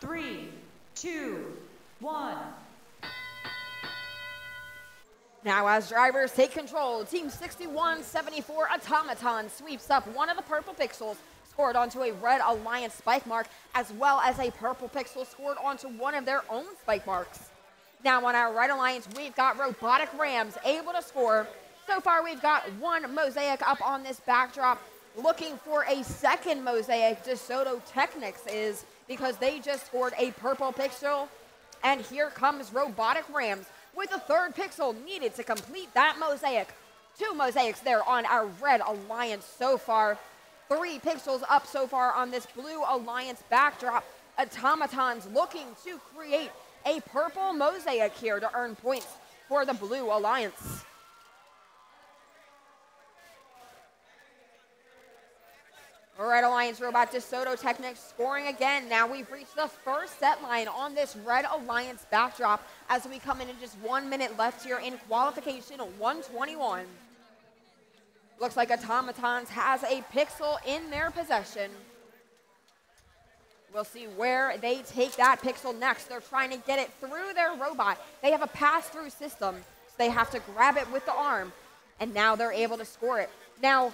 Speaker 3: 3, 2, 1.
Speaker 2: Now as drivers take control, Team 61-74 Automaton sweeps up one of the purple pixels, scored onto a red alliance spike mark, as well as a purple pixel scored onto one of their own spike marks. Now on our red alliance, we've got Robotic Rams able to score. So far we've got 1 mosaic up on this backdrop. Looking for a second mosaic, DeSoto Technics is, because they just scored a purple pixel. And here comes Robotic Rams with a 3rd pixel needed to complete that mosaic. 2 mosaics there on our red alliance so far. 3 pixels up so far on this blue alliance backdrop. Automatons looking to create a purple mosaic here to earn points for the blue alliance. Red Alliance robot DeSoto Technics scoring again. Now we've reached the first set line on this Red Alliance backdrop as we come in just 1 minute left here in qualification 121. Looks like Automatons has a pixel in their possession. We'll see where they take that pixel next. They're trying to get it through their robot. They have a pass-through system, so they have to grab it with the arm, and now they're able to score it. Now,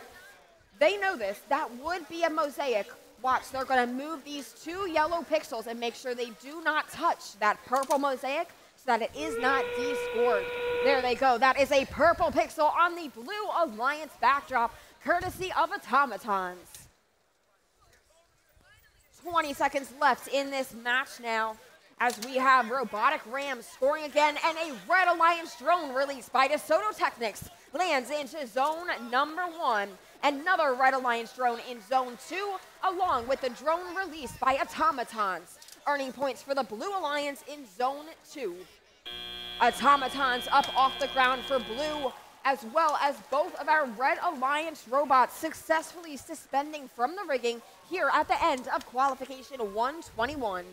Speaker 2: they know this. That would be a mosaic. Watch, they're going to move these 2 yellow pixels and make sure they do not touch that purple mosaic so that it is not descored. There they go. That is a purple pixel on the Blue Alliance backdrop, courtesy of Automatons. 20 seconds left in this match now as we have Robotic Rams scoring again, and a Red Alliance drone released by DeSoto Technics lands into zone number 1. Another Red Alliance drone in zone 2, along with the drone released by Automatons, earning points for the Blue Alliance in zone 2. Automatons up off the ground for blue, as well as both of our Red Alliance robots successfully suspending from the rigging here at the end of qualification 121.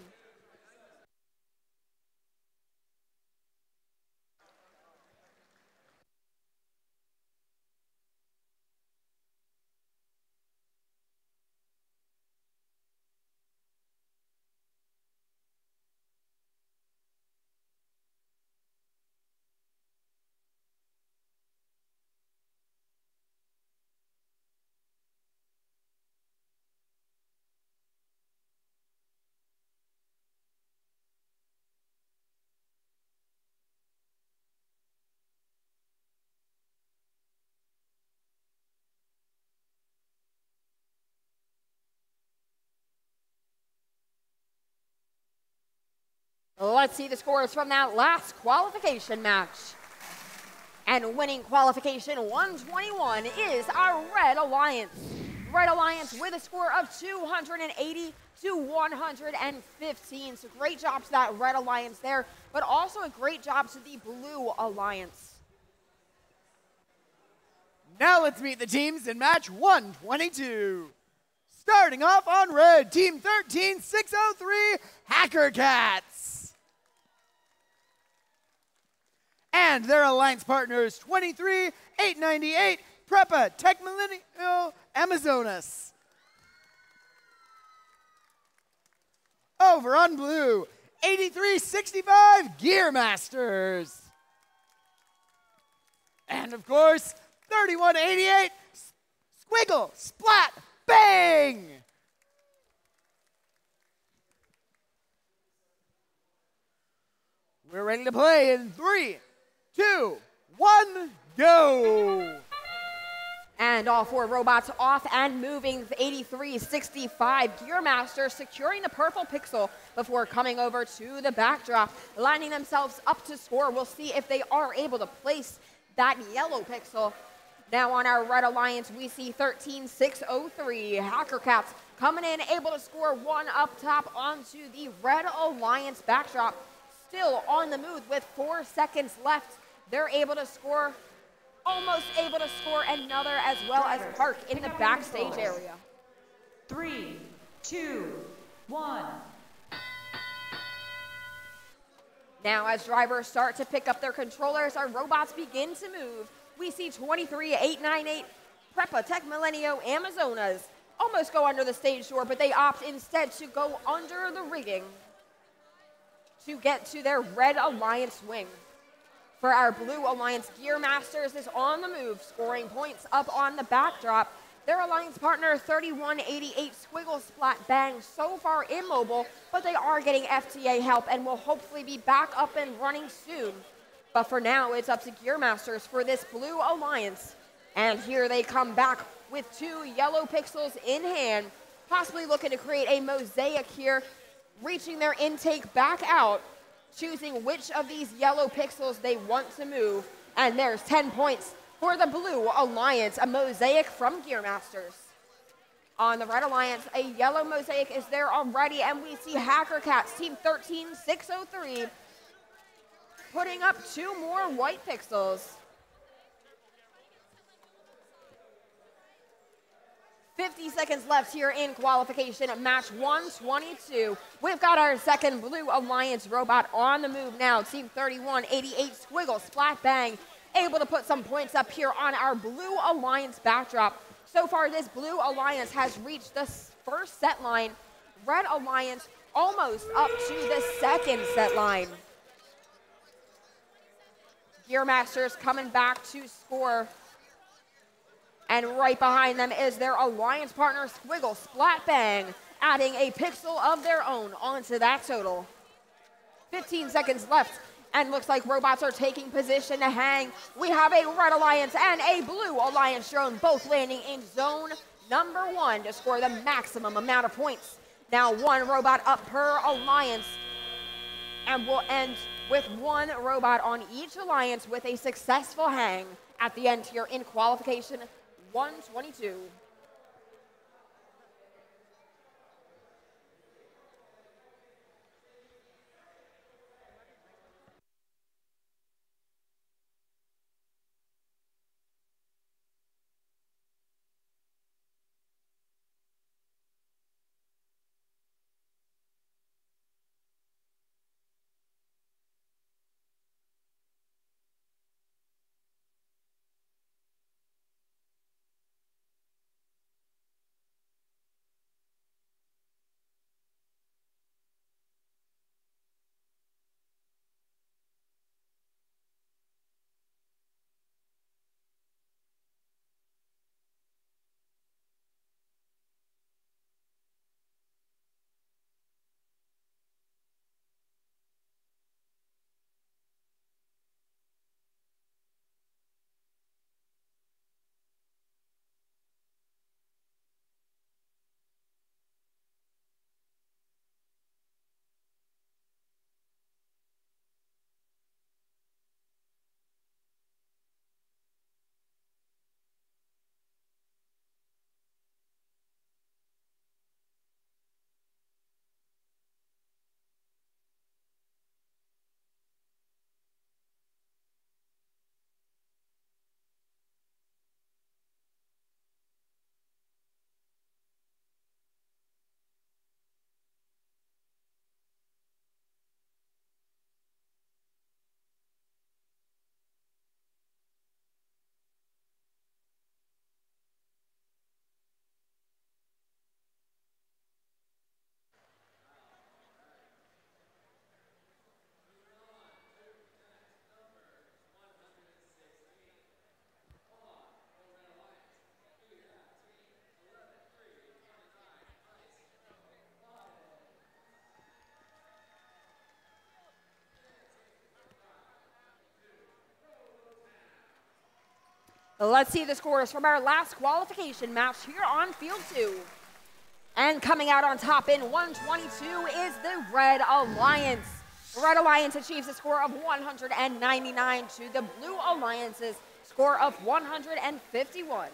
Speaker 2: Let's see the scores from that last qualification match. And winning qualification 121 is our Red Alliance. Red Alliance with a score of 280 to 115. So great job to that Red Alliance there, but also a great job to the Blue Alliance.
Speaker 1: Now let's meet the teams in match 122. Starting off on red, team 13603, Hacker Cats. And their alliance partners, 23898, Prepa Tech Millennial Amazonas. Over on blue, 8365, Gear Masters. And of course, 3188, Squiggle, Splat, Bang! We're ready to play in 3, 2, 1, go!
Speaker 2: And all 4 robots off and moving. 8365 Gearmaster securing the purple pixel before coming over to the backdrop, lining themselves up to score. We'll see if they are able to place that yellow pixel. Now on our Red Alliance, we see 13603 Hacker Cats coming in, able to score 1 up top onto the Red Alliance backdrop. Still on the move with 4 seconds left. They're able to score, almost able to score another, as well as park in the backstage area.
Speaker 3: 3, 2, 1.
Speaker 2: Now as drivers start to pick up their controllers, our robots begin to move. We see 23898 Prepa Tech Millennial Amazonas almost go under the stage door, but they opt instead to go under the rigging to get to their Red Alliance wing. For our Blue Alliance, Gear Masters is on the move, scoring points up on the backdrop. Their alliance partner, 3188 Squiggle Splat Bang, so far immobile, but they are getting FTA help and will hopefully be back up and running soon. But for now, it's up to Gear Masters for this Blue Alliance. And here they come back with 2 yellow pixels in hand, possibly looking to create a mosaic here, reaching their intake back out, choosing which of these yellow pixels they want to move. And there's 10 points for the Blue Alliance, a mosaic from Gear Masters. On the Red Alliance, a yellow mosaic is there already, and we see Hacker Cats, team 13603, putting up 2 more white pixels. 50 seconds left here in qualification at match 122. We've got our second Blue Alliance robot on the move now. Team 3188 Squiggle Splat Bang able to put some points up here on our Blue Alliance backdrop. So far, this Blue Alliance has reached the first set line. Red Alliance almost up to the second set line. Gear Masters coming back to score. And right behind them is their alliance partner, Squiggle Splat Bang, adding a pixel of their own onto that total. 15 seconds left, and looks like robots are taking position to hang. We have a Red Alliance and a Blue Alliance drone, both landing in zone number 1 to score the maximum amount of points. Now 1 robot up per alliance, and we'll end with 1 robot on each alliance with a successful hang at the end here in qualification 122. Let's see the scores from our last qualification match here on Field 2. And coming out on top in 122 is the Red Alliance. Red Alliance achieves a score of 199 to the Blue Alliance's score of 151.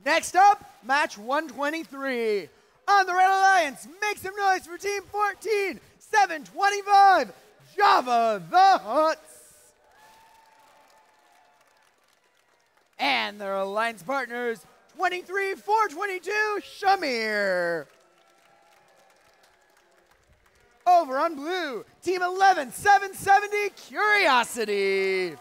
Speaker 1: Next up, match 123. On the Red Alliance, make some noise for Team 14, 725, Java the Huts. And their alliance partners, 23, 422, Shamir. Over on blue, Team 11, 770, Curiosity.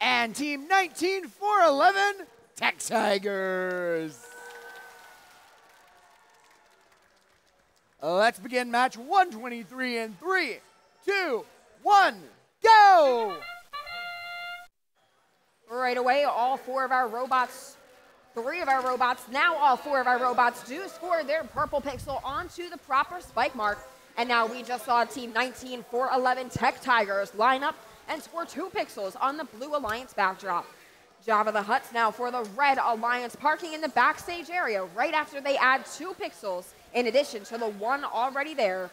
Speaker 1: And Team 19, 411, Tech Tigers. Let's begin match 123 in 3, 2, 1, go!
Speaker 2: Right away, all four of our robots, now all four of our robots do score their purple pixel onto the proper spike mark. And now we just saw Team 19, 411 Tech Tigers line up and score 2 pixels on the Blue Alliance backdrop. Java the Huts now for the Red Alliance, parking in the backstage area right after they add 2 pixels in addition to the 1 already there.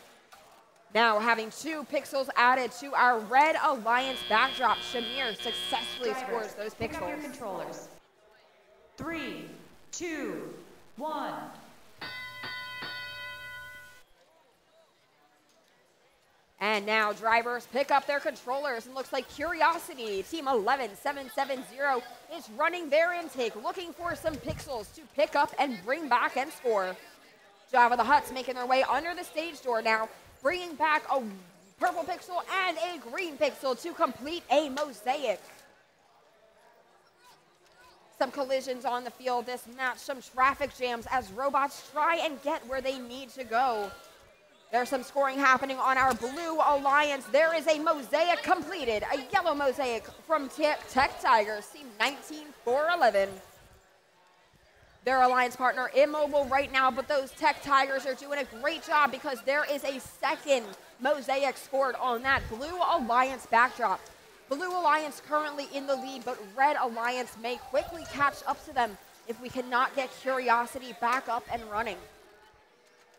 Speaker 2: Now having 2 pixels added to our Red Alliance backdrop, Shamir successfully scores those
Speaker 3: Pick up your
Speaker 2: pixels.
Speaker 3: controllers. 3, 2, 1.
Speaker 2: And now drivers pick up their controllers, and looks like Curiosity, Team 11770, is running their intake, looking for some pixels to pick up and bring back and score. Java the Huts making their way under the stage door now, bringing back a purple pixel and a green pixel to complete a mosaic. Some collisions on the field this match, some traffic jams as robots try and get where they need to go. There's some scoring happening on our Blue Alliance. There is a mosaic completed, a yellow mosaic from Tech Tigers, Team 19-411. Their alliance partner immobile right now, but those Tech Tigers are doing a great job because there is a second mosaic scored on that Blue Alliance backdrop. Blue Alliance currently in the lead, but Red Alliance may quickly catch up to them if we cannot get Curiosity back up and running.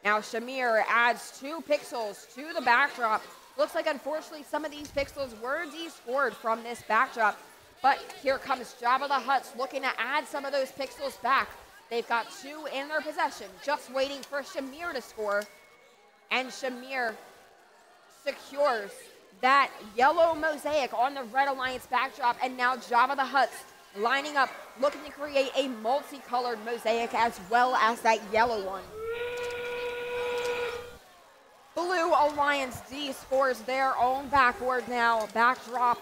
Speaker 2: Now Shamir adds 2 pixels to the backdrop. Looks like unfortunately some of these pixels were de-scored from this backdrop, but here comes Java the Huts looking to add some of those pixels back. They've got 2 in their possession, just waiting for Shamir to score. And Shamir secures that yellow mosaic on the Red Alliance backdrop. And now Java the Huts lining up, looking to create a multicolored mosaic as well as that yellow one. Blue Alliance D scores their own backboard now, backdrop.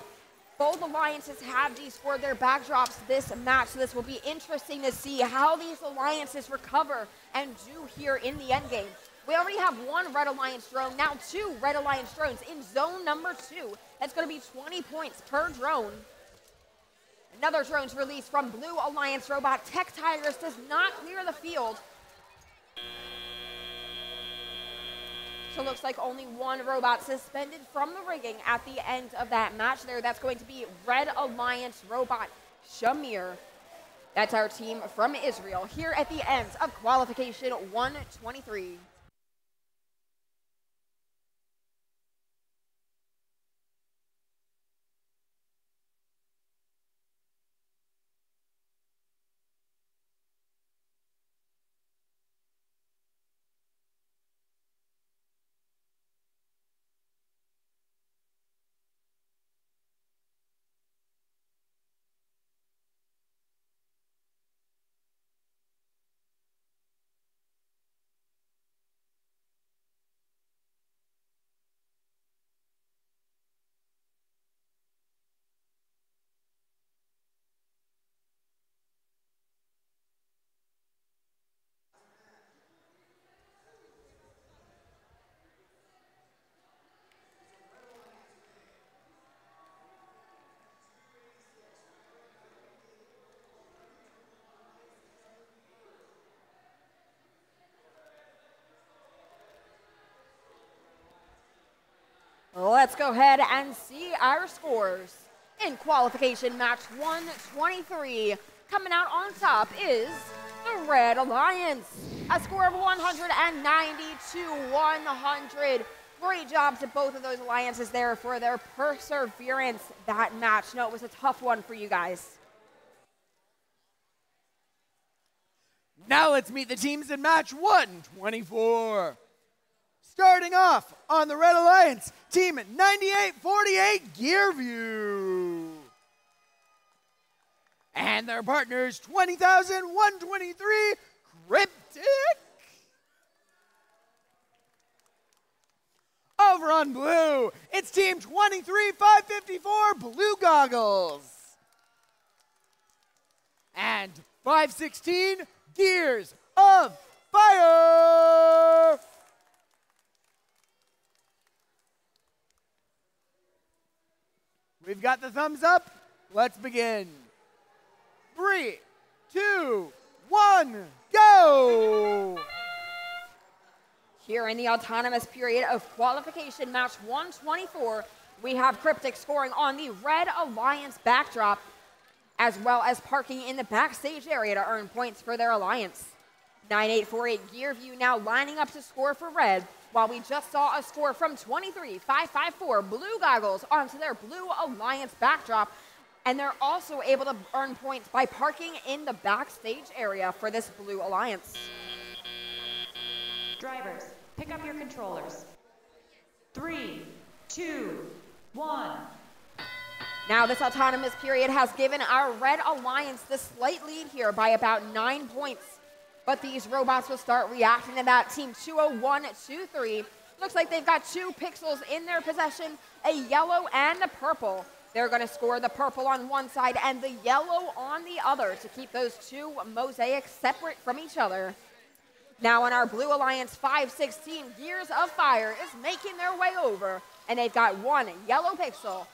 Speaker 2: Both alliances have de-scored their backdrops this match, so this will be interesting to see how these alliances recover and do here in the endgame. We already have 1 Red Alliance drone, now 2 Red Alliance drones in zone number 2. That's going to be 20 points per drone. Another drone's released from Blue Alliance robot. Tech Tigers does not clear the field. So it looks like only 1 robot suspended from the rigging at the end of that match there. That's going to be Red Alliance robot Shamir. That's our team from Israel here at the end of qualification 123. let's go ahead and see our scores. In qualification match 123, coming out on top is the Red Alliance. A score of 190 to 100. Great job to both of those alliances there for their perseverance that match. No, it was a tough one for you guys.
Speaker 1: Now let's meet the teams in match 124. Starting off on the Red Alliance, team 9848 Gearview. And their partners 20,123 Cryptic. Over on blue, it's team 23554 Blue Goggles. And 516 Gears of Fire. We've got the thumbs up. Let's begin. 3, 2, 1, go!
Speaker 2: Here in the autonomous period of qualification match 124, we have Cryptic scoring on the Red Alliance backdrop, as well as parking in the backstage area to earn points for their alliance. 9848 Gearview now lining up to score for Red, while we just saw a score from 23554 Blue Goggles onto their Blue Alliance backdrop, and they're also able to earn points by parking in the backstage area for this Blue Alliance.
Speaker 3: Drivers, pick up your controllers. 3, 2, 1.
Speaker 2: Now this autonomous period has given our Red Alliance the slight lead here by about 9 points. But these robots will start reacting to that. Team 20123 looks like they've got 2 pixels in their possession, a yellow and a purple. They're going to score the purple on one side and the yellow on the other to keep those 2 mosaics separate from each other. Now on our Blue Alliance, 516 Gears of Fire is making their way over, and they've got 1 yellow pixel,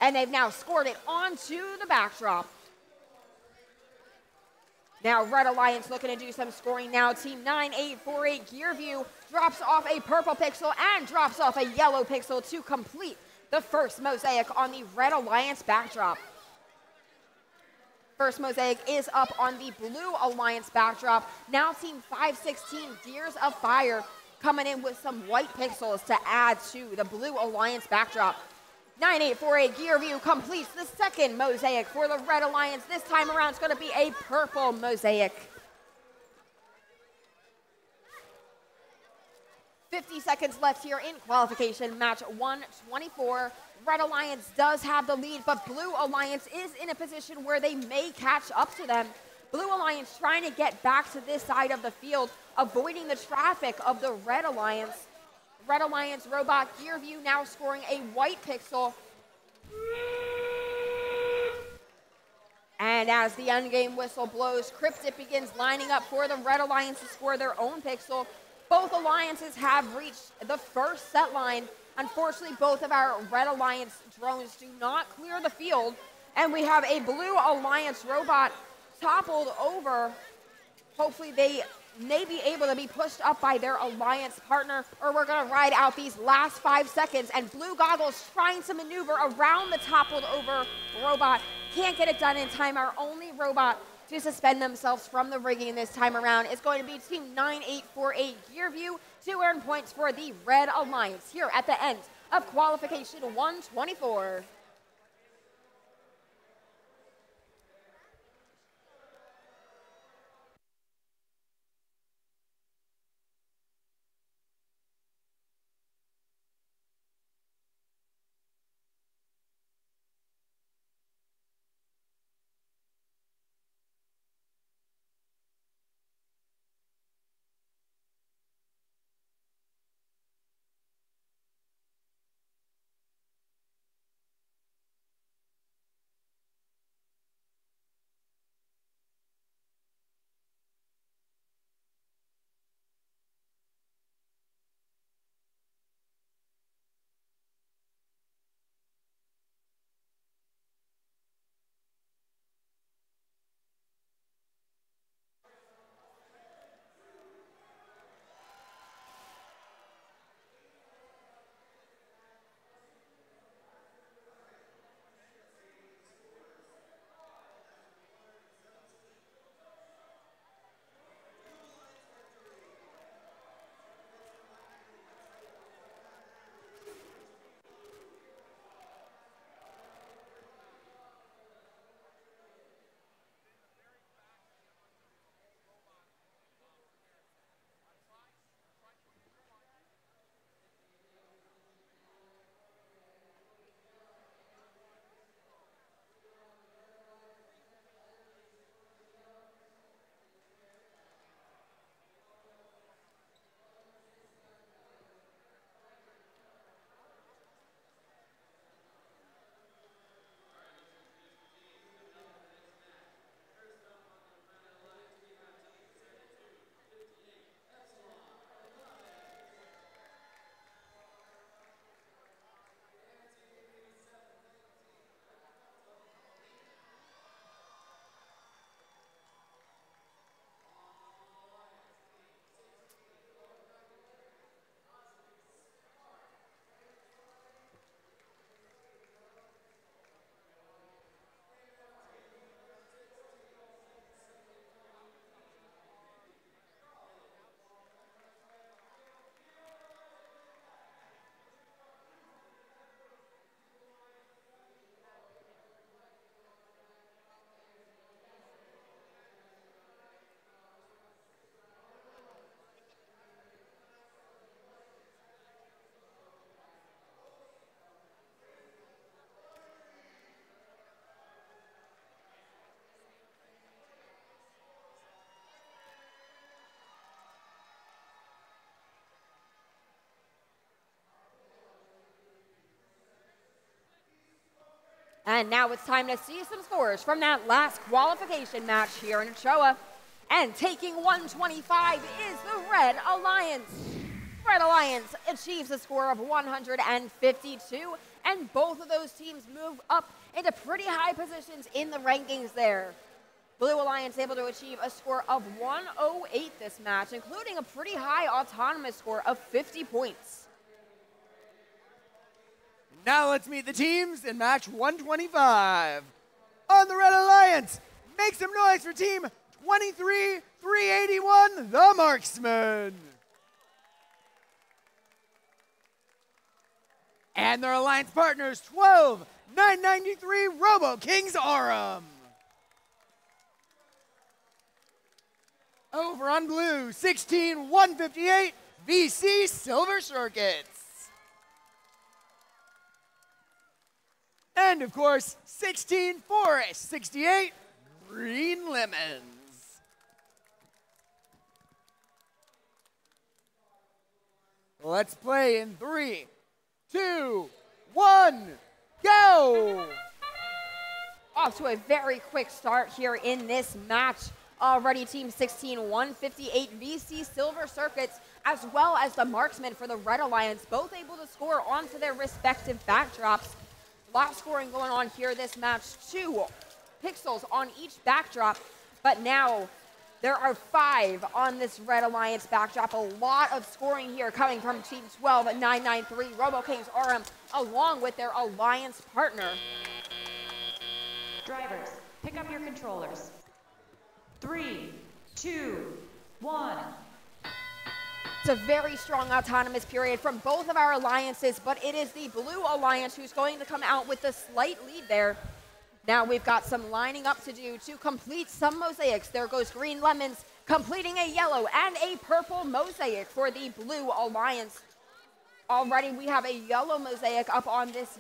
Speaker 2: and they've now scored it onto the backdrop. Now Red Alliance looking to do some scoring now. Team 9848 Gearview drops off a purple pixel and drops off a yellow pixel to complete the first mosaic on the Red Alliance backdrop. First mosaic is up on the Blue Alliance backdrop. Now Team 516 Gears of Fire coming in with some white pixels to add to the Blue Alliance backdrop. 9848 Gearview completes the second mosaic for the Red Alliance. This time around it's going to be a purple mosaic. 50 seconds left here in qualification match 124. Red Alliance does have the lead, but Blue Alliance is in a position where they may catch up to them. Blue Alliance trying to get back to this side of the field, avoiding the traffic of the Red Alliance. Red Alliance robot Gearview now scoring a white pixel. And as the endgame whistle blows, Cryptic begins lining up for the Red Alliance to score their own pixel. Both alliances have reached the first set line. Unfortunately, both of our Red Alliance drones do not clear the field, and we have a Blue Alliance robot toppled over. Hopefully they may be able to be pushed up by their alliance partner, or we're going to ride out these last 5 seconds. And Blue Goggles trying to maneuver around the toppled over robot. Can't get it done in time. Our only robot to suspend themselves from the rigging this time around is going to be Team 9848 Gearview to earn points for the Red Alliance here at the end of qualification 124. And now it's time to see some scores from that last qualification match here in Ochoa. And taking 125 is the Red Alliance. Red Alliance achieves a score of 152, and both of those teams move up into pretty high positions in the rankings there. Blue Alliance able to achieve a score of 108 this match, including a pretty high autonomous score of 50 points.
Speaker 1: Now let's meet the teams in match 125. On the Red Alliance, make some noise for team 23-381, the Marksmen. And their alliance partners, 12-993, Robo Kings Aurum. Over on blue, 16-158, VC Silver Circuits. And of course, 16-468, Green Lemons. Let's play in 3, 2, 1, go!
Speaker 2: Off to a very quick start here in this match. Already team 16-158 VC Silver Circuits, as well as the Marksmen for the Red Alliance, both able to score onto their respective backdrops. A lot of scoring going on here this match. 2 pixels on each backdrop, but now there are 5 on this Red Alliance backdrop. A lot of scoring here coming from team 12-993 Robo Kings Aurum, along with their alliance partner.
Speaker 3: Drivers, pick up your controllers. 3, 2, 1.
Speaker 2: It's a very strong autonomous period from both of our alliances, but it is the Blue Alliance who's going to come out with the slight lead there. Now we've got some lining up to do to complete some mosaics. There goes Green Lemons completing a yellow and a purple mosaic for the Blue Alliance. Already we have a yellow mosaic up on this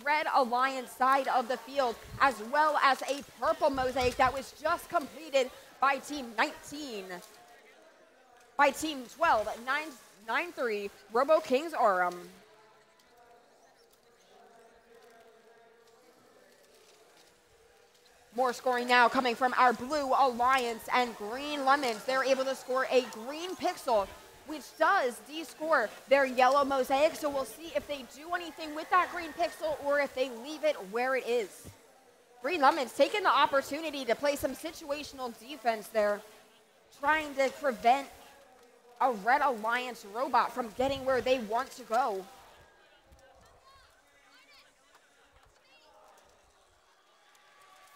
Speaker 2: Red Alliance side of the field, as well as a purple mosaic that was just completed by team 12-993 Robo Kings Aurum. More scoring now coming from our Blue Alliance and Green Lemons. They're able to score a green pixel, which does de-score their yellow mosaic, so we'll see if they do anything with that green pixel or if they leave it where it is. Green Lemons taking the opportunity to play some situational defense there, trying to prevent a Red Alliance robot from getting where they want to go.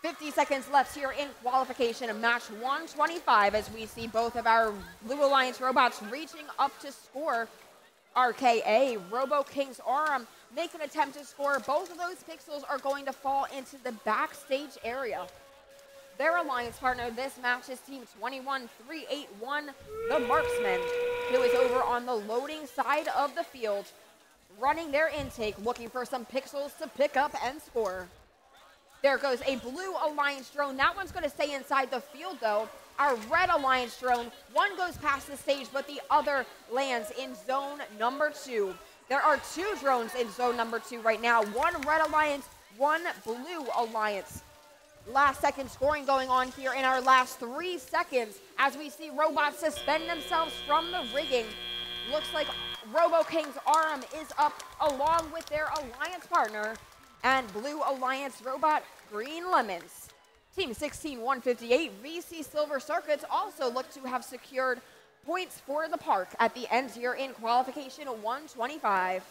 Speaker 2: "50 seconds left here in qualification of match 125 as we see both of our Blue Alliance robots reaching up to score. RKA, Robo Kings Aurum, make an attempt to score. Both of those pixels are going to fall into the backstage area. Their alliance partner this match is team 21-381, the Marksmen, who is over on the loading side of the field, running their intake, looking for some pixels to pick up and score. There goes a Blue Alliance drone. That one's going to stay inside the field, though. Our Red Alliance drone, one goes past the stage, but the other lands in zone number 2. There are 2 drones in zone number 2 right now. One Red Alliance, one Blue Alliance. Last second scoring going on here in our last 3 seconds as we see robots suspend themselves from the rigging. Looks like Robo Kings Aurum is up along with their alliance partner and Blue Alliance robot Green Lemons. Team 16-158 VC Silver Circuits also look to have secured points for the park at the end here in qualification 125.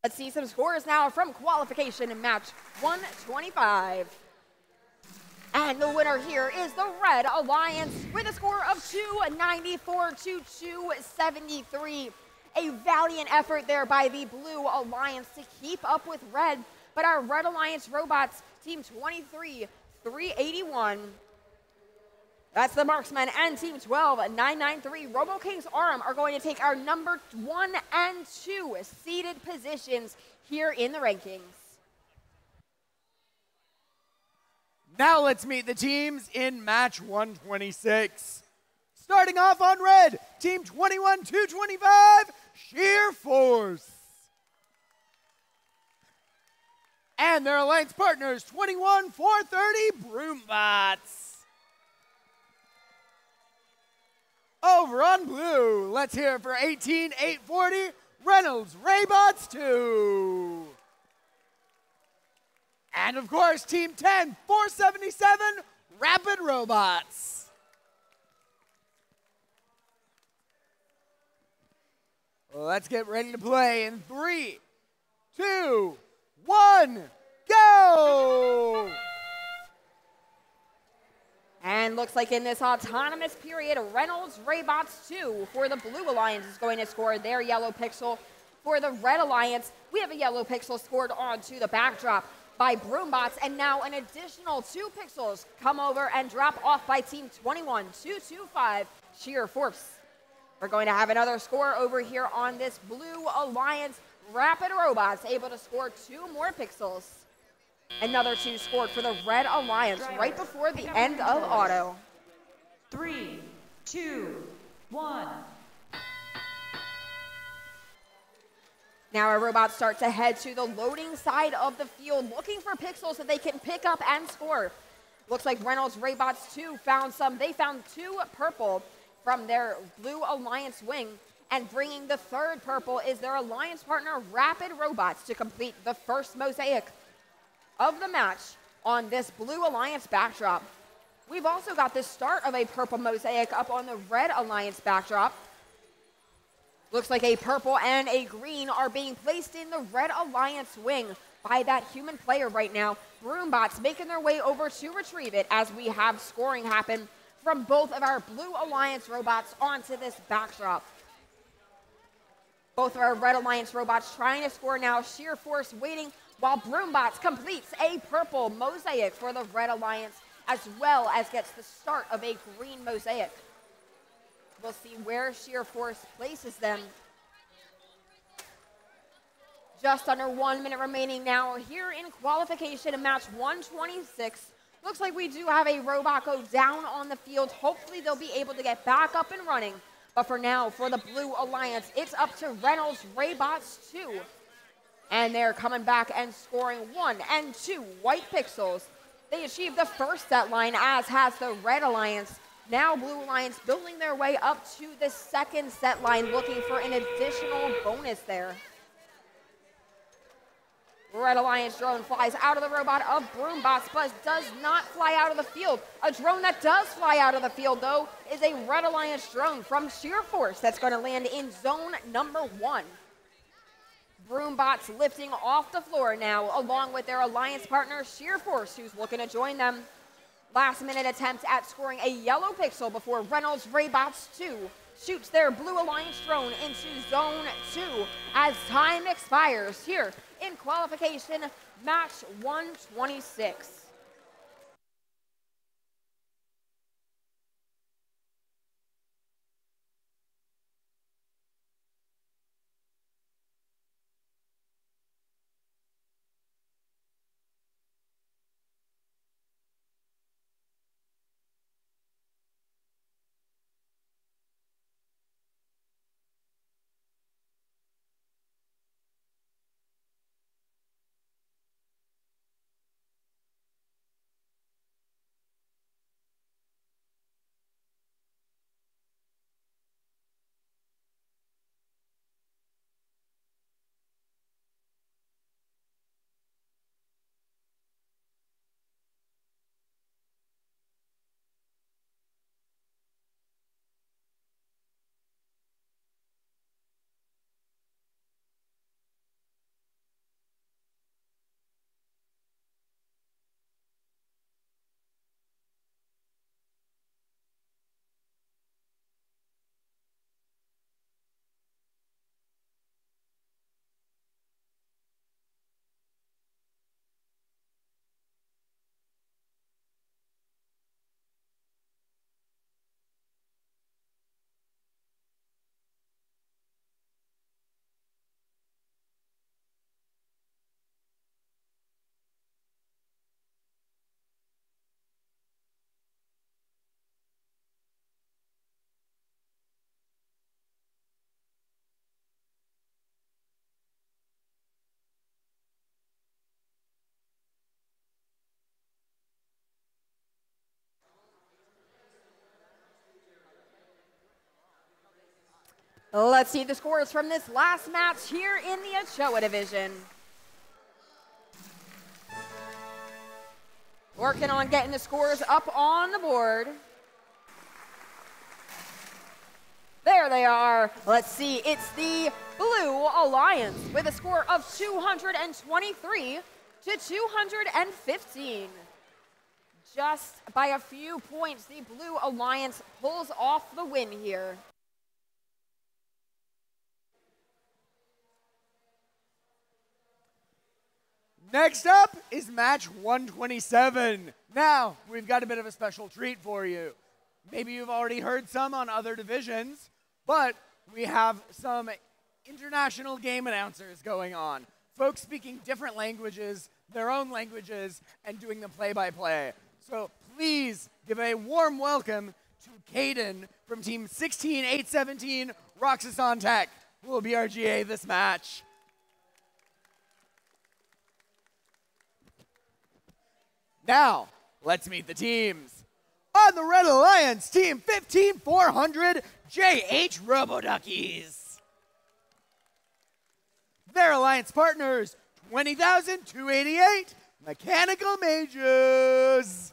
Speaker 2: Let's see some scores now from qualification in match 125. And the winner here is the Red Alliance with a score of 294 to 273. A valiant effort there by the Blue Alliance to keep up with Red, but our Red Alliance robots, Team 23, 381. That's the Marksman, and Team 12, 993. Robo King's Arm are going to take our number 1 and 2 seeded positions here in the rankings.
Speaker 1: Now let's meet the teams in match 126. Starting off on red, Team 21-225, Sheer Force. And their alliance partners, 21-430, Broombots. Over on blue, let's hear it for 18-840, Reynolds Raybots 2. And of course, Team 10-477, Rapid Robots. Let's get ready to play in 3, 2, 1, go!
Speaker 2: And looks like in this autonomous period, Reynolds Raybots 2 for the Blue Alliance is going to score their yellow pixel. For the Red Alliance, we have a yellow pixel scored onto the backdrop by Broombots, and now an additional 2 pixels come over and drop off by Team 21-225, Sheer Force. We're going to have another score over here on this Blue Alliance. Rapid Robots able to score 2 more pixels. Another 2 scored for the Red Alliance right before the end of auto.
Speaker 3: 3, 2, 1.
Speaker 2: Now our robots start to head to the loading side of the field, looking for pixels that they can pick up and score. Looks like Reynolds Raybots 2 found some. They found 2 purple from their Blue Alliance wing, and bringing the 3rd purple is their alliance partner, Rapid Robots, to complete the first mosaic of the match on this Blue Alliance backdrop. We've also got the start of a purple mosaic up on the Red Alliance backdrop. Looks like a purple and a green are being placed in the Red Alliance wing by that human player right now. Broombots making their way over to retrieve it as we have scoring happen from both of our Blue Alliance robots onto this backdrop. Both of our Red Alliance robots trying to score now. Sheer Force waiting while Broombots completes a purple mosaic for the Red Alliance, as well as gets the start of a green mosaic. We'll see where Sheer Force places them. Just under 1 minute remaining now here in qualification in match 126. Looks like we do have a robot go down on the field. Hopefully they'll be able to get back up and running. But for now, for the Blue Alliance, it's up to Reynolds Raybots 2. And they're coming back and scoring 1 and 2 white pixels. They achieved the first set line, as has the Red Alliance. Now Blue Alliance building their way up to the 2nd set line, looking for an additional bonus there. Red Alliance drone flies out of the robot of Broombots, but does not fly out of the field. A drone that does fly out of the field, though, is a Red Alliance drone from Sheer Force that's going to land in zone number 1. Broombots lifting off the floor now, along with their alliance partner, Sheer Force, who's looking to join them. Last-minute attempt at scoring a yellow pixel before Reynolds Raybots 2 shoots their Blue Alliance drone into zone 2 as time expires here in qualification match 126. Let's see the scores from this last match here in the Ochoa division. Working on getting the scores up on the board. There they are. Let's see, it's the Blue Alliance with a score of 223 to 215. Just by a few points, the Blue Alliance pulls off the win here.
Speaker 1: Next up is match 127. Now, we've got a bit of a special treat for you. Maybe you've already heard some on other divisions, but we have some international game announcers going on. Folks speaking different languages, their own languages, and doing the play-by-play. So please give a warm welcome to Caden from Team 16817 Roxas on Tech, who will be our GA this match. Now, let's meet the teams. On the Red Alliance, Team 15400 JH Roboduckies. Their alliance partners, 20,288 Mechanical Mages.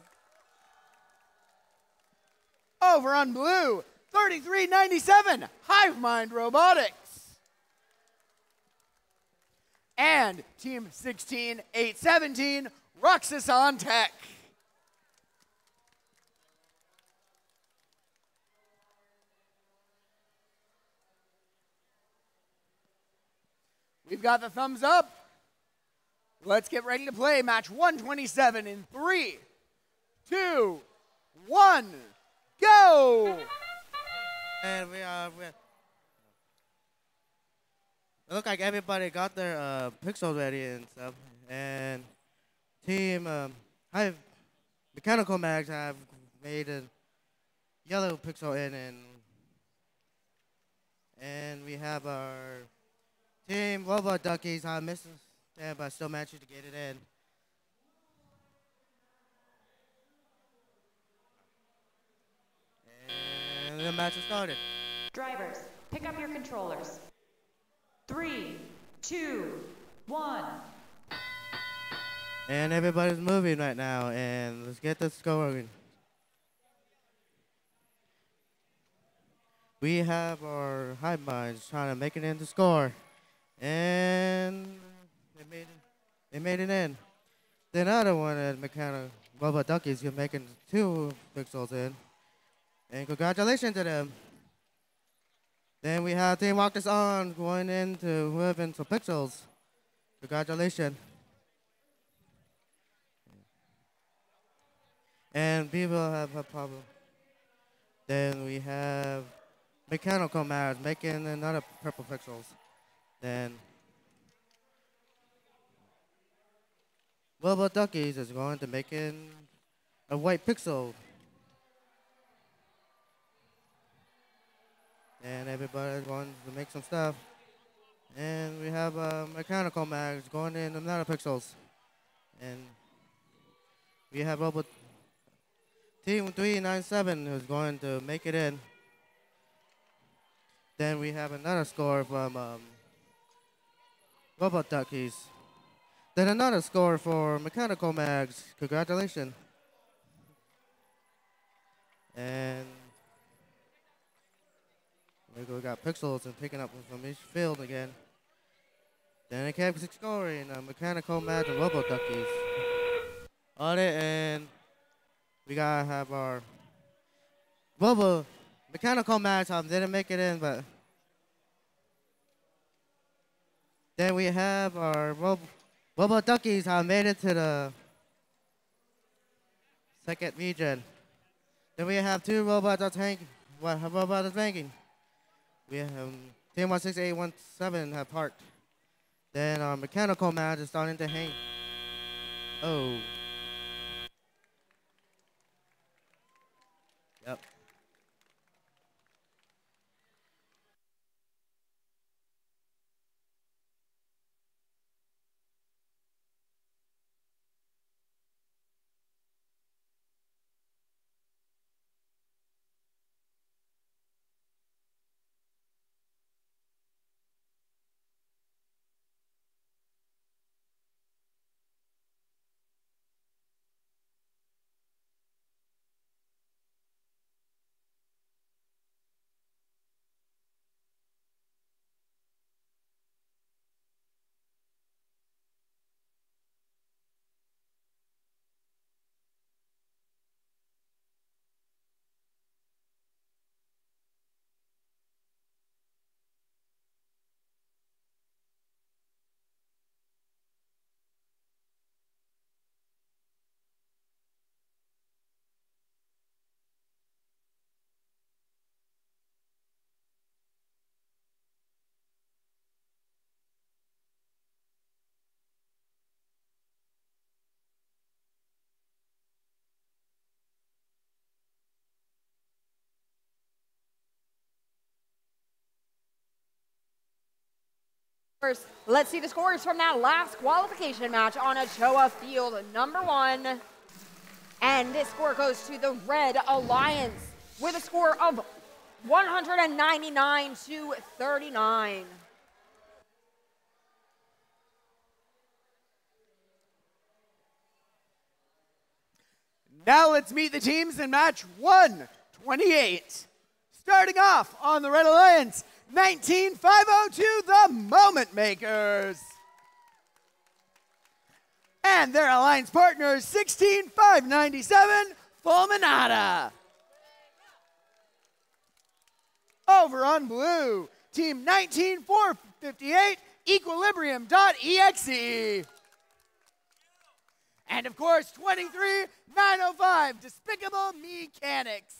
Speaker 1: Over on blue, 3397 Hive Mind Robotics. And Team 16817 Roxas on Tech. We've got the thumbs up. Let's get ready to play match 127 in 3, 2, 1, go!
Speaker 6: And we it look like everybody got their pixels ready and stuff. And Team Mechanical Mags have made a yellow pixel in, and we have our Team Robot Duckies missing there, but still managed to get it in. And the match has started.
Speaker 3: Drivers, pick up your controllers. 3, 2, 1.
Speaker 6: And everybody's moving right now, and let's get this going. We have our hive minds trying to make it in the score, and they made it in. The other one at Mechanical Robot Duckies, you're making 2 pixels in, and congratulations to them. Then we have Team Rock This On going into moving some pixels. Congratulations. And people have a problem. Then we have Mechanical Mags making another purple pixels. Then Robot Duckies is going to making a white pixel. And everybody's going to make some stuff. And we have Mechanical Mags going in another pixels. And we have Robot Team 397 who's going to make it in. Then we have another score from Robot Duckies. Then another score for Mechanical Mags. Congratulations. And we got pixels and picking up from each field again. Then it kept scoring Mechanical Mags and Robot Duckies. On it, and we gotta have our Mechanical Mags didn't make it in, but then we have our Robot Duckies made it to the second region. Then we have 2 robots that's hanging. Robot is hanging. We have Team 16817 have parked. Then our Mechanical Mags is starting to hang. Oh. Yep.
Speaker 2: First, let's see the scores from that last qualification match on Ochoa Field number 1. And this score goes to the Red Alliance with a score of 199 to 39.
Speaker 1: Now let's meet the teams in match 128. Starting off on the Red Alliance, 19-502, the Moment Makers. And their alliance partners, 16-597, Fulminata. Over on blue, team 19-458, Equilibrium.exe. And of course, 23-905, Despicable Mechanics.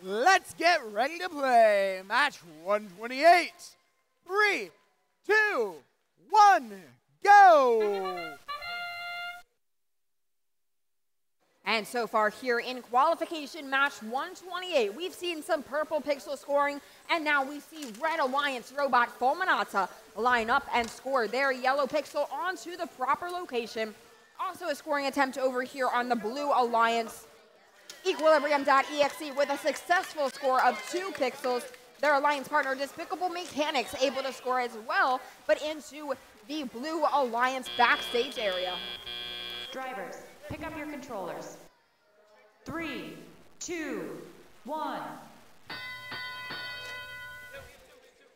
Speaker 1: Let's get ready to play. Match 128. 3, 2, 1, go!
Speaker 2: And so far here in qualification match 128, we've seen some purple pixel scoring, and now we see Red Alliance robot Fulminata line up and score their yellow pixel onto the proper location. Also a scoring attempt over here on the Blue Alliance. Equilibrium.exe with a successful score of 2 pixels. Their alliance partner Despicable Mechanics able to score as well, but into the Blue Alliance backstage area.
Speaker 3: Drivers, pick up your controllers. 3, 2, 1.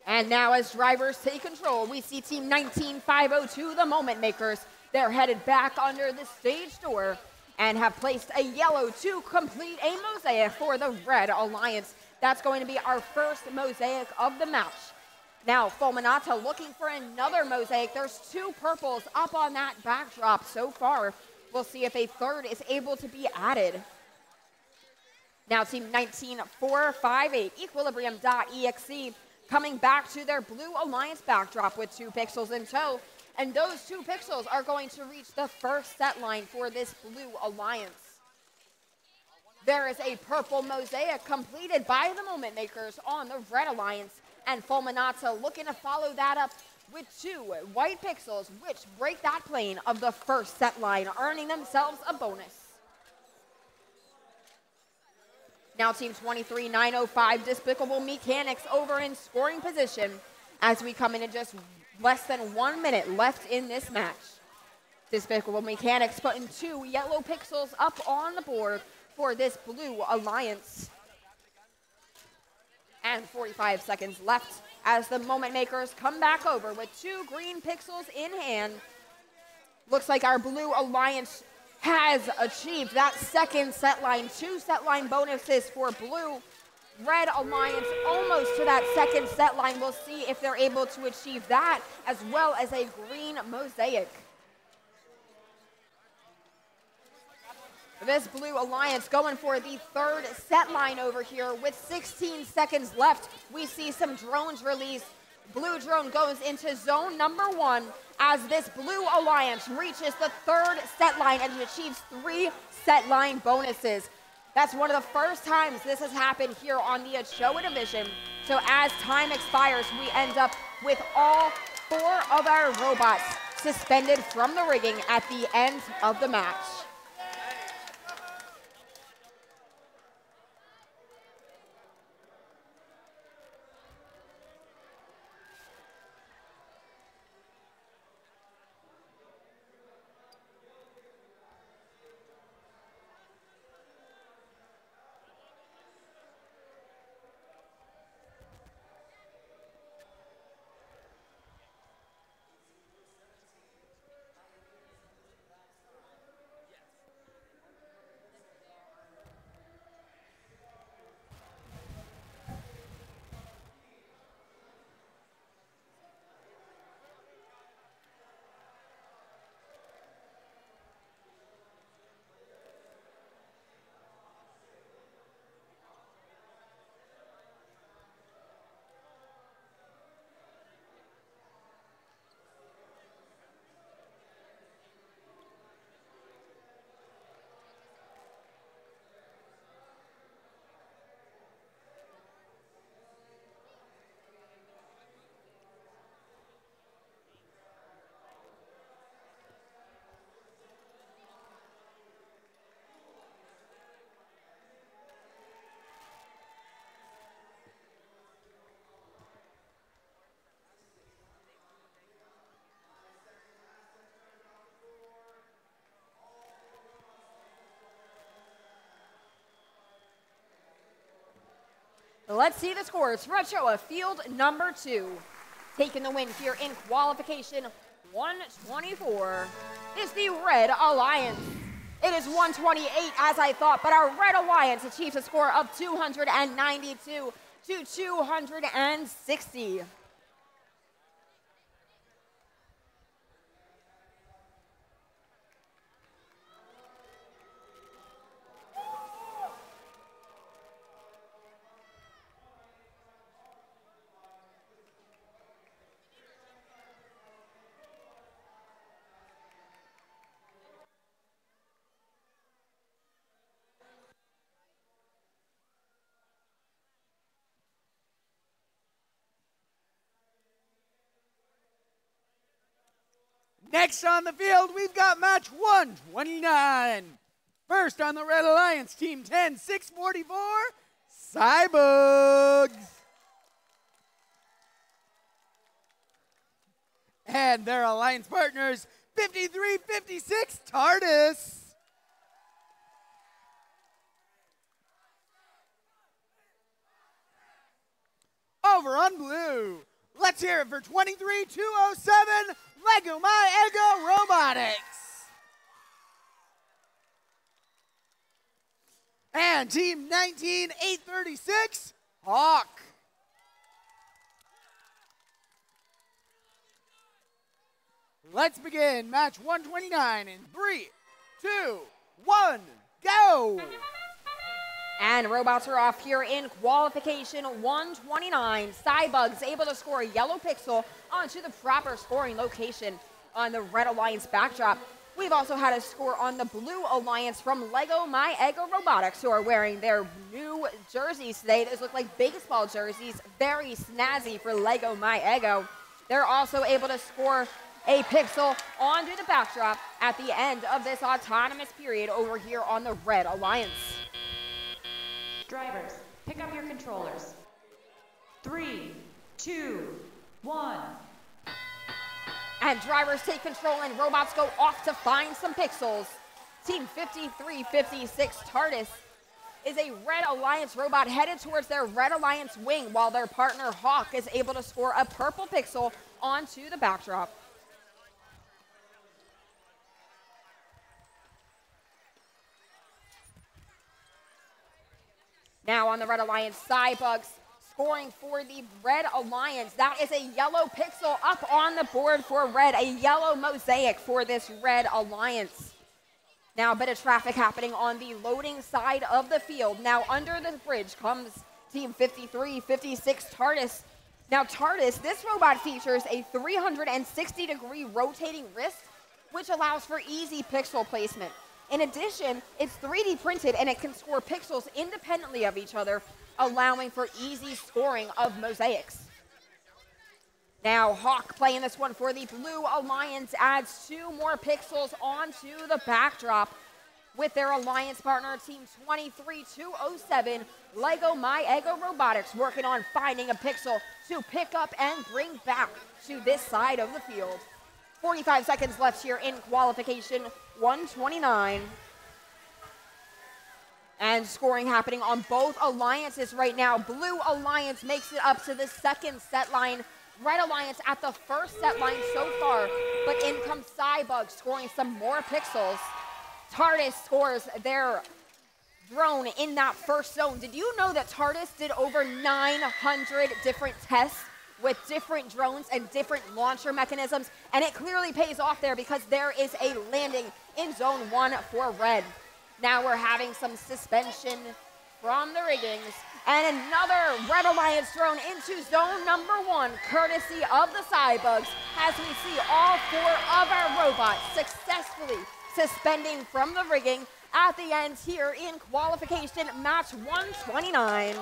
Speaker 2: And now as drivers take control, we see team 19-502, the Moment Makers. They're headed back under the stage door and have placed a yellow to complete a mosaic for the Red Alliance. That's going to be our first mosaic of the match. Now, Fulminata looking for another mosaic. There's 2 purples up on that backdrop so far. We'll see if a third is able to be added. Now, team 19-458, Equilibrium.exe, coming back to their Blue Alliance backdrop with 2 pixels in tow. And those 2 pixels are going to reach the first set line for this Blue Alliance. There is a purple mosaic completed by the Moment Makers on the Red Alliance, and Fulminata looking to follow that up with 2 white pixels, which break that plane of the first set line, earning themselves a bonus. Now team 23-905, Despicable Mechanics over in scoring position as we come in just less than 1 minute left in this match. Despicable Mechanics putting 2 yellow pixels up on the board for this Blue Alliance. And 45 seconds left as the Moment Makers come back over with 2 green pixels in hand. Looks like our Blue Alliance has achieved that second set line. 2 set line bonuses for Blue. Red Alliance almost to that second set line. We'll see if they're able to achieve that, as well as a green mosaic. This Blue Alliance going for the third set line over here with 16 seconds left. We see some drones released. Blue drone goes into zone number 1 as this Blue Alliance reaches the third set line and achieves 3 set line bonuses. That's one of the first times this has happened here on the Ochoa division. So as time expires, we end up with all 4 of our robots suspended from the rigging at the end of the match. Let's see the scores for Ochoa, field number 2. Taking the win here in qualification 124 is the Red Alliance. It is 128 as I thought, but our Red Alliance achieves a score of 292 to 260.
Speaker 1: Next on the field, we've got match 129. First on the Red Alliance, Team 10, 644, Cybugs. And their alliance partners, 5356, TARDIS. Over on blue, let's hear it for 23207, Lego My Ego Robotics. And Team 19836, Hawk. Let's begin match 129 in 3, 2, 1, go!
Speaker 2: And robots are off here in qualification 129. Cybugs able to score a yellow pixel onto the proper scoring location on the Red Alliance backdrop. We've also had a score on the Blue Alliance from Lego My Ego Robotics, who are wearing their new jerseys today. Those look like baseball jerseys, very snazzy for Lego My Ego. They're also able to score a pixel onto the backdrop at the end of this autonomous period over here on the Red Alliance.
Speaker 3: Drivers, pick up your controllers. 3, 2, 1.
Speaker 2: And drivers take control and robots go off to find some pixels. Team 5356 TARDIS is a Red Alliance robot headed towards their Red Alliance wing, while their partner Hawk is able to score a purple pixel onto the backdrop. Now on the Red Alliance, Cybugs scoring for the Red Alliance. That is a yellow pixel up on the board for red, a yellow mosaic for this Red Alliance. Now a bit of traffic happening on the loading side of the field. Now under the bridge comes Team 5356 TARDIS. Now TARDIS, this robot features a 360-degree rotating wrist, which allows for easy pixel placement. In addition, it's 3D printed and it can score pixels independently of each other, allowing for easy scoring of mosaics. Now Hawk playing this one for the Blue Alliance adds 2 more pixels onto the backdrop with their alliance partner Team 23207, Lego My Ego Robotics, working on finding a pixel to pick up and bring back to this side of the field. 45 seconds left here in qualification 129. And scoring happening on both alliances right now. Blue Alliance makes it up to the second set line. Red Alliance at the first set line so far, but in comes Cybugs scoring some more pixels. TARDIS scores their drone in that first zone. Did you know that TARDIS did over 900 different tests with different drones and different launcher mechanisms? And it clearly pays off there because there is a landing in zone 1 for red. Now we're having some suspension from the riggings. And another Red Alliance drone into zone number 1, courtesy of the Cybugs, as we see all 4 of our robots successfully suspending from the rigging at the end here in qualification match 129.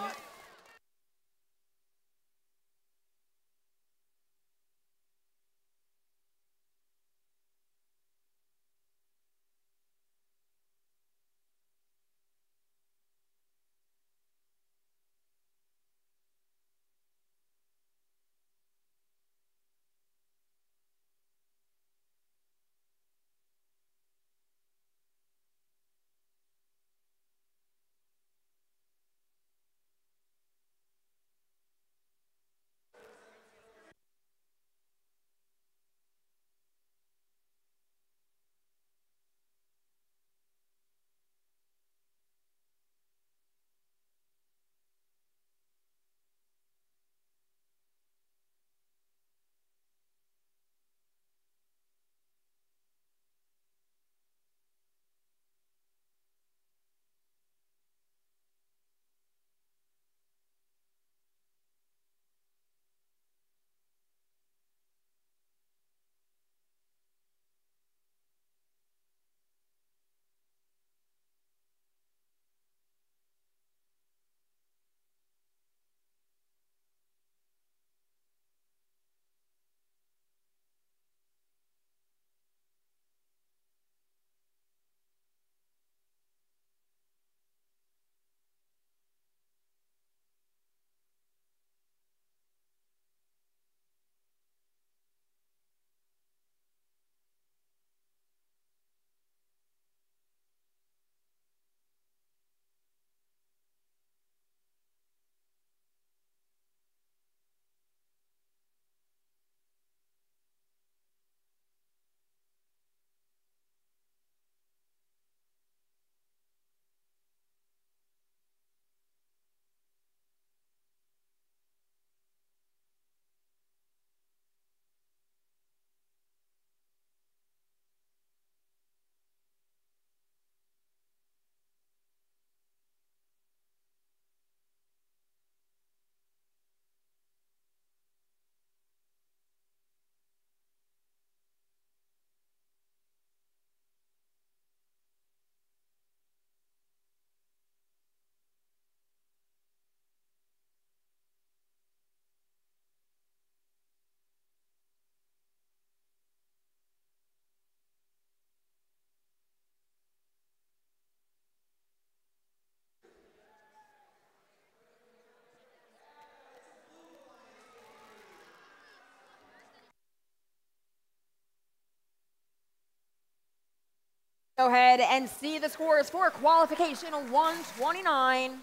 Speaker 2: Go ahead and see the scores for qualification 129.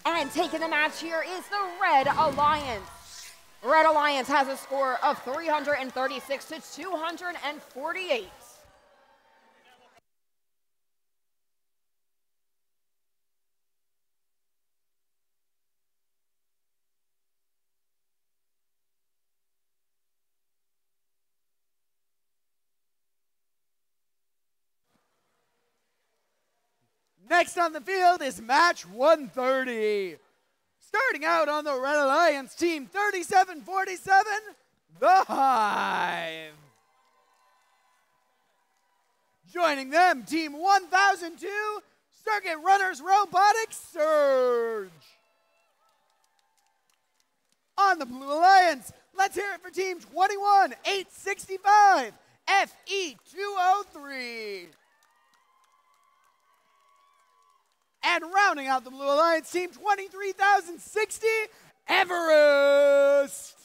Speaker 2: And taking the match here is the Red Alliance. Red Alliance has a score of 336 to 248.
Speaker 1: Next on the field is match 130. Starting out on the Red Alliance team 3747, the Hive. Joining them, team 1002, Circuit Runners Robotics Surge. On the Blue Alliance, let's hear it for team 21865, FE203. And rounding out the Blue Alliance team 23,060, Everest.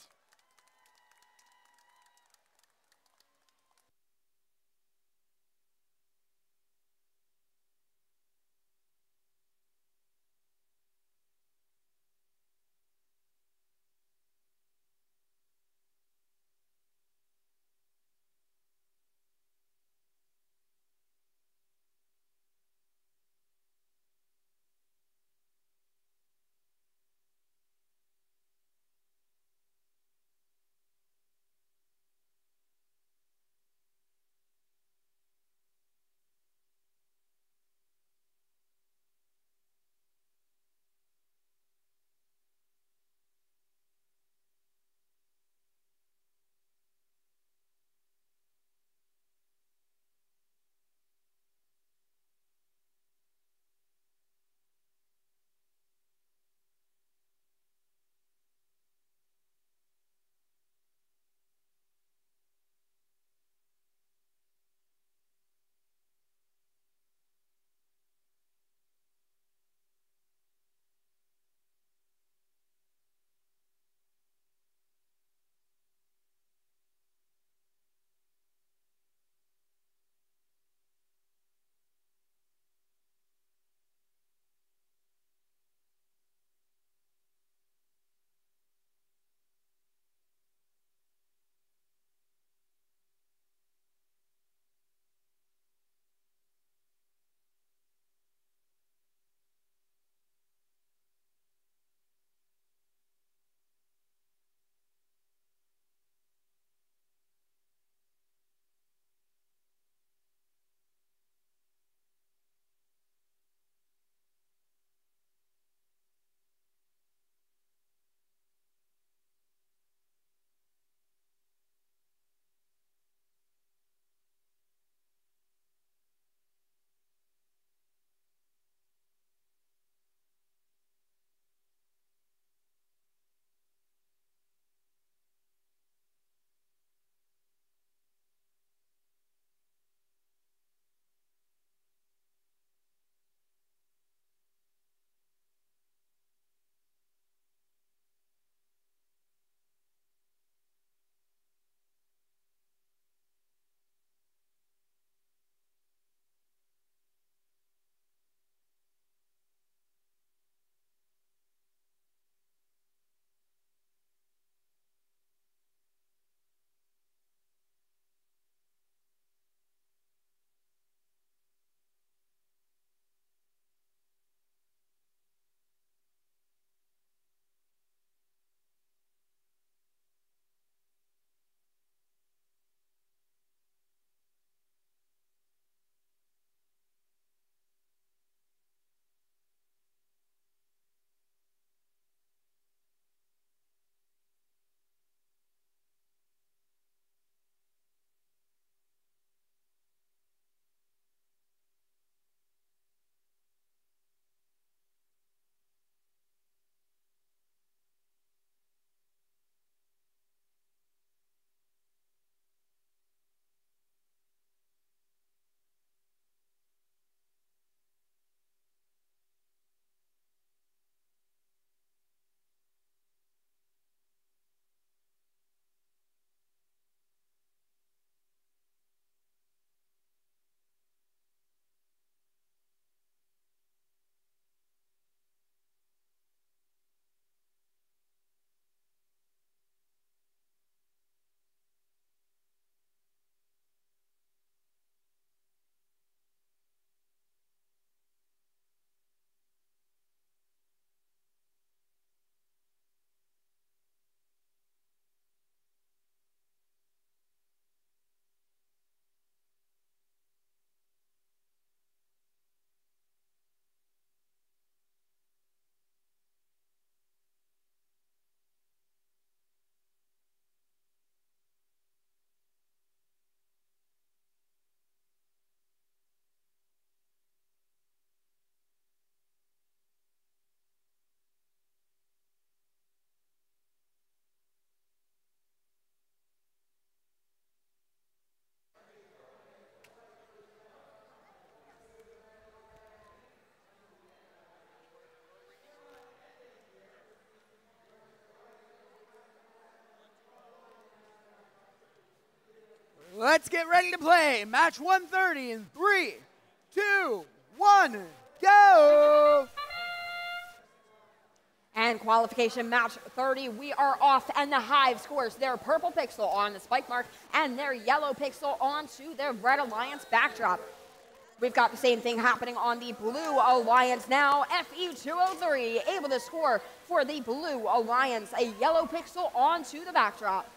Speaker 1: Let's get ready to play match 130 in 3, 2, 1, go!
Speaker 2: And qualification match 30, we are off, and the Hive scores their purple pixel on the spike mark and their yellow pixel onto their Red Alliance backdrop. We've got the same thing happening on the Blue Alliance now. FE203 able to score for the Blue Alliance, a yellow pixel onto the backdrop.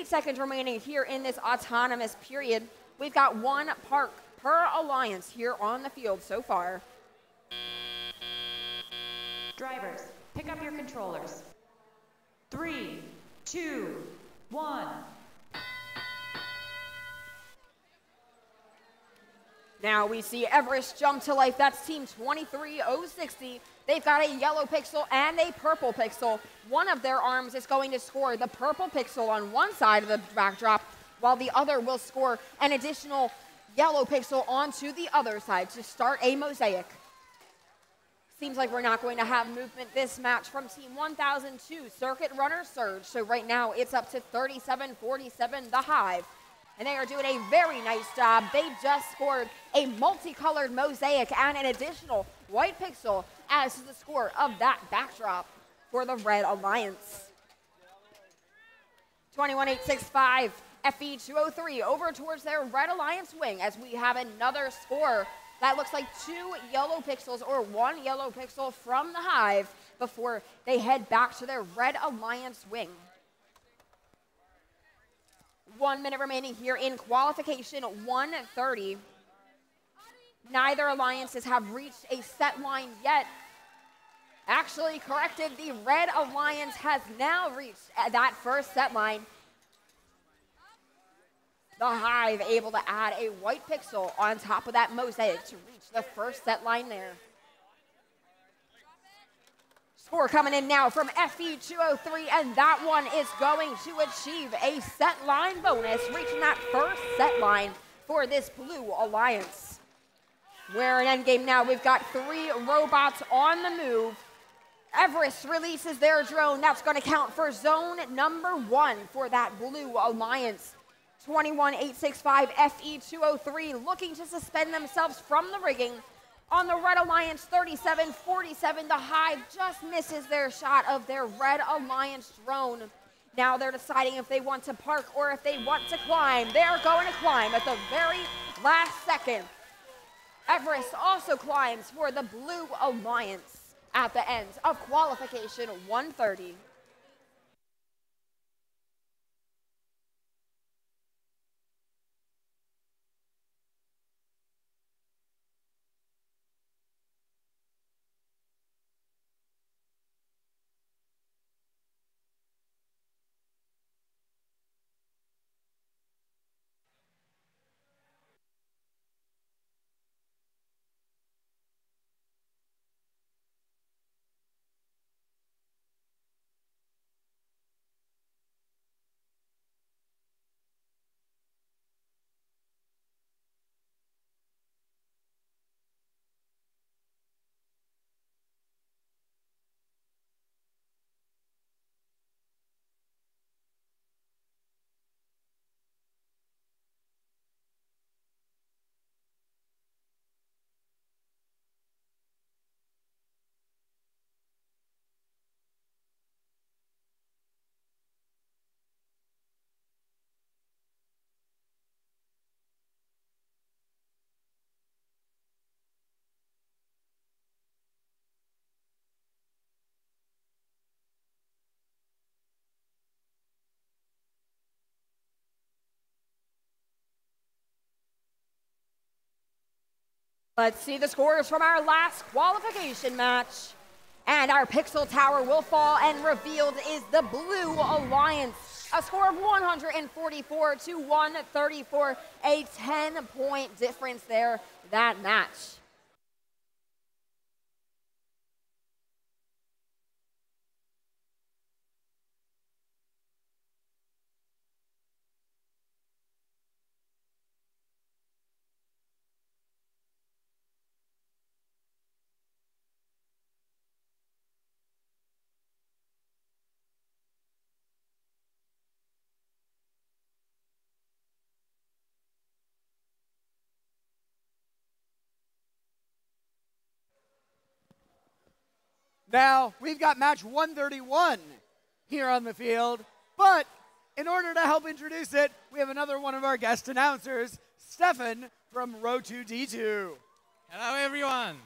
Speaker 2: 8 seconds remaining here in this autonomous period. We've got 1 park per alliance here on the field so far.
Speaker 3: Drivers, pick up your controllers. 3, 2, 1.
Speaker 2: Now we see Everest jump to life. That's team 23060. They've got a yellow pixel and a purple pixel. One of their arms is going to score the purple pixel on one side of the backdrop, while the other will score an additional yellow pixel onto the other side to start a mosaic. Seems like we're not going to have movement this match from team 1002, Circuit Runner Surge. So right now it's up to 37-47, the Hive. And they are doing a very nice job. They just scored a multicolored mosaic and an additional white pixel as to the score of that backdrop for the Red Alliance. 21-865, FE203 over towards their Red Alliance wing as we have another score that looks like 2 yellow pixels or 1 yellow pixel from the Hive before they head back to their Red Alliance wing. 1 minute remaining here in qualification 130. Neither alliances have reached a set line yet. Actually corrected, the Red Alliance has now reached that first set line. The Hive able to add a white pixel on top of that mosaic to reach the first set line there. Score coming in now from FE203, and that one is going to achieve a set line bonus, reaching that first set line for this Blue Alliance. We're in endgame now. We've got 3 robots on the move. Everest releases their drone. That's going to count for zone number 1 for that Blue Alliance. 21-865 FE203 looking to suspend themselves from the rigging. On the Red Alliance 37-47, the Hive just misses their shot of their Red Alliance drone. Now they're deciding if they want to park or if they want to climb. They're going to climb at the very last second. Everest also climbs for the Blue Alliance at the end of qualification 130. Let's see the scores from our last qualification match. And our pixel tower will fall, and revealed is the Blue Alliance. A score of 144 to 134, a 10-point difference there, that match.
Speaker 1: Now, we've got match 131 here on the field, but in order to help introduce it, we have another one of our guest announcers, Stefan from Row 2D2.
Speaker 7: Hello everyone!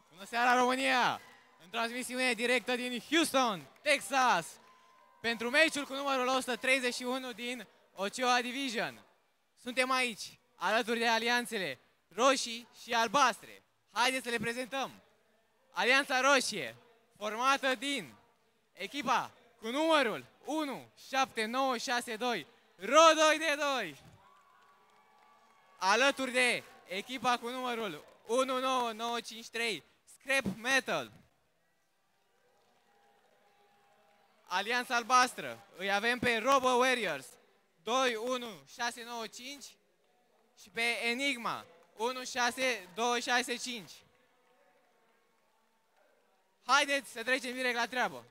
Speaker 7: Bună seara România! În transmisiune directă din Houston, Texas, pentru meciul cu numărul 131 din Ochoa Division. Suntem aici, alături de alianțele roșii și albastre. Haideți să le prezentăm. Alianța roșie, formată din echipa cu numărul 17962, Ro 2D2. Alături de echipa cu numărul 19953, Scrap Metal. Alianța albastră, îi avem pe Robo Warriors 21695 și pe Enigma 16265. Haideți să trecem direct la treabă.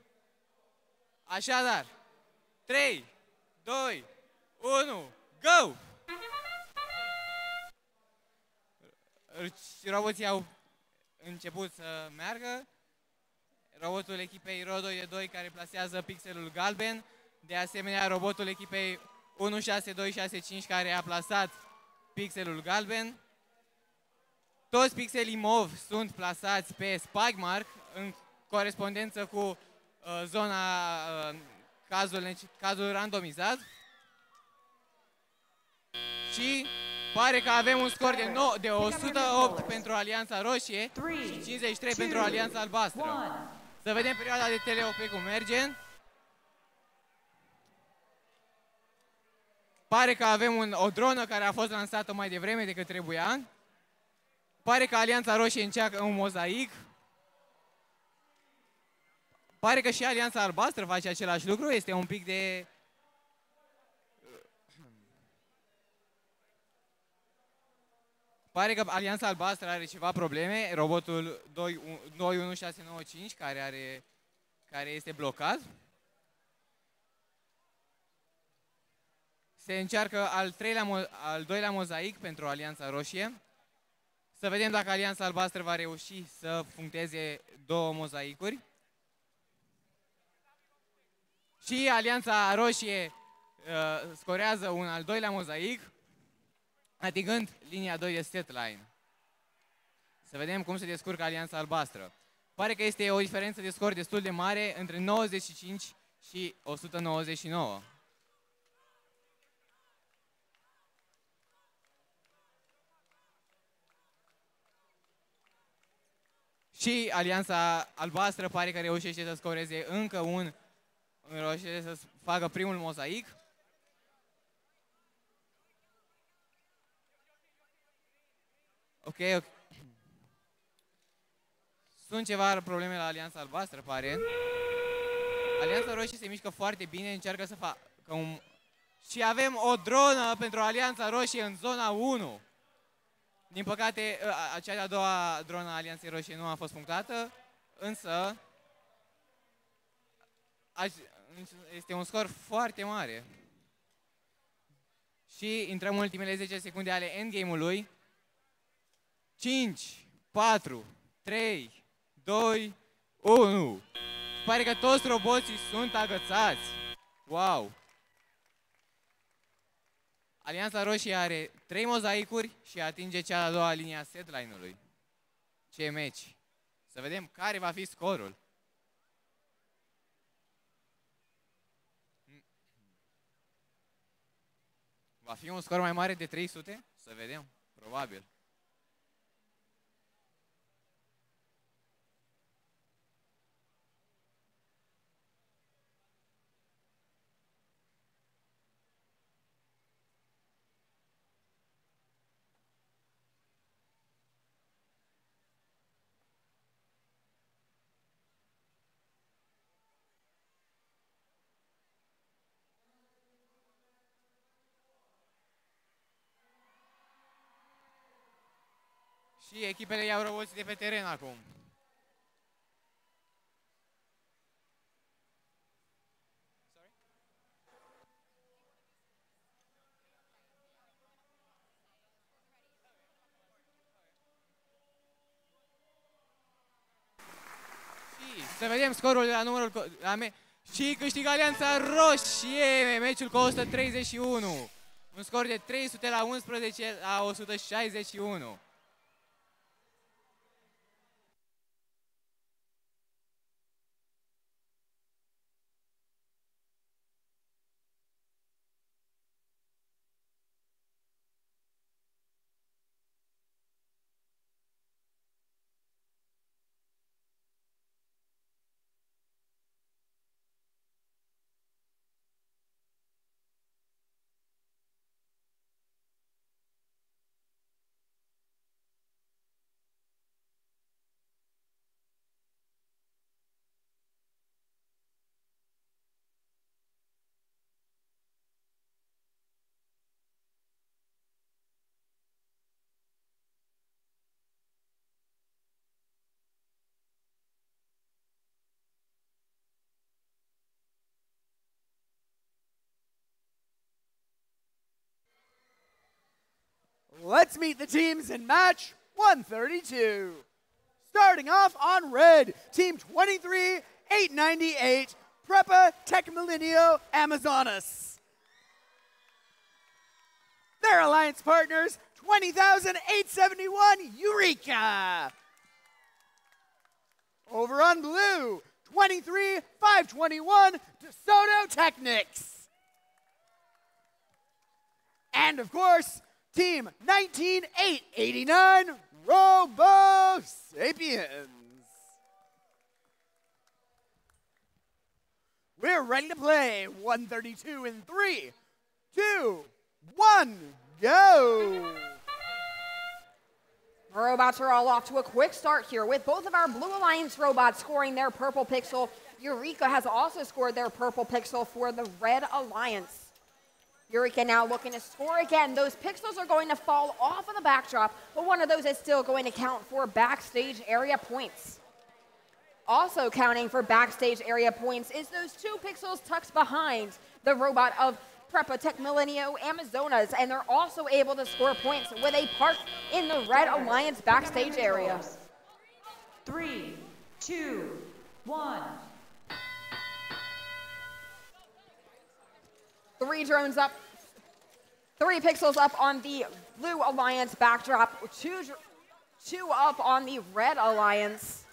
Speaker 7: Așadar, 3, 2, 1, go! Roboții au început să meargă. Robotul echipei Ro 2D2 care plasează pixelul galben. De asemenea, robotul echipei 16265 care a plasat pixelul galben. Toți pixelii mov sunt plasați pe spike mark în corespondență cu cazul randomizat. Și pare că avem un scor de 108 pentru Alianța Roșie și 53 pentru Alianța Albastră. Să vedem perioada de teleop cum merge. Pare că avem o dronă care a fost lansată mai devreme decât trebuia. Pare că Alianța Roșie încearcă un mozaic. Pare că și Alianța Albastră face același lucru. Este un pic de... Pare că Alianța Albastră are ceva probleme. Robotul 21695 care este blocat. Se încearcă al doilea mozaic pentru Alianța Roșie. Să vedem dacă Alianța Albastră va reuși să puncteze două mozaicuri. Și Alianța Roșie scorează un al doilea mozaic, atingând linia 2 de set line. Să vedem cum se descurcă Alianța Albastră. Pare că este o diferență de scor destul de mare între 95 și 199. Și Alianța Albastră pare că reușește să scoreze încă reușește să facă primul mozaic. Ok. Sunt ceva probleme la Alianța Albastră, pare. Alianța Roșie se mișcă foarte bine, încearcă să facă un... Și avem o dronă pentru Alianța Roșie în zona 1. Din păcate, cea de-a doua dronă a Alianței Roșie nu a fost punctată, însă este un scor foarte mare. Și intrăm în ultimele 10 secunde ale endgame-ului. 5, 4, 3, 2, 1. Pare că toți roboții sunt agățați. Wow! Alianța Roșie are 3 mozaicuri și atinge cea de-a doua linie a setline-ului. Ce meci! Să vedem care va fi scorul. Va fi un scor mai mare de 300? Să vedem. Probabil. Și echipele iau roboții de pe teren acum. Și Să vedem scorul la numărul și câștigă Alianța Roșie meciul cu 131. Un scor de 300-11 la 161.
Speaker 1: Let's meet the teams in match 132. Starting off on red, team 23-898, Prepa Tech Millennium Amazonas. Their alliance partners, 20,871 Eureka. Over on blue, 23-521 DeSoto Technics. And of course, team 19-889 Robo Sapiens. We're ready to play 132 in 3, 2, 1, go!
Speaker 2: Robots are all off to a quick start here with both of our Blue Alliance robots scoring their purple pixel. Eureka has also scored their purple pixel for the Red Alliance. Eureka now looking to score again. Those pixels are going to fall off of the backdrop, but one of those is still going to count for backstage area points. Also counting for backstage area points is those 2 pixels tucked behind the robot of Prepa Tech Millennium Amazonas, and they're also able to score points with a park in the Red Alliance backstage area.
Speaker 3: 3, 2, 1.
Speaker 2: 3 drones up, 3 pixels up on the Blue Alliance backdrop, 2 up on the Red Alliance.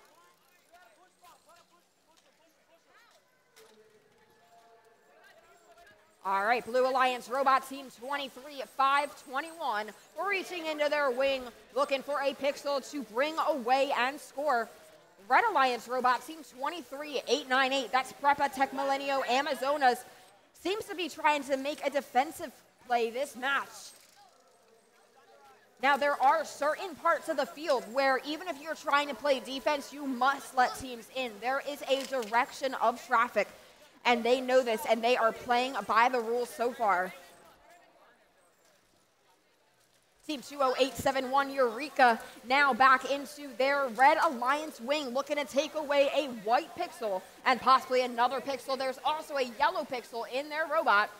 Speaker 2: All right, Blue Alliance robot team 23-521 reaching into their wing, looking for a pixel to bring away and score. Red Alliance robot team 23-898, that's Prepa Tech Millennium Amazonas, seems to be trying to make a defensive play this match. Now, there are certain parts of the field where even if you're trying to play defense, you must let teams in. There is a direction of traffic, and they know this, and they are playing by the rules so far. Team 20871 Eureka now back into their Red Alliance wing, looking to take away a white pixel and possibly another pixel. There's also a yellow pixel in their robot,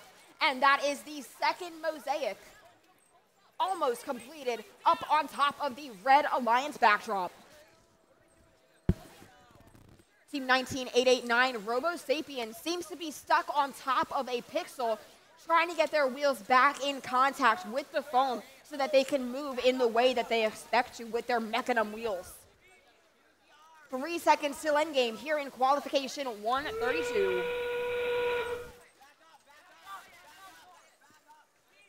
Speaker 2: and that is the second mosaic, almost completed, up on top of the Red Alliance backdrop. Team 19889 Robo Sapien seems to be stuck on top of a pixel, trying to get their wheels back in contact with the foam so that they can move in the way that they expect to with their mechanism wheels. 3 seconds till endgame here in qualification 132.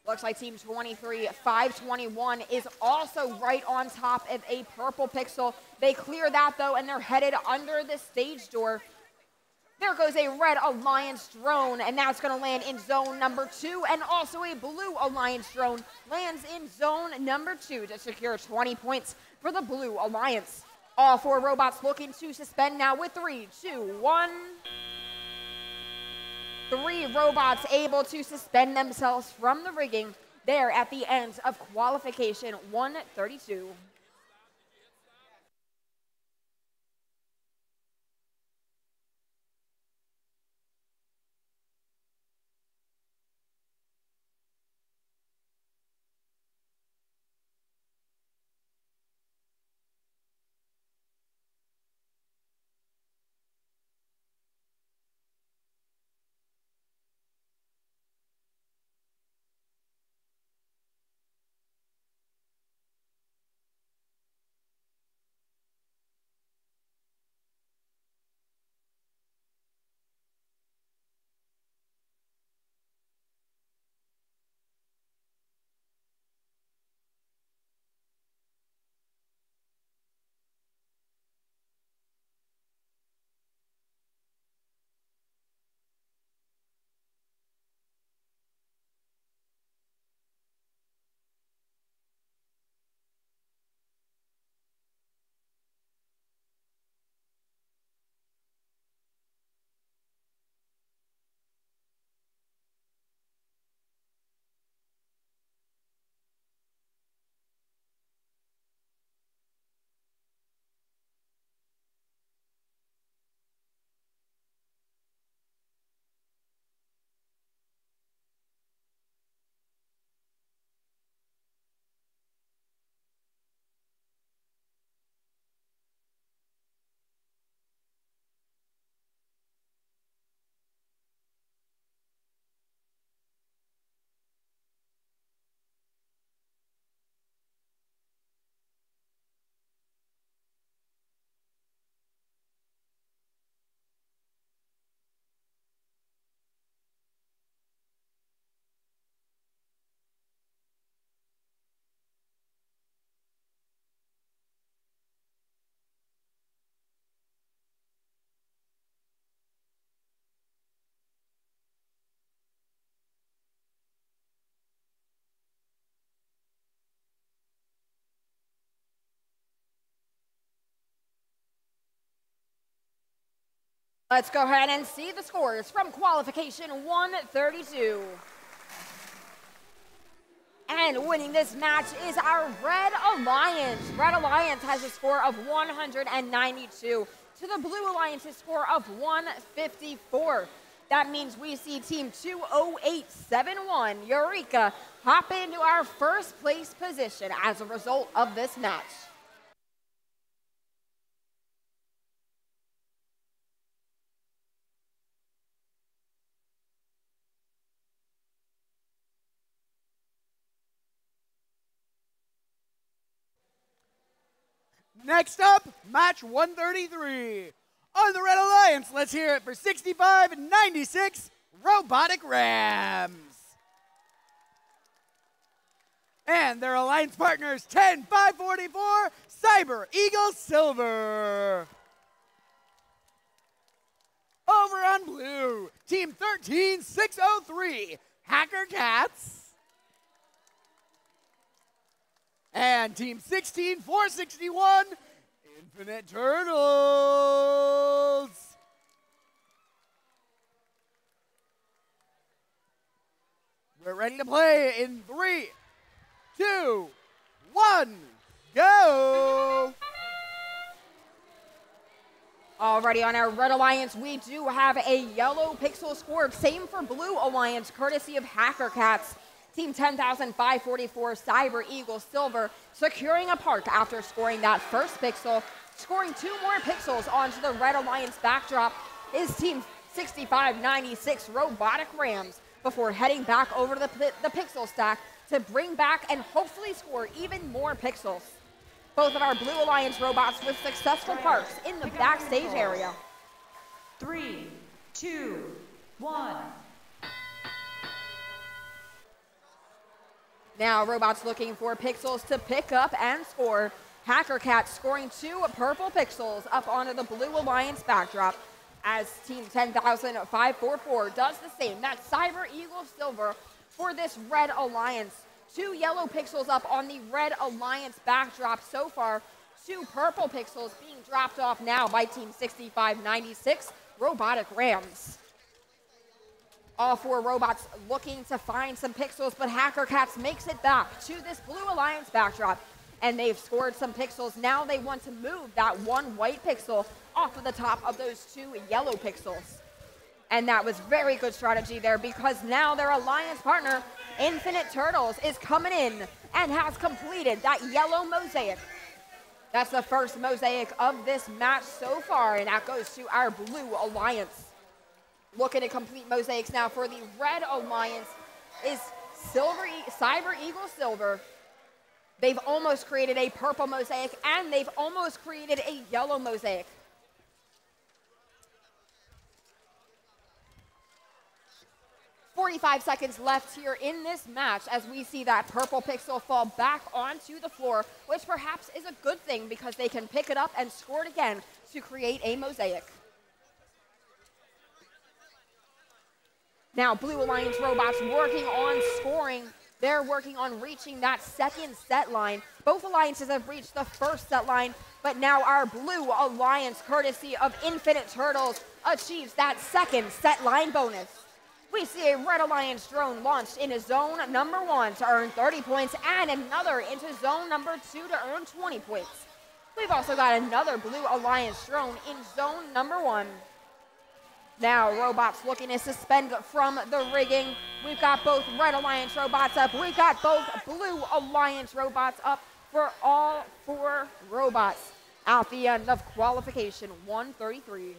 Speaker 2: Looks like team 23-521 is also right on top of a purple pixel. They clear that though, and they're headed under the stage door. There goes a Red Alliance drone, and that's going to land in zone number 2, and also a Blue Alliance drone lands in zone number 2 to secure 20 points for the Blue Alliance. All 4 robots looking to suspend now with 3, 2, 1. 3 robots able to suspend themselves from the rigging there at the end of qualification 132. Let's go ahead and see the scores from qualification 132. And winning this match is our Red Alliance. Red Alliance has a score of 192 to the Blue Alliance's score of 154. That means we see Team 20871, Eureka, hop into our first place position as a result of this match.
Speaker 1: Next up, match 133. On the Red Alliance, let's hear it for 6596 Robotic Rams. And their alliance partners, 10544 Cyber Eagle Silver. Over on blue, Team 13603 Hacker Cats. And Team 16461, Infinite Turtles. We're ready to play in 3, 2, 1, go!
Speaker 2: Already on our Red Alliance, we do have a yellow pixel scored. Same for Blue Alliance, courtesy of Hacker Cats. Team 10,544 Cyber Eagle Silver securing a park after scoring that first pixel. Scoring 2 more pixels onto the Red Alliance backdrop is Team 6596 Robotic Rams before heading back over to the pixel stack to bring back and hopefully score even more pixels. Both of our Blue Alliance robots with successful parks in the backstage area.
Speaker 3: 3, 2, 1.
Speaker 2: Now robots looking for pixels to pick up and score. Hacker Cat scoring 2 purple pixels up onto the Blue Alliance backdrop as Team 10,544 does the same. That's Cyber Eagle Silver for this Red Alliance. 2 yellow pixels up on the Red Alliance backdrop so far. 2 purple pixels being dropped off now by Team 6596 Robotic Rams. All 4 robots looking to find some pixels, but Hacker Cats makes it back to this Blue Alliance backdrop, and they've scored some pixels. Now they want to move that 1 white pixel off of the top of those 2 yellow pixels. And that was very good strategy there because now their alliance partner, Infinite Turtles, is coming in and has completed that yellow mosaic. That's the first mosaic of this match so far, and that goes to our Blue Alliance. Looking to complete mosaics now for the Red Alliance is Cyber Eagle Silver. They've almost created a purple mosaic, and they've almost created a yellow mosaic. "45 seconds left here in this match as we see that purple pixel fall back onto the floor, which perhaps is a good thing because they can pick it up and score it again to create a mosaic. Now, Blue Alliance robots working on scoring. They're working on reaching that second set line. Both alliances have reached the first set line, but now our Blue Alliance, courtesy of Infinite Turtles, achieves that second set line bonus. We see a Red Alliance drone launched into zone number 1 to earn 30 points and another into zone number 2 to earn 20 points. We've also got another Blue Alliance drone in zone number 1. Now, robots looking to suspend from the rigging. We've got both Red Alliance robots up. We've got both Blue Alliance robots up for all 4 robots at the end of qualification 133.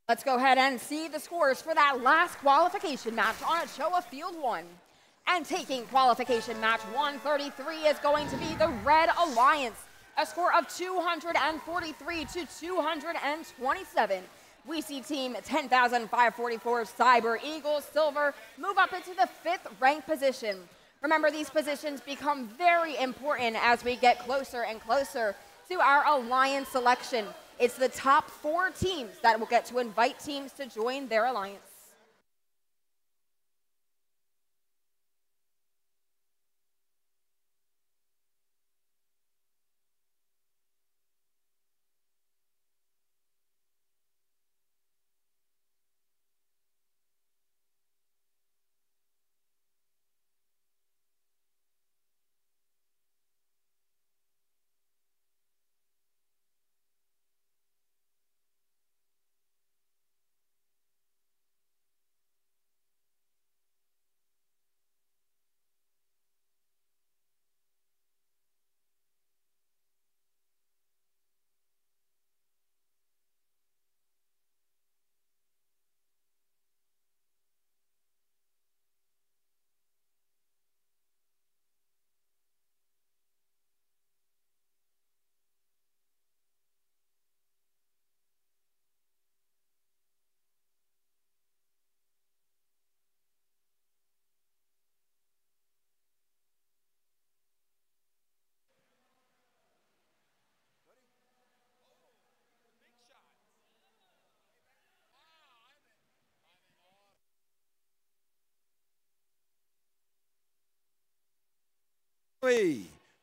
Speaker 2: Let's go ahead and see the scores for that last qualification match on Ochoa Field 1. And taking qualification match 133 is going to be the Red Alliance, a score of 243 to 227. We see team 10,544 Cyber Eagles Silver move up into the 5th ranked position. Remember, these positions become very important as we get closer and closer to our alliance selection. It's the top 4 teams that will get to invite teams to join their alliance.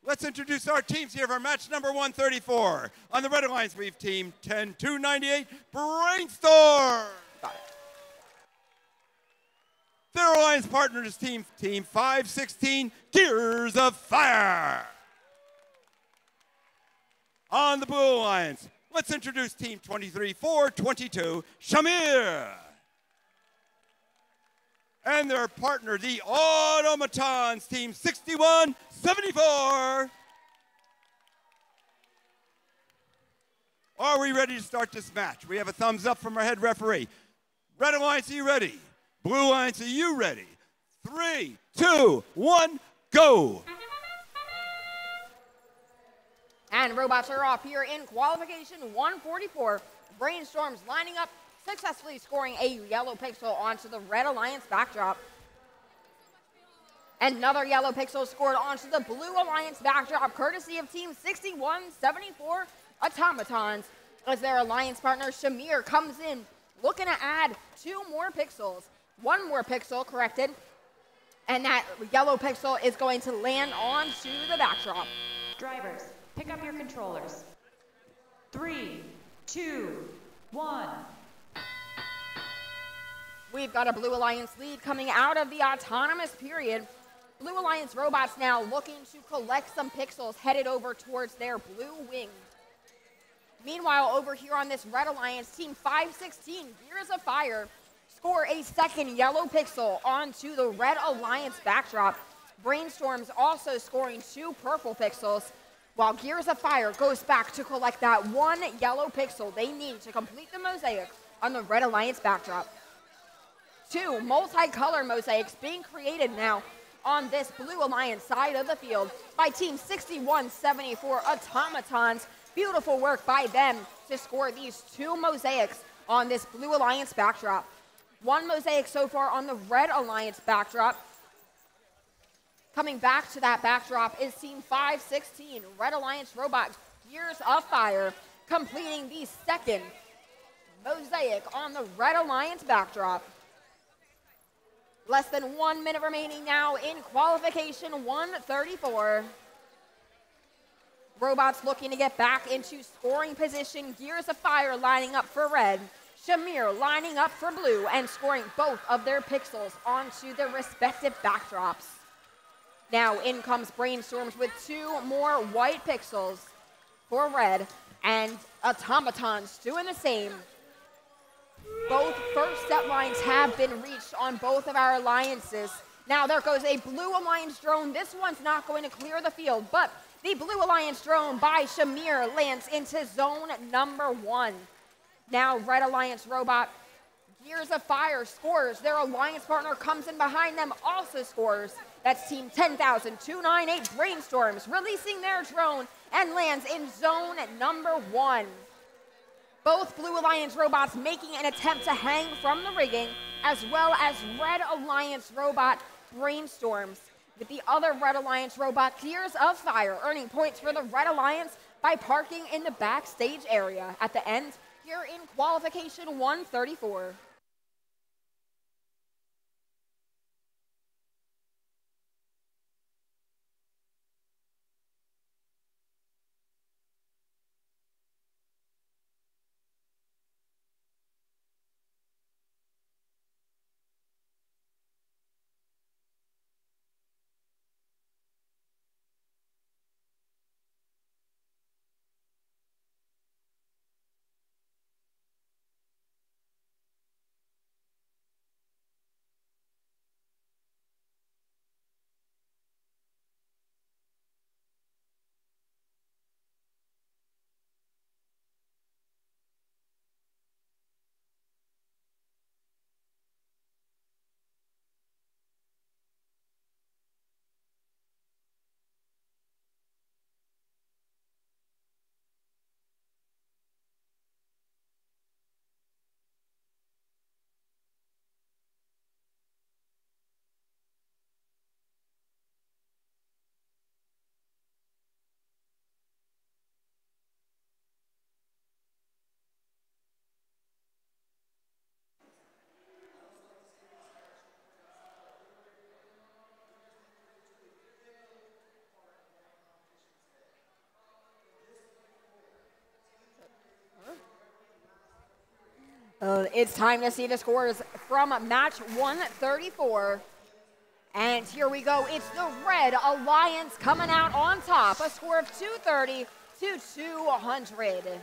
Speaker 8: Let's introduce our teams here for match number 134. On the Red Alliance, we have team 10298 Brainstorm. Their alliance partner is team 516 Gears of Fire. On the Blue Alliance, let's introduce team 23422 Shamir. And their partner, the Automatons, team 6174. Are we ready to start this match? We have a thumbs up from our head referee. Red Alliance, are you ready? Blue Alliance, are you ready? 3, 2, 1, go!
Speaker 2: And robots are off here in qualification 144. Brainstorms lining up, successfully scoring a yellow pixel onto the Red Alliance backdrop. Another yellow pixel scored onto the Blue Alliance backdrop, courtesy of Team 6174 Automatons, as their alliance partner Shamir comes in, looking to add 2 more pixels. 1 more pixel corrected, and that yellow pixel is going to land onto the backdrop.
Speaker 3: Drivers, pick up your controllers. 3, 2, 1.
Speaker 2: We've got a Blue Alliance lead coming out of the autonomous period. Blue Alliance robots now looking to collect some pixels headed over towards their blue wing. Meanwhile, over here on this Red Alliance, Team 516, Gears of Fire, score a second yellow pixel onto the Red Alliance backdrop. Brainstorms also scoring 2 purple pixels, while Gears of Fire goes back to collect that 1 yellow pixel they need to complete the mosaic on the Red Alliance backdrop. 2 multicolor mosaics being created now on this Blue Alliance side of the field by Team 6174 Automatons. Beautiful work by them to score these 2 mosaics on this Blue Alliance backdrop. 1 mosaic so far on the Red Alliance backdrop. Coming back to that backdrop is Team 516, Red Alliance Robots, Gears of Fire, completing the 2nd mosaic on the Red Alliance backdrop. Less than 1 minute remaining now in qualification 134. Robots looking to get back into scoring position. Gears of Fire lining up for red. Shamir lining up for blue and scoring both of their pixels onto their respective backdrops. Now in comes Brainstorms with 2 more white pixels for red, and Automatons doing the same. Both first set lines have been reached on both of our alliances. Now there goes a Blue Alliance drone. This one's not going to clear the field, but the Blue Alliance drone by Shamir lands into zone number 1. Now Red Alliance robot Gears of Fire scores. Their alliance partner comes in behind them, also scores. That's Team 10,298 Brainstorms releasing their drone and lands in zone number 1. Both Blue Alliance robots making an attempt to hang from the rigging, as well as Red Alliance robot Brainstorms, with the other Red Alliance robot Gears of Fire earning points for the Red Alliance by parking in the backstage area at the end here in qualification 134. It's time to see the scores from match 134. And here we go. It's the Red Alliance coming out on top. A score of 230 to 200.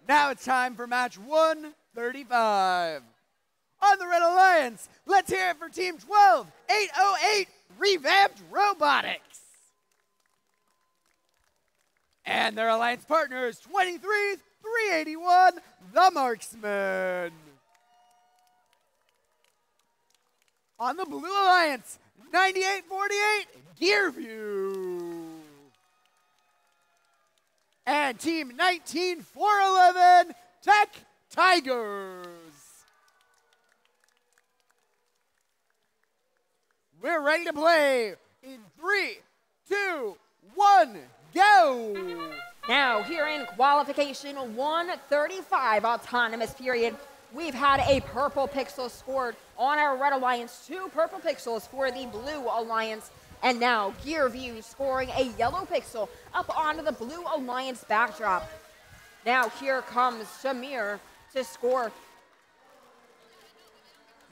Speaker 1: Now it's time for match 135. On the Red Alliance, let's hear it for Team 12808 Revamped Robotics. And their alliance partner is 23381 The Marksman. On the Blue Alliance, 9848 Gearview. And Team 19411 Tech Tigers. We're ready to play in 3, 2, 1, go!
Speaker 2: Now, here in qualification 135 autonomous period, we've had a purple pixel scored on our Red Alliance, 2 purple pixels for the Blue Alliance, and now Gearview scoring a yellow pixel up onto the Blue Alliance backdrop. Now, here comes Shamir to score.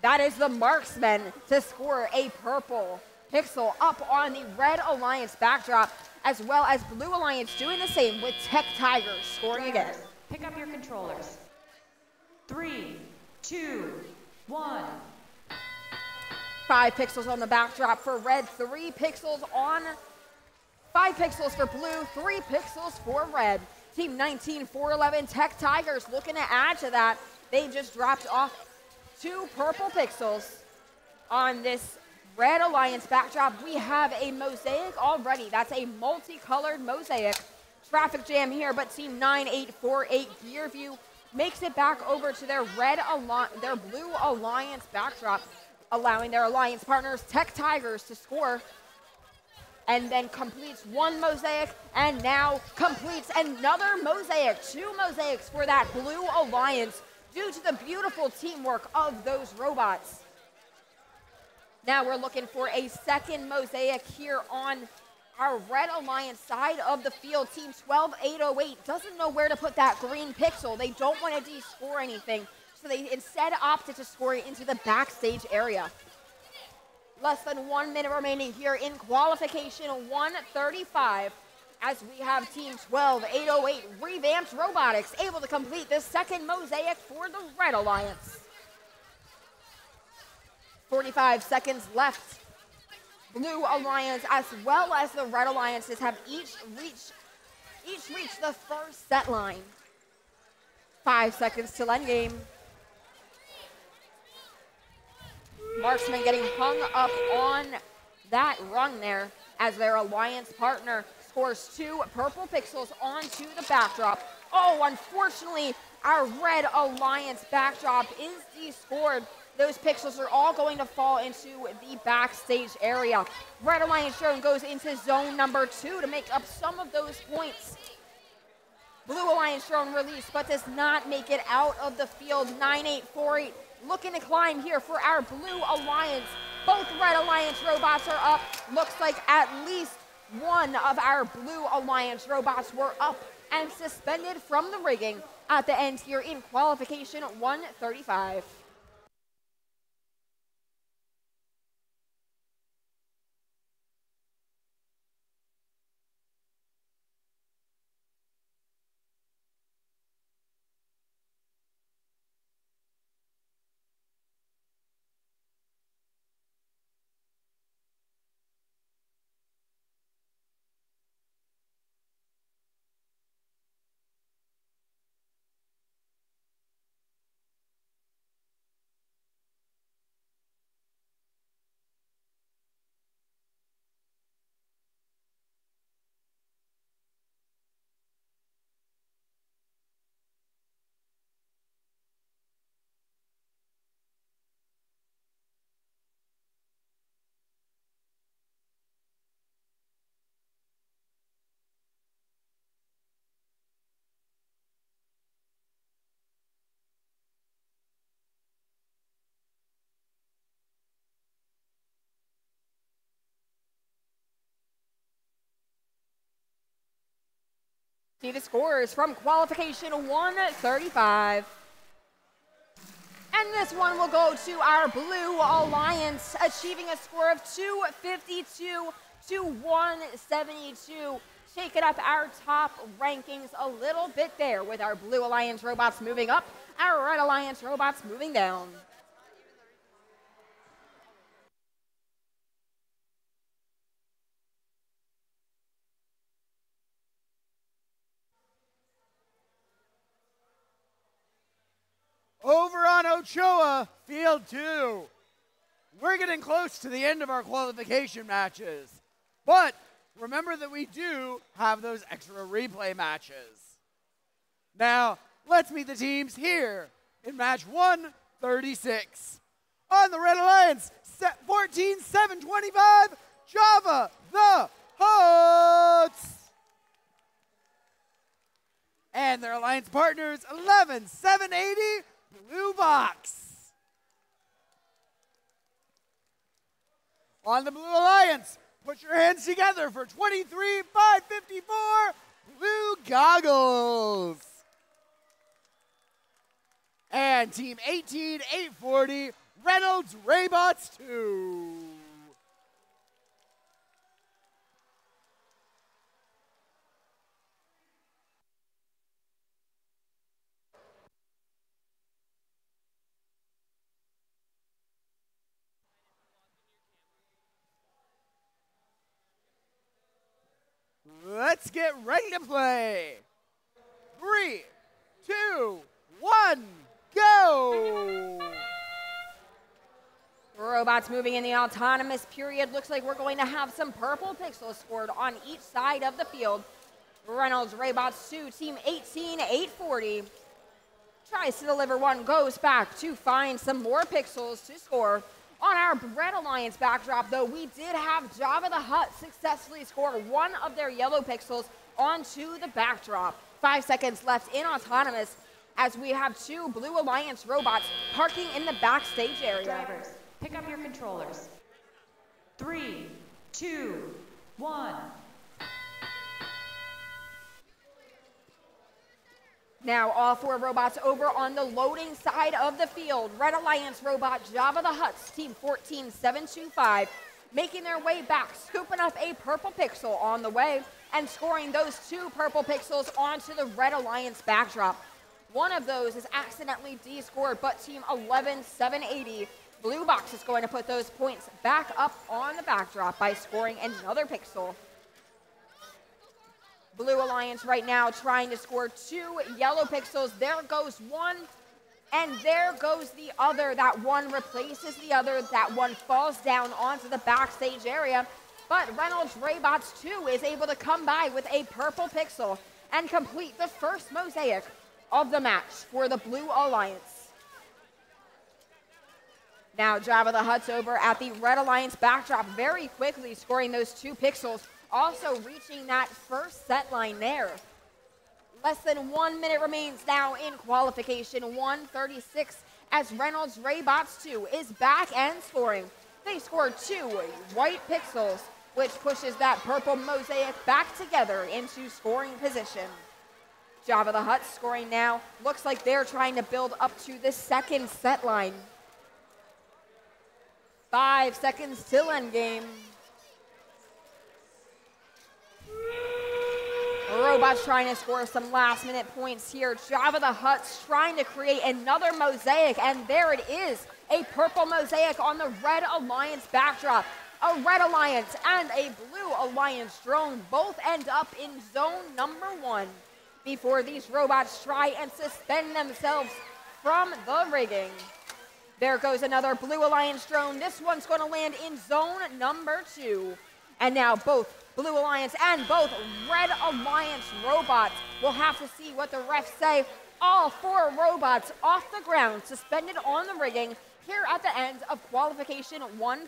Speaker 2: That is the Marksman to score a purple pixel up on the Red Alliance backdrop, as well as Blue Alliance doing the same with Tech Tigers scoring again.
Speaker 3: Pick up your controllers. 3, 2, 1.
Speaker 2: 5 pixels on the backdrop for Red, 3 pixels on, 5 pixels for Blue, 3 pixels for Red. Team 19411 Tech Tigers looking to add to that. They just dropped off 2 purple pixels on this Red Alliance backdrop. We have a mosaic already. That's a multicolored mosaic. Traffic jam here, but Team 9848 Gearview makes it back over to their Blue Alliance backdrop, allowing their alliance partners Tech Tigers to score, and then completes 1 mosaic, and now completes another mosaic. 2 mosaics for that Blue Alliance, due to the beautiful teamwork of those robots. Now we're looking for a second mosaic here on our Red Alliance side of the field. Team 12808 doesn't know where to put that green pixel. They don't want to de-score anything, so they instead opted to score it into the backstage area. Less than 1 minute remaining here in qualification 135. As we have Team 12808 Revamped Robotics able to complete the second mosaic for the Red Alliance. 45 seconds left. Blue Alliance as well as the Red Alliances have each reached the first set line. 5 seconds till endgame. Marksman getting hung up on that rung there as their alliance partner scores 2 purple pixels onto the backdrop. Oh, unfortunately, our Red Alliance backdrop is descored. Those pixels are all going to fall into the backstage area. Red Alliance drone goes into zone number 2 to make up some of those points. Blue Alliance drone released, but does not make it out of the field. 9848 looking to climb here for our Blue Alliance. Both Red Alliance robots are up. Looks like at least one of our Blue Alliance robots were up and suspended from the rigging at the end here in qualification 135. See the scores from qualification 135. And this one will go to our Blue Alliance, achieving a score of 252 to 172. Shaking up our top rankings a little bit there with our Blue Alliance robots moving up, our Red Alliance robots moving down.
Speaker 1: Over on Ochoa, field 2. We're getting close to the end of our qualification matches. But remember that we do have those extra replay matches. Now, let's meet the teams here in match 136. On the Red Alliance, 14-7-25, Java the Huts. And their alliance partners, 11-7-80, Blue Box. On the Blue Alliance, put your hands together for 23-5-54, Blue Goggles. And team 18-840, Reynolds Raybots 2. Let's get ready to play. 3, 2, 1, go!
Speaker 2: Robots moving in the autonomous period. Looks like we're going to have some purple pixels scored on each side of the field. Reynolds Raybots 2, team 18-840. Tries to deliver one, goes back to find some more pixels to score. On our Red Alliance backdrop, though, we did have Java the Hutt successfully score one of their yellow pixels onto the backdrop. 5 seconds left in autonomous as we have 2 Blue Alliance robots parking in the backstage area.
Speaker 3: Drivers, pick up your controllers. 3, 2, 1.
Speaker 2: Now all 4 robots over on the loading side of the field. Red Alliance robot Java the Huts, team 14725, making their way back, scooping up a purple pixel on the way and scoring those 2 purple pixels onto the Red Alliance backdrop. One of those is accidentally descored, but team 11780 Blue box is going to put those points back up on the backdrop by scoring another pixel. Blue Alliance right now trying to score 2 yellow pixels. There goes one, and there goes the other. That one replaces the other. That one falls down onto the backstage area. But Reynolds Raybots 2 is able to come by with a purple pixel and complete the first mosaic of the match for the Blue Alliance. Now Jabba the Hutt's over at the Red Alliance backdrop, very quickly scoring those 2 pixels, also reaching that first set line there. Less than 1 minute remains now in qualification, 1:36, as Reynolds Raybots 2 is back and scoring. They score 2 white pixels, which pushes that purple mosaic back together into scoring position. Jabba the Hutt scoring now. Looks like they're trying to build up to the second set line. 5 seconds till end game. Robots trying to score some last minute points here. Jabba the Hutt's trying to create another mosaic, and there it is. A purple mosaic on the Red Alliance backdrop. A Red Alliance and a Blue Alliance drone both end up in zone number 1 before these robots try and suspend themselves from the rigging. There goes another Blue Alliance drone. This one's going to land in zone number 2. And now both Blue Alliance and both Red Alliance robots will have to see what the refs say. All 4 robots off the ground, suspended on the rigging here at the end of qualification 1.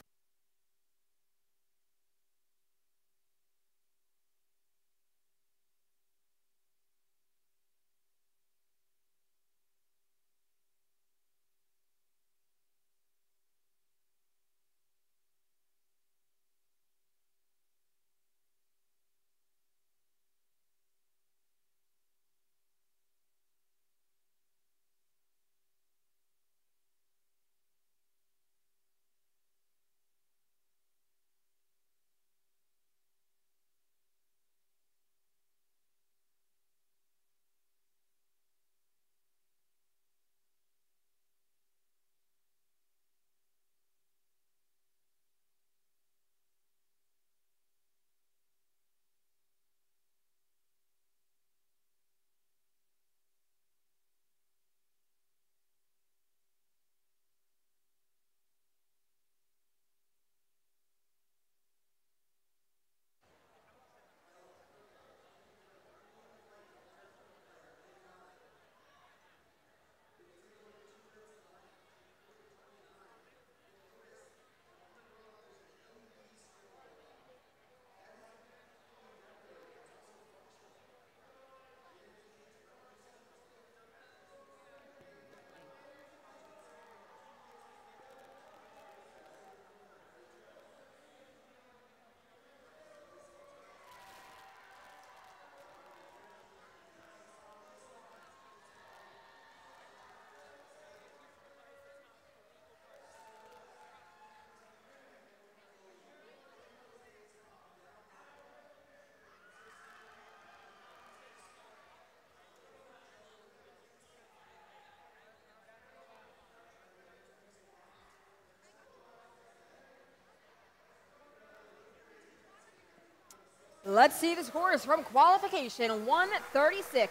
Speaker 2: Let's see the scores from qualification 1:36.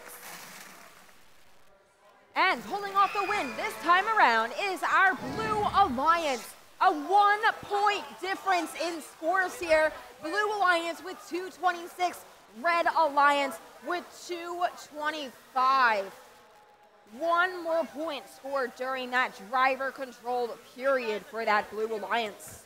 Speaker 2: And pulling off the win this time around is our Blue Alliance. A 1-point difference in scores here. Blue Alliance with 226, Red Alliance with 225. 1 more point scored during that driver-controlled period for that Blue Alliance.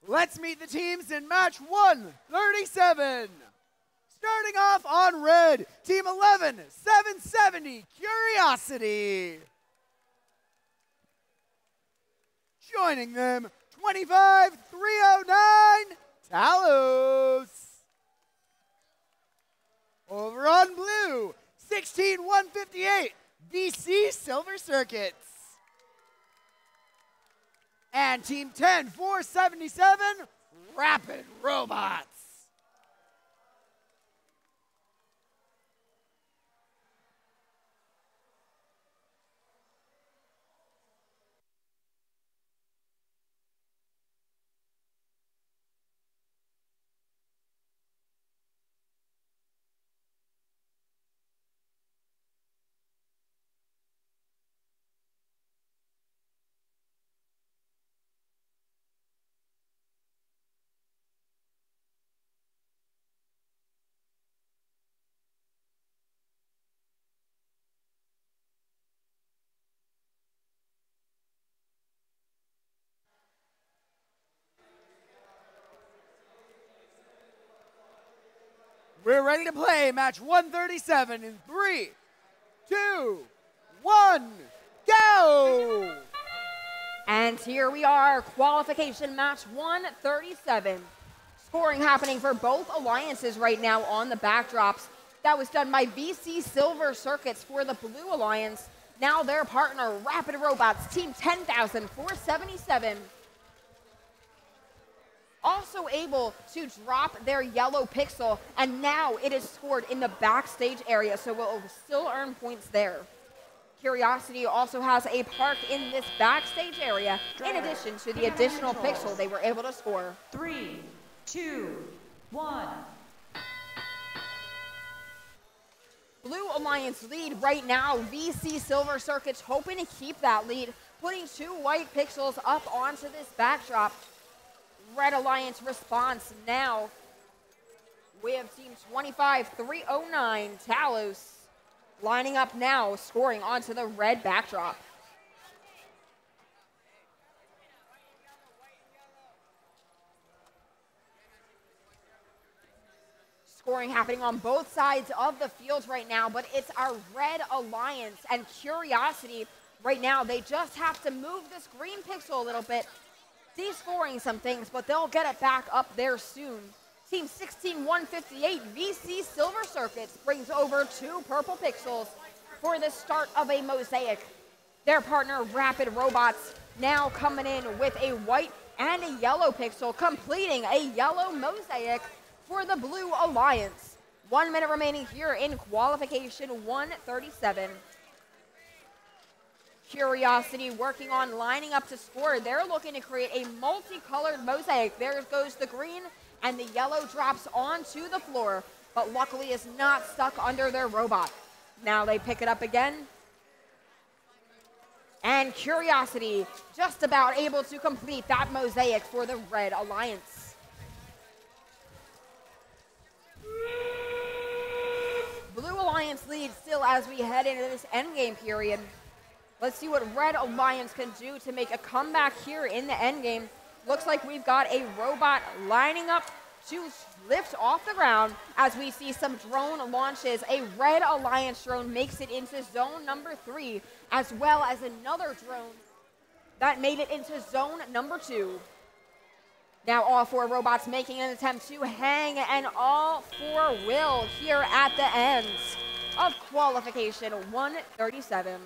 Speaker 1: Let's meet the teams in match 137. Starting off on red, Team 11, 770, Curiosity. Joining them, 25, 309, Talos. Over on blue, 16, 158, BC Silver Circuits. And Team 10, 477, Rapid Robots. We're ready to play match 137 in 3, 2, 1, go!
Speaker 2: And here we are, qualification match 137. Scoring happening for both alliances right now on the backdrops. That was done by VC Silver Circuits for the Blue Alliance. Now their partner, Rapid Robots, Team 10,477. Also able to drop their yellow pixel, and now it is scored in the backstage area, so we'll still earn points there. Curiosity also has a park in this backstage area, in addition to the additional pixel they were able to score.
Speaker 3: 3, 2, 1.
Speaker 2: Blue Alliance lead right now. VC Silver Circuits hoping to keep that lead, putting 2 white pixels up onto this backdrop. Red Alliance response now. We have Team 25-309, Talos, lining up now, scoring onto the red backdrop. Scoring happening on both sides of the field right now, but it's our Red Alliance and Curiosity right now. They just have to move this green pixel a little bit, descoring some things, but they'll get it back up there soon. Team 16-158, VC Silver Circuits, brings over 2 purple pixels for the start of a mosaic. Their partner, Rapid Robots, now coming in with a white and a yellow pixel, completing a yellow mosaic for the Blue Alliance. 1 minute remaining here in qualification 137. Curiosity working on lining up to score. They're looking to create a multicolored mosaic. There goes the green, and the yellow drops onto the floor, but luckily is not stuck under their robot. Now they pick it up again. And Curiosity just about able to complete that mosaic for the Red Alliance. Blue Alliance leads still as we head into this endgame period. Let's see what Red Alliance can do to make a comeback here in the endgame. Looks like we've got a robot lining up to lift off the ground as we see some drone launches. A Red Alliance drone makes it into zone number 3, as well as another drone that made it into zone number 2. Now all 4 robots making an attempt to hang, and all 4 will here at the end of qualification 137.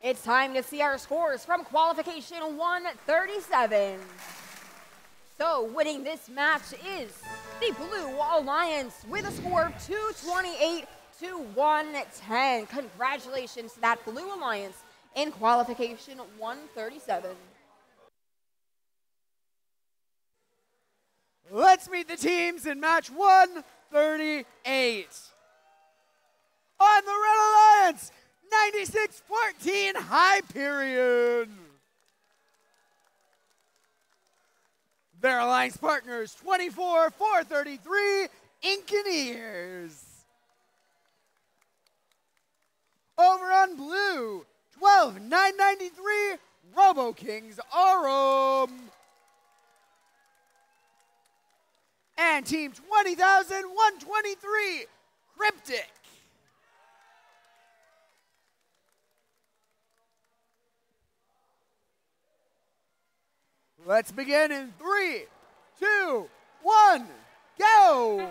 Speaker 2: It's time to see our scores from qualification 137. So winning this match is the Blue Alliance with a score of 228 to 110. Congratulations to that Blue Alliance in qualification 137.
Speaker 1: Let's meet the teams in match 138. On the Red Alliance, 96-14 Hyperion. Their alliance partners, 24-433 Engineers. Over on blue, 12-993 Robo Kings Arum. And team 20,123 Cryptic. Let's begin in 3, 2, 1, go!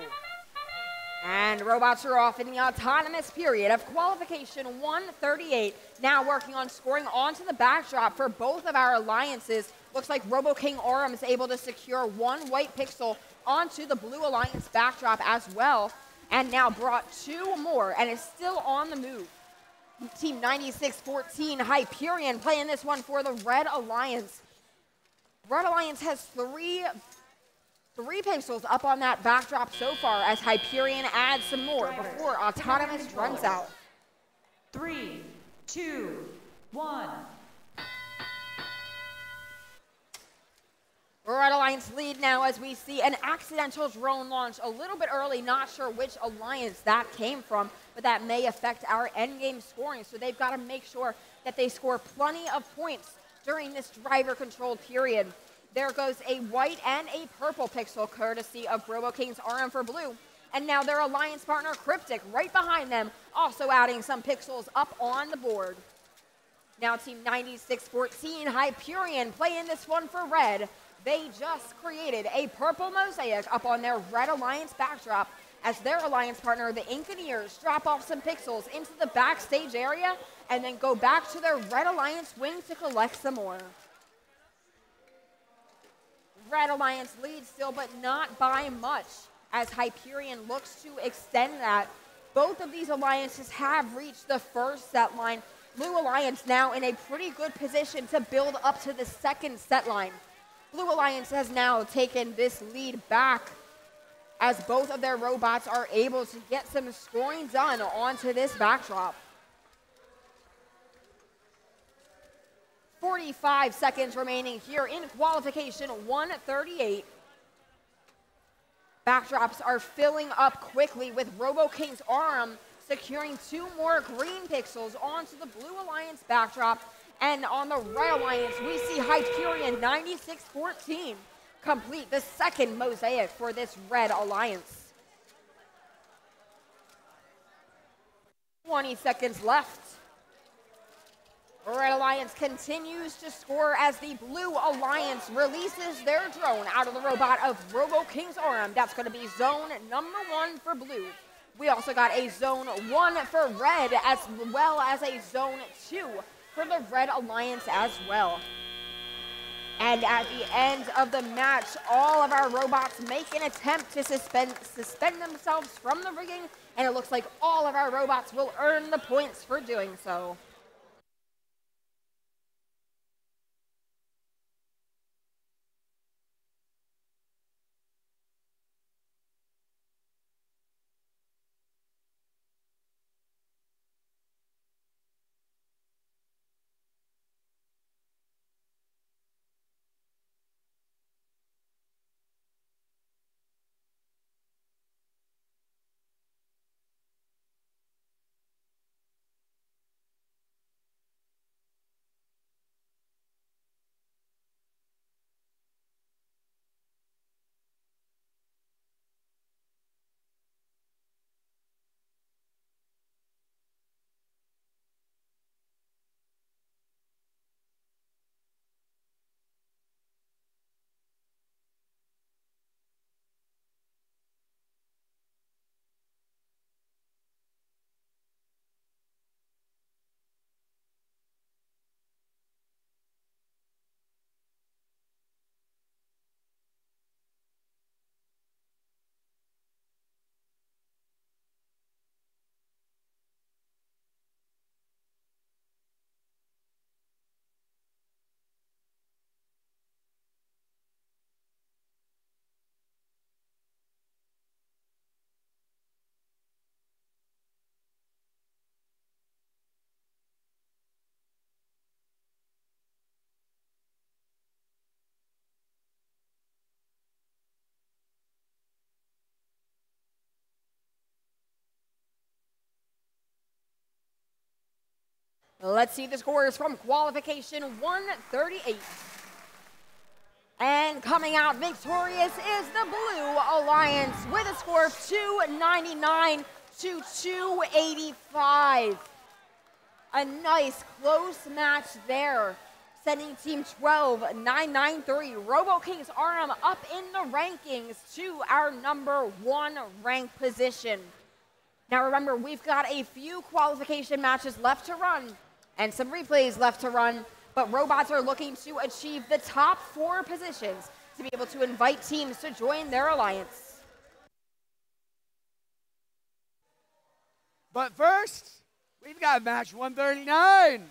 Speaker 2: And robots are off in the autonomous period of qualification 138. Now working on scoring onto the backdrop for both of our alliances. Looks like Robo King Aurum is able to secure one white pixel onto the Blue Alliance backdrop as well. And now brought two more and is still on the move. Team 96-14 Hyperion playing this one for the Red Alliance. Red Alliance has three pixels up on that backdrop so far as Hyperion adds some more before Autonomous runs out.
Speaker 3: 3, 2, 1.
Speaker 2: Red Alliance lead now as we see an accidental drone launch a little bit early. Not sure which alliance that came from, but that may affect our endgame scoring. So they've got to make sure that they score plenty of points during this driver-controlled period. There goes a white and a purple pixel, courtesy of Robo King's Aurum for blue. And now their alliance partner, Cryptic, right behind them, also adding some pixels up on the board. Now Team 96-14 Hyperion playing this one for red. They just created a purple mosaic up on their Red Alliance backdrop as their alliance partner, the Engineers, drop off some pixels into the backstage area and then go back to their Red Alliance wing to collect some more. Red Alliance leads still, but not by much, as Hyperion looks to extend that. Both of these alliances have reached the first set line. Blue Alliance now in a pretty good position to build up to the second set line. Blue Alliance has now taken this lead back as both of their robots are able to get some scoring done onto this backdrop. 45 seconds remaining here in qualification 138. Backdrops are filling up quickly with Robo King's Aurum securing two more green pixels onto the Blue Alliance backdrop. And on the Red Alliance, we see Hyperion 96-14 complete the second mosaic for this Red Alliance. 20 seconds left. Red Alliance continues to score as the Blue Alliance releases their drone out of the robot of Robo King's Aurum. That's going to be zone number 1 for blue. We also got a zone 1 for red, as well as a zone 2 for the Red Alliance as well. And at the end of the match, all of our robots make an attempt to suspend themselves from the rigging, and it looks like all of our robots will earn the points for doing so. Let's see the scores from qualification 138. And coming out victorious is the Blue Alliance with a score of 299 to 285. A nice close match there, sending Team 12 993 Robo Kings RM up in the rankings to our #1 ranked position. Now remember, we've got a few qualification matches left to run and some replays left to run, but robots are looking to achieve the top 4 positions to be able to invite teams to join their alliance.
Speaker 1: But first, we've got match 139.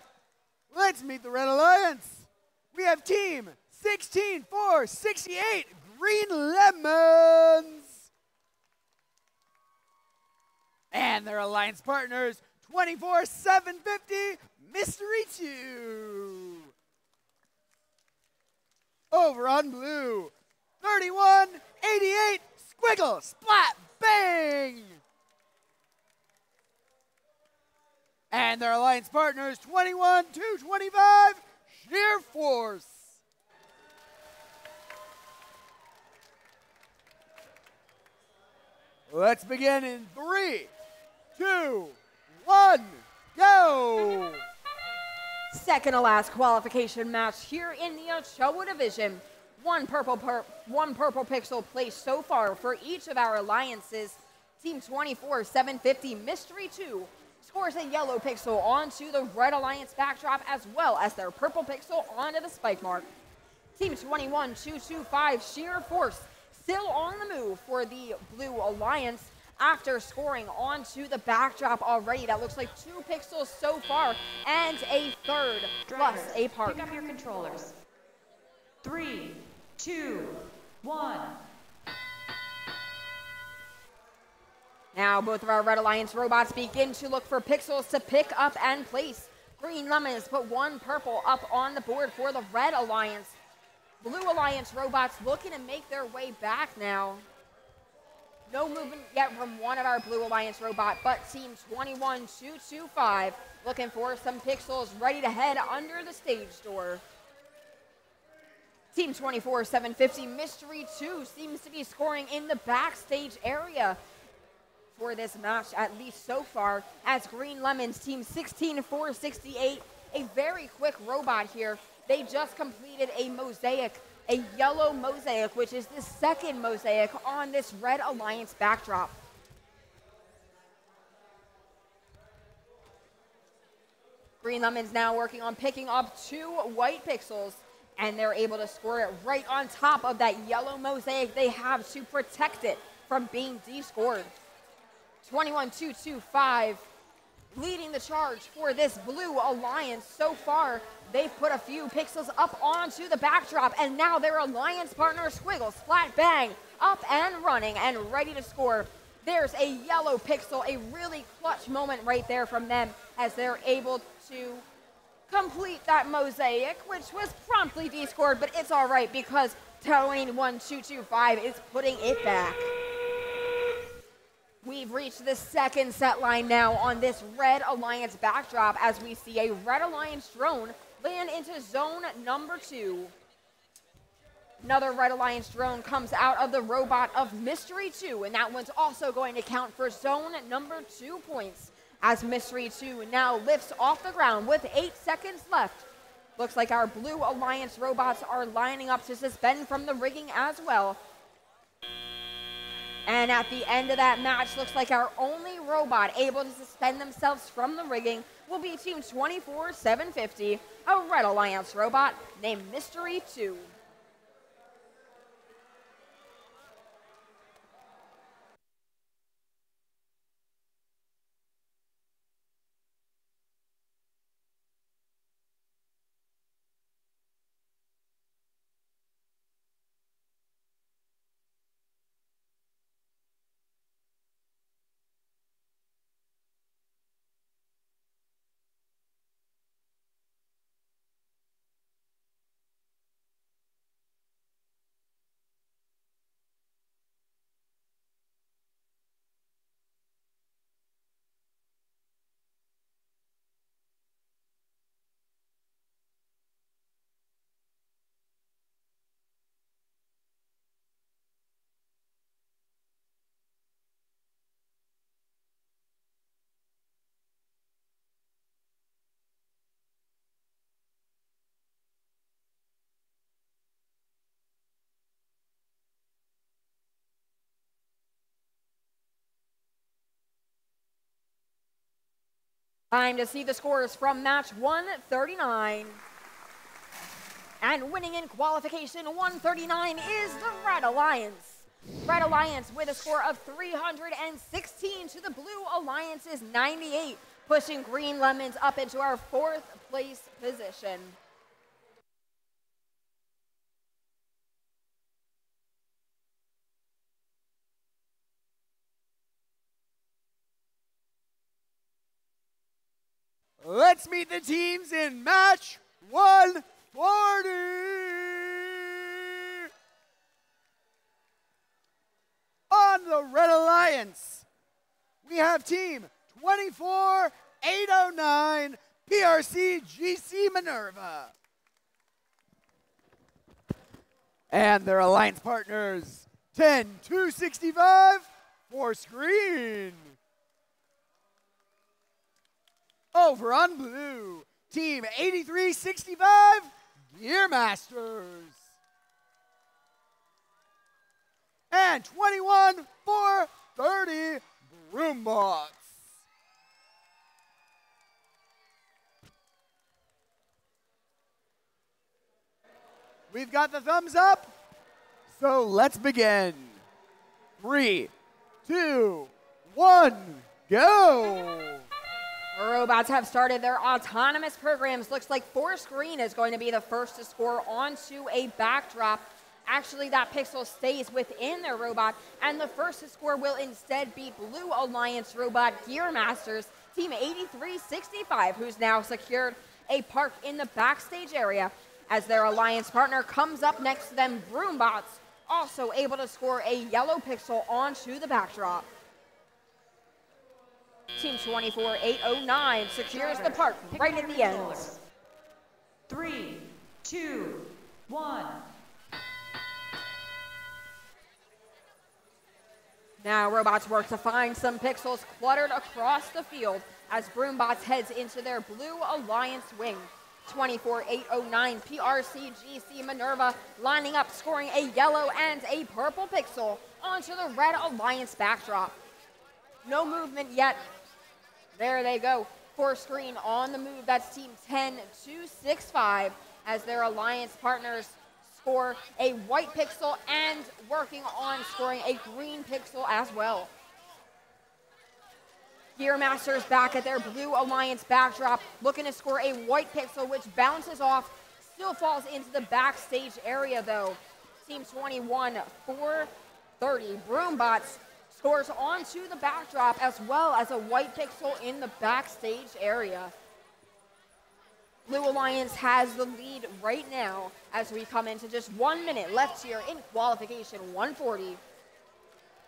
Speaker 1: Let's meet the Red Alliance. We have team 16468 Green Lemons. And their alliance partners 24750 Mystery 2. Over on blue, 3188 Squiggle Splat Bang. And their alliance partners 21225 Sheer Force. Let's begin in 3, 2, 1, go!
Speaker 2: Second to last qualification match here in the Ochoa division. One purple pixel placed so far for each of our alliances. Team 24750 Mystery 2 scores a yellow pixel onto the Red Alliance backdrop as well as their purple pixel onto the spike mark. Team 21225 Sheer Force still on the move for the Blue Alliance after scoring onto the backdrop already. That looks like 2 pixels so far and a third plus a park.
Speaker 3: Pick up your controllers. 3, 2, 1.
Speaker 2: Now both of our Red Alliance robots begin to look for pixels to pick up and place. Green Lemons put 1 purple up on the board for the Red Alliance. Blue Alliance robots looking to make their way back now. No movement yet from one of our Blue Alliance robot, but Team 21225 looking for some pixels ready to head under the stage door. Team 24750 Mystery 2 seems to be scoring in the backstage area for this match, at least so far, as Green Lemons Team 16468, a very quick robot here. They just completed a mosaic, a yellow mosaic, which is the second mosaic on this Red Alliance backdrop. Green Lemons now working on picking up 2 white pixels, and they're able to score it right on top of that yellow mosaic they have to protect it from being descored. 21225 leading the charge for this Blue Alliance. So far, they've put a few pixels up onto the backdrop, and now their alliance partner Squiggle Splat Bang up and running and ready to score. There's a yellow pixel, a really clutch moment right there from them as they're able to complete that mosaic, which was promptly descored, but it's all right because 21225 is putting it back. We've reached the second set line now on this Red Alliance backdrop as we see a Red Alliance drone land into zone number 2. Another Red Alliance drone comes out of the robot of Mystery 2, and that one's also going to count for zone number 2 points as Mystery 2 now lifts off the ground with 8 seconds left. Looks like our Blue Alliance robots are lining up to suspend from the rigging as well. And at the end of that match, looks like our only robot able to suspend themselves from the rigging will be Team 24750, a Red Alliance robot named Mystery 2. Time to see the scores from match 139. And winning in qualification 139 is the Red Alliance. Red Alliance with a score of 316 to the Blue Alliance's 98, pushing Green Lemons up into our 4th place position.
Speaker 1: Let's meet the teams in match 140. On the Red Alliance, we have team 24809 PRC GC Minerva. And their alliance partners 10265 for Screen. Over on blue, team 8365, Gear Masters. And 21430, Broombots. We've got the thumbs up, so let's begin. 3, 2, 1, go!
Speaker 2: Robots have started their autonomous programs. Looks like Forest Green is going to be the first to score onto a backdrop. Actually, that pixel stays within their robot, and the first to score will instead be Blue Alliance robot Gear Masters, Team 8365, who's now secured a park in the backstage area. As their alliance partner comes up next to them, Broombots, also able to score a yellow pixel onto the backdrop. Team 24809 secures the park right at the end.
Speaker 3: 3, 2, 1.
Speaker 2: Now robots work to find some pixels cluttered across the field as Broombots heads into their Blue Alliance wing. 24809 PRC GC Minerva lining up, scoring a yellow and a purple pixel onto the Red Alliance backdrop. No movement yet. There they go. Forest Green on the move. That's team 10265 as their alliance partners score a white pixel and working on scoring a green pixel as well. Gear Masters back at their Blue Alliance backdrop, looking to score a white pixel, which bounces off, still falls into the backstage area though. Team 21430 Broombots scores onto the backdrop as well as a white pixel in the backstage area. Blue Alliance has the lead right now as we come into just 1 minute left here in qualification 140.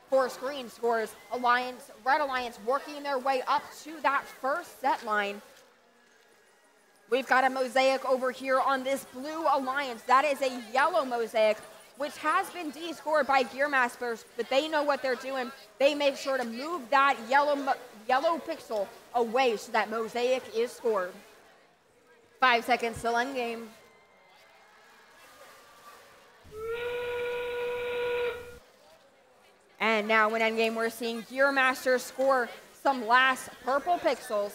Speaker 2: Forest Green scores, Red Alliance working their way up to that first set line. We've got a mosaic over here on this Blue Alliance. That is a yellow mosaic, which has been de-scored by Gear Masters, but they know what they're doing. They make sure to move that yellow pixel away so that mosaic is scored. 5 seconds till end game. And now in endgame, we're seeing Gear Masters score some last purple pixels.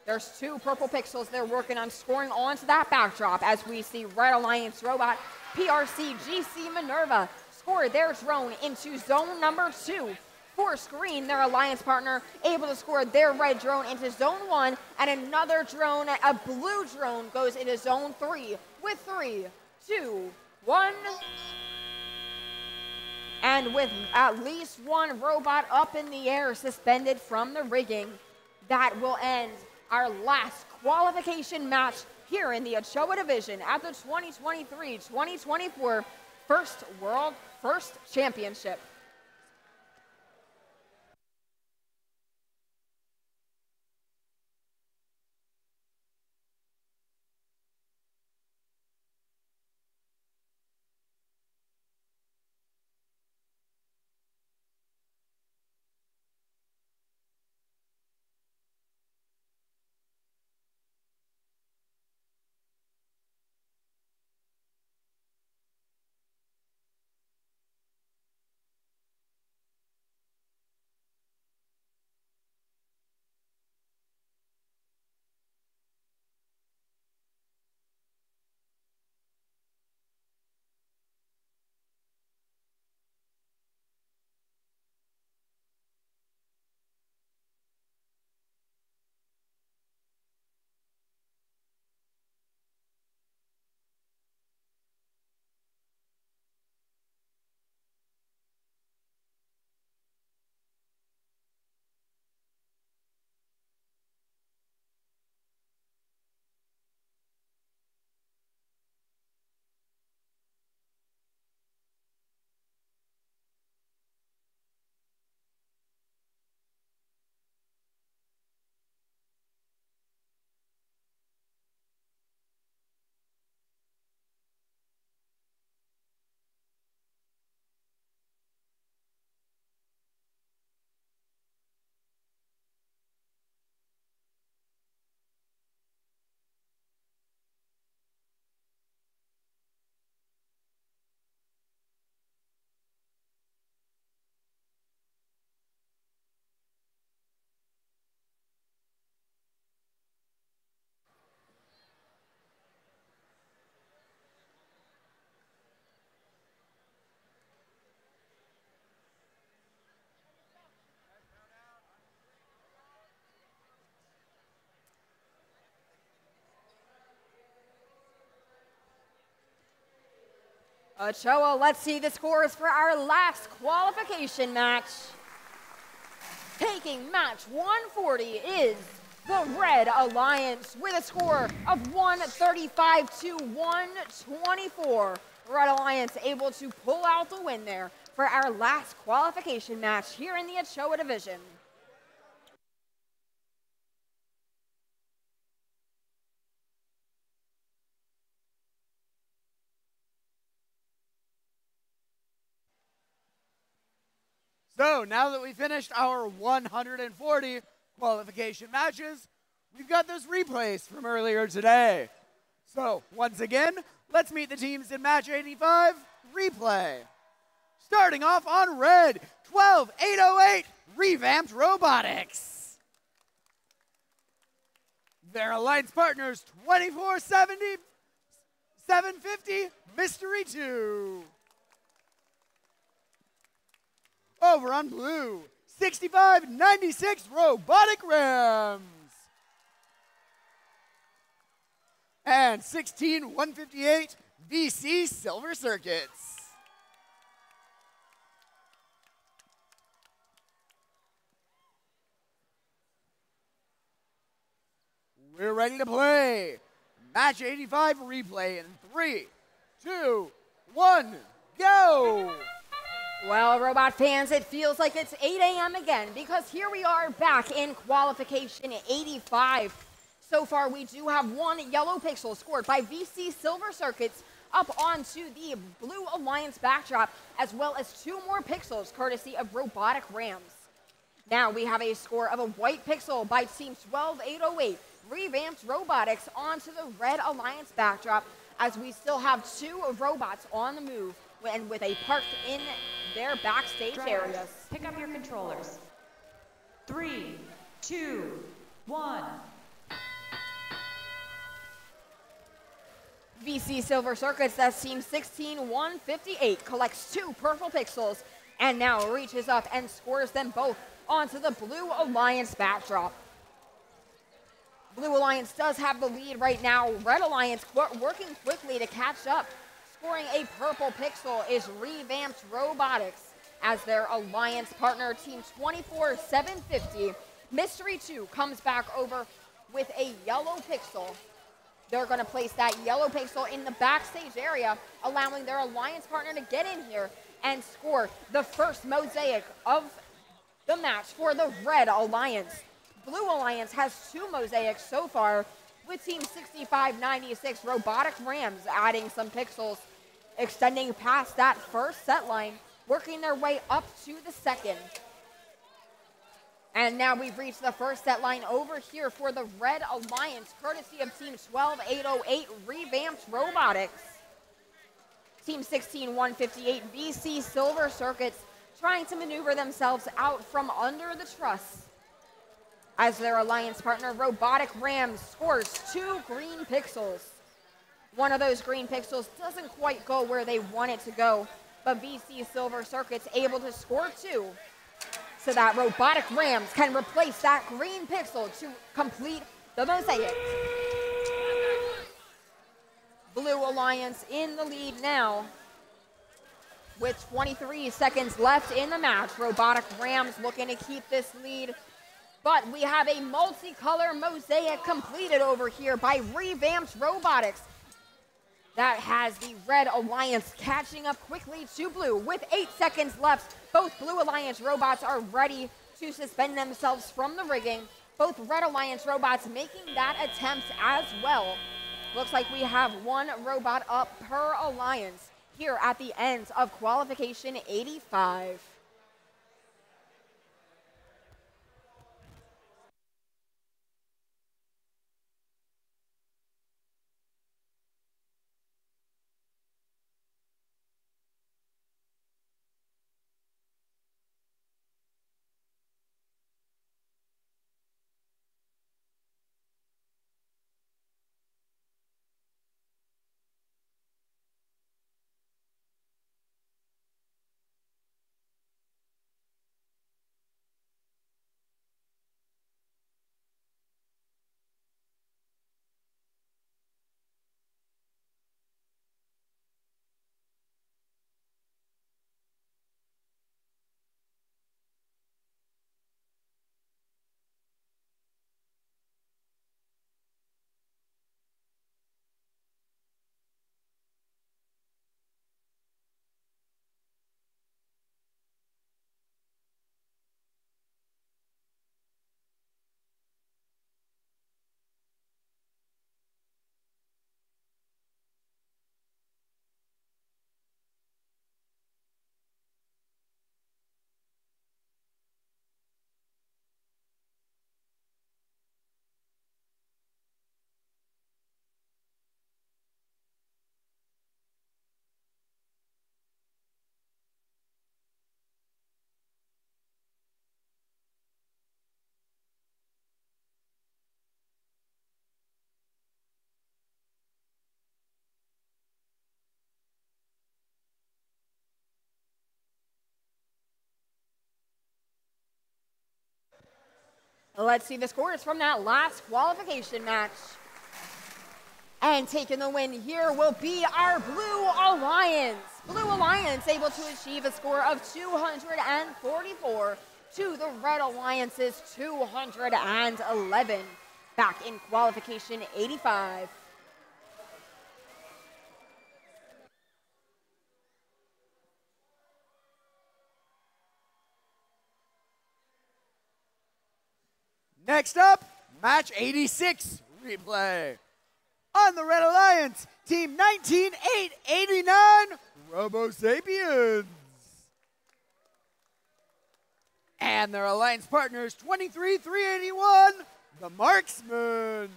Speaker 2: There's 2 purple pixels they're working on scoring onto that backdrop as we see Red Alliance robot PRC GC Minerva score their drone into zone number 2. Forest Green, their alliance partner, able to score their red drone into zone 1, and another drone, a blue drone, goes into zone 3 with 3, 2, 1. And with at least 1 robot up in the air suspended from the rigging, that will end our last qualification match here in the Ochoa division at the 2023-2024 World First Championship. Ochoa, let's see the scores for our last qualification match. Taking match 140 is the Red Alliance with a score of 135 to 124. Red Alliance able to pull out the win there for our last qualification match here in the Ochoa division.
Speaker 1: So now that we finished our 140 qualification matches, we've got those replays from earlier today. So once again, let's meet the teams in match 85 replay. Starting off on red, 12808 Revamped Robotics. Their alliance partners, 2470, 750 Mystery 2. Over on blue, 6596 Robotic Rams. And 16158 VC Silver Circuits. We're ready to play. Match 85 replay in 3, 2, 1, go!
Speaker 2: Well, Robot fans, it feels like it's 8 a.m. again because here we are back in qualification 85. So far, we do have one yellow pixel scored by VC Silver Circuits up onto the Blue Alliance backdrop, as well as 2 more pixels courtesy of Robotic Rams. Now we have a score of a white pixel by Team 12808 Revamped Robotics onto the Red Alliance backdrop, as we still have 2 robots on the move and with a parked in their backstage
Speaker 3: Drivers,
Speaker 2: areas.
Speaker 3: pick up your controllers. 3, 2, 1.
Speaker 2: VC Silver Circuits, that's Team 16158, collects 2 purple pixels and now reaches up and scores them both onto the Blue Alliance backdrop. Blue Alliance does have the lead right now. Red Alliance working quickly to catch up. Scoring a purple pixel is Revamped Robotics as their alliance partner, Team 24750. Mystery 2 comes back over with a yellow pixel. They're going to place that yellow pixel in the backstage area, allowing their alliance partner to get in here and score the first mosaic of the match for the Red Alliance. Blue Alliance has 2 mosaics so far, with Team 6596 Robotic Rams adding some pixels, extending past that first set line, working their way up to the second. And now we've reached the first set line over here for the Red Alliance, courtesy of Team 12808 Revamped Robotics. Team 16158 VC Silver Circuits trying to maneuver themselves out from under the truss, as their alliance partner, Robotic Rams, scores 2 green pixels. One of those green pixels doesn't quite go where they want it to go, but VC Silver Circuit's able to score 2, so that Robotic Rams can replace that green pixel to complete the mosaic. Blue Alliance in the lead now, with 23 seconds left in the match. Robotic Rams looking to keep this lead. But we have a multicolor mosaic completed over here by Revamped Robotics. That has the Red Alliance catching up quickly to blue. With 8 seconds left, both Blue Alliance robots are ready to suspend themselves from the rigging. Both Red Alliance robots making that attempt as well. Looks like we have 1 robot up per alliance here at the end of qualification 85. Let's see the scores from that last qualification match. And taking the win here will be our Blue Alliance. Blue Alliance able to achieve a score of 244 to the Red Alliance's 211. Back in qualification 85.
Speaker 1: Next up, match 86 replay. On the Red Alliance, team 19889, Robo Sapiens. And their alliance partners, 23381, the Marksmen.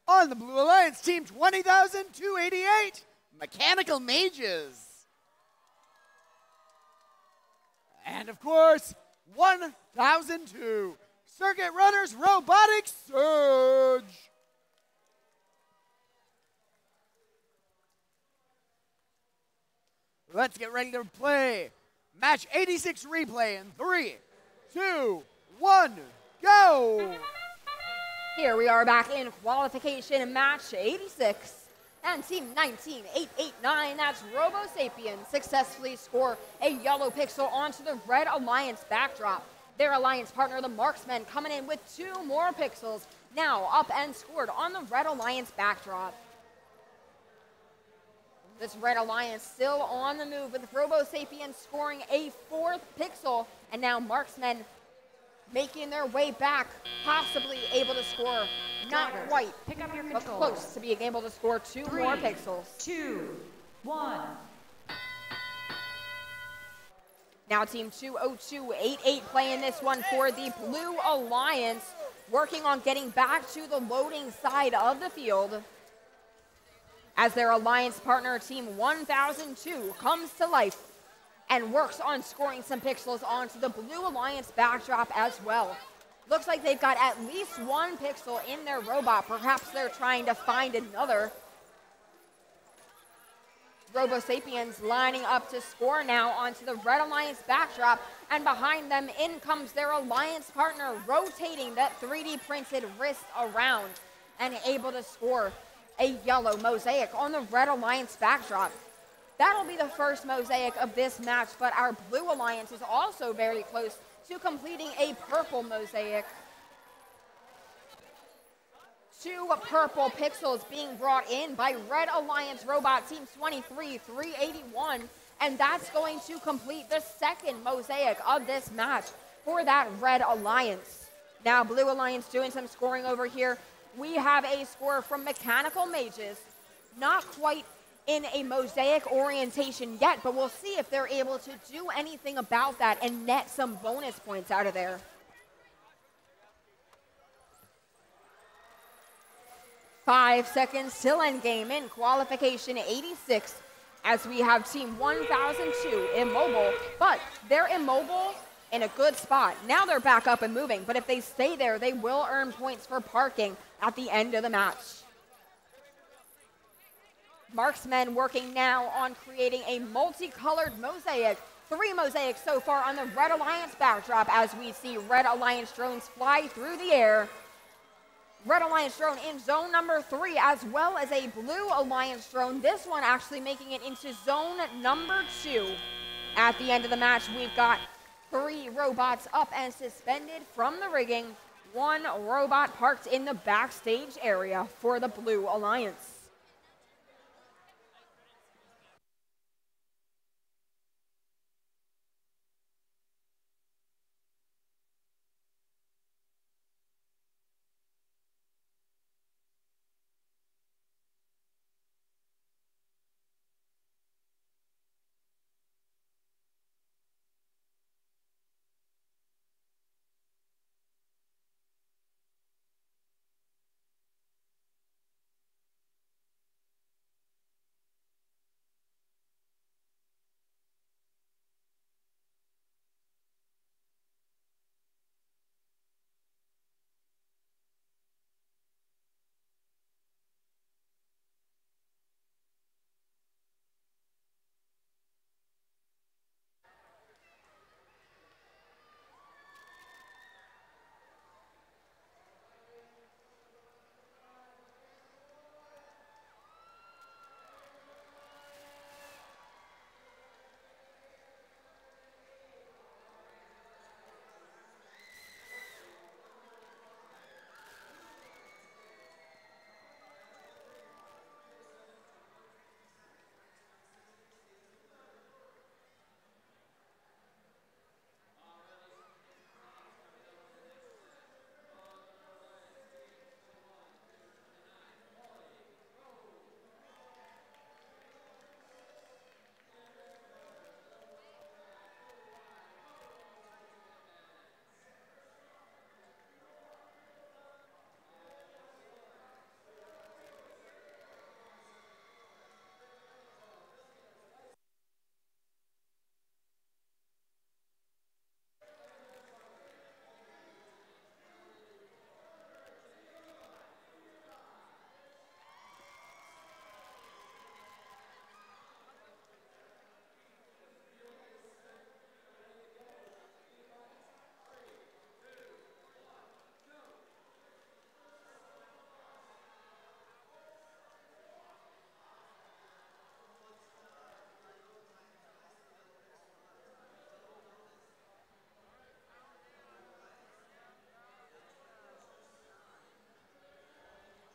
Speaker 1: On the Blue Alliance, team 20288, Mechanical Mages. And of course, 1002, Circuit Runners Robotic Surge. Let's get ready to play match 86 replay in 3, 2, 1, go!
Speaker 2: Here we are back in qualification match 86. And team 19889, that's Robo Sapiens, successfully score a yellow pixel onto the Red Alliance backdrop. Their alliance partner, the Marksmen, coming in with 2 more pixels, now up and scored on the Red Alliance backdrop. This Red Alliance still on the move with Robo Sapiens scoring a 4th pixel, and now Marksmen making their way back, possibly able to score, not quite,
Speaker 3: Pick up your
Speaker 2: but
Speaker 3: controllers.
Speaker 2: close to being able to score 2 more pixels.
Speaker 3: 2, 1.
Speaker 2: Now team 20288 playing this one for the Blue Alliance, working on getting back to the loading side of the field. As their alliance partner, team 1002, comes to life and works on scoring some pixels onto the Blue Alliance backdrop as well. Looks like they've got at least 1 pixel in their robot. Perhaps they're trying to find another. Robo Sapiens lining up to score now onto the Red Alliance backdrop, and behind them in comes their alliance partner, rotating that 3D printed wrist around and able to score a yellow mosaic on the Red Alliance backdrop. That'll be the first mosaic of this match, but our Blue Alliance is also very close to completing a purple mosaic. 2 purple pixels being brought in by Red Alliance Robot Team 23381, and that's going to complete the 2nd mosaic of this match for that Red Alliance. Now Blue Alliance doing some scoring over here. We have a score from Mechanical Mages, not quite in a mosaic orientation yet, but we'll see if they're able to do anything about that and net some bonus points out of there. 5 seconds till end game in qualification 86, as we have team 1002 immobile, but they're immobile in a good spot. Now they're back up and moving, but if they stay there, they will earn points for parking at the end of the match. Marksmen working now on creating a multicolored mosaic. 3 mosaics so far on the Red Alliance backdrop as we see Red Alliance drones fly through the air. Red Alliance drone in zone number 3, as well as a Blue Alliance drone. This one actually making it into zone number 2. At the end of the match, we've got 3 robots up and suspended from the rigging. 1 robot parked in the backstage area for the Blue Alliance.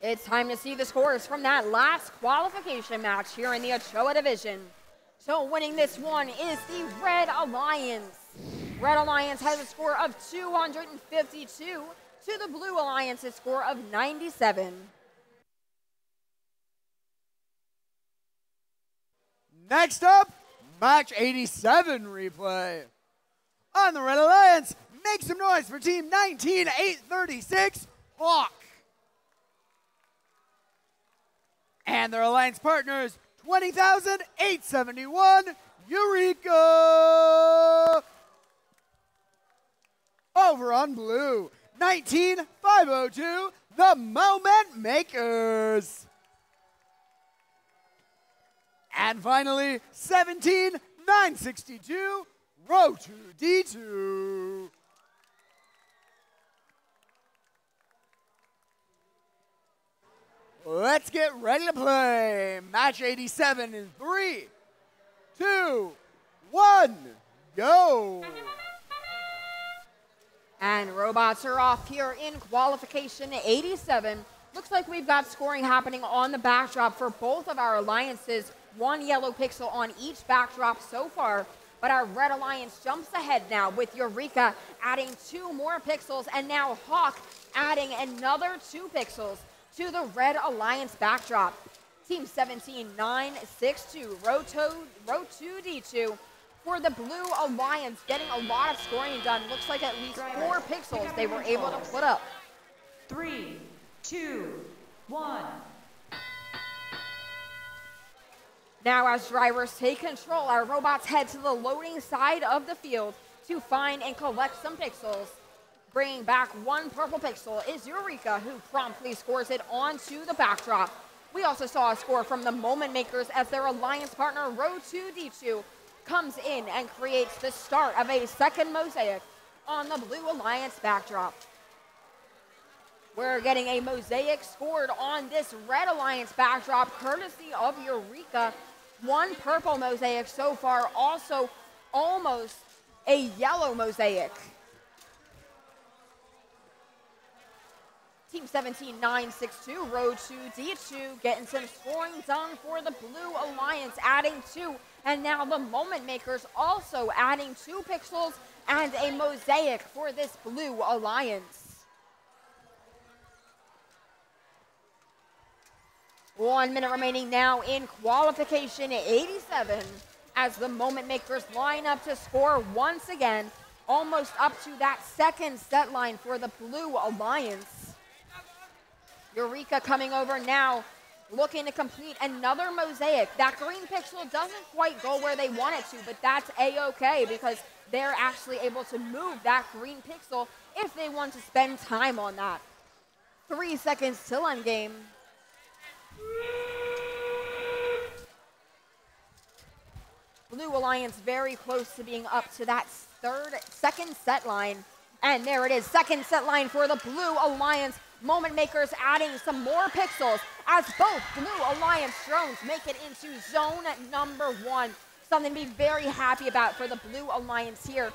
Speaker 2: It's time to see the scores from that last qualification match here in the Ochoa division. So winning this one is the Red Alliance. Red Alliance has a score of 252 to the Blue Alliance's score of 97.
Speaker 1: Next up, match 87 replay. On the Red Alliance, make some noise for team 19836, Hawk. And their alliance partners, 20,871, Eureka. Over on blue, 19,502, the Moment Makers. And finally, 17,962, row 2D2. Let's get ready to play. Match 87 in 3, 2, 1, go.
Speaker 2: And robots are off here in qualification 87. Looks like we've got scoring happening on the backdrop for both of our alliances. One yellow pixel on each backdrop so far. But our Red Alliance jumps ahead now with Eureka adding 2 more pixels, and now Hawk adding another 2 pixels to the Red Alliance backdrop. Team 17-9-6-2, row 2D2 for the Blue Alliance, getting a lot of scoring done. Looks like at least 4 pixels they were able to put up.
Speaker 3: 3, 2, 1.
Speaker 2: Now as drivers take control, our robots head to the loading side of the field to find and collect some pixels. Bringing back 1 purple pixel is Eureka, who promptly scores it onto the backdrop. We also saw a score from the Moment Makers as their alliance partner, row 2D2, comes in and creates the start of a second mosaic on the Blue Alliance backdrop. We're getting a mosaic scored on this Red Alliance backdrop, courtesy of Eureka. 1 purple mosaic so far, also almost a yellow mosaic. Team 17-9-6-2, row 2D2, getting some scoring done for the Blue Alliance, adding 2. And now the Moment Makers also adding 2 pixels and a mosaic for this Blue Alliance. 1 minute remaining now in qualification 87 as the Moment Makers line up to score once again, almost up to that second set line for the Blue Alliance. Eureka coming over now, looking to complete another mosaic. That green pixel doesn't quite go where they want it to, but that's A-okay because they're actually able to move that green pixel if they want to spend time on that. 3 seconds till end game. Blue Alliance very close to being up to that second set line. And there it is, second set line for the Blue Alliance. Moment Makers adding some more pixels as both Blue Alliance drones make it into zone number 1. Something to be very happy about for the Blue Alliance here.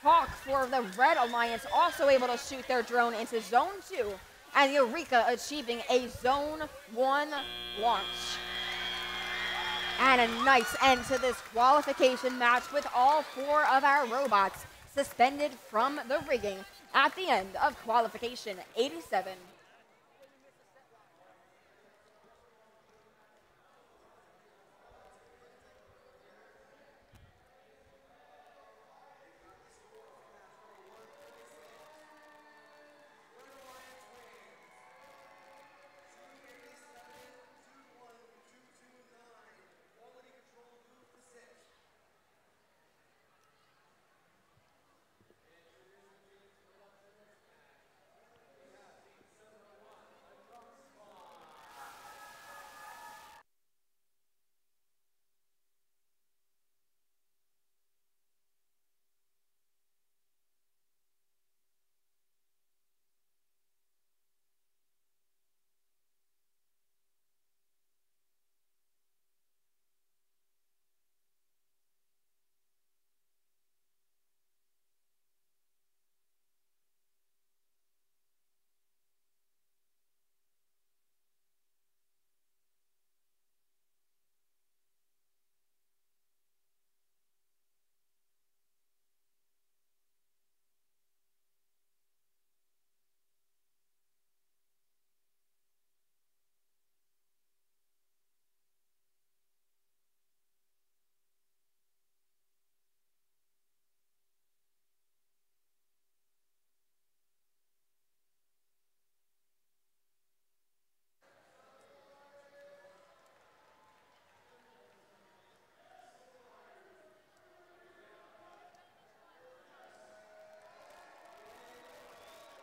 Speaker 2: Hawk for the Red Alliance also able to shoot their drone into zone 2. And Eureka achieving a zone 1 launch. And a nice end to this qualification match with all 4 of our robots suspended from the rigging at the end of qualification 87.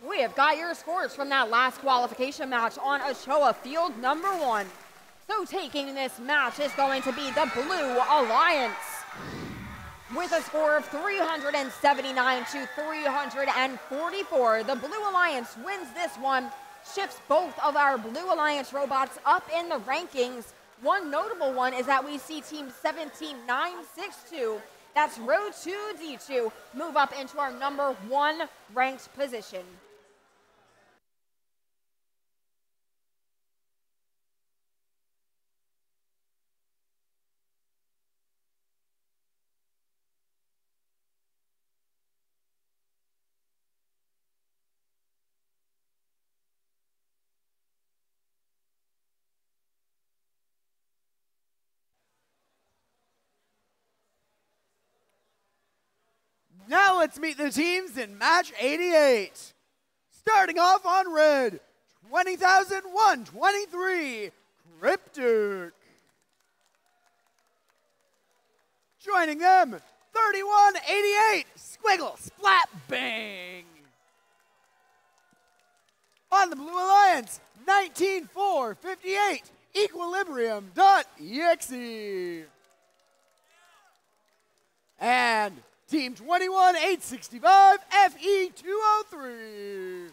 Speaker 2: We have got your scores from that last qualification match on Ochoa field number 1. So taking this match is going to be the Blue Alliance. With a score of 379 to 344, the Blue Alliance wins this one, shifts both of our Blue Alliance robots up in the rankings. One notable one is that we see Team 17962, that's row 2D2, move up into our number 1 ranked position.
Speaker 1: Now let's meet the teams in match 88. Starting off on red, 20,123, Cryptic. Joining them, 3188, Squiggle Splat Bang. On the Blue Alliance, 19,458, Equilibrium.exe. And Team 21,865, FE203.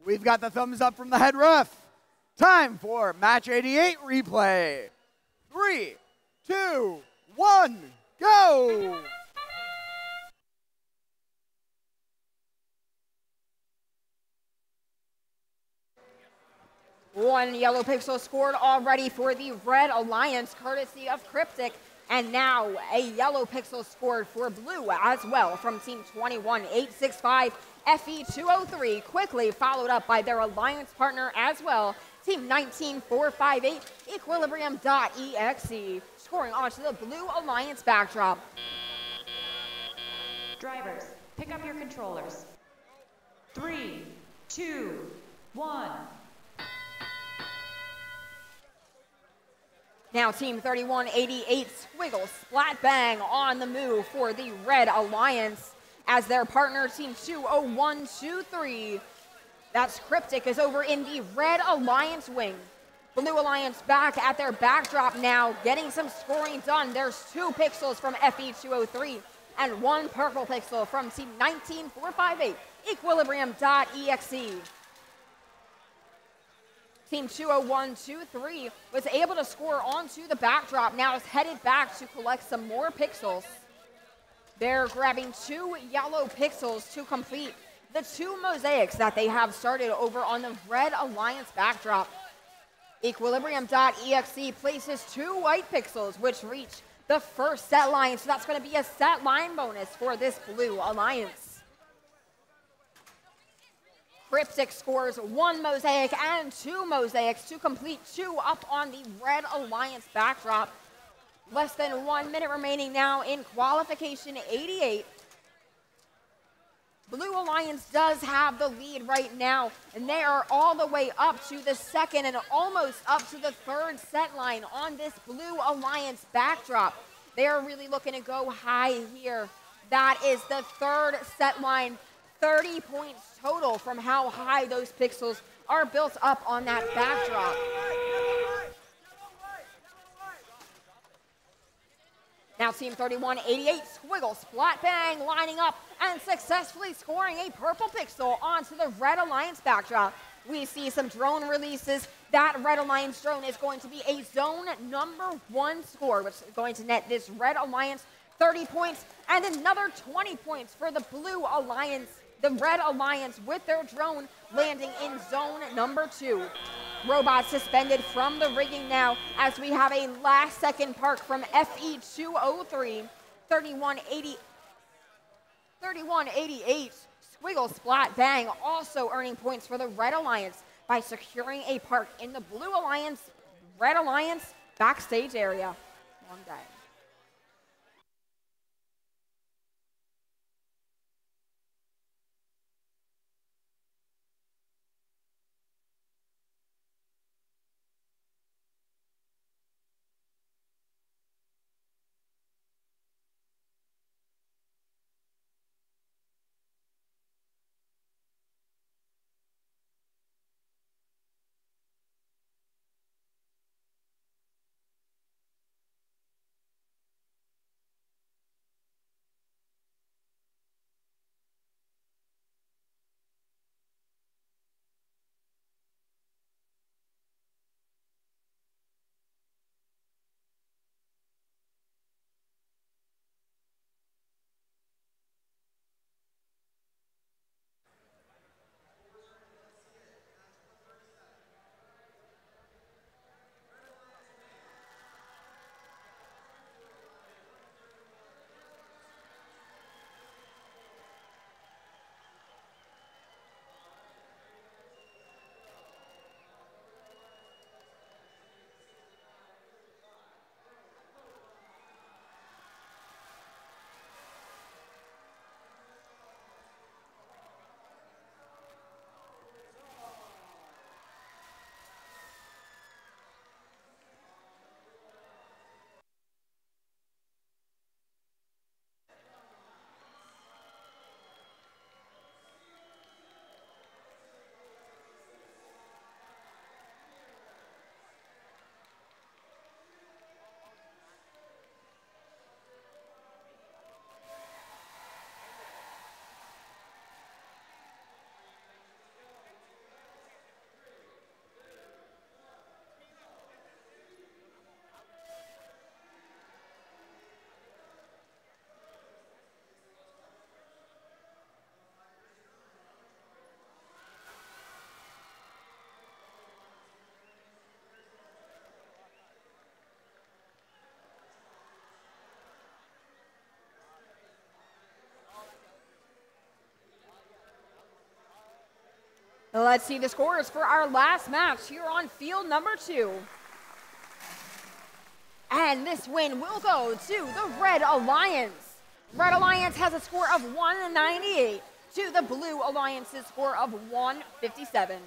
Speaker 1: We've got the thumbs up from the head ref. Time for match 88 replay. 3, 2, 1, go!
Speaker 2: One yellow pixel scored already for the Red Alliance, courtesy of Cryptic. And now a yellow pixel scored for blue as well from Team 21865, FE203, quickly followed up by their alliance partner as well, Team 19458, Equilibrium.exe, scoring onto the Blue Alliance backdrop.
Speaker 3: Drivers, pick up your controllers. 3, 2, 1.
Speaker 2: Now Team 3188 Squiggle Splat Bang on the move for the Red Alliance as their partner Team 20123. That's Cryptic is over in the Red Alliance wing. Blue Alliance back at their backdrop now, getting some scoring done. There's 2 pixels from FE203 and 1 purple pixel from Team 19458, Equilibrium.exe. Team 20123 was able to score onto the backdrop. Now is headed back to collect some more pixels. They're grabbing 2 yellow pixels to complete the 2 mosaics that they have started over on the Red Alliance backdrop. Equilibrium.exe places 2 white pixels, which reach the first set line. So that's going to be a set line bonus for this Blue Alliance. Cryptic scores 1 mosaic and 2 mosaics to complete 2 up on the Red Alliance backdrop. Less than 1 minute remaining now in qualification 88. Blue Alliance does have the lead right now, and they are all the way up to the 2nd and almost up to the 3rd set line on this Blue Alliance backdrop. They are really looking to go high here. That is the 3rd set line, 30 points total from how high those pixels are built up on that backdrop. Now Team 3188 Squiggle Splat Bang lining up and successfully scoring a purple pixel onto the Red Alliance backdrop. We see some drone releases. That Red Alliance drone is going to be a zone number 1 score, which is going to net this Red Alliance 30 points and another 20 points for the Blue Alliance. The Red Alliance with their drone landing in zone number 2. Robots suspended from the rigging now as we have a last second park from FE203, 3188 Squiggle Splat Bang also earning points for the Red Alliance by securing a park in the Blue Alliance, Red Alliance backstage area. Long day. Let's see the scores for our last match here on field number 2. And this win will go to the Red Alliance. Red Alliance has a score of 198 to the Blue Alliance's score of 157.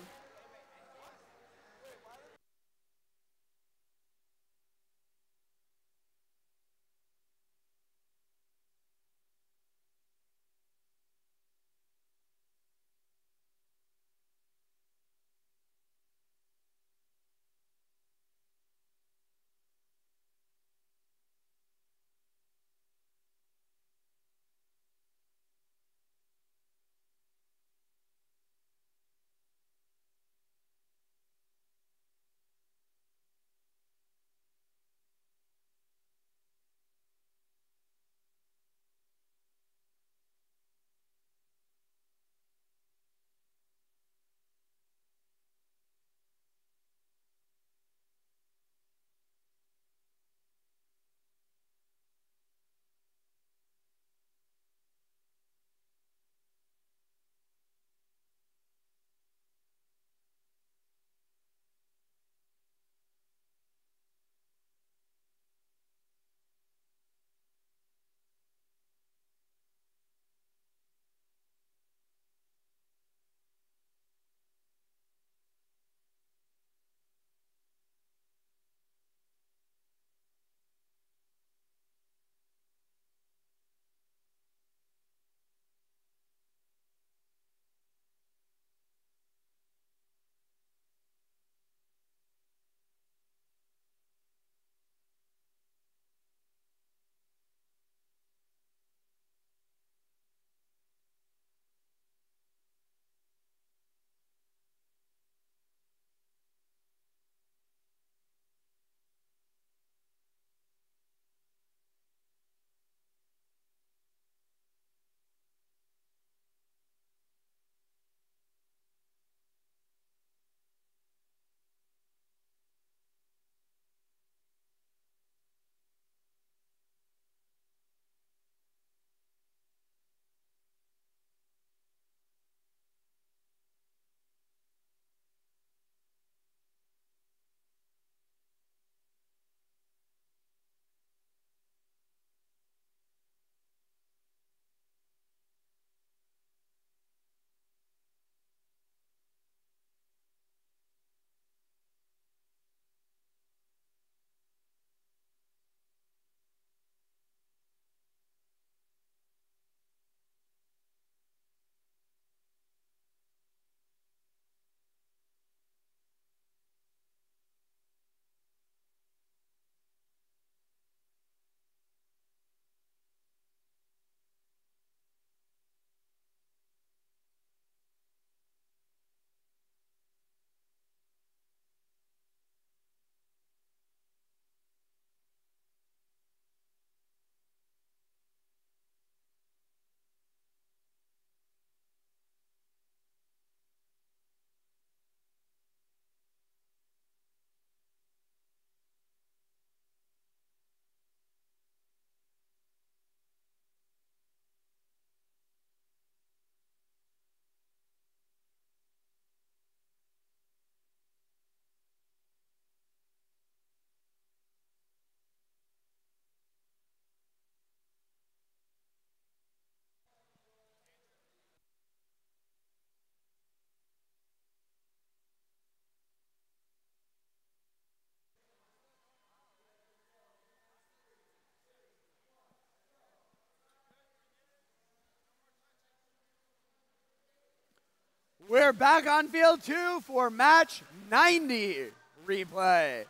Speaker 1: We're back on field 2 for match 90 replay.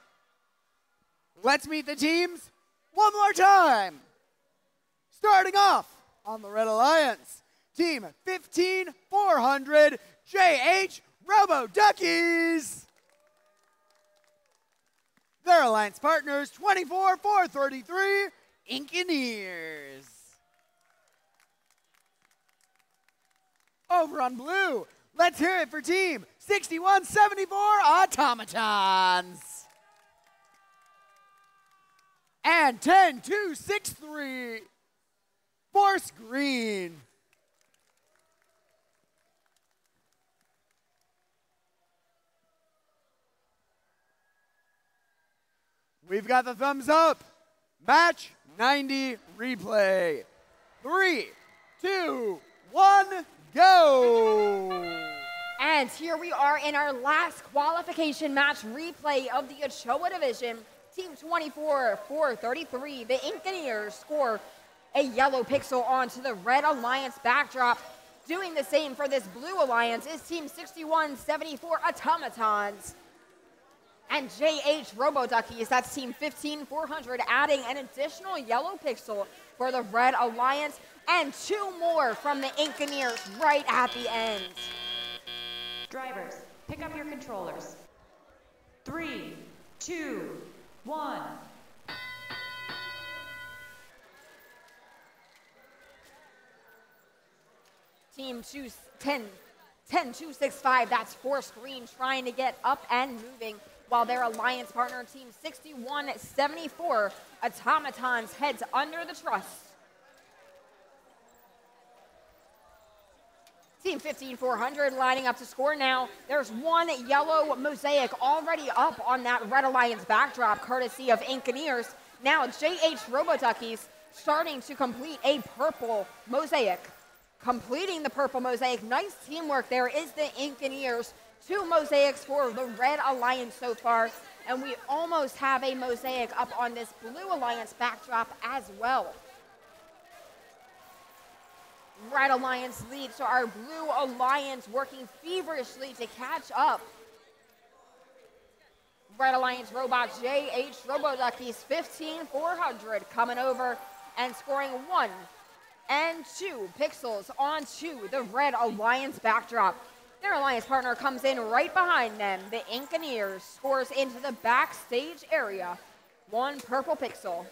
Speaker 1: Let's meet the teams one more time. Starting off on the Red Alliance, team 15400 JH Robo Duckies. Their alliance partners 24433 Engineers. Over on blue, let's hear it for team 6174 Automatons. And 10263 Force Green. We've got the thumbs up. Match 90 replay. 3, 2, 1, go!
Speaker 2: And here we are in our last qualification match replay of the Ochoa division. Team 24, 433, the Engineers score a yellow pixel onto the Red Alliance backdrop. Doing the same for this Blue Alliance is Team 6174 Automatons. And JH Robo Duckies, that's Team 15400, adding an additional yellow pixel for the Red Alliance, and 2 more from the Engineers right at the end.
Speaker 3: Drivers, pick up your controllers. 3, 2, 1.
Speaker 2: Team 10-265, that's 4 Screen trying to get up and moving, while their alliance partner, Team 6174, Automatons, heads under the truss. Team 15400 lining up to score now. There's 1 yellow mosaic already up on that Red Alliance backdrop, courtesy of Engineers. Now JH Robo Duckies starting to complete a purple mosaic. Completing the purple mosaic. Nice teamwork there is the Engineers. 2 mosaics for the Red Alliance so far, and we almost have a mosaic up on this Blue Alliance backdrop as well. Red Alliance leads, so our Blue Alliance working feverishly to catch up. Red Alliance robot JH Robo Duckies 15400 coming over and scoring 1 and 2 pixels onto the Red Alliance backdrop. Their alliance partner comes in right behind them. The Engineers scores into the backstage area. 1 purple pixel.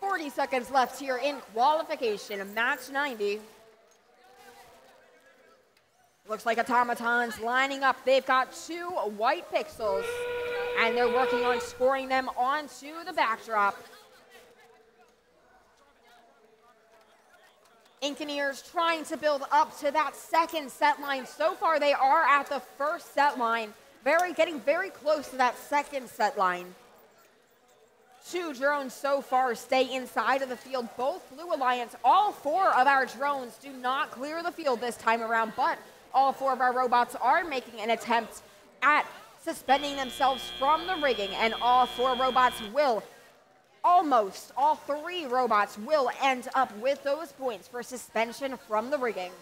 Speaker 2: 40 seconds left here in qualification of match 90. Looks like Automatons lining up. They've got 2 white pixels, and they're working on scoring them onto the backdrop. Engineers trying to build up to that second set line. So far, they are at the first set line, getting very close to that second set line. 2 drones so far stay inside of the field. Both Blue Alliance, all 4 of our drones do not clear the field this time around, but all 4 of our robots are making an attempt at suspending themselves from the rigging, and all 4 robots will, almost all 3 robots will end up with those points for suspension from the rigging.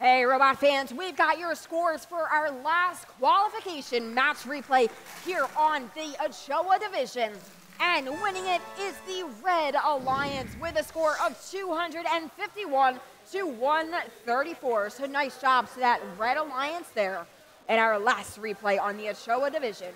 Speaker 2: Hey, Robot fans, we've got your scores for our last qualification match replay here on the Ochoa division. And winning it is the Red Alliance with a score of 251 to 134. So nice job to that Red Alliance there in our last replay on the Ochoa division.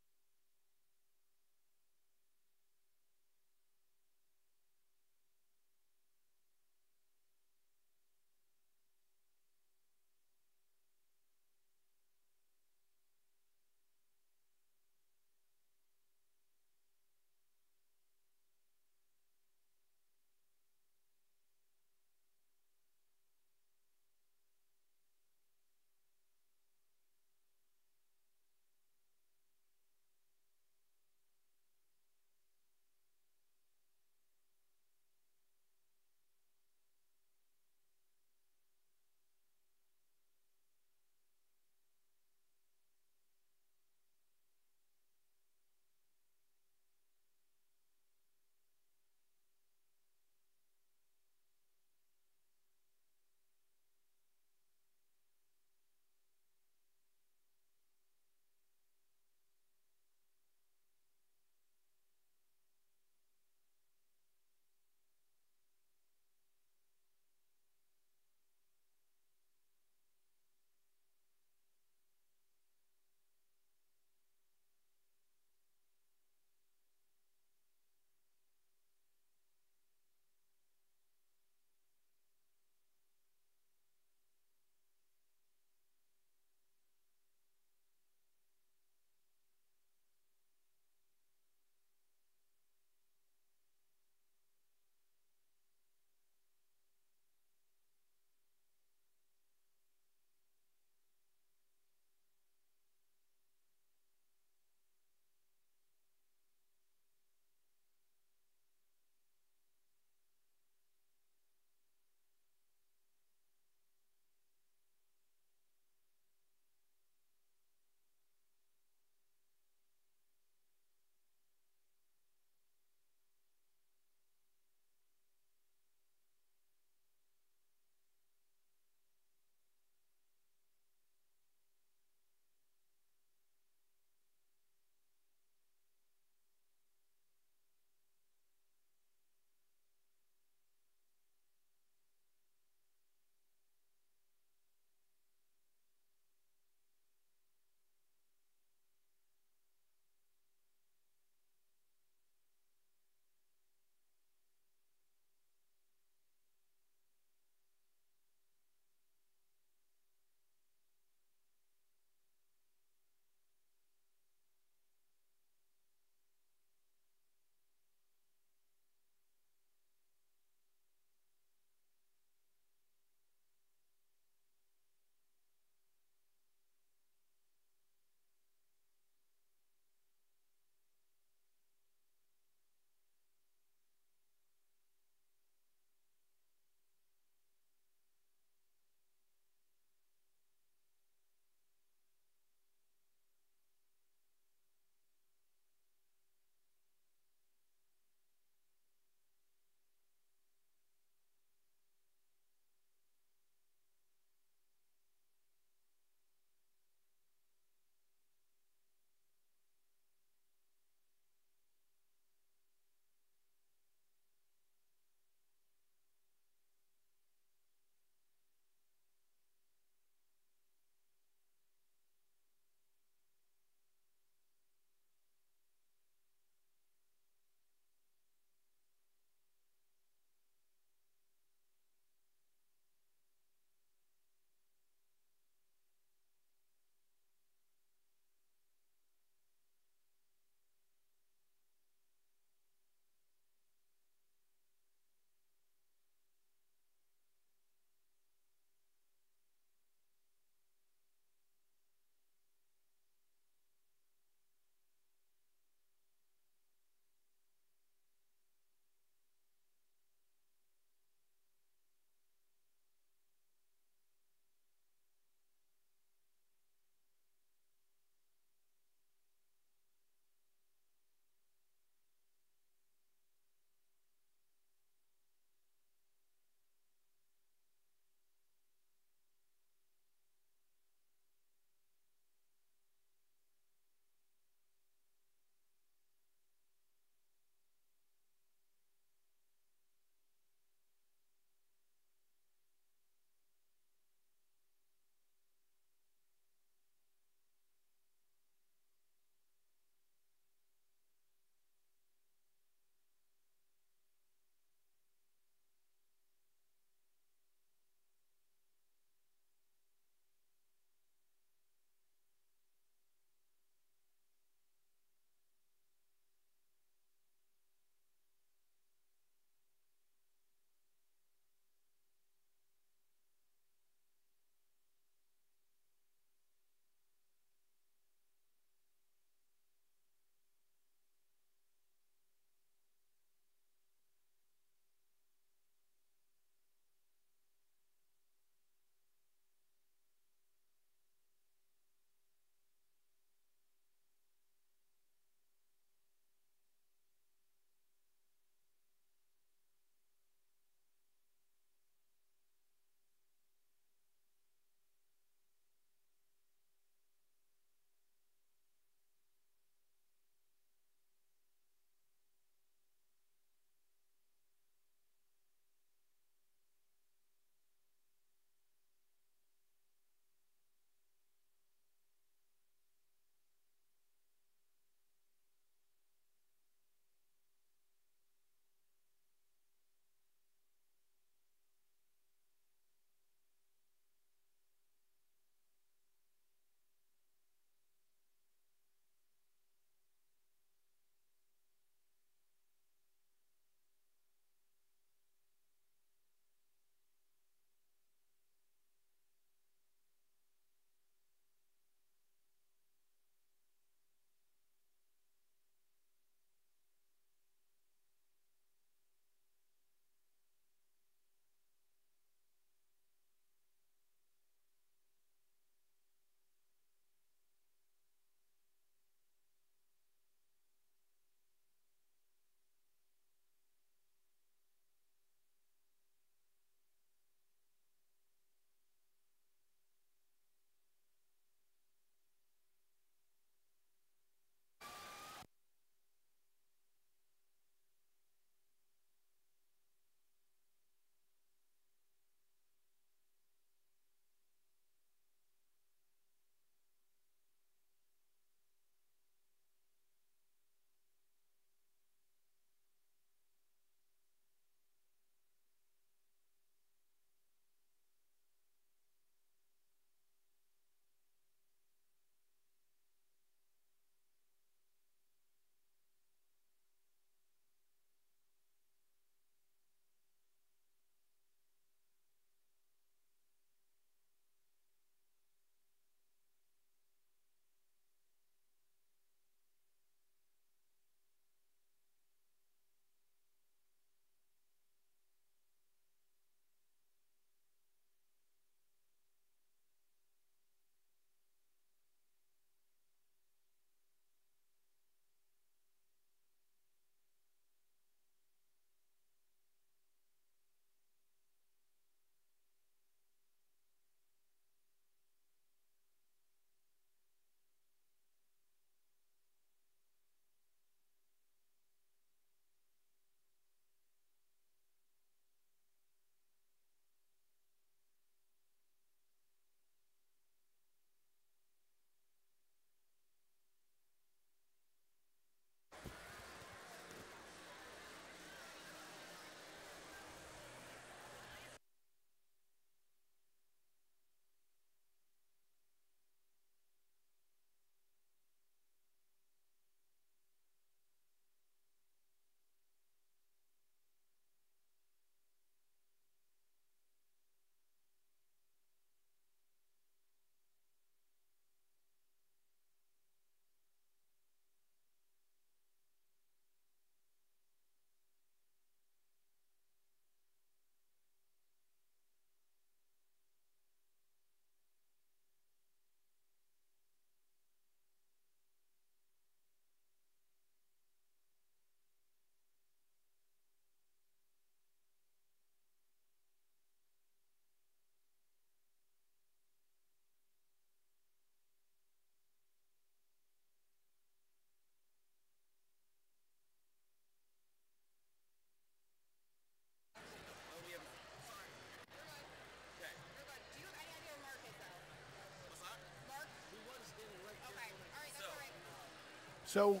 Speaker 9: So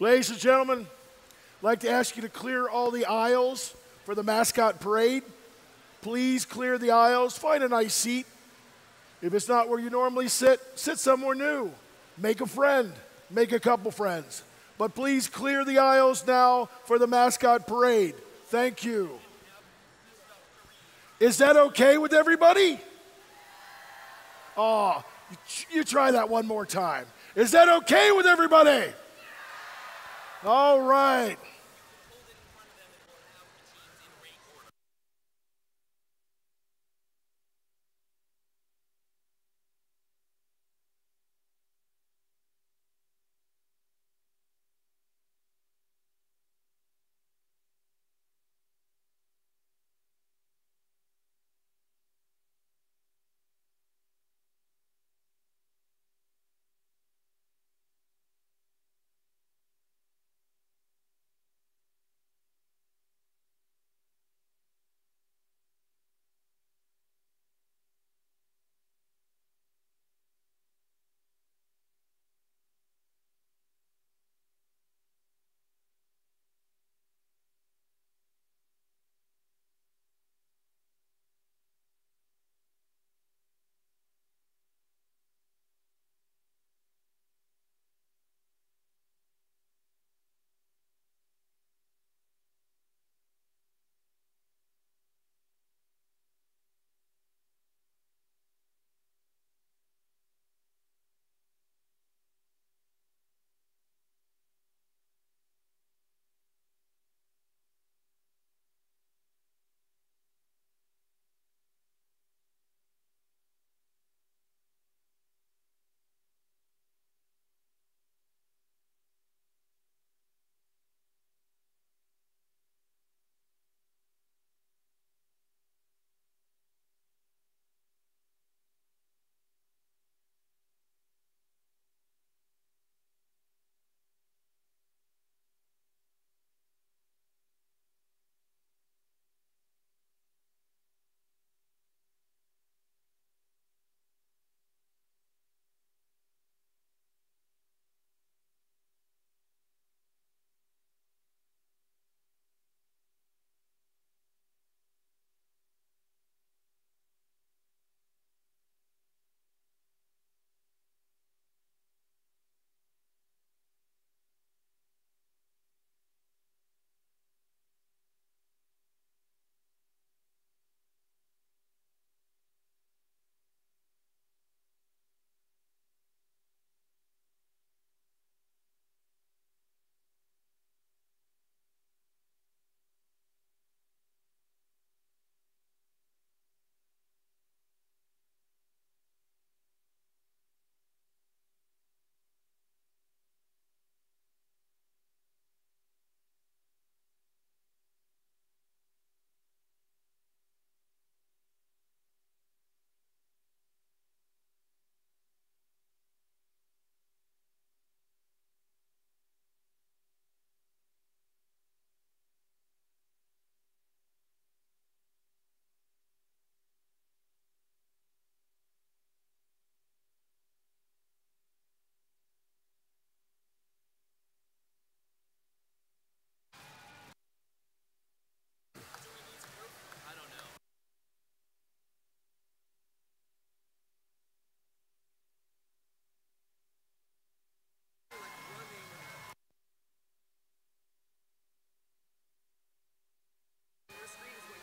Speaker 9: ladies and gentlemen, I'd like to ask you to clear all the aisles for the mascot parade. Please clear the aisles. Find a nice seat. If it's not where you normally sit, sit somewhere new. Make a friend. Make a couple friends. But please clear the aisles now for the mascot parade. Thank you. Is that okay with everybody? Oh, you try that one more time. Is that okay with everybody? All right.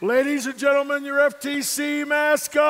Speaker 9: Ladies and gentlemen, your FTC mascots.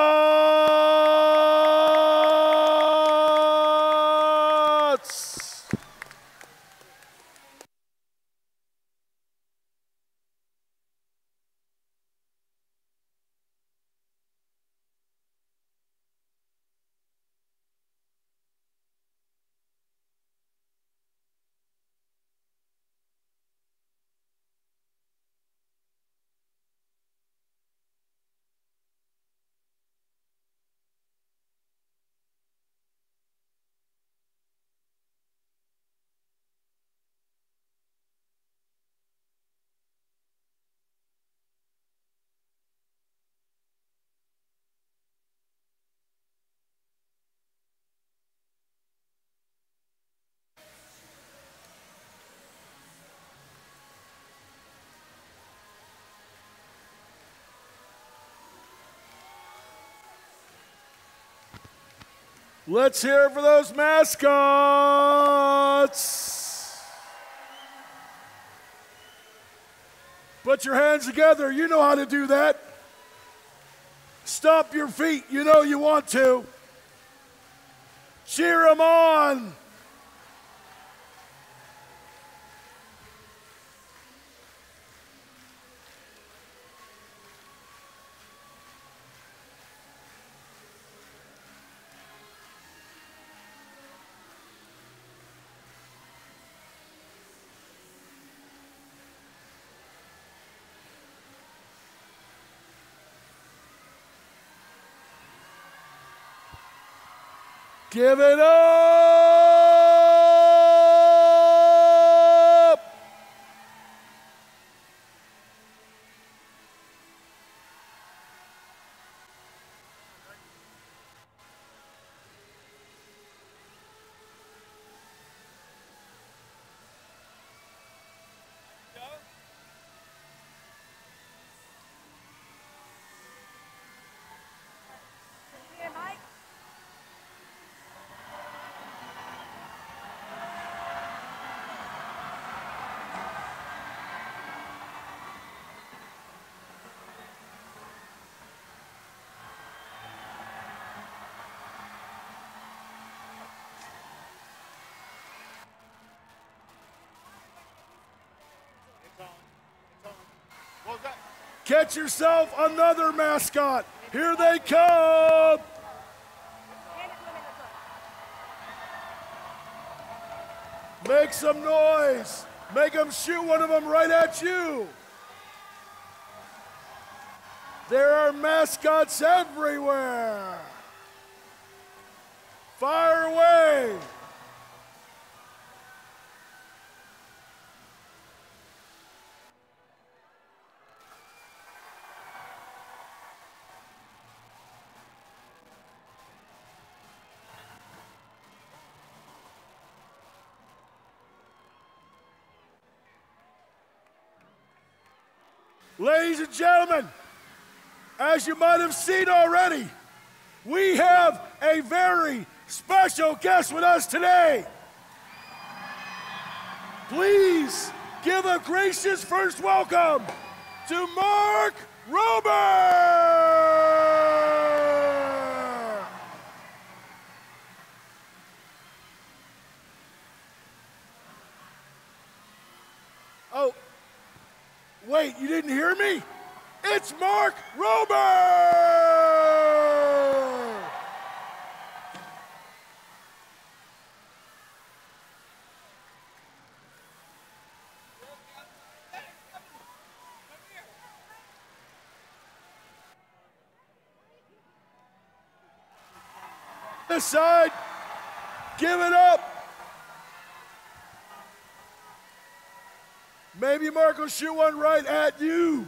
Speaker 9: Let's hear it for those mascots. Put your hands together. You know how to do that. Stomp your feet. You know you want to. Cheer them on. Give it up! Get yourself another mascot. Here they come. Make some noise. Make them shoot one of them right at you. There are mascots everywhere. Fire away. Ladies and gentlemen, as you might have seen already, we have a very special guest with us today. Please give a gracious first welcome to Mark Rober. Oh, wait, you didn't hear me? It's Mark Rober! This side, give it up. Maybe Mark will shoot one right at you.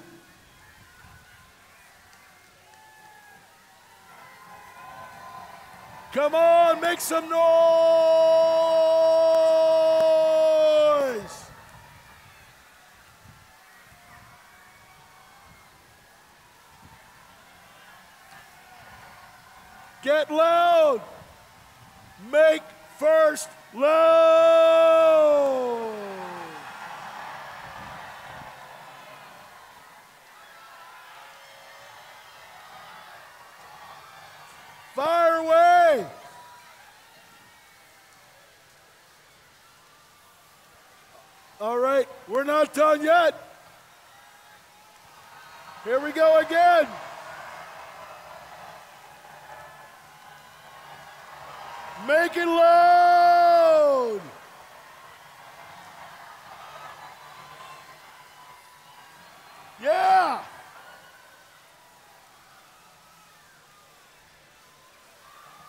Speaker 9: Come on, make some noise. Get loud. Make first loud. We're not done yet. Here we go again. Make it load. Yeah.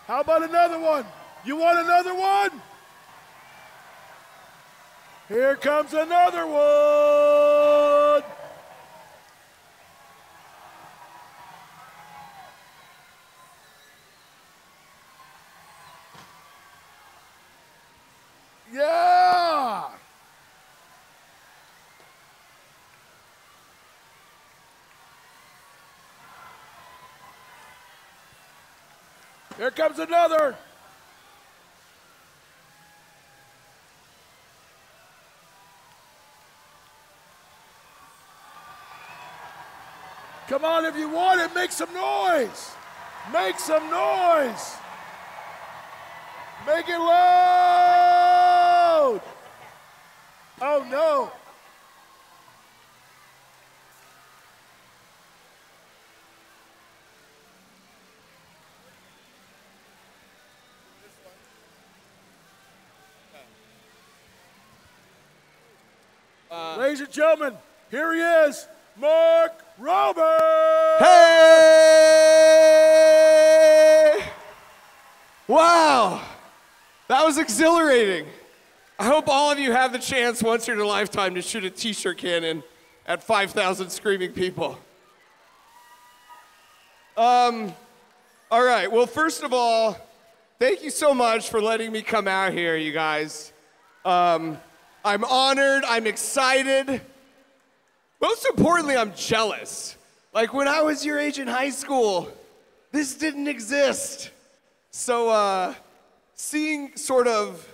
Speaker 9: How about another one? You want another one? Here comes another one. Yeah. Here comes another. Come on, if you want it, make some noise. Make some noise. Make it loud. Oh, no. Ladies and gentlemen, here he is, Mark Roberts.
Speaker 10: Hey! Wow, that was exhilarating. I hope all of you have the chance once in your lifetime to shoot a t-shirt cannon at 5,000 screaming people. All right, well, first of all, thank you so much for letting me come out here, you guys. I'm honored, I'm excited. Most importantly, I'm jealous. Like when I was your age in high school, this didn't exist. So seeing sort of,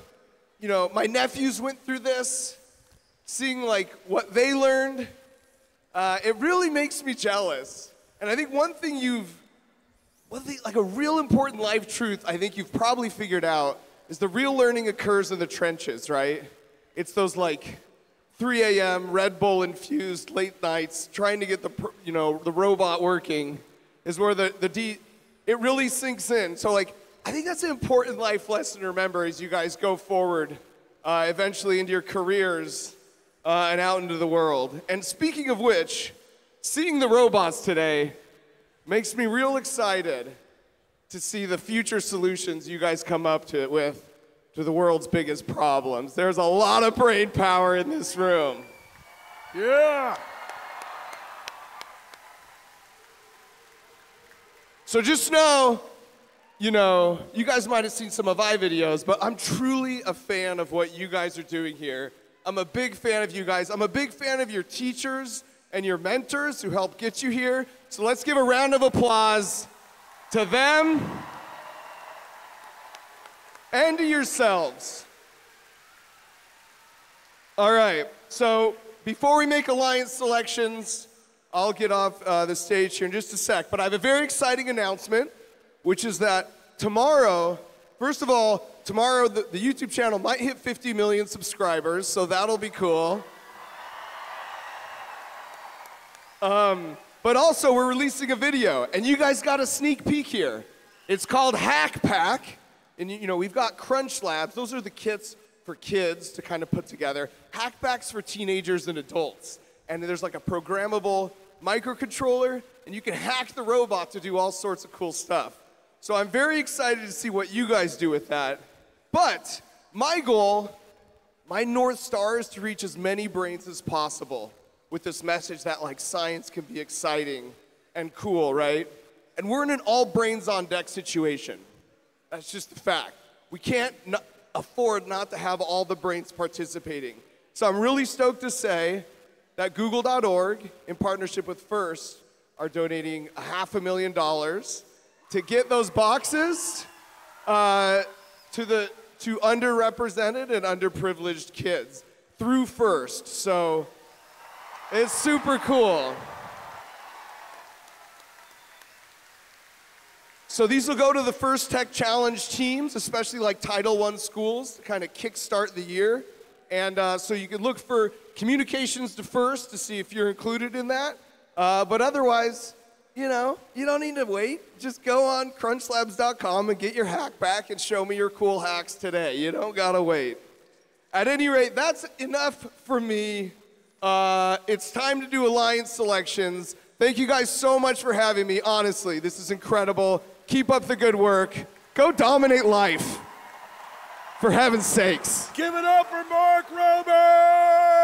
Speaker 10: you know, my nephews went through this, seeing like what they learned, it really makes me jealous. And I think one thing like a real important life truth I think you've probably figured out is the real learning occurs in the trenches, right? It's those like 3 a.m. Red Bull infused late nights trying to get the robot working is where it really sinks in. So like I think that's an important life lesson to remember as you guys go forward eventually into your careers and out into the world. And speaking of which, seeing the robots today makes me real excited to see the future solutions you guys come up with to the world's biggest problems. There's a lot of brain power in this room.
Speaker 9: Yeah.
Speaker 10: So just know, you know, you guys might have seen some of my videos, but I'm truly a fan of what you guys are doing here. I'm a big fan of you guys. I'm a big fan of your teachers and your mentors who helped get you here. So let's give a round of applause to them and to yourselves. All right, so before we make alliance selections, I'll get off the stage here in just a sec, but I have a very exciting announcement, which is that tomorrow, first of all, tomorrow the YouTube channel might hit 50 million subscribers, so that'll be cool. But also, we're releasing a video, and you guys got a sneak peek here. It's called Hack Pack, and you know, we've got Crunch Labs. Those are the kits for kids to kind of put together. Hack Packs for teenagers and adults. And there's like a programmable microcontroller, and you can hack the robot to do all sorts of cool stuff. So I'm very excited to see what you guys do with that. But my goal, my North Star is to reach as many brains as possible with this message that like science can be exciting and cool, right? And we're in an all brains on deck situation. That's just the fact. We can't afford not to have all the brains participating. So I'm really stoked to say that Google.org, in partnership with FIRST, are donating $500,000 to get those boxes to underrepresented and underprivileged kids through FIRST. So it's super cool. So these will go to the First Tech Challenge teams, especially like Title I schools, to kind of kickstart the year. And so you can look for communications to first to see if you're included in that. But otherwise, you know, you don't need to wait. Just go on crunchlabs.com and get your hack back and show me your cool hacks today. You don't gotta wait. At any rate, that's enough for me. It's time to do alliance selections. Thank you guys so much for having me. Honestly, this is incredible. Keep up the good work. Go dominate life. For heaven's sakes.
Speaker 9: Give it up for Mark Rober!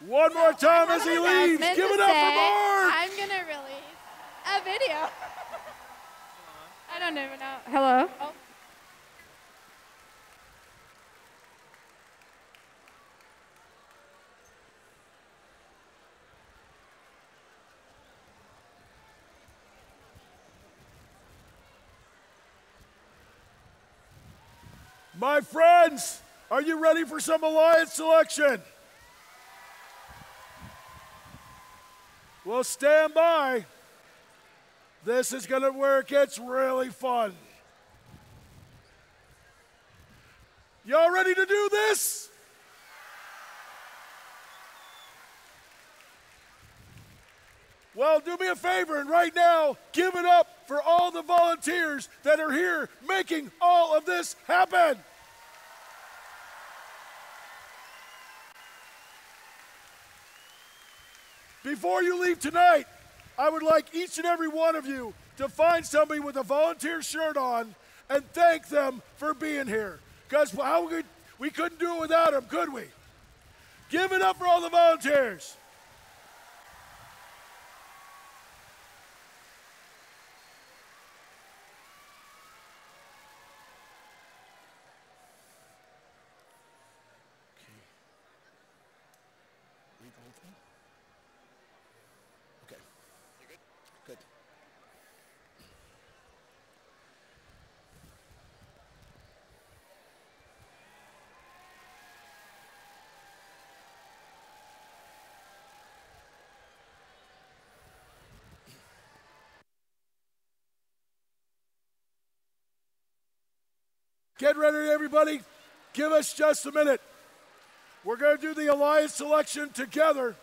Speaker 9: One more time as he leaves. Give it up for Mark!
Speaker 11: I'm going to release a video. I don't even know. Hello? Oh.
Speaker 9: My friends, are you ready for some alliance selection? Well, stand by. This is gonna where it gets really fun. Y'all ready to do this? Well, do me a favor and right now, give it up for all the volunteers that are here making all of this happen. Before you leave tonight, I would like each and every one of you to find somebody with a volunteer shirt on and thank them for being here. Because we couldn't do it without them, could we? Give it up for all the volunteers. Get ready, everybody. Give us just a minute. We're going to do the alliance selection together.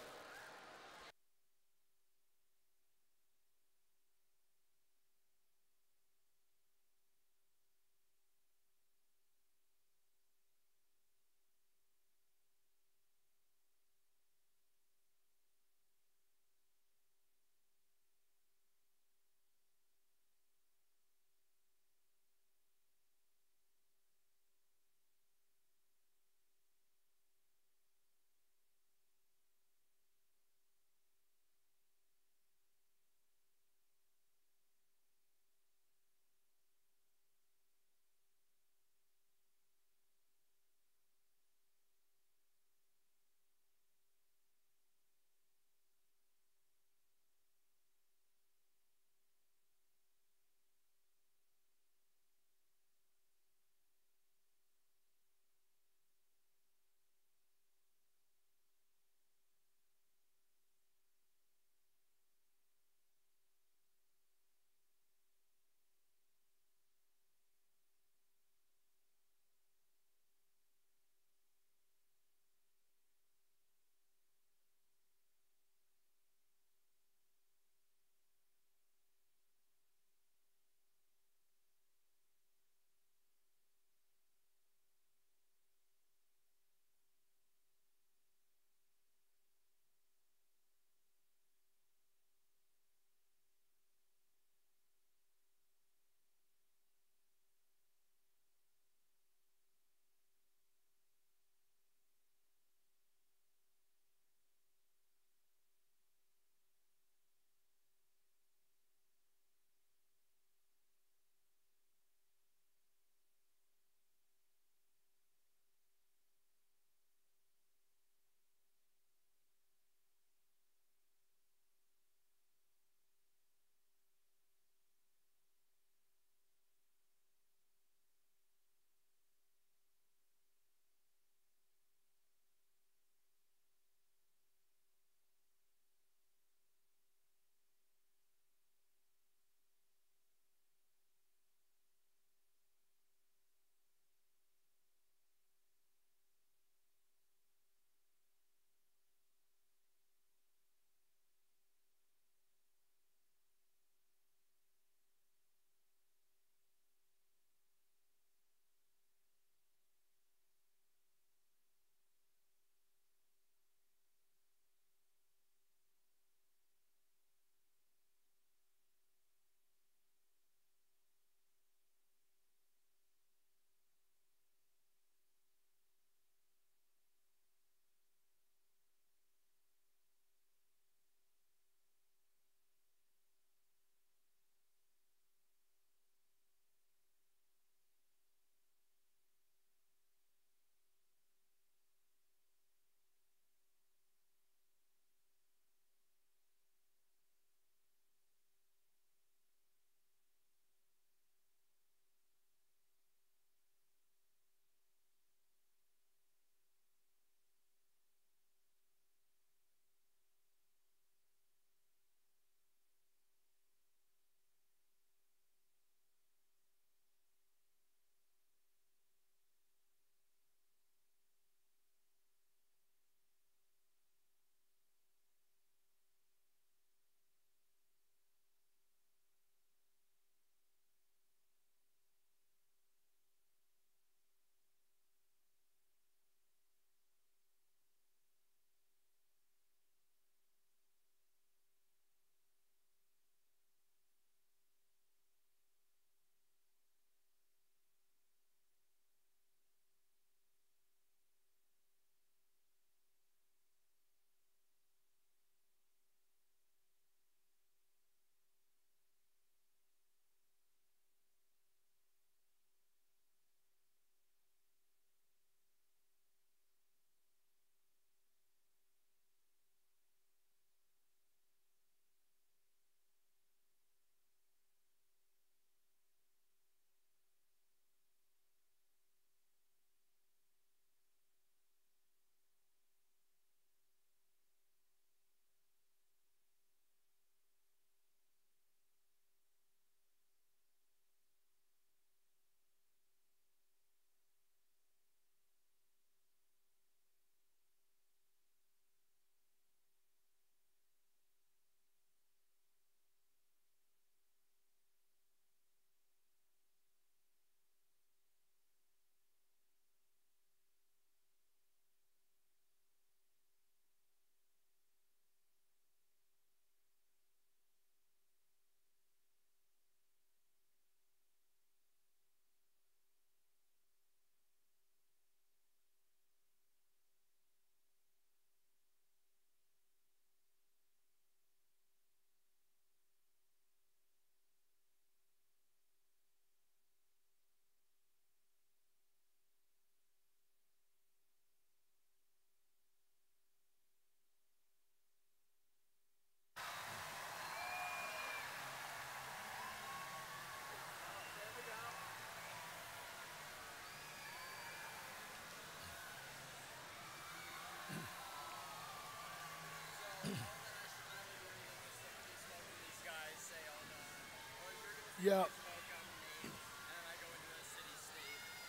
Speaker 9: Yeah.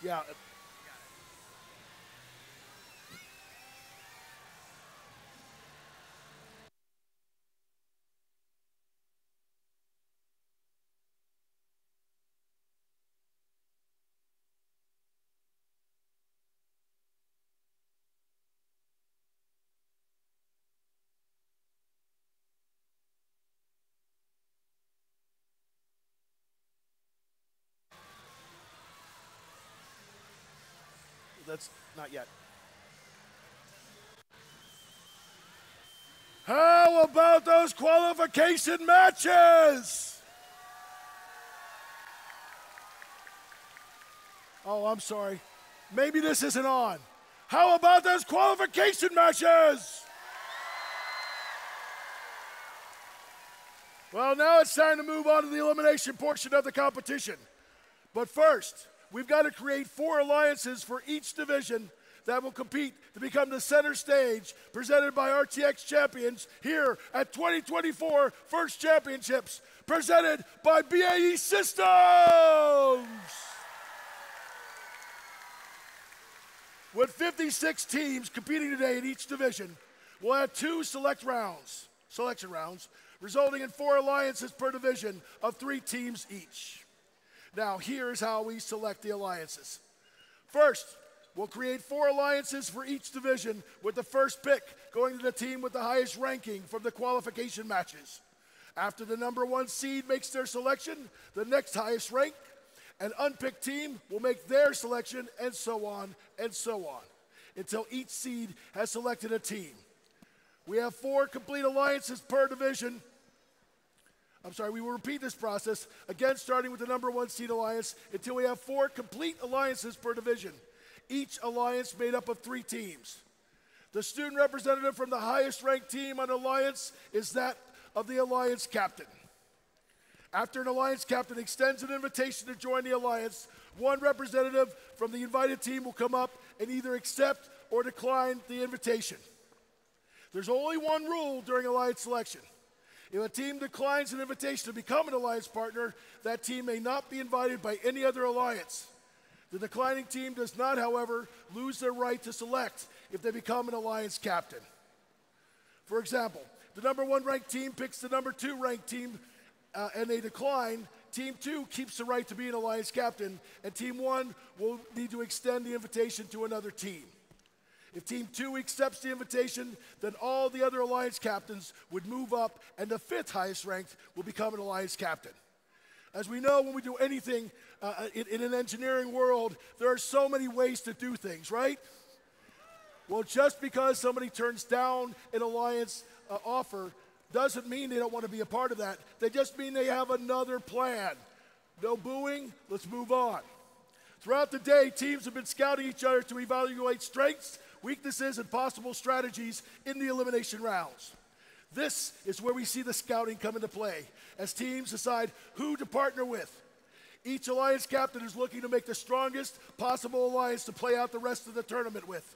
Speaker 9: Yeah. That's not yet. How about those qualification matches? Oh, I'm sorry. Maybe this isn't on. How about those qualification matches? Well, now it's time to move on to the elimination portion of the competition. But first, we've got to create 4 alliances for each division that will compete to become the center stage presented by RTX champions here at 2024 First Championships, presented by BAE Systems. With 56 teams competing today in each division, we'll have 2 selection rounds, resulting in 4 alliances per division of 3 teams each. Now, here's how we select the alliances. First, we'll create 4 alliances for each division, with the first pick going to the team with the highest ranking from the qualification matches. After the number 1 seed makes their selection, the next highest rank, an unpicked team will make their selection, and so on, until each seed has selected a team. We have 4 complete alliances per division. We will repeat this process, again starting with the number 1 seed alliance, until we have 4 complete alliances per division. Each alliance made up of 3 teams. The student representative from the highest ranked team on alliance is that of the alliance captain. After an alliance captain extends an invitation to join the alliance, one representative from the invited team will come up and either accept or decline the invitation. There's only one rule during alliance selection. If a team declines an invitation to become an alliance partner, that team may not be invited by any other alliance. The declining team does not, however, lose their right to select if they become an alliance captain. For example, the number 1 ranked team picks the number 2 ranked team and they decline. Team 2 keeps the right to be an alliance captain, and Team 1 will need to extend the invitation to another team. If Team 2 accepts the invitation, then all the other alliance captains would move up, and the 5th highest ranked will become an alliance captain. As we know, when we do anything in an engineering world, there are so many ways to do things, right? Well, just because somebody turns down an alliance offer doesn't mean they don't want to be a part of that. They just mean they have another plan. No booing, let's move on. Throughout the day, teams have been scouting each other to evaluate strengths, weaknesses, and possible strategies in the elimination rounds. This is where we see the scouting come into play, as teams decide who to partner with. Each alliance captain is looking to make the strongest possible alliance to play out the rest of the tournament with.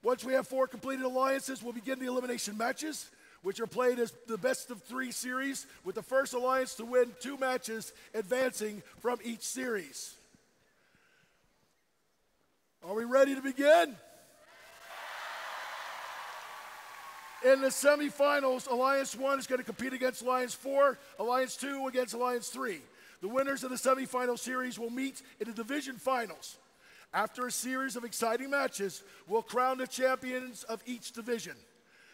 Speaker 9: Once we have 4 completed alliances, we'll begin the elimination matches, which are played as the best of 3 series, with the first alliance to win 2 matches advancing from each series. Are we ready to begin? In the semifinals, Alliance 1 is going to compete against Alliance 4, Alliance 2 against Alliance 3. The winners of the semifinal series will meet in the division finals. After a series of exciting matches, we'll crown the champions of each division.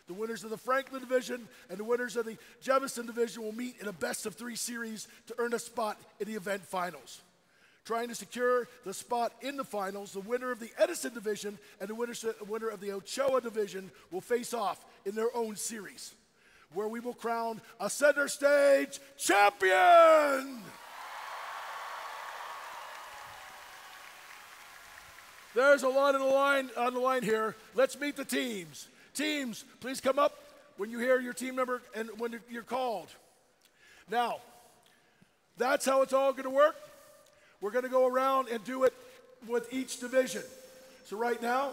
Speaker 9: The winners of the Franklin division and the winners of the Jefferson division will meet in a best of 3 series to earn a spot in the event finals. Trying to secure the spot in the finals, the winner of the Edison division and the winner of the Ochoa division will face off in their own series, where we will crown a Centerstage champion. There's a lot on the line here. Let's meet the teams. Teams, please come up when you hear your team number and when you're called. Now, that's how it's all going to work. We're going to go around and do it with each division. So right now,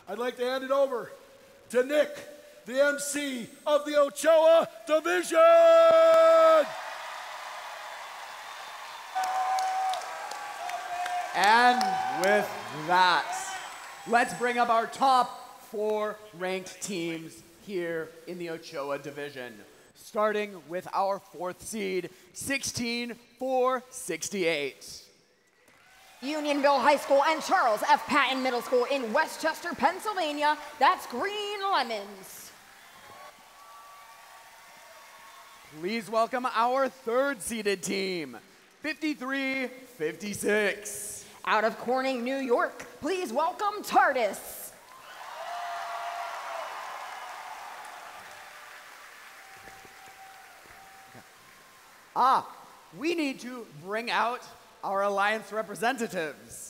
Speaker 9: I'd like to hand it over to Nick, the MC of the Ochoa division.
Speaker 1: And with that, let's bring up our top 4 ranked teams here in the Ochoa division, starting with our 4th seed, 16-4-68.
Speaker 2: Unionville High School and Charles F. Patton Middle School in Westchester, Pennsylvania. That's Green Lemons.
Speaker 1: Please welcome our 3rd seeded team, 53-56.
Speaker 2: Out of Corning, New York, please welcome TARDIS.
Speaker 1: We need to bring out our alliance representatives.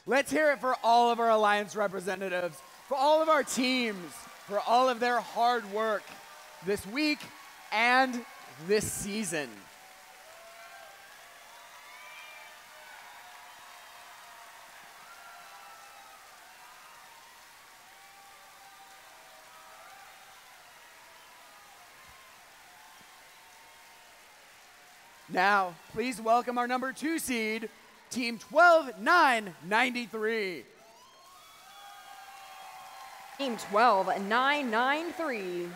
Speaker 1: Let's hear it for all of our alliance representatives, for all of our teams, for all of their hard work this week and this season. Now, please welcome our number 2 seed, Team 12-9-93.
Speaker 2: Team 12-9-9-3.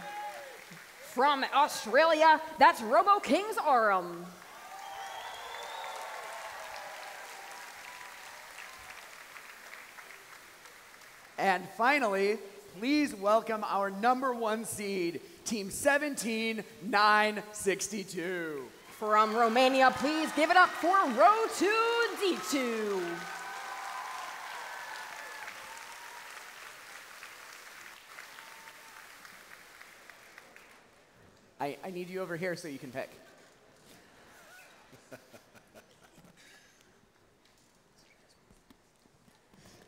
Speaker 2: From Australia, that's Robo Kings Arum.
Speaker 1: And finally, please welcome our number 1 seed, Team 17-9-62.
Speaker 2: From Romania, please give it up for Row2D2.
Speaker 1: I need you over here so you can pick.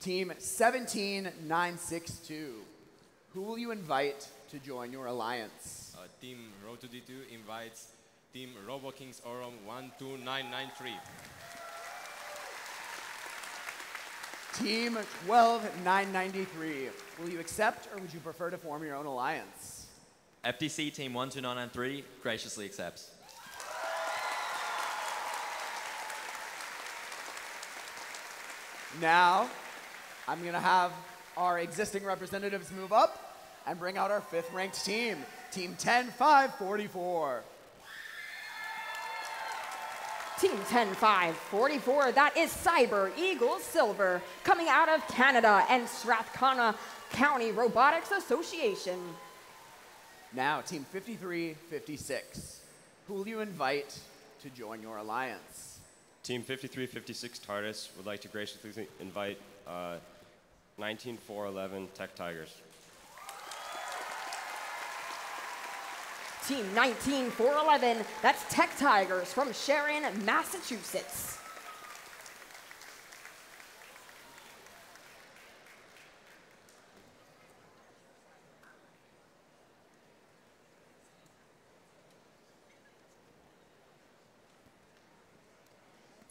Speaker 1: Team 17-9-6-2. Who will you invite to join your alliance?
Speaker 12: Team Row2D2 invites Team Robo Kings Orum 12993.
Speaker 1: Team 12-9-93. Will you accept or would you prefer to form your own alliance?
Speaker 13: FTC Team 12993 graciously accepts.
Speaker 1: Now, I'm going to have our existing representatives move up and bring out our 5th ranked team, Team 10-5-44.
Speaker 2: Team 10-5-44, that is Cyber Eagle Silver, coming out of Canada and Strathcona County Robotics Association.
Speaker 1: Now, Team 53-56. Who will you invite to join your alliance?
Speaker 14: Team 53-56 TARDIS would like to graciously invite 19-4-11 Tech Tigers.
Speaker 2: Team 19-4-11, that's Tech Tigers from Sharon, Massachusetts.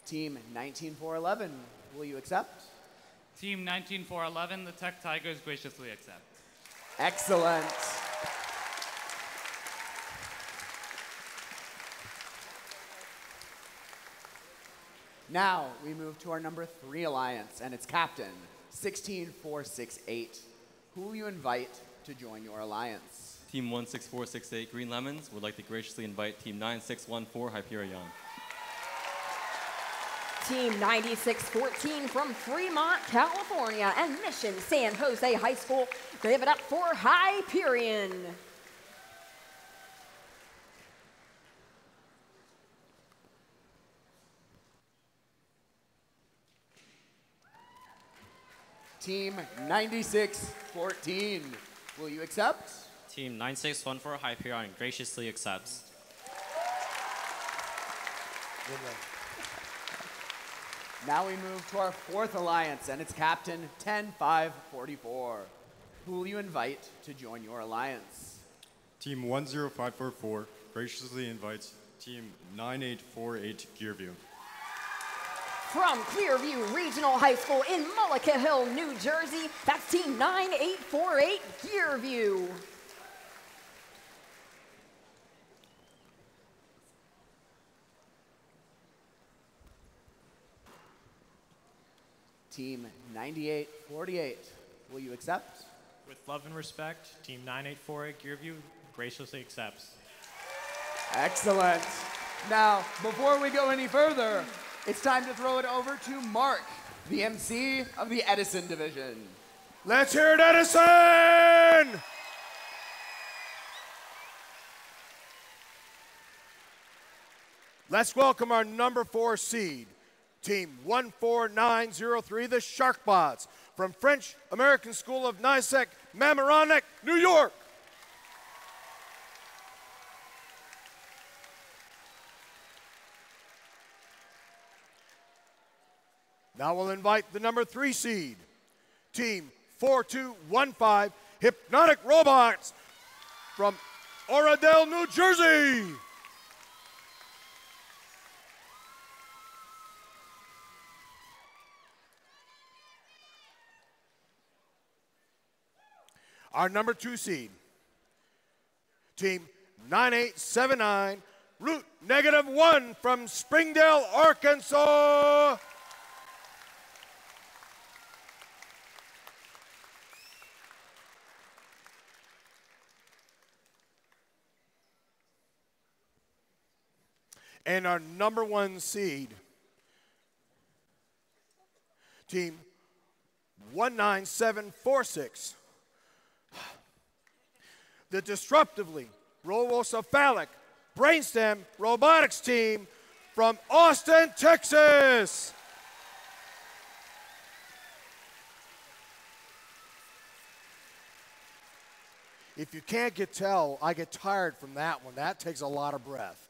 Speaker 1: Team 19-4-11, will you accept?
Speaker 15: Team 19-4-11, the Tech Tigers graciously accept.
Speaker 1: Excellent. Now we move to our number 3 alliance, and its captain, 16-4-6-8. Who will you invite to join your alliance?
Speaker 16: Team 16468 Green Lemons would like to graciously invite Team 9614 Hyperion.
Speaker 2: Team 9614 from Fremont, California, and Mission San Jose High School. Give it up for Hyperion.
Speaker 1: Team 96-14. Will you accept?
Speaker 17: Team 9614 Hyperion graciously accepts.
Speaker 1: Now we move to our 4th alliance, and its captain, 10-5-44. who will you invite to join your alliance?
Speaker 18: Team 10544 graciously invites Team 9848 Gearview.
Speaker 2: From Clearview Regional High School in Mullica Hill, New Jersey, that's Team 9848 Gearview.
Speaker 1: Team 9848, will you accept?
Speaker 19: With love and respect, Team 9848 Gearview graciously accepts.
Speaker 1: Excellent. Now, before we go any further, it's time to throw it over to Mark, the MC of the Edison division.
Speaker 9: Let's hear it, Edison! Let's welcome our number 4 seed, Team 14903, the Sharkbots, from French American School of Nyasac, Mamaroneck, New York. Now we'll invite the number 3 seed, Team 4215, Hypnotic Robots, from Oradell, New Jersey. Our number 2 seed, Team 9879, Root -1 from Springdale, Arkansas. And our number 1 seed, Team 19746, the disruptively robocephalic brainstem robotics team from Austin, Texas. If you can't tell, I get tired from that one. That takes a lot of breath.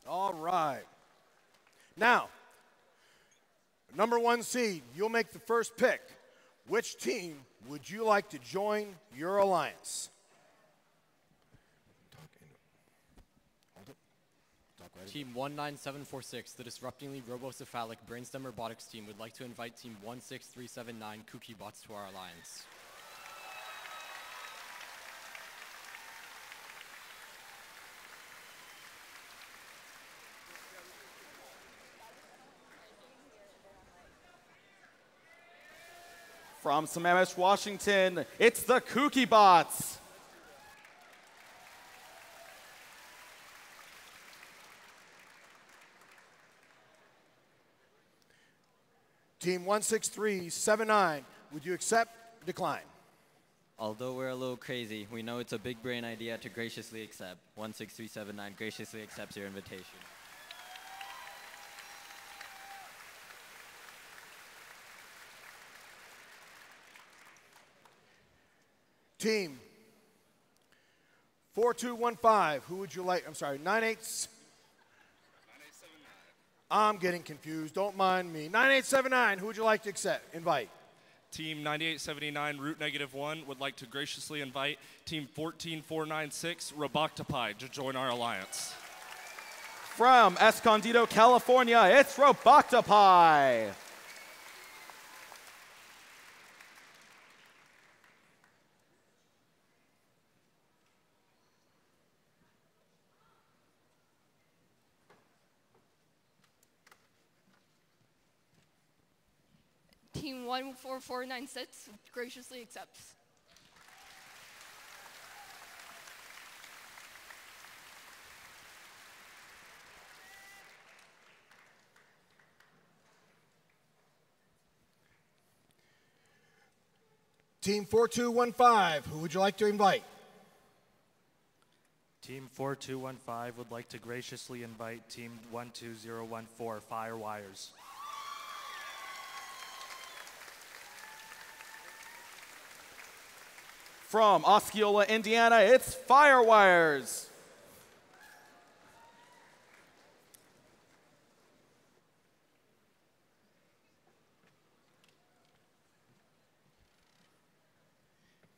Speaker 9: All right. Now, number 1 seed, you'll make the first pick. Which team would you like to join your alliance?
Speaker 20: Team 19746, the disruptingly robocephalic brainstem robotics team, would like to invite Team 16379 Kooky Bots to our alliance.
Speaker 21: From Sammamish, Washington, it's the Kooky Bots.
Speaker 9: Team 16379, would you accept or decline?
Speaker 13: Although we're a little crazy, we know it's a big brain idea to graciously accept. 16379 graciously accepts your invitation.
Speaker 9: Team 4215, who would you like? I'm sorry, 98. I'm getting confused. Don't mind me. 9879, who would you like to invite?
Speaker 22: Team 9879, Root -1, would like to graciously invite Team 14496, Roboctopi, to join our alliance.
Speaker 21: From Escondido, California, it's Roboctopi.
Speaker 11: Team 14496 graciously accepts.
Speaker 9: Team 4215, who would you like to invite?
Speaker 23: Team 4215 would like to graciously invite Team 12014 Firewires.
Speaker 21: From Osceola, Indiana, it's Firewires.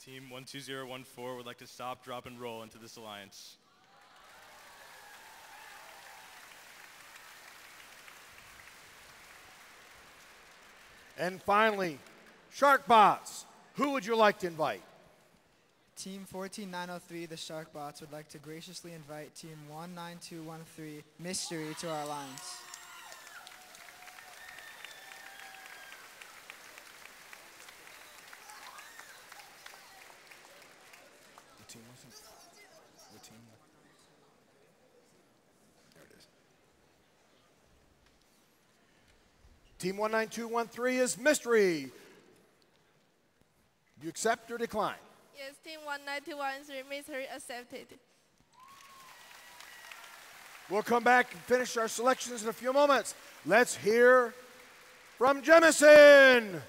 Speaker 22: Team 12014 would like to stop, drop, and roll into this alliance.
Speaker 9: And finally, Sharkbots, who would you like to invite?
Speaker 4: Team 14903, the Sharkbots, would like to graciously invite Team 19213, Mystery, to our alliance.
Speaker 9: What team was it? What team? There it is. Team 19213 is Mystery. You accept or decline?
Speaker 5: Yes, Team 19213, Mystery accepted.
Speaker 9: We'll come back and finish our selections in a few moments. Let's hear from Jemison.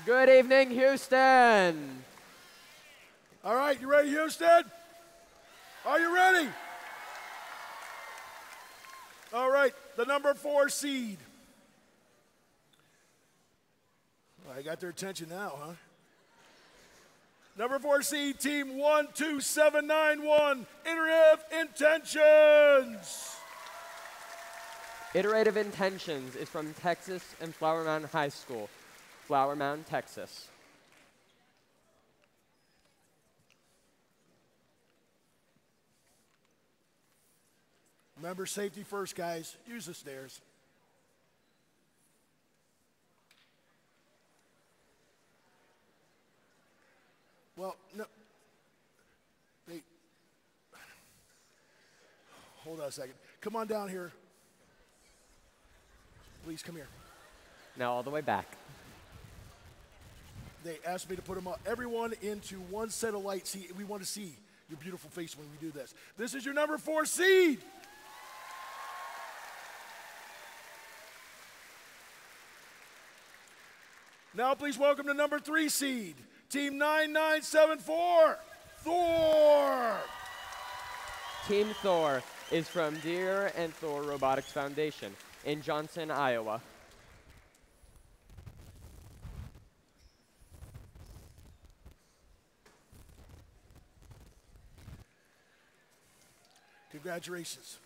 Speaker 6: Good evening, Houston.
Speaker 9: All right, you ready, Houston? Are you ready? All right, the number 4 seed. I got their attention now, huh? Number 4 seed, Team 12791, Iterative Intentions.
Speaker 6: Iterative Intentions is from Texas and Flower Mound High School, Flower Mound, Texas.
Speaker 9: Remember, safety first, guys. Use the stairs. Well, no. Hey. Hold on a second. Come on down here. Please come here.
Speaker 6: Now all the way back.
Speaker 9: They asked me to put them up, everyone into one set of lights. See, we want to see your beautiful face when we do this. This is your number 4 seed. Now please welcome the number 3 seed, Team 9974, Thor.
Speaker 6: Team Thor is from Deer and Thor Robotics Foundation in Johnson, Iowa.
Speaker 9: Congratulations.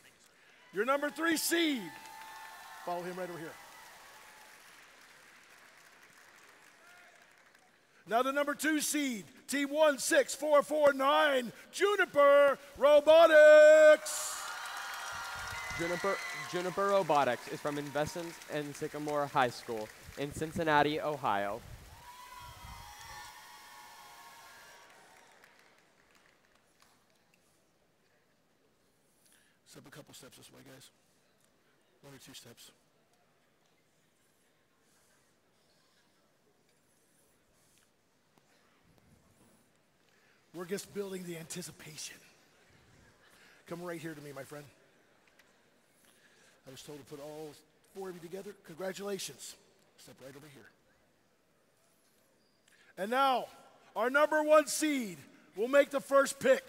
Speaker 9: Your number 3 seed. Follow him right over here. Now the number 2 seed, Team 16449, Juniper Robotics.
Speaker 6: Juniper Robotics is from Investments and Sycamore High School in Cincinnati, Ohio.
Speaker 9: Step a couple steps this way, guys. 1 or 2 steps. We're just building the anticipation. Come right here to me, my friend. I was told to put all 4 of you together. Congratulations. Step right over here. And now, our number 1 seed will make the first pick.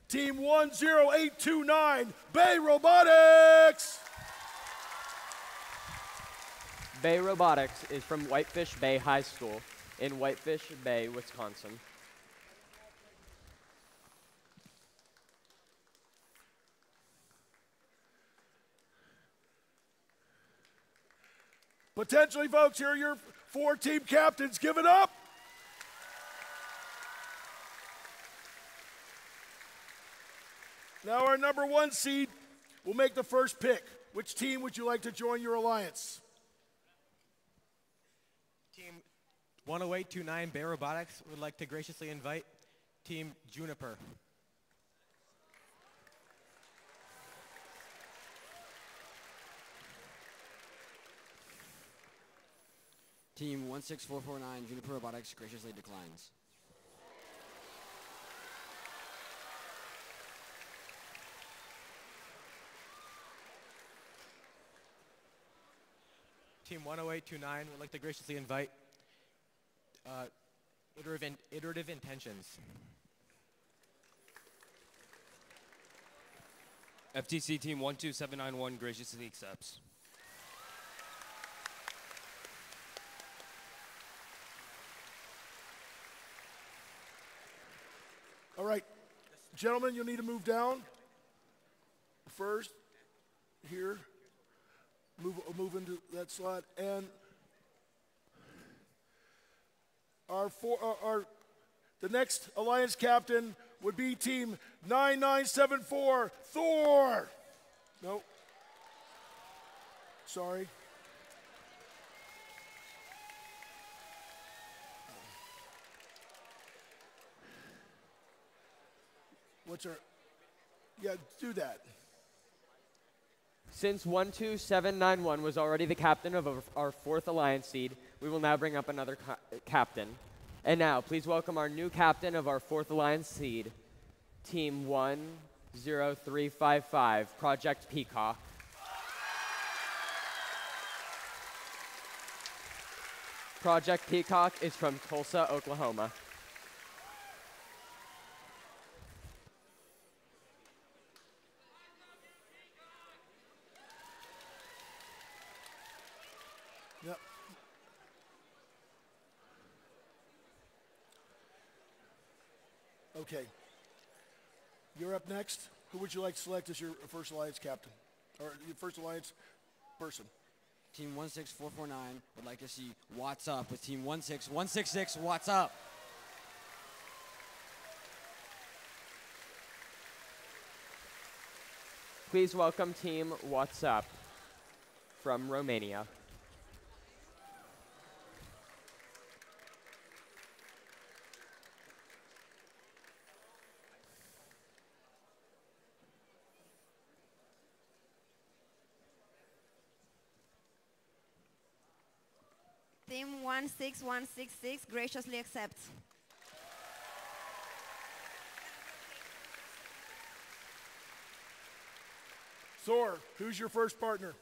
Speaker 9: Team 10829, Bay Robotics.
Speaker 6: Bay Robotics is from Whitefish Bay High School in Whitefish Bay, Wisconsin.
Speaker 9: Potentially, folks, here are your 4 team captains. Give it up. Now our number 1 seed will make the first pick. Which team would you like to join your alliance?
Speaker 24: Team 10829 Bay Robotics would like to graciously invite Team Juniper.
Speaker 25: Team 16449 Juniper Robotics graciously declines.
Speaker 24: Team 10829 would like to graciously invite Iterative Intentions.
Speaker 14: FTC Team 12791 graciously accepts.
Speaker 9: All right, gentlemen, you'll need to move down first. Here, move into that slot, and the next alliance captain would be Team 9974, Thor. No, sorry. What's our? Yeah, do that.
Speaker 6: Since 12791 was already the captain of our 4th alliance seed, we will now bring up another captain. And now, please welcome our new captain of our 4th alliance seed, Team 10355, Project Peacock. Project Peacock is from Tulsa, Oklahoma.
Speaker 9: Yep. Okay. You're up next. Who would you like to select as your first alliance captain? Or your first alliance person?
Speaker 25: Team 16449 would like to see What's Up with Team 16166. What's Up?
Speaker 6: Please welcome Team What's Up from Romania.
Speaker 3: Team 16166 graciously accepts.
Speaker 9: Thor, who's your first partner?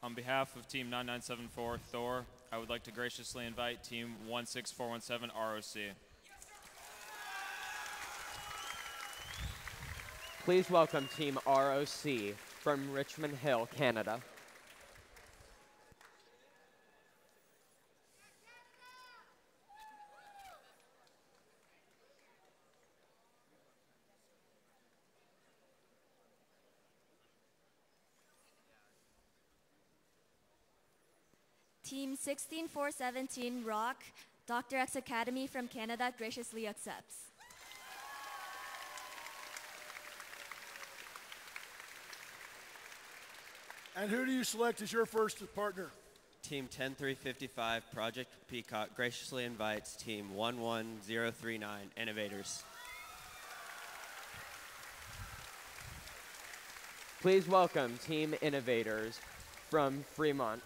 Speaker 14: On behalf of Team 9974, Thor, I would like to graciously invite Team 16417, ROC.
Speaker 6: Please welcome Team ROC from Richmond Hill, Canada.
Speaker 7: Team 16417 Rock, Dr. X Academy from Canada graciously accepts.
Speaker 9: And who do you select as your first partner?
Speaker 13: Team 10355 Project Peacock graciously invites Team 11039 Innovators.
Speaker 6: Please welcome Team Innovators from Fremont.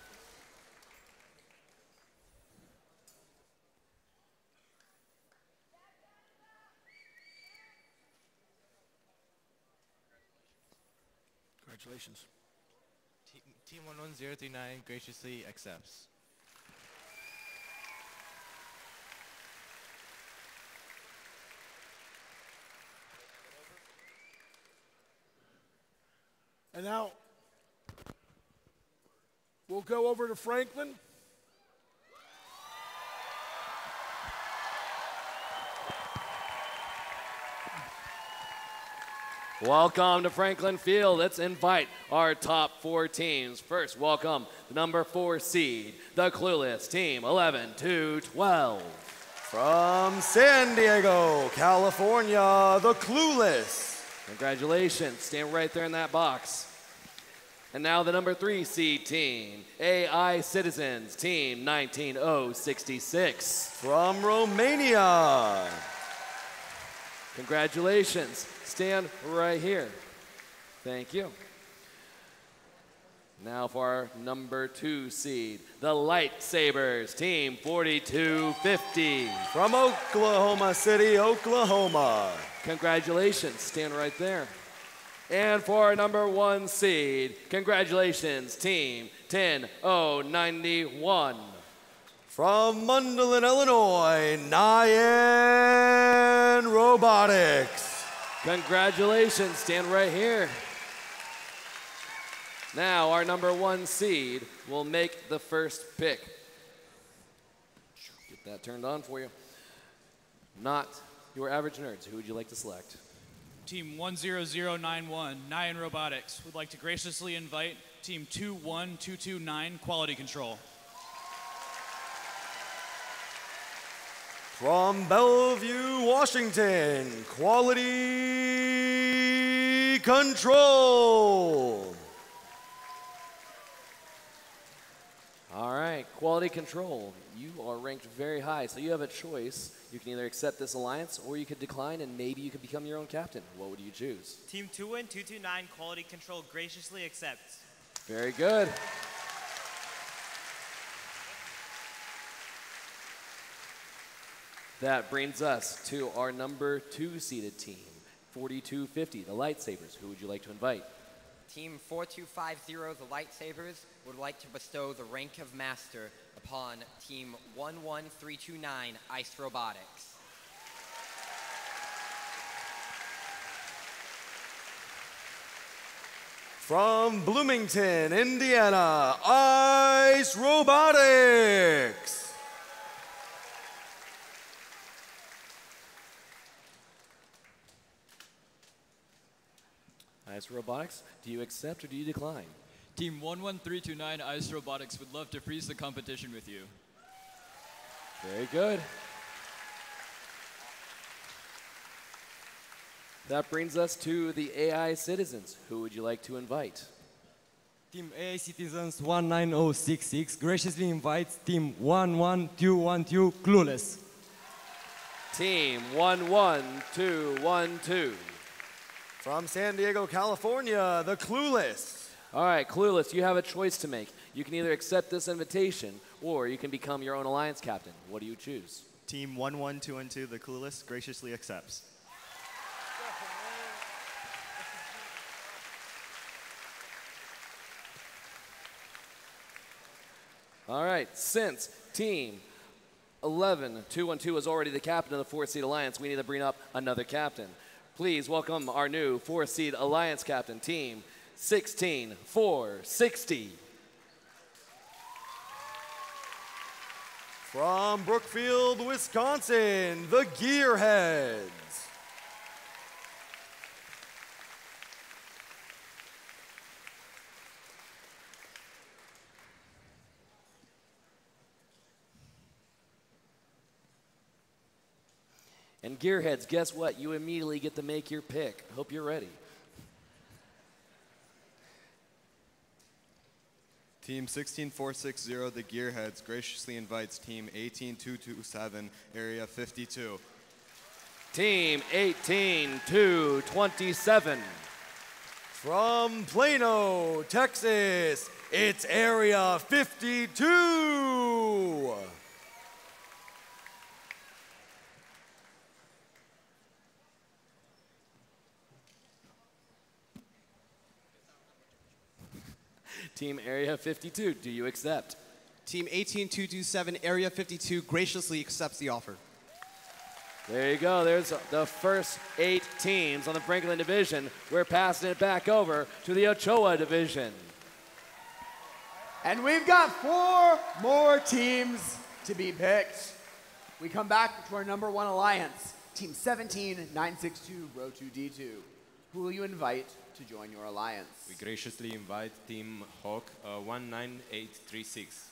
Speaker 9: Congratulations.
Speaker 24: Team 11039 graciously accepts.
Speaker 9: And now, we'll go over to Franklin.
Speaker 8: Welcome to Franklin Field. Let's invite our top 4 teams. First, welcome the number 4 seed, the Clueless Team 11-12.
Speaker 10: From San Diego, California, the Clueless.
Speaker 8: Congratulations. Stand right there in that box. And now the number 3 seed team, AI Citizens, Team 19066.
Speaker 10: From Romania.
Speaker 8: Congratulations. Stand right here. Thank you. Now for our number 2 seed, the Lightsabers, Team 4250.
Speaker 10: From Oklahoma City, Oklahoma.
Speaker 8: Congratulations. Stand right there. And for our number 1 seed, congratulations, Team 10091.
Speaker 10: From Mundelein, Illinois, Nyan Robotics.
Speaker 8: Congratulations, stand right here. Now our number 1 seed will make the first pick. Get that turned on for you. Not your average nerds. Who would you like to select?
Speaker 12: Team 10091, Nyan Robotics, would like to graciously invite Team 21229, Quality Control.
Speaker 10: From Bellevue, Washington, Quality Control.
Speaker 8: All right, Quality Control. You are ranked very high, so you have a choice. You can either accept this alliance or you could decline and maybe you could become your own captain. What would you choose?
Speaker 15: Team 21229, Quality Control, graciously accepts.
Speaker 8: Very good. That brings us to our number 2 seeded team, 4250, the Lightsabers. Who would you like to invite?
Speaker 16: Team 4250, the Lightsabers, would like to bestow the rank of Master upon Team 11329, Ice Robotics.
Speaker 10: From Bloomington, Indiana, Ice Robotics.
Speaker 8: Ice Robotics, do you accept or do you decline?
Speaker 17: Team 11329 Ice Robotics would love to freeze the competition with you.
Speaker 8: Very good. That brings us to the AI citizens. Who would you like to invite?
Speaker 18: Team AI Citizens 19066 graciously invites Team 11212 Clueless.
Speaker 8: Team 11212.
Speaker 10: From San Diego, California, the Clueless.
Speaker 8: All right, Clueless, you have a choice to make. You can either accept this invitation or you can become your own alliance captain. What do you choose?
Speaker 26: Team 11212, the Clueless, graciously accepts.
Speaker 8: All right, since Team 11212 is already the captain of the 4-seed alliance, we need to bring up another captain. Please welcome our new 4-seed alliance captain, Team 16460.
Speaker 10: From Brookfield, Wisconsin, the Gearheads.
Speaker 8: And Gearheads, guess what? You immediately get to make your pick. Hope you're ready.
Speaker 27: Team 16460, the Gearheads, graciously invites Team 18227, Area 52.
Speaker 8: Team 18227.
Speaker 10: From Plano, Texas, it's Area 52.
Speaker 8: Team Area 52, do you accept?
Speaker 28: Team 18227, Area 52, graciously accepts the offer.
Speaker 8: There you go. There's the first 8 teams on the Franklin division. We're passing it back over to the Ochoa division.
Speaker 1: And we've got 4 more teams to be picked. We come back to our number 1 alliance, Team 17962, Row 2D2. Who will you invite to join your alliance?
Speaker 29: We graciously invite Team Hawk 19836.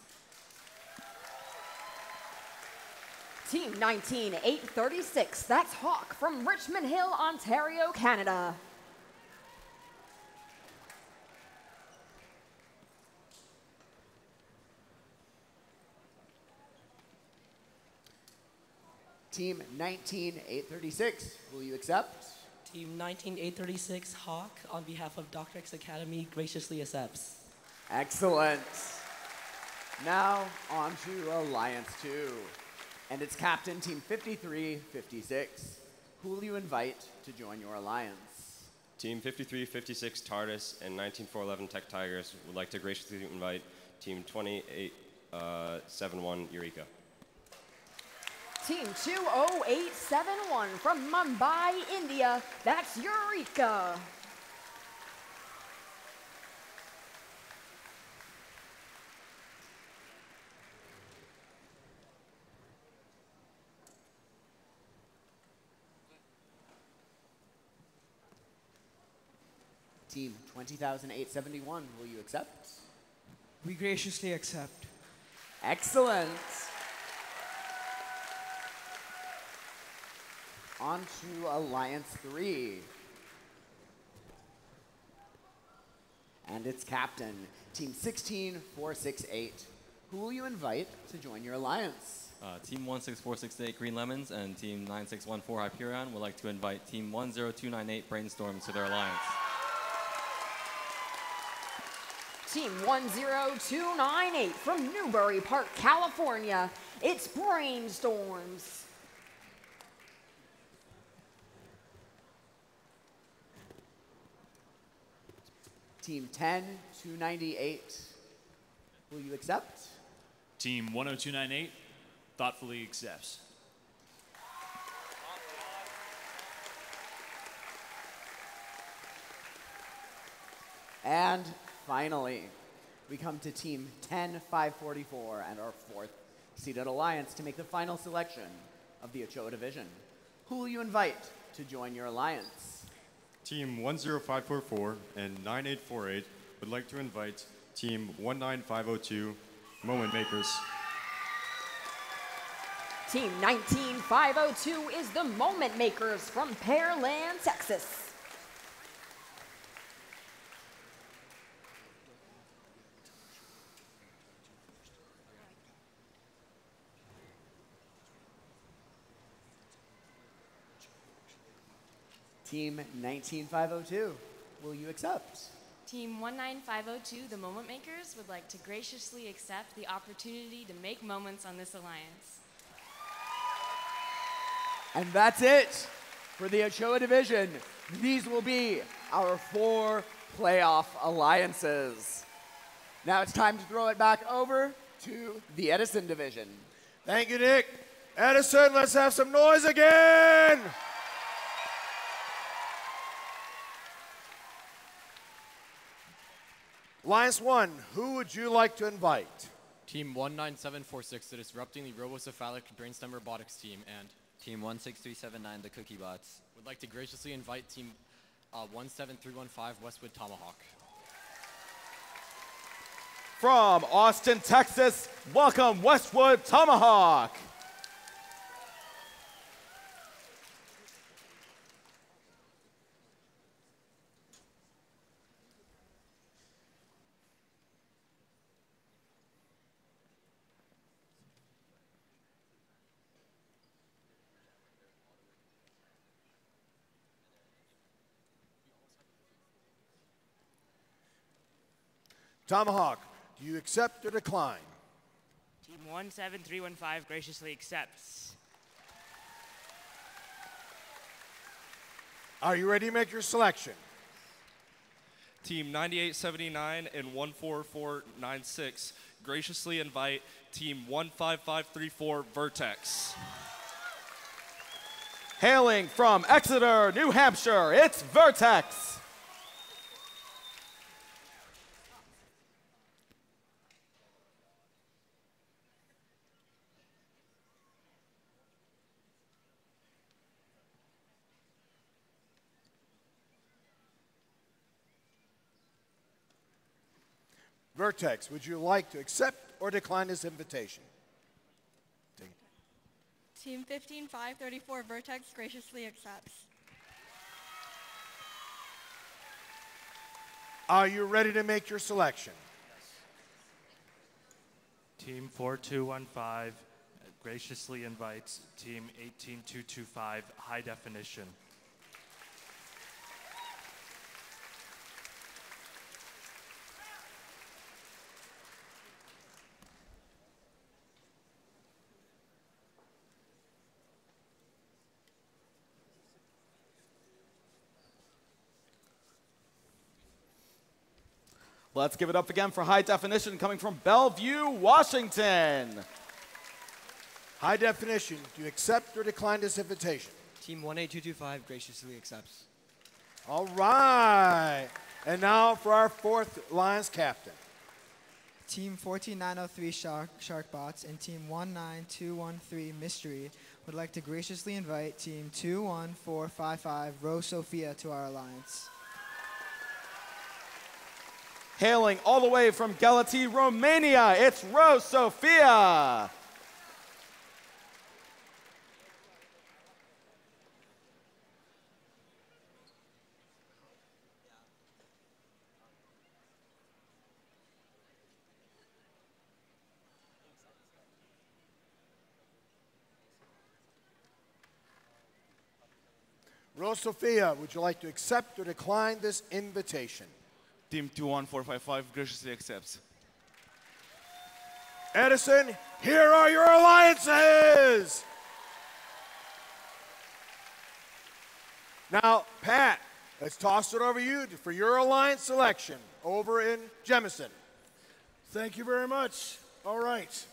Speaker 2: Team 19836, that's Hawk from Richmond Hill, Ontario, Canada.
Speaker 1: Team 19836, will you accept?
Speaker 30: Team 19836, Hawk, on behalf of Dr. X Academy, graciously accepts.
Speaker 1: Excellent. Now on to Alliance 2. And it's Captain Team 5356. Who will you invite to join your alliance?
Speaker 29: Team 5356 TARDIS and 19411 Tech Tigers would like to graciously invite Team 2871 Eureka.
Speaker 2: Team 20871 from Mumbai, India, that's Eureka.
Speaker 1: Team 20871, will you accept?
Speaker 3: We graciously accept.
Speaker 1: Excellent. On to Alliance 3. And its captain, Team 16468. Who will you invite to join your alliance?
Speaker 13: Team 16468 Green Lemons and Team 9614 Hyperion would like to invite Team 10298 Brainstorms to their alliance.
Speaker 2: Team 10298 from Newbury Park, California, it's Brainstorms.
Speaker 1: Team 10298, will you accept?
Speaker 12: Team 10298 thoughtfully accepts.
Speaker 1: And finally, we come to Team 10544 and our fourth seeded alliance to make the final selection of the Ochoa division. Who will you invite to join your alliance?
Speaker 29: Team 10544 and 9848 would like to invite Team 19502 Moment Makers.
Speaker 2: Team 19502 is the Moment Makers from Pearland, Texas.
Speaker 1: Team 19502, will you accept?
Speaker 4: Team 19502, the Moment Makers, would like to graciously accept the opportunity to make moments on this alliance.
Speaker 1: And that's it for the Ochoa division. These will be our 4 playoff alliances. Now it's time to throw it back over to the Edison division.
Speaker 9: Thank you, Nick. Edison, let's have some noise again. Alliance 1, who would you like to invite?
Speaker 24: Team 19746, the Disrupting the Robocephalic Brainstem Robotics team, and
Speaker 13: Team 16379, the Cookie Bots,
Speaker 24: would like to graciously invite Team 17315, Westwood Tomahawk.
Speaker 5: From Austin, Texas, welcome Westwood Tomahawk.
Speaker 9: Tomahawk, do you accept or decline?
Speaker 11: Team 17315 graciously accepts.
Speaker 9: Are you ready to make your selection?
Speaker 19: Team 9879 and 14496 graciously invite Team 15534 Vertex.
Speaker 5: Hailing from Exeter, New Hampshire, it's Vertex.
Speaker 9: Vertex, would you like to accept or decline this invitation?
Speaker 20: Team 15534 Vertex graciously accepts.
Speaker 9: Are you ready to make your selection?
Speaker 21: Team 4215 graciously invites Team 18225 High Definition.
Speaker 5: Let's give it up again for High Definition coming from Bellevue, Washington.
Speaker 9: High Definition, do you accept or decline this invitation?
Speaker 30: Team 18225 graciously accepts.
Speaker 9: All right. And now for our fourth Alliance captain.
Speaker 6: Team 14903 Sharkbots and Team 19213 Mystery would like to graciously invite Team 21455 Rose Sophia to our alliance.
Speaker 5: Hailing all the way from Galati, Romania, it's Rose Sophia.
Speaker 9: Rose Sophia, would you like to accept or decline this invitation?
Speaker 7: Team 21455 graciously accepts.
Speaker 9: Edison, here are your alliances! Now, Pat, let's toss it over to you for your alliance selection over in Jemison. Thank you very much. All right.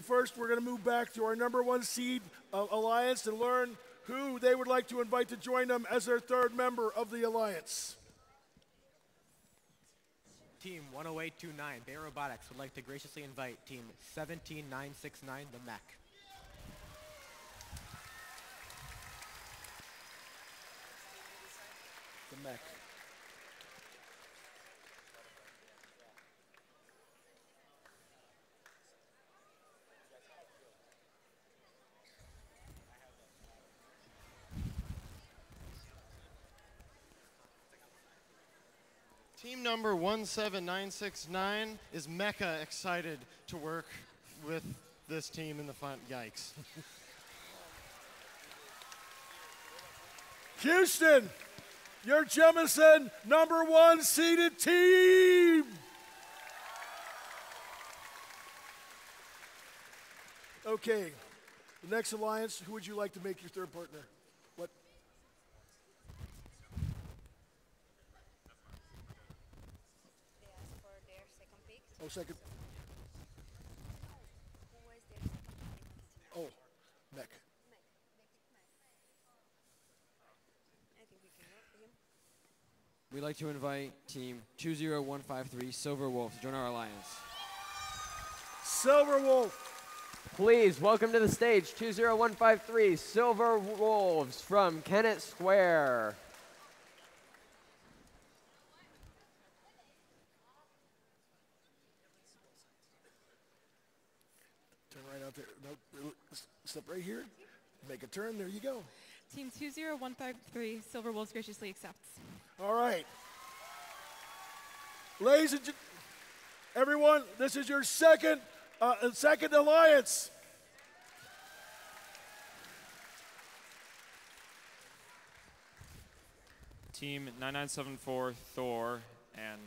Speaker 9: First, we're going to move back to our #1 seed alliance and learn who they would like to invite to join them as their third member of the alliance.
Speaker 24: Team 10829 Bay Robotics would like to graciously invite Team 17969 the Mech.
Speaker 9: The Mech.
Speaker 14: Team number 17969 is mecca excited to work with this team in the front. Yikes.
Speaker 9: Houston, your Jemison #1 seeded team. Okay, the next alliance, who would you like to make your third partner? What? Oh, second. Oh, Mech.
Speaker 15: We'd like to invite Team 20153 Silver Wolf to join our alliance.
Speaker 9: Silver Wolf.
Speaker 16: Please welcome to the stage 20153 Silver Wolves from Kennett Square.
Speaker 9: Turn right out there. No, step right here. Make a turn. There you go.
Speaker 17: Team 20153 Silver Wolves graciously accepts.
Speaker 9: All right. Ladies and everyone, this is your second alliance.
Speaker 19: Team 9974 Thor and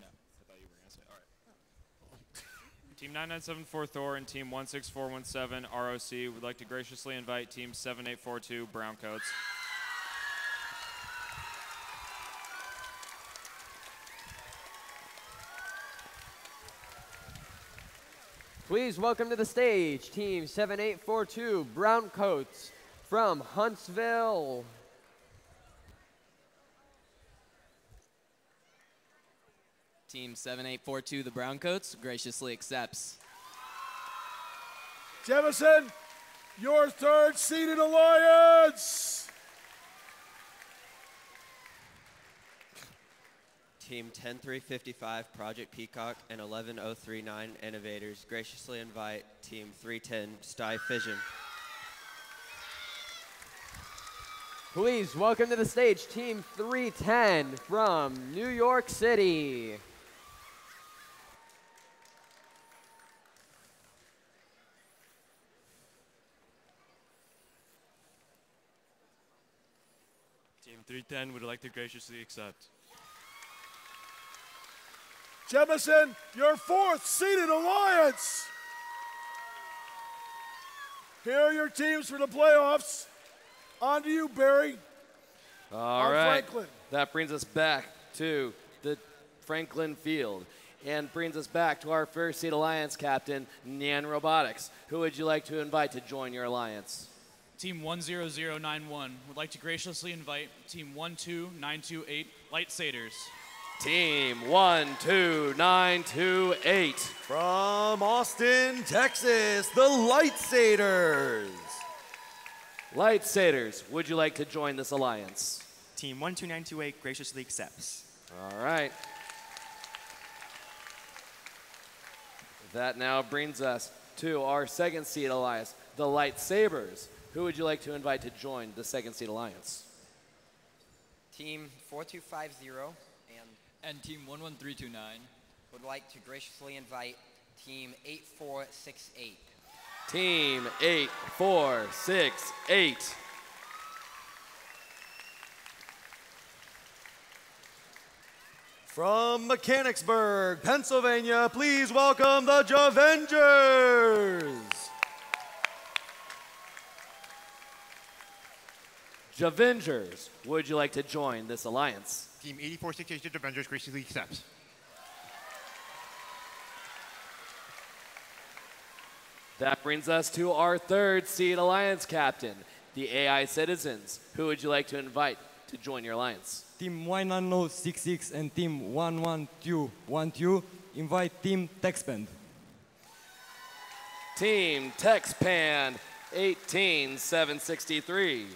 Speaker 19: no, I thought you were gonna say all right. Team 9974 Thor and Team 16417 ROC would like to graciously invite Team 7842 Browncoats.
Speaker 16: Please welcome to the stage Team 7842 Browncoats from Huntsville.
Speaker 18: Team 7842 the Browncoats graciously accepts.
Speaker 9: Jemison, your third seeded alliance.
Speaker 22: Team 10355 Project Peacock and 11039 Innovators graciously invite Team 310 Sty Fission.
Speaker 16: Please welcome to the stage Team 310 from New York City.
Speaker 21: Team 310 would like to graciously accept.
Speaker 9: Jemison, your fourth seeded alliance. Here are your teams for the playoffs. On to you, Barry.
Speaker 8: All right.
Speaker 9: Franklin.
Speaker 8: That brings us back to the Franklin Field. And brings us back to our first seed alliance captain, Nyan Robotics. Who would you like to invite to join your alliance?
Speaker 2: Team 10091 would like to graciously invite Team 12928 Light Satyrs.
Speaker 8: Team 12928.
Speaker 5: From Austin, Texas, the Light Satyrs.
Speaker 8: Light Satyrs, would you like to join this alliance?
Speaker 3: Team 12928 graciously accepts.
Speaker 8: All right. That now brings us to our second seed alliance, the Light Sabers. Who would you like to invite to join the second seed alliance?
Speaker 10: Team 4250
Speaker 12: and Team 11329
Speaker 10: would like to graciously invite Team 8468.
Speaker 8: Team 8468.
Speaker 5: From Mechanicsburg, Pennsylvania, please welcome the Javengers.
Speaker 8: Javengers, would you like to join this alliance?
Speaker 23: Team 8468 Javengers graciously accepts.
Speaker 8: That brings us to our third seed alliance captain, the AI Citizens. Who would you like to invite to join your alliance?
Speaker 25: Team 19066 and Team 11212 invite Team TechSpend.
Speaker 8: Team TechSpand 18763.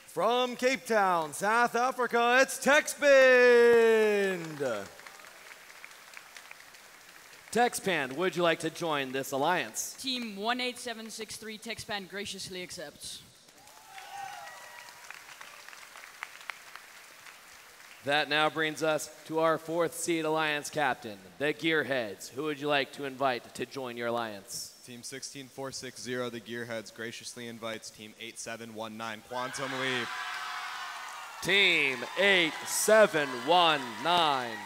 Speaker 5: From Cape Town, South Africa, it's TechSpend.
Speaker 8: TechSpand, would you like to join this alliance?
Speaker 26: Team 18763 TechSpand graciously accepts.
Speaker 8: That now brings us to our fourth seed alliance captain, the Gearheads. Who would you like to invite to join your alliance?
Speaker 27: Team 16460, the Gearheads, graciously invites Team 8719 Quantum Leap.
Speaker 8: Team 8719.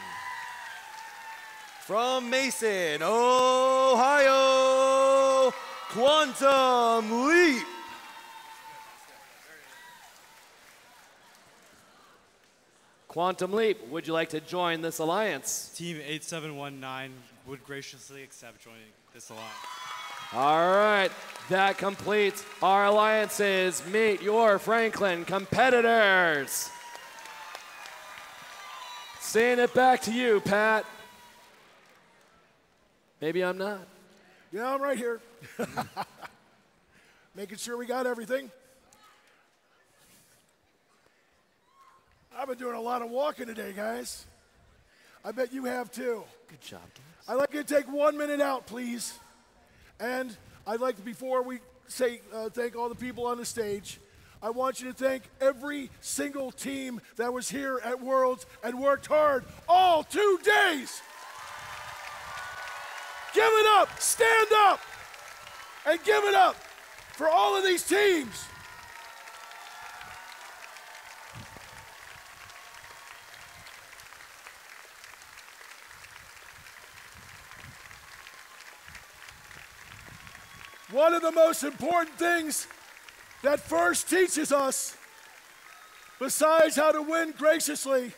Speaker 5: From Mason, Ohio, Quantum Leap.
Speaker 8: Quantum Leap, would you like to join this alliance?
Speaker 28: Team 8719 would graciously accept joining this alliance.
Speaker 8: All right, that completes our alliances. Meet your Franklin competitors. Saying it back to you, Pat. Maybe I'm not.
Speaker 9: Yeah, I'm right here. Making sure we got everything. I've been doing a lot of walking today, guys. I bet you have too.
Speaker 8: Good job, guys.
Speaker 9: I'd like you to take 1 minute out, please. And I'd like to, before we say thank all the people on the stage, I want you to thank every single team that was here at Worlds and worked hard all 2 days. Give it up, stand up, and give it up for all of these teams. One of the most important things that FIRST teaches us, besides how to win graciously,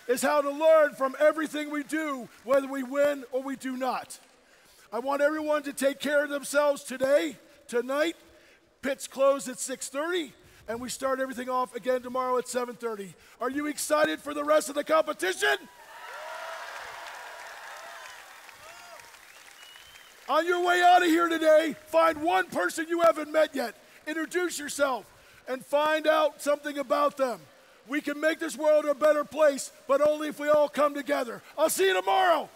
Speaker 9: is how to learn from everything we do, whether we win or we do not. I want everyone to take care of themselves today, tonight. Pits close at 6:30, and we start everything off again tomorrow at 7:30. Are you excited for the rest of the competition? On your way out of here today, find one person you haven't met yet. Introduce yourself and find out something about them. We can make this world a better place, but only if we all come together. I'll see you tomorrow.